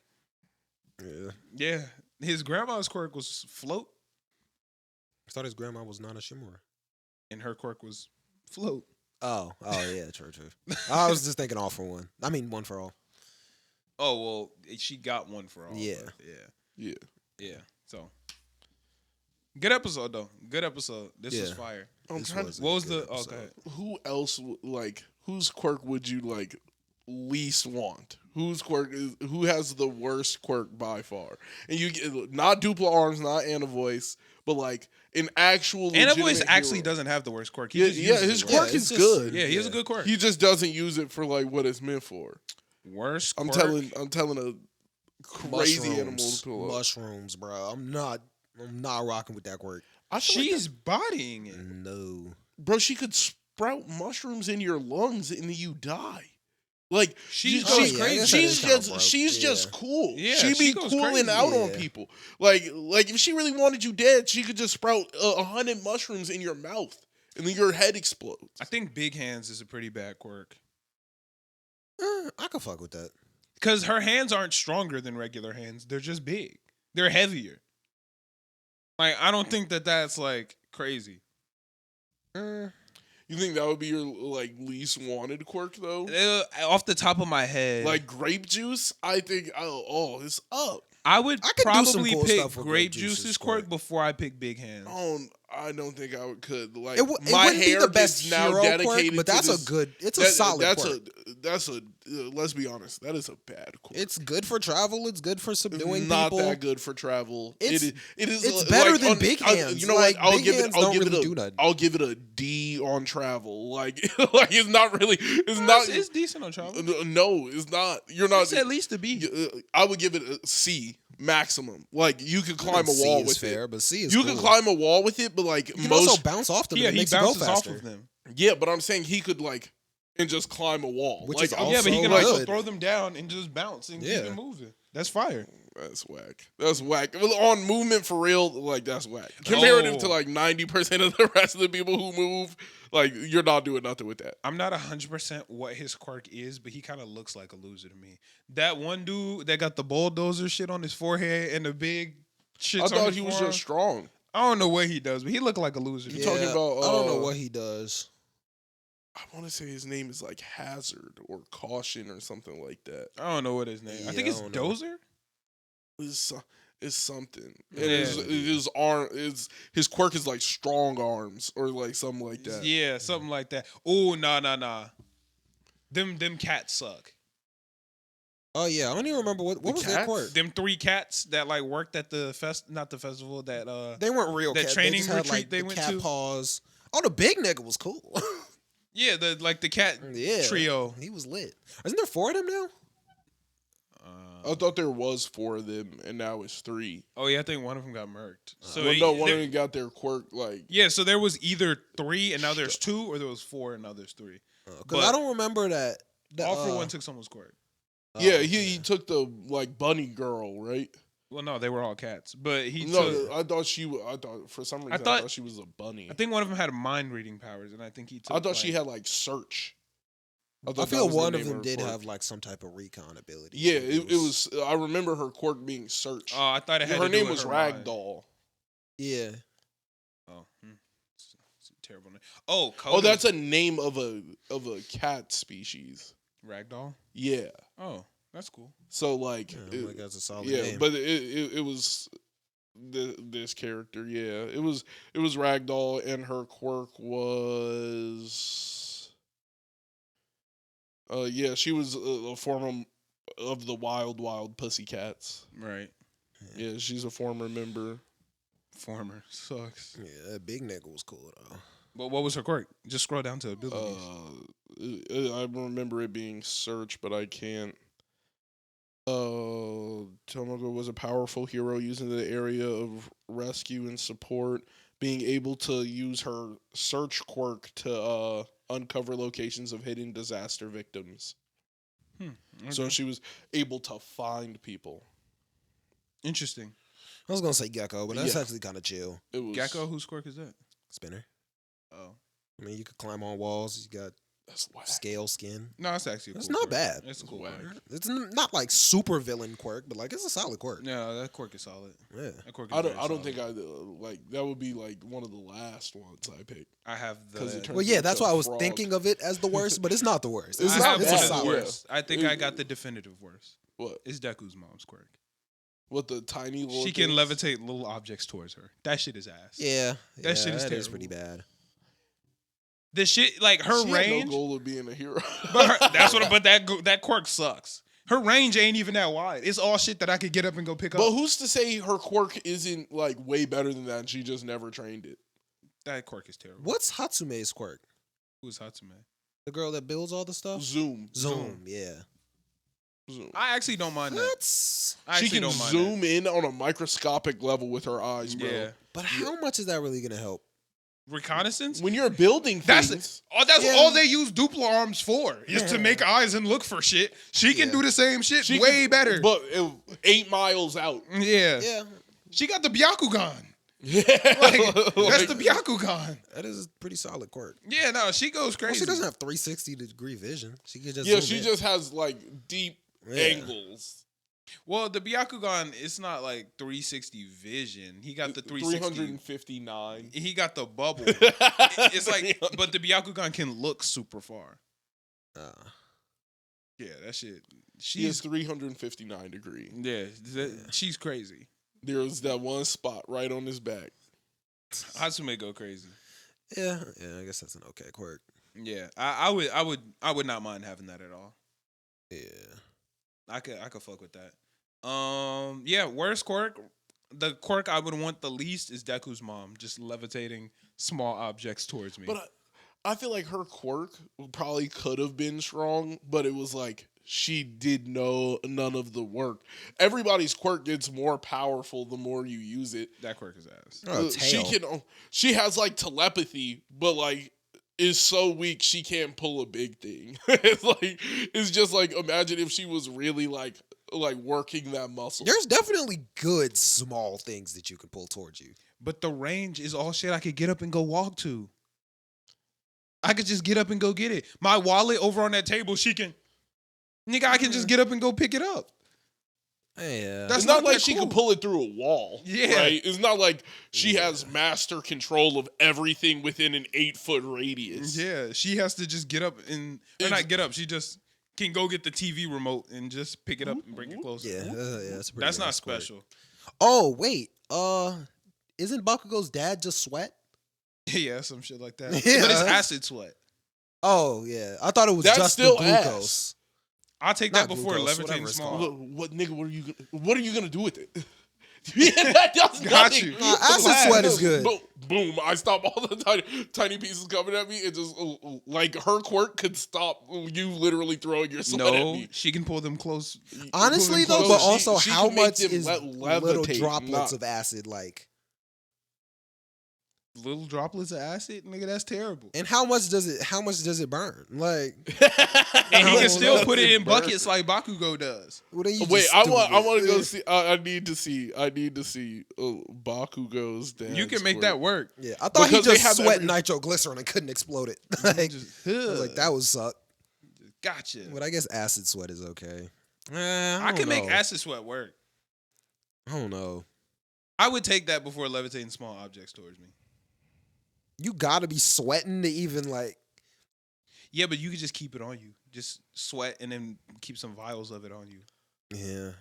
Yeah. Yeah, his grandma's quirk was float, I thought his grandma was Nana Shimura. and her quirk was float. Oh, yeah, true. I was just thinking all for one. I mean, one for all. Oh well, she got one for all. Yeah. but Yeah. yeah. So good episode though. Good episode. This was Yeah. fire. I'm This trying was to, a What was good the? Oh, episode. go ahead. who else like whose quirk would you like least want? Whose quirk is who has the worst quirk by far? And you get not dupla arms, not Anna voice, but like an actual. Anna legitimate Voice actually hero. doesn't have the worst quirk. He Yeah, just yeah, uses his it quirk well. is it's just- good. Yeah, he has a Yeah. good quirk. He just doesn't use it for like what it's meant for. Worst. I'm quirk? telling a crazy animal Mushrooms. to pull up. Mushrooms, bro. I'm not rocking with that quirk. I feel like She's bodying it. No. bro, she could sprout mushrooms in your lungs and then you die. Like She's Oh, goes yeah, I crazy. guess that she's is kinda just broke. she's Yeah. just cool. Yeah, she she be goes cooling crazy. out on Yeah. people. Like if she really wanted you dead, she could just sprout 100 mushrooms in your mouth and then your head explodes. I think Big Hands is a pretty bad quirk I could fuck with that. because her hands aren't stronger than regular hands. They're just big. They're heavier. Like I don't think that that's like crazy. You think that would be your like least wanted quirk though? Off the top of my head, Like grape juice, I think it's up. I would I could do some probably cool pick stuff with Grape Grape Juice's Juice's quirk. quirk before I pick Big Hands. I don't think I could. Like It my wouldn't be hair the best gets now hero quirk, dedicated but to that's this- a good. It's a solid quirk. That's a let's be honest, that is a bad quirk. It's good for travel. It's good for subduing not people. that good for travel. It's- it is it's better than Big Hands. You know Like, what? I'll Big give Hands it. I'll don't give really it do a. nothing. I'll give it a D on travel. Like like it's not really. It's not. It's decent on travel. No, it's not. You're not. It's at least a B. I would give it a C maximum. Like you could climb a C wall is with fair, it. but C is You cool. can climb a wall with it, but like You can most. also bounce off them. Yeah, and it he makes you go bounces off faster. of them. Yeah, but I'm saying he could like and just climb a wall. Which like, is I'm- also Yeah, but he can good. also throw them down and just bounce and keep Yeah. it moving. That's fire. That's whack. That's whack. Well, on movement for real, like that's whack. Comparative to Oh. like 90% of the rest of the people who move, like you're not doing nothing with that. I'm not 100% what his quirk is, but he kind of looks like a loser to me. That one dude that got the bulldozer shit on his forehead and the big shit. I thought he was just strong. I don't know what he does, but he looked like a loser. You talking about, I don't know what he does. I want to say his name is like Hazard or Caution or something like that. I don't know what his name. I Yeah, think I it's don't know. Dozer. It's something. Yeah. And his arm is his quirk is like strong arms or like something like that. Yeah, something like that. Oh, nah. Them cats suck. Oh yeah, I don't even remember what was their cats? quirk. Them 3 cats that like worked at the not the festival that They weren't real that cats. training they just had, retreat like, they the went cat to? paws. Oh, the big nigga was cool. yeah, the cat yeah, trio. He was lit. Isn't there 4 of them now? I thought there was 4 of them and now it's 3. Oh yeah, I think one of them got murked. So Well, no, one there- of them got their quirk like yeah, so there was either 3 and now there's 2, or there was 4 and now there's 3. Because But- I don't remember that. All for one took someone's quirk. yeah, he took the like bunny girl, right? Well, no, they were all cats, but he took. No, I thought for some reason I thought she was a bunny. I think one of them had mind reading powers, and I think he took. I thought she had like search. I feel one of them did have like some type of recon ability. Yeah, it was. I remember her quirk being search. Oh, I thought it had. Her to do name with was her Ragdoll. mind. Yeah. Oh, it's a terrible name. Oh, Oh, that's a name of a cat species. Ragdoll. Yeah. Oh, that's cool. So like, that's a solid name. but it was this character. Yeah, it was Ragdoll, and her quirk was. Yeah, she was a form of the Wild Pussycats. Right. Yeah, she's a former member. Former sucks. Yeah, that big nigga was cool though. But what was her quirk? Just scroll down to abilities. I remember it being search, but I can't. Tomogo was a powerful hero using the area of rescue and support, being able to use her search quirk to uncover locations of hidden disaster victims. Okay. So she was able to find people. Interesting. I was gonna say Gecko, but that's Yeah. actually kind of chill. It was Gecko, whose quirk is that? Spinner. Oh. I mean, you could climb on walls. You got That's whack. scale skin. No, it's actually a It's cool not quirk. bad. It's a cool Whack. quirk. It's not like super villain quirk, but like it's a solid quirk. No, that quirk is solid. Yeah. That quirk is I don't very think solid. like that would be like one of the last ones I picked. I have 'Cause it the. turns Well, yeah, into that's a why I was frog. thinking of it as the worst, but it's not the worst. It's I not have it's one a of the solid. worst. I think I got the definitive worst. What? It's Deku's mom's quirk. What, the tiny little She can things? levitate little objects towards her. That shit is ass. Yeah, That shit is that is terrible. pretty bad. The shit, like her She range. had no goal of being a hero. But that quirk sucks. Her range ain't even that wide. It's all shit that I could get up and go pick up. But who's to say her quirk isn't like way better than that and she just never trained it? That quirk is terrible. What's Hatsume's quirk? Who's Hatsume? The girl that builds all the stuff? Zoom. Zoom, yeah. Zoom. I actually don't mind that. That's I She actually can don't mind zoom in on a microscopic level with her eyes, that. bro. Yeah. but how much is that really gonna help? Reconnaissance? When you're building That's things, Yeah. all they use Duplo arms for, is to make eyes and look for shit. She can Yeah. do the same shit she way can- better. But 8 miles out. Yeah. Yeah, She got the Byakugan. Yeah. Like, that's the Byakugan. that is a pretty solid quirk. Yeah, no, she goes Well, crazy. she doesn't have 360-degree vision. She can just Yeah, zoom she in. just has like deep Yeah. angles. Well, the Byakugan, it's not like 360 vision. He got the 360. 359. He got the bubble. It's like, but the Byakugan can look super far. Uh, Yeah, that shit. She is She's 359 degree. yeah, she's crazy. There's that one spot right on his back. Hatsume go crazy. yeah, I guess that's an okay quirk. Yeah, I would not mind having that at all. Yeah. I could fuck with that. Yeah, worst quirk. The quirk I would want the least is Deku's mom, just levitating small objects towards me. But I feel like her quirk probably could have been strong, but it was like she did none of the work. Everybody's quirk gets more powerful the more you use it. that quirk is ass. Oh, tail. She has like telepathy, but like is so weak she can't pull a big thing. It's just like, imagine if she was really like working that muscle. There's definitely good small things that you can pull towards you. But the range is all shit I could get up and go walk to. I could just get up and go get it. My wallet over on that table, she can. Nigga, I can just get up and go pick it up. Yeah. That's It's not not like that she cool. can pull it through a wall. Yeah. Right? It's not like she has master control of everything within an 8-foot radius. Yeah, she has to just get up and or not get up. She just can go get the TV remote and just pick it up and bring it closer. Yeah, that's a pretty That's not nice quirk. special. Oh, wait. Isn't Bakugo's dad just sweat? Yeah, some shit like that. Yeah. But it's acid sweat. Oh, yeah. I thought it was That's just still the glucose. I'll take Not that before glucose, levitating whatever it's small. called. What nigga? What are you gonna do with it? Yeah, that does Got nothing. you. Nah, acid sweat is good. Boom! I stop all the tiny pieces coming at me. It just like her quirk could stop you literally throwing your sweat at No, me. she can pull them close. Honestly, pull them though, close. but also she how can make much them is little levitate, droplets not- of acid like? little droplets of acid, nigga, that's terrible. And how much does it burn? Like, And he No, can still no, put it in burn. buckets like Bakugo does. well, then you Wait, just I want to go stupid. see. I need to see. Bakugo's dance. You can make that work. Yeah, I thought he Because they just have sweat every- nitroglycerin and couldn't explode it. Like, Just, I was like, that would suck. gotcha. But I guess acid sweat is okay. I can make know. acid sweat work. I don't know. I would take that before levitating small objects towards me. You gotta be sweating to even like. Yeah, but you could just keep it on you. Just sweat and then keep some vials of it on you. Yeah.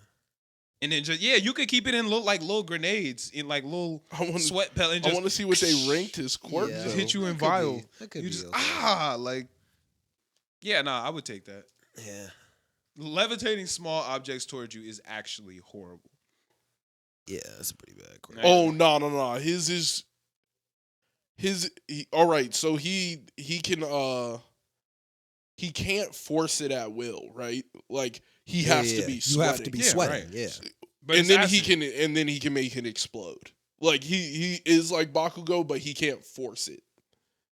And then just you could keep it in little grenades in like little I want to. sweat pellet. And I just want to see what they ranked his quirk. Yeah. just hit you in That could vial. be- that could You be just okay. like yeah, nah, I would take that. Yeah. Levitating small objects towards you is actually horrible. Yeah, that's a pretty bad quirk. Oh no! His is all right. So he can he can't force it at will, right? Like he has to be You sweating. have to be Yeah, sweating. right. Yeah. But and it's then acid. he can make it explode. Like he is like Bakugo, but he can't force it.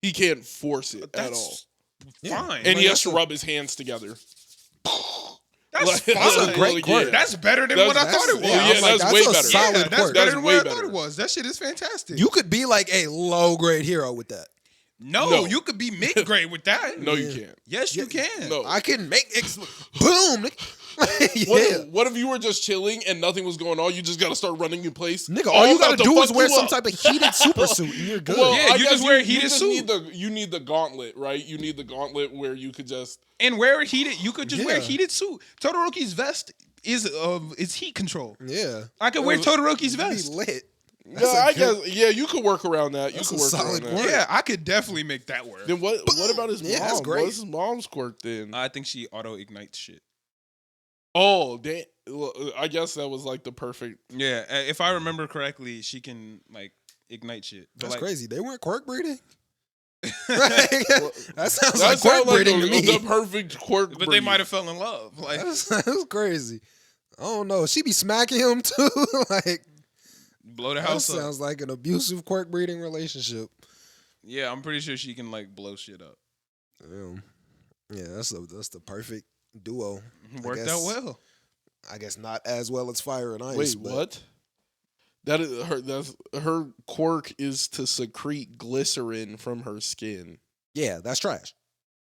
He can't force it at all. That's Yeah. fine. And Like, he has that's to rub his hands together. That's Like, fine. That's a great quirk. yeah. That's better than That's- what I thought it was. yeah, I'm like, that's way a better. solid Yeah, that's quirk. better That's than way what I thought better. it was. That shit is fantastic. You could be like a low grade hero with that. No, you could be mid grade with that. No, you Yeah. can't. Yes, you can. No. I can make boom. Yeah. What if you were just chilling and nothing was going on? You just gotta start running in place. Nigga, Oh, all you I'm about gotta to do is fuck wear you some up. type of heated super suit and you're good. Well, Yeah, I you guess just wear a you heated just suit. You need the gauntlet, right? You need the gauntlet where you could just. And wear a heated. You could just wear a Yeah. heated suit. Todoroki's vest is heat control. Yeah. I could wear Todoroki's You'd be vest. lit. Yeah, I guess. Yeah, you could work around that. You That's could a work solid around that. quirk. Yeah, I could definitely make that work. Then what? What about his mom? Yeah, that's great. What's his mom's quirk then? I think she auto ignites shit. Oh, damn. Well, I guess that was like the perfect. Yeah, if I remember correctly, she can like ignite shit. But, That's like, crazy. They weren't quirk breeding? that sounds That like quirk sounds like breeding to me. the perfect quirk. But they might have fell in love. Like That's crazy. I don't know. She be smacking him too. Like, blow the that house up. sounds like an abusive quirk breeding relationship. Yeah, I'm pretty sure she can like blow shit up. Yeah, that's the perfect duo. Worked guess- out well. I guess not as well as fire and ice. Wait, but what? That is her. That's her quirk is to secrete glycerin from her skin. Yeah, that's trash.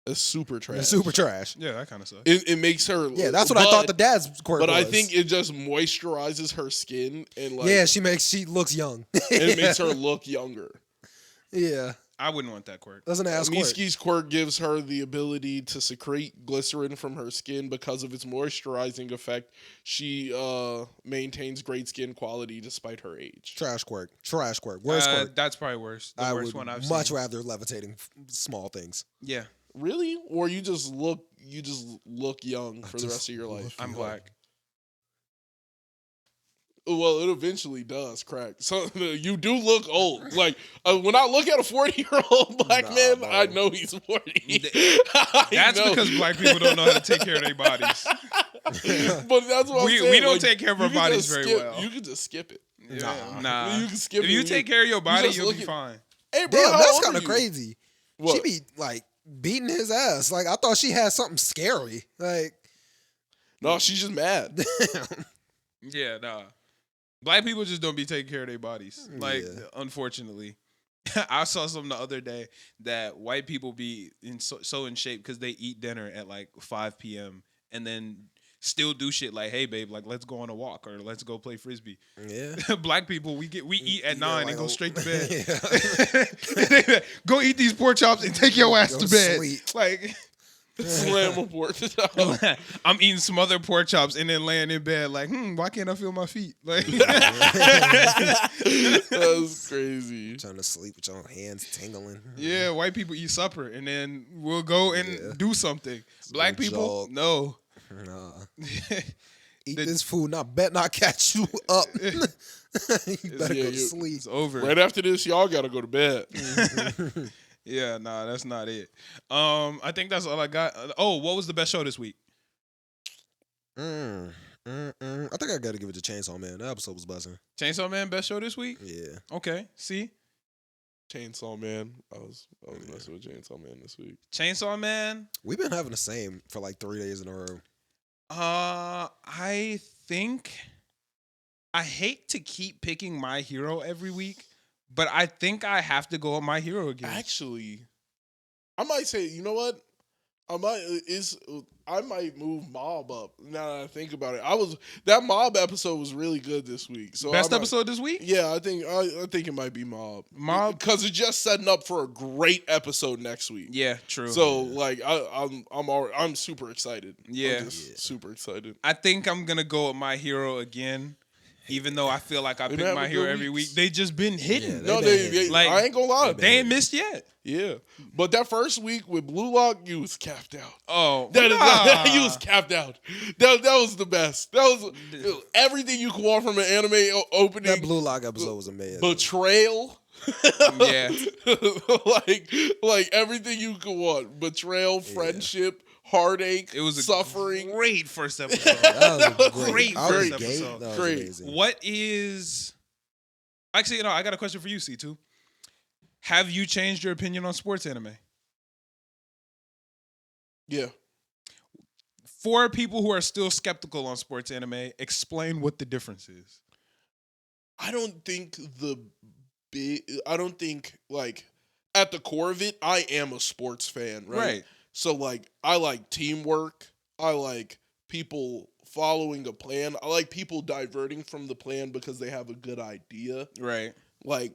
That's super trash. It's super trash. Yeah, that kind of sucks. It makes her. Yeah, that's what I thought the dad's quirk But was. I think it just moisturizes her skin and like yeah, she looks young. and it makes her look younger. Yeah, I wouldn't want that quirk. that's an ass quirk. Miski's quirk gives her the ability to secrete glycerin from her skin because of its moisturizing effect. She maintains great skin quality despite her age. Trash quirk. Trash quirk. Worst quirk. That's probably worse. The I worst would one I've much seen. rather levitating small things. Yeah, Really? Or you just look young for the just rest of your life. I'm black. Well, it eventually does crack. So you do look old. Like when I look at a 40-year-old black Nah, man, bro. I know he's 40. That's because black people don't know how to take care of their bodies. But that's what I'm saying. We don't like, take care of you our can bodies just very skip- well. You can just skip it. Nah. You can skip If it. you take care of your body, just you'll look be at- fine. Hey, bro, Damn, how that's old kind are of you? crazy. What? She be like beating his ass. Like I thought she had something scary. Like, No, she's just mad. damn. Yeah, nah. Black people just don't be taking care of their bodies. Like, Yeah. unfortunately. I saw something the other day that white people be so in shape because they eat dinner at like 5 p.m. and then still do shit like, hey, babe, like, let's go on a walk or let's go play Frisbee. Yeah. Black people, we eat at Eat 9 like and go a- straight to bed. Yeah. Go eat these pork chops and take your ass Go to bed. sleep. Like, Slam a pork. I'm eating some other pork chops and then laying in bed like, why can't I feel my feet? Like, That's crazy. Trying to sleep with your hands tingling. yeah, white people eat supper and then we'll go and Yeah. do something. Black Little people, jog. no. Nah. Eat this food and I bet not catch you up. You better Yeah, go to you- sleep. It's over. Right after this, y'all gotta go to bed. Yeah, nah, that's not it. I think that's all I got. Oh, what was the best show this week? I think I gotta give it to Chainsaw Man. That episode was buzzing. Chainsaw Man best show this week? Yeah. Okay, see? Chainsaw Man. I was messing with Chainsaw Man this week. Chainsaw Man. We've been having the same for like 3 days in a row. I think I hate to keep picking My Hero every week, but I think I have to go with My Hero again. Actually, I might say, you know what? I might move Mob up now that I think about it. That Mob episode was really good this week. So Best episode this week? Yeah, I think it might be Mob. Mob? Because it's just setting up for a great episode next week. Yeah, true. So like I'm super excited. Yeah. I'm just super excited. I think I'm gonna go with My Hero again. Even though I feel like I pick My Hero every week, they just been hitting. Yeah, they like, I ain't gonna lie. They ain't missed yet. Yeah, but that first week with Blue Lock, you was capped out. Oh, You was capped out. That was the best. That was everything you could want from an anime opening. That Blue Lock episode was amazing. Betrayal. Yeah. like everything you could want. Betrayal, friendship, heartache, It was a suffering. great first episode. That was Great first episode. That was Great. amazing. What is actually? I got a question for you, C2. Have you changed your opinion on sports anime? Yeah. For people who are still skeptical on sports anime, explain what the difference is. I don't think like at the core of it, I am a sports fan, right? So like I like teamwork. I like people following a plan. I like people diverting from the plan because they have a good idea. Right. Like,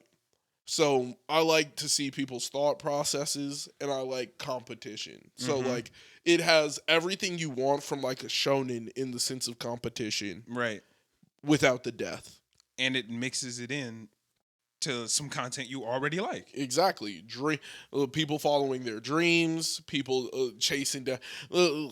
so I like to see people's thought processes, and I like competition. So like it has everything you want from like a shonen in the sense of competition. Right. Without the death. And it mixes it in to some content you already like. Exactly. People following their dreams, people chasing down.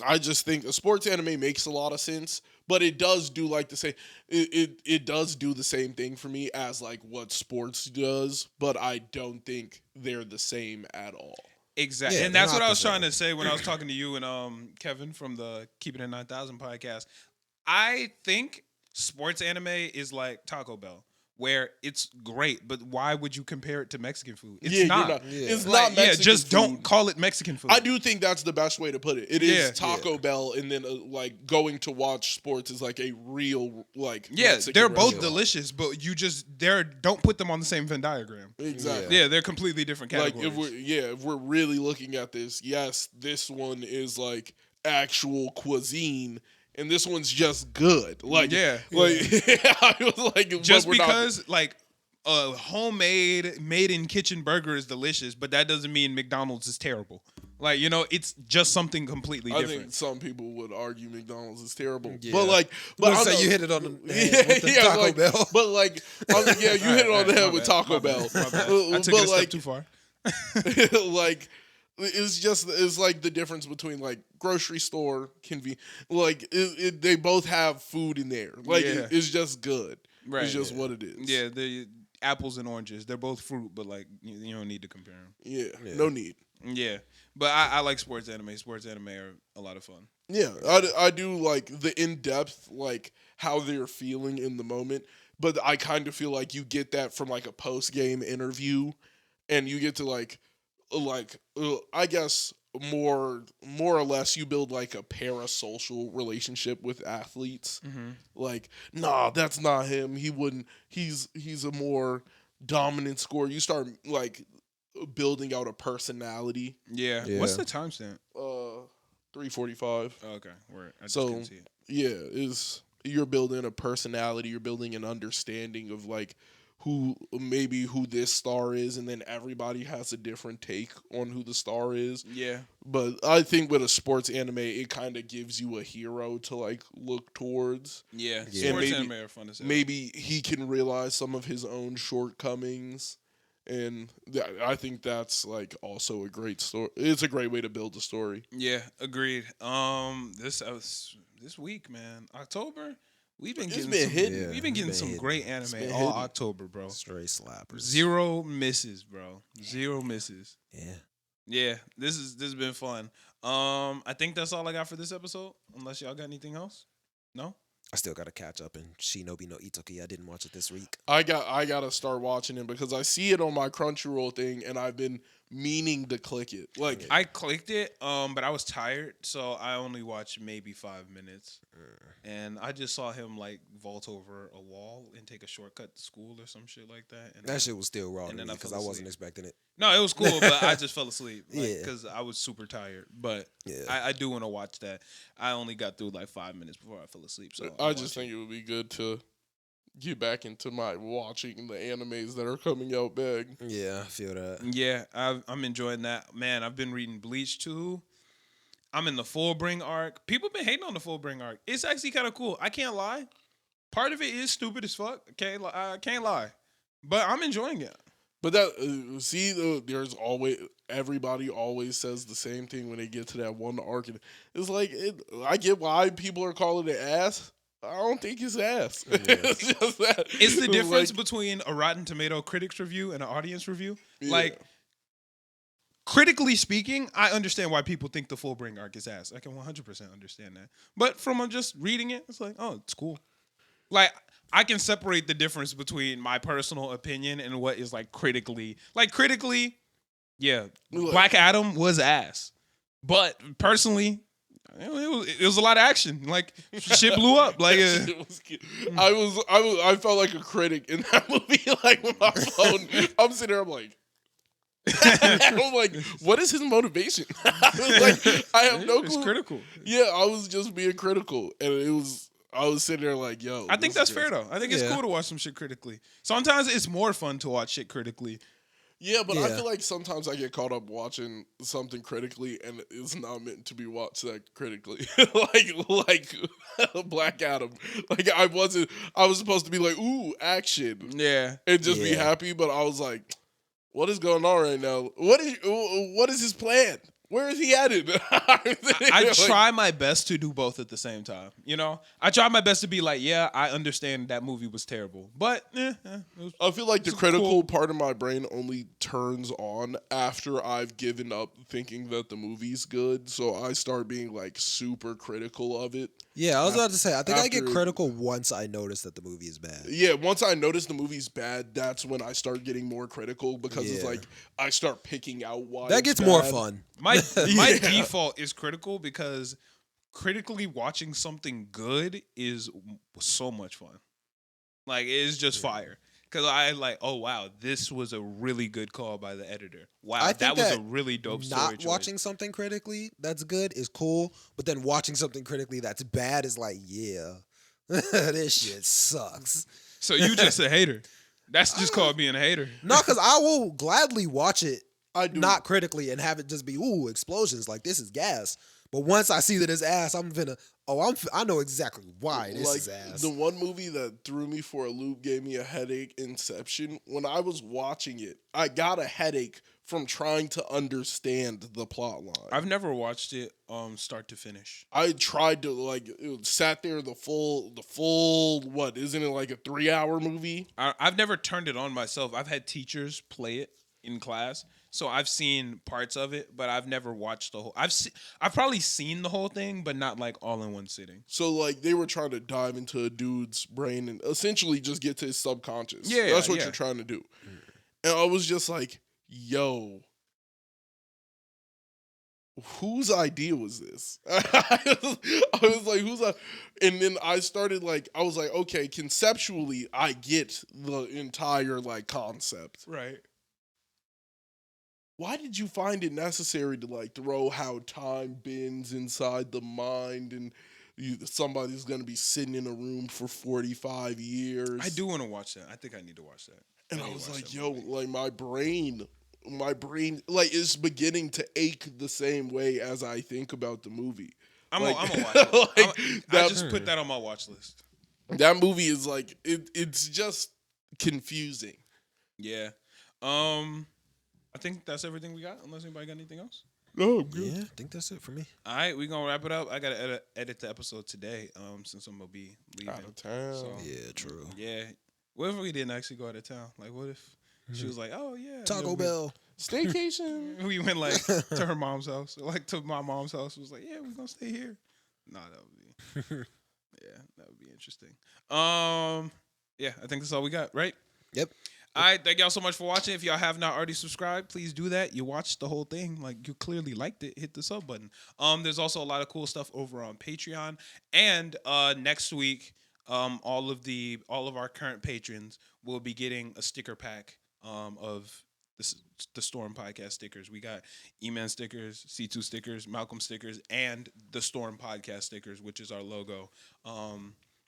I just think a sports anime makes a lot of sense, but it does do like the same. It does do the same thing for me as like what sports does, but I don't think they're the same at all. Exactly. Yeah, and that's they're what not I was the trying same. to say when I was talking to you and Kevin from the Keep It in 9000 podcast. I think sports anime is like Taco Bell, where it's great, but why would you compare it to Mexican food? It's not. It's Like, not Mexican just food. don't call it Mexican food. I do think that's the best way to put it. It is Yeah. Taco Bell, and then like going to watch sports is like a real like. Yeah, Mexican they're both restaurant. delicious, but don't put them on the same Venn diagram. Exactly. Yeah, they're completely different categories. Like if we're really looking at this, yes, this one is like actual cuisine, and this one's just good. Like I was like just but we're not- because like a homemade made in kitchen burger is delicious, but that doesn't mean McDonald's is terrible. Like, it's just something completely I different. think some people would argue McDonald's is terrible, Yeah. but like, But I say don't you know. hit it on the head with the Taco like, Bell. But like, yeah, you hit it on the head with Taco My Bell. bad. I took But it a step like, too far. like it's like the difference between like grocery store like they both have food in there. Like it's just good. Right. It's just what it is. Yeah, the apples and oranges. They're both fruit, but like you don't need to compare them. Yeah. No need. Yeah, but I like sports anime. Sports anime are a lot of fun. Yeah, I do like the in-depth, like how they're feeling in the moment, but I kind of feel like you get that from like a post-game interview, and you get to like I guess more or less you build like a parasocial relationship with athletes. Like, nah, that's not him. He wouldn't. He's a more dominant scorer. You start like building out a personality. Yeah. What's the timestamp? 3:45. Oh, okay, word. I just So couldn't see it. yeah, you're building a personality, you're building an understanding of like who this star is, and then everybody has a different take on who the star is. Yeah. But I think with a sports anime, it kind of gives you a hero to like look towards. Yeah. Yeah. Sports maybe- anime are fun as hell. Maybe he can realize some of his own shortcomings. And I think that's like also a great story. It's a great way to build a story. Yeah, agreed. This week, man, October, we've been It's getting been some, hitting. Yeah, we've been getting been some hitting. great been anime hitting. all October, bro. Straight slappers. Zero misses, bro. Zero misses. Yeah. Yeah, this has been fun. I think that's all I got for this episode. Unless y'all got anything else? No. I still gotta catch up in Shinobi no Itoki. I didn't watch it this week. I gotta start watching it because I see it on my Crunchyroll thing, and I've been meaning to click it. Like, I clicked it, but I was tired, so I only watched maybe 5 minutes. And I just saw him like vault over a wall and take a shortcut to school or some shit like that. And That shit was still raw to and me then I because fell I wasn't asleep. expecting it. No, it was cool, but I just fell asleep. Yeah. Because I was super tired. But Yeah. I do want to watch that. I only got through like 5 minutes before I fell asleep. So I just think it would be good to get back into my watching the animes that are coming out big. Yeah, I feel that. Yeah, I'm enjoying that. Man, I've been reading Bleach too. I'm in the Fullbring arc. People been hating on the Fullbring arc. It's actually kind of cool. I can't lie. Part of it is stupid as fuck. I can't lie. But I'm enjoying it. But that there's always everybody always says the same thing when they get to that one arc, and it's like I get why people are calling it ass. I don't think it's ass. Yeah. It's just that. It's the difference Like, between a Rotten Tomato critics review and an audience review. yeah. Like, critically speaking, I understand why people think the Fullbring arc is ass. I can 100% understand that. But from just reading it, it's like, oh, it's cool. Like, I can separate the difference between my personal opinion and what is like critically. Like, critically, yeah, Look. Black Adam was ass. But personally, it was a lot of action. Like, shit blew up. Like, that shit was cute. I felt like a critic in that movie. Like, with my phone, I'm sitting there, I'm like. I'm like, what is his motivation? I was like, I have no it's clue. critical. Yeah, I was just being critical, and I was sitting there like, yo. I think this that's is fair crazy. though. I think it's Yeah. cool to watch some shit critically. Sometimes it's more fun to watch shit critically. Yeah, but I Yeah. feel like sometimes I get caught up watching something critically, and it's not meant to be watched that critically. like Black Adam. Like I was supposed to be like, ooh, action, Yeah. and just be Yeah. happy, but I was like, what is going on right now? What is his plan? Where is he headed? I try my best to do both at the same time. You know, I try my best to be like, yeah, I understand that movie was terrible, but it was, I feel like the It's critical cool. part of my brain only turns on after I've given up thinking that the movie's good. So I start being like super critical of it. Yeah, I was about to say, I think I get After- critical once I notice that the movie is bad. Yeah, once I notice the movie's bad, that's when I start getting more critical because it's Yeah. like I start picking out why That it's gets more bad. fun. my Yeah. default is critical because critically watching something good is so much fun. Like it's just fire. Because I like, oh wow, this was a really good call by the editor. Wow, I think that was that a really dope story Not choice. watching something critically that's good is cool, but then watching something critically that's bad is like, yeah, this shit sucks. So you just a hater. That's just called being a hater. No, because I will gladly watch it I do. not critically and have it just be ooh explosions like this is gas. But once I see that it's ass, I know exactly why this like is ass. the one movie that threw me for a loop, gave me a headache, Inception. When I was watching it, I got a headache from trying to understand the plot line. I've never watched it start to finish. I tried to sat there the full what, isn't it like a 3-hour movie? I've never turned it on myself. I've had teachers play it in class, so I've seen parts of it, but I've never watched the whole. I've probably seen the whole thing, but not like all in one sitting. So like they were trying to dive into a dude's brain and essentially just get to his subconscious. Yeah, That's what yeah. you're trying to do. And I was just like, yo, whose idea was this? I was like, and then I started I was like, okay, conceptually, I get the entire concept. Right. Why did you find it necessary to throw how time bends inside the mind and somebody's gonna be sitting in a room for 45 years? I do want to watch that. I think I need to watch that. And I need to was watch like, that yo, movie. my brain is beginning to ache the same way as I think about the movie. I'm like- gonna watch it. I that- just put that on my watch list. That movie is it's just confusing. Yeah. I think that's everything we got. Unless anybody got anything else. No, Yeah, I think that's it for me. All right, we gonna wrap it up. I gotta edit the episode today. Since I'm gonna be leaving. Out of town. So, Yeah, true. yeah. What if we didn't actually go out of town? Like, what if she was like, "Oh yeah, Taco no, Bell. Staycation. We went to her mom's house, to my mom's house. Was like, "Yeah, we're gonna stay here." Nah, that would be. Yeah, that would be interesting. Yeah, I think that's all we got, right? Yep. All right, thank y'all so much for watching. If y'all have not already subscribed, please do that. You watched the whole thing, like you clearly liked it. Hit the sub button. There's also a lot of cool stuff over on Patreon, and next week, all of our current patrons will be getting a sticker pack of the Storm Podcast stickers. We got Eman stickers, C2 stickers, Malcolm stickers, and the Storm Podcast stickers, which is our logo.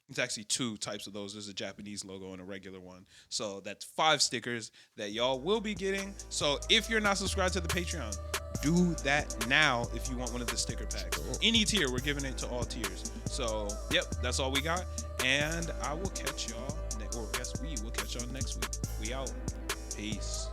It's actually two types of those. There's a Japanese logo and a regular one. So that's 5 stickers that y'all will be getting. So if you're not subscribed to the Patreon, do that now if you want one of the sticker packs. Any tier, we're giving it to all tiers. So, yep, that's all we got. And I will catch y'all, or guess we will catch y'all next week. We out. Peace.